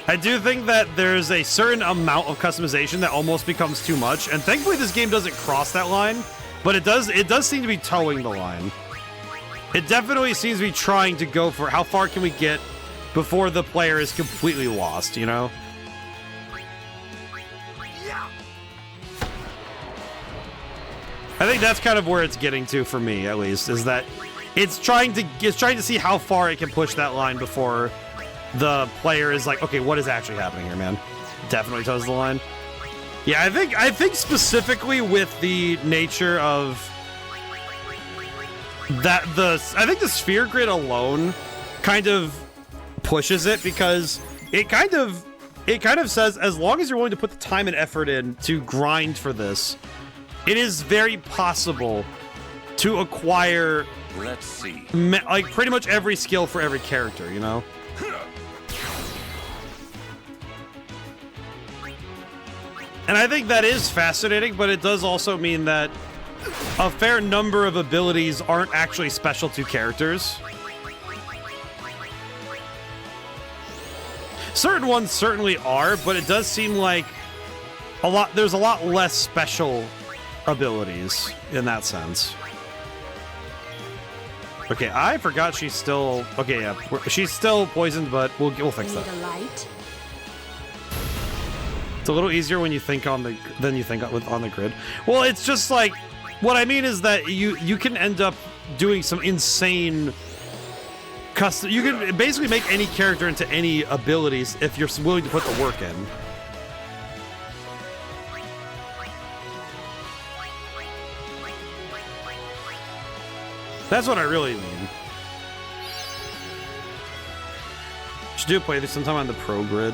I do think that there's a certain amount of customization that almost becomes too much, and thankfully this game doesn't cross that line, but it does seem to be towing the line. It definitely seems to be trying to go for how far can we get before the player is completely lost, you know? I think that's kind of where it's getting to for me, at least, is that it's trying to see how far it can push that line before the player is like, okay, what is actually happening here, man? Definitely toes the line. Yeah, I think specifically with the nature of that, I think the sphere grid alone kind of pushes it, because it kind of says as long as you're willing to put the time and effort in to grind for this, it is very possible to acquire, let's see, like pretty much every skill for every character, you know? And I think that is fascinating, but it does also mean that a fair number of abilities aren't actually special to characters. Certain ones certainly are, but it does seem like there's a lot less special abilities in that sense. Okay, I forgot she's still... Okay, yeah, she's still poisoned, but we'll fix that. It's a little easier when you think on the on the grid. Well, it's just like, what I mean is that you can end up doing some insane custom. You can basically make any character into any abilities if you're willing to put the work in. That's what I really mean. Should do a playthrough sometime on the pro grid.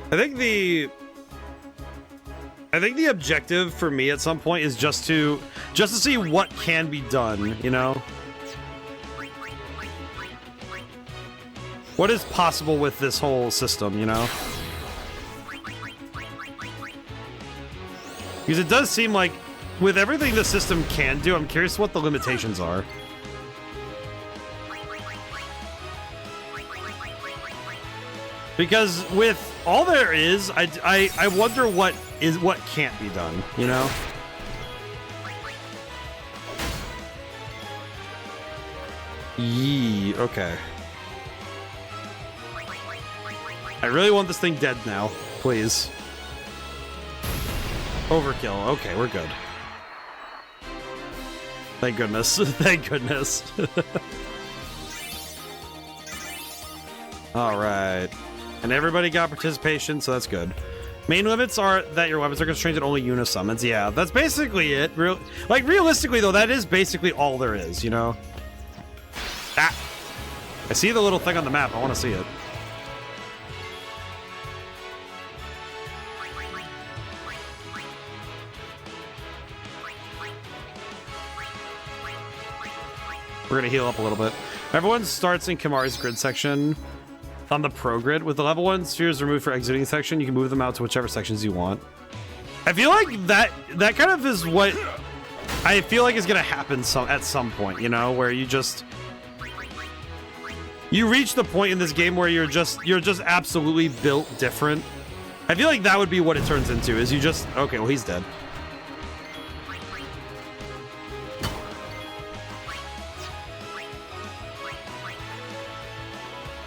I think the objective for me at some point is just to see what can be done, you know? What is possible with this whole system, you know? Because it does seem like with everything the system can do, I'm curious what the limitations are. Because with all there is, I wonder what can't be done, you know? Yee, okay. I really want this thing dead now, please. Overkill, okay, we're good. Thank goodness, thank goodness. All right. And everybody got participation, so that's good. Main limits are that your weapons are constrained to only unisummons. Yeah, that's basically it. Realistically, though, that is basically all there is, you know? Ah! I see the little thing on the map. I want to see it. We're going to heal up a little bit. Everyone starts in Kimahri's grid section. On the pro grid, with the level 1 spheres removed for exiting section, you can move them out to whichever sections you want. I feel like that kind of is what I feel like is gonna happen at some point, you know, where you reach the point in this game where you're just absolutely built different. I feel like that would be what it turns into, is you just, okay, well, he's dead.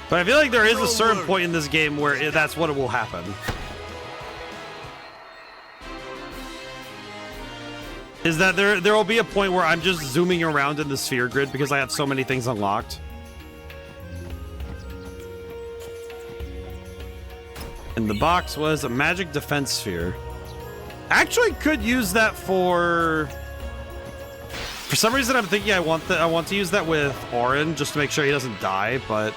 But I feel like there is a certain point in this game where that's what will happen. Is that there will be a point where I'm just zooming around in the sphere grid because I have so many things unlocked. And the box was a magic defense sphere. Actually could use that for some reason I'm thinking I want to use that with Auron just to make sure he doesn't die, but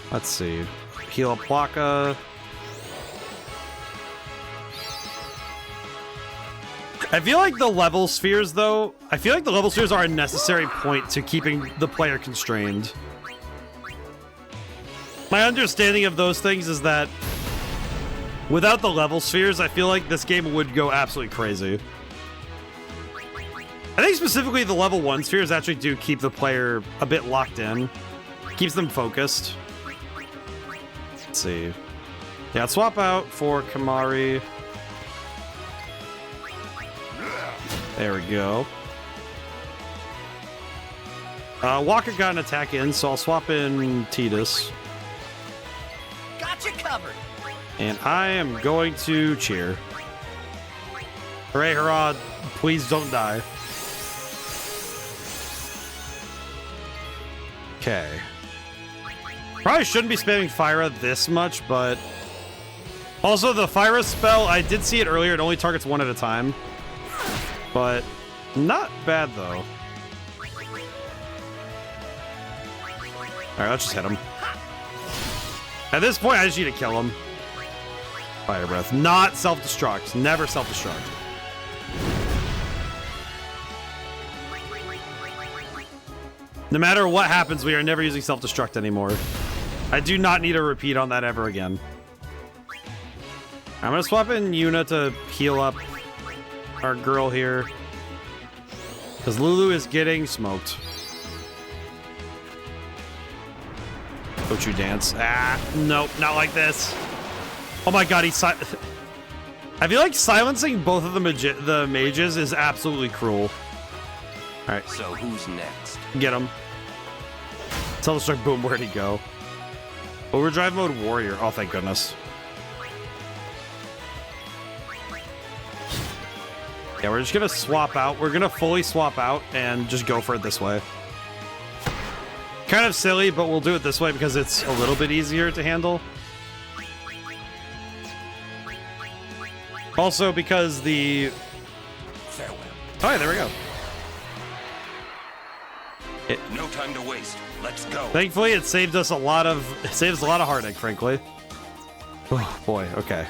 let's see. Heal up Plaka. I feel like the level spheres, though, are a necessary point to keeping the player constrained. My understanding of those things is that without the level spheres, I feel like this game would go absolutely crazy. I think specifically the level 1 spheres actually do keep the player a bit locked in. Keeps them focused. Let's see. Yeah, swap out for Kimahri. There we go. Walker got an attack in, so I'll swap in Tidus. Got you covered. And I am going to cheer. Hooray, hurrah, please don't die. Okay. Probably shouldn't be spamming Fyra this much, but also the Fyra spell, I did see it earlier, it only targets one at a time. But not bad though. Alright, let's just hit him. At this point, I just need to kill him. Fire breath. Not self-destruct. Never self-destruct. No matter what happens, we are never using self-destruct anymore. I do not need a repeat on that ever again. I'm gonna swap in Yuna to heal up our girl here. Because Lulu is getting smoked. Don't you dance. Ah, nope, not like this. Oh my god, I feel like silencing both of the mages is absolutely cruel. Alright. So who's next? Get him. Teldestruct, boom, where'd he go? Overdrive mode warrior. Oh, thank goodness. Yeah, we're just gonna swap out. We're gonna fully swap out and just go for it this way. Kind of silly, but we'll do it this way because it's a little bit easier to handle. Also because the... Farewell. Oh yeah, there we go. No time to waste. Let's go. Thankfully, it saved us a lot of heartache, frankly. Oh boy, okay.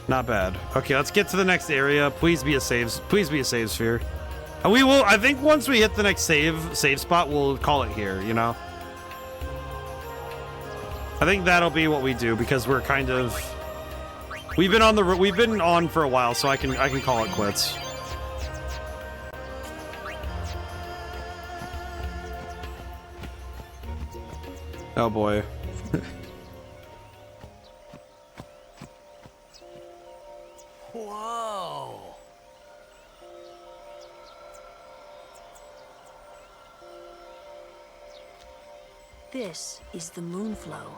Not bad. Okay, let's get to the next area. Please be a save sphere. And we will, I think once we hit the next save spot, we'll call it here, you know? I think that'll be what we do because we're kind of... We've been on for a while, so I can call it quits. Oh boy. Whoa. This is the Moonflow.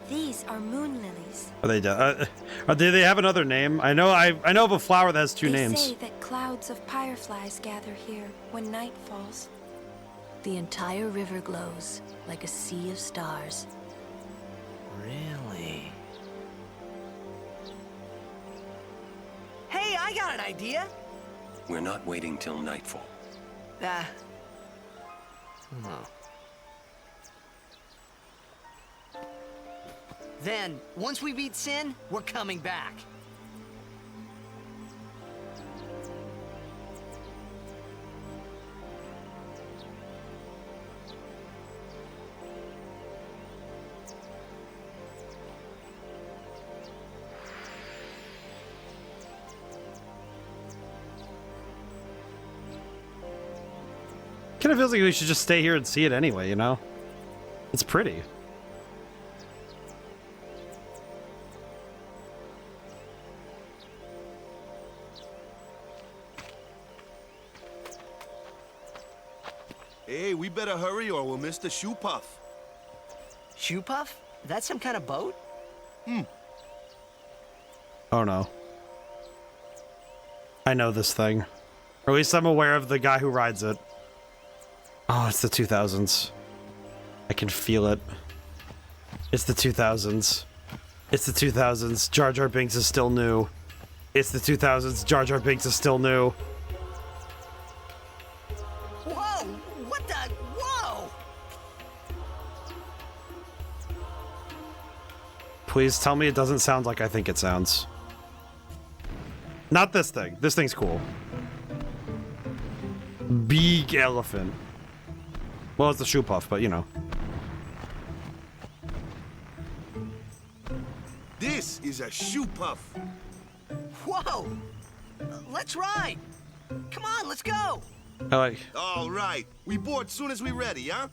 These are moon lilies. Are they do they have another name? I know of a flower that has two names. They say that clouds of fireflies gather here when night falls. The entire river glows like a sea of stars. Really? Hey, I got an idea. We're not waiting till nightfall. Then, once we beat Sin, we're coming back. Kind of feels like we should just stay here and see it anyway, you know? It's pretty. Hey, we better hurry or we'll miss the shoe puff. Shoe puff? That's some kind of boat? Oh no. I know this thing. Or at least I'm aware of the guy who rides it. Oh, it's the 2000s. I can feel it. It's the 2000s. It's the 2000s. Jar Jar Binks is still new. It's the 2000s. Jar Jar Binks is still new. Whoa! What the? Whoa! Please tell me it doesn't sound like I think it sounds. Not this thing. This thing's cool. Big elephant. Well, it's the shoe puff, but you know. This is a shoe puff. Whoa! Let's ride! Come on, let's go! I like... All right. We board soon as we ready, huh?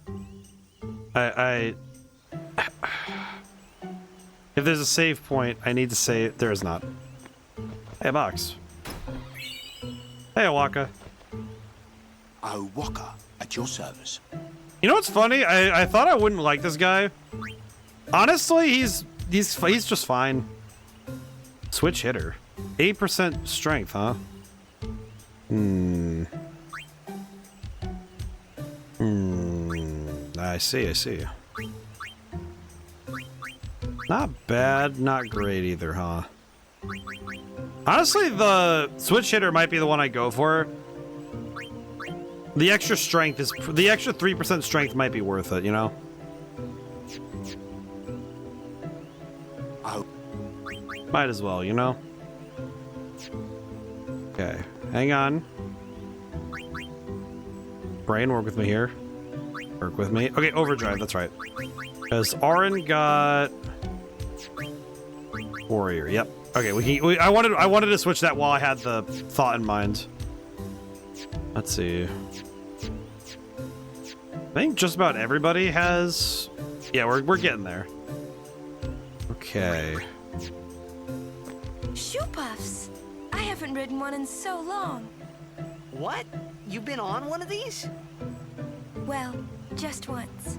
If there's a save point, I need to say there is not. Hey, box. Hey, Awaka. Walker, at your service. You know what's funny? I thought I wouldn't like this guy. Honestly, he's just fine. Switch hitter. 8% strength, huh? I see. Not bad, not great either, huh? Honestly, the switch hitter might be the one I go for. The extra strength is... The extra 3% strength might be worth it, you know? Might as well, you know? Okay, hang on. Brain, work with me here. Work with me. Okay, overdrive, that's right. Because Auron got... Warrior, yep. Okay, I wanted to switch that while I had the thought in mind. Let's see. I think just about everybody has... Yeah, we're getting there. Okay. Shoe puffs! I haven't ridden one in so long. What? You've been on one of these? Well, just once.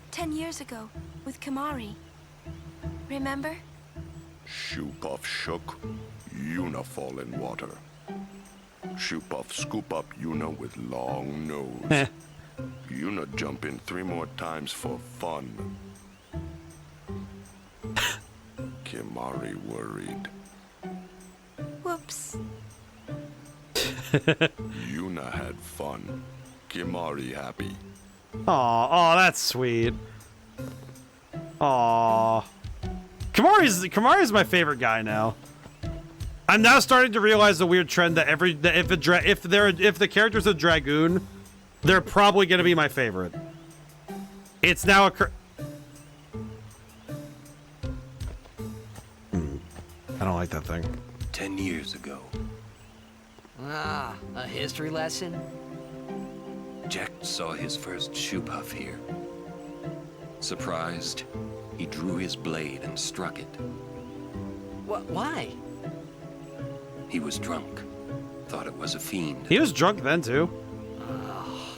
10 years ago, with Kamari. Remember? Shoe puff shook, Yuna fall in water. Shoe puff scoop up Yuna with long nose. Yuna jump in 3 more times for fun. Kimari worried. Whoops. Yuna had fun. Kimari happy. Aw, that's sweet. Aw. Kamari's my favorite guy now. I'm now starting to realize the weird trend that if the character's a dragoon, they're probably gonna be my favorite. It's now I don't like that thing. 10 years ago. Ah, a history lesson? Jack saw his first shoe puff here. Surprised, he drew his blade and struck it. Why? He was drunk. Thought it was a fiend. He was drunk then, too. Oh,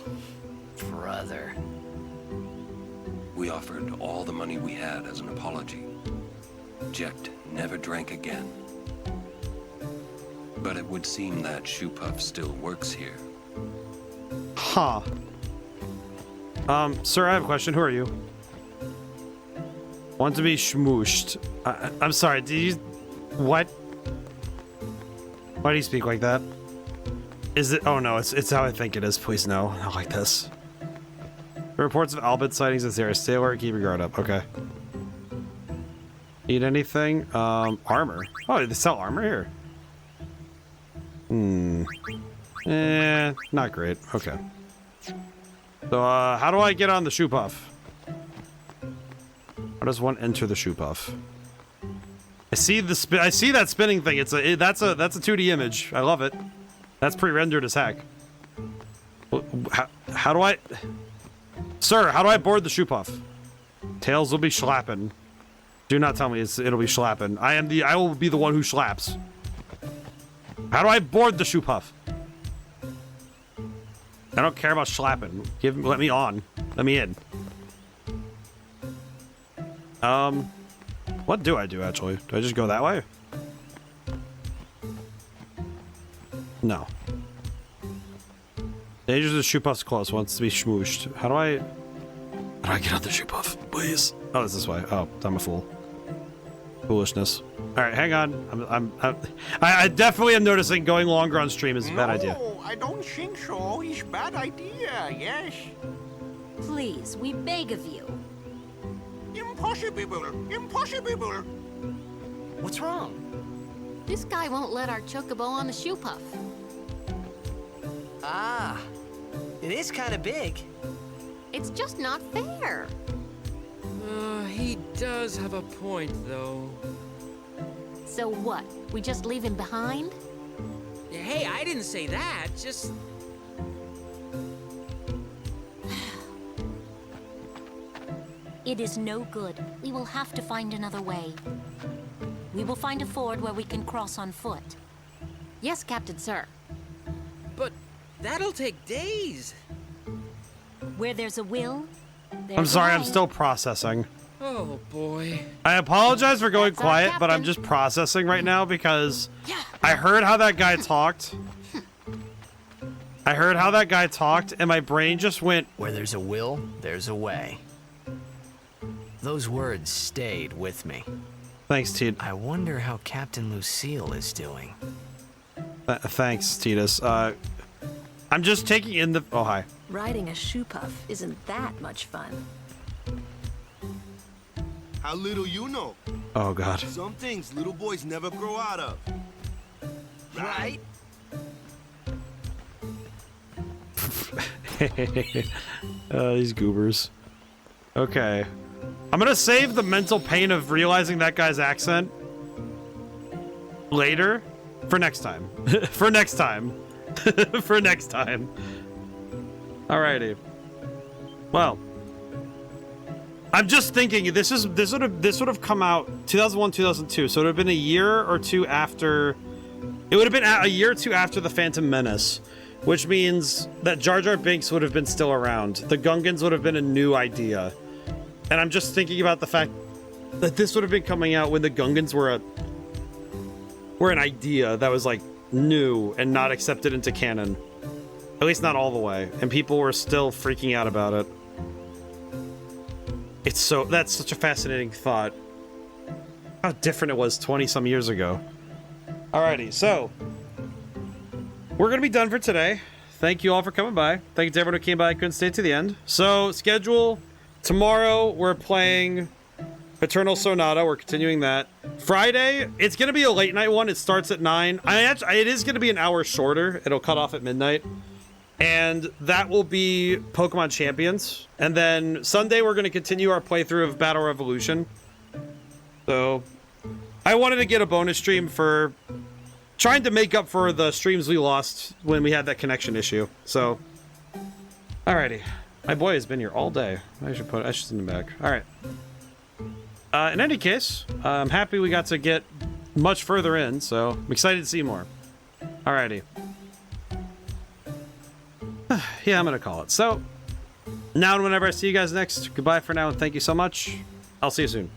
brother. We offered all the money we had as an apology. Jecht never drank again. But it would seem that Shoe Puff still works here. Huh. Sir, I have a question. Who are you? Want to be schmooshed. I'm sorry, did you... What? Why do you speak like that? Is it... Oh no, it's how I think it is. Please no, not like this. Reports of Albit sightings in this area. Stay alert, keep your guard up. Okay. Need anything? Armor. Oh, they sell armor here. Not great. Okay. So, how do I get on the Shoe Puff? How does one enter the Shoe Puff? I see the I see that spinning thing. That's a 2D image. I love it. That's pre-rendered as heck. How do I... Sir, how do I board the Shoe Puff? Tails will be schlapping. Do not tell me it'll be schlapping. I will be the one who slaps. How do I board the Shoe Puff? I don't care about schlapping. Let me on. Let me in. What do I do actually? Do I just go that way? No. Dangers of the Shoe Puff's close. Wants to be schmooshed. How do I get on the Shoe Puff? Please. Oh, it's this way. Oh, I'm a fool. Foolishness. All right, hang on. I definitely am noticing going longer on stream is a bad idea. No, I don't think so. It's a bad idea, yes. Please, we beg of you. Impossible. Impossible. What's wrong? This guy won't let our chocobo on the Shoe Puff. Ah, it is kind of big. It's just not fair. He does have a point, though. So what? We just leave him behind? Hey, I didn't say that. Just... It is no good. We will have to find another way. We will find a ford where we can cross on foot. Yes, Captain Sir. But that'll take days. Where there's a will, there's I'm sorry, a I'm way. still processing. Oh, boy. I apologize for going quiet, but I'm just processing right now because I heard how that guy talked. And my brain just went... Where there's a will, there's a way. Those words stayed with me. Thanks, Ted. I wonder how Captain Lucille is doing. Thanks, Titus. I'm just taking in the... Oh, hi. Riding a shoe puff isn't that much fun. How little you know. Oh, God. Some things little boys never grow out of. Right? These goobers. Okay. I'm gonna save the mental pain of realizing that guy's accent later for next time. For next time. For next time. Alrighty. Well, I'm just thinking this would have come out 2001, 2002, so it would have been a year or two after. It would have been a year or two after the Phantom Menace, which means that Jar Jar Binks would have been still around. The Gungans would have been a new idea, and I'm just thinking about the fact that this would have been coming out when the Gungans were an idea that was like new and not accepted into canon, at least not all the way, and people were still freaking out about it. That's such a fascinating thought. How different it was 20-some years ago. Alrighty, so we're gonna be done for today. Thank you all for coming by. Thank you to everyone who came by and couldn't stay to the end. So, schedule. Tomorrow, we're playing Eternal Sonata. We're continuing that. Friday, it's gonna be a late night one. It starts at 9. It is gonna be an hour shorter. It'll cut off at midnight. And that will be Pokemon Champions. And then Sunday, we're going to continue our playthrough of Battle Revolution. So, I wanted to get a bonus stream for trying to make up for the streams we lost when we had that connection issue. So, alrighty. My boy has been here all day. I should send him back. Alright. In any case, I'm happy we got to get much further in, so I'm excited to see more. Alrighty. Yeah, I'm gonna call it. So, now and whenever I see you guys next, goodbye for now, and thank you so much. I'll see you soon.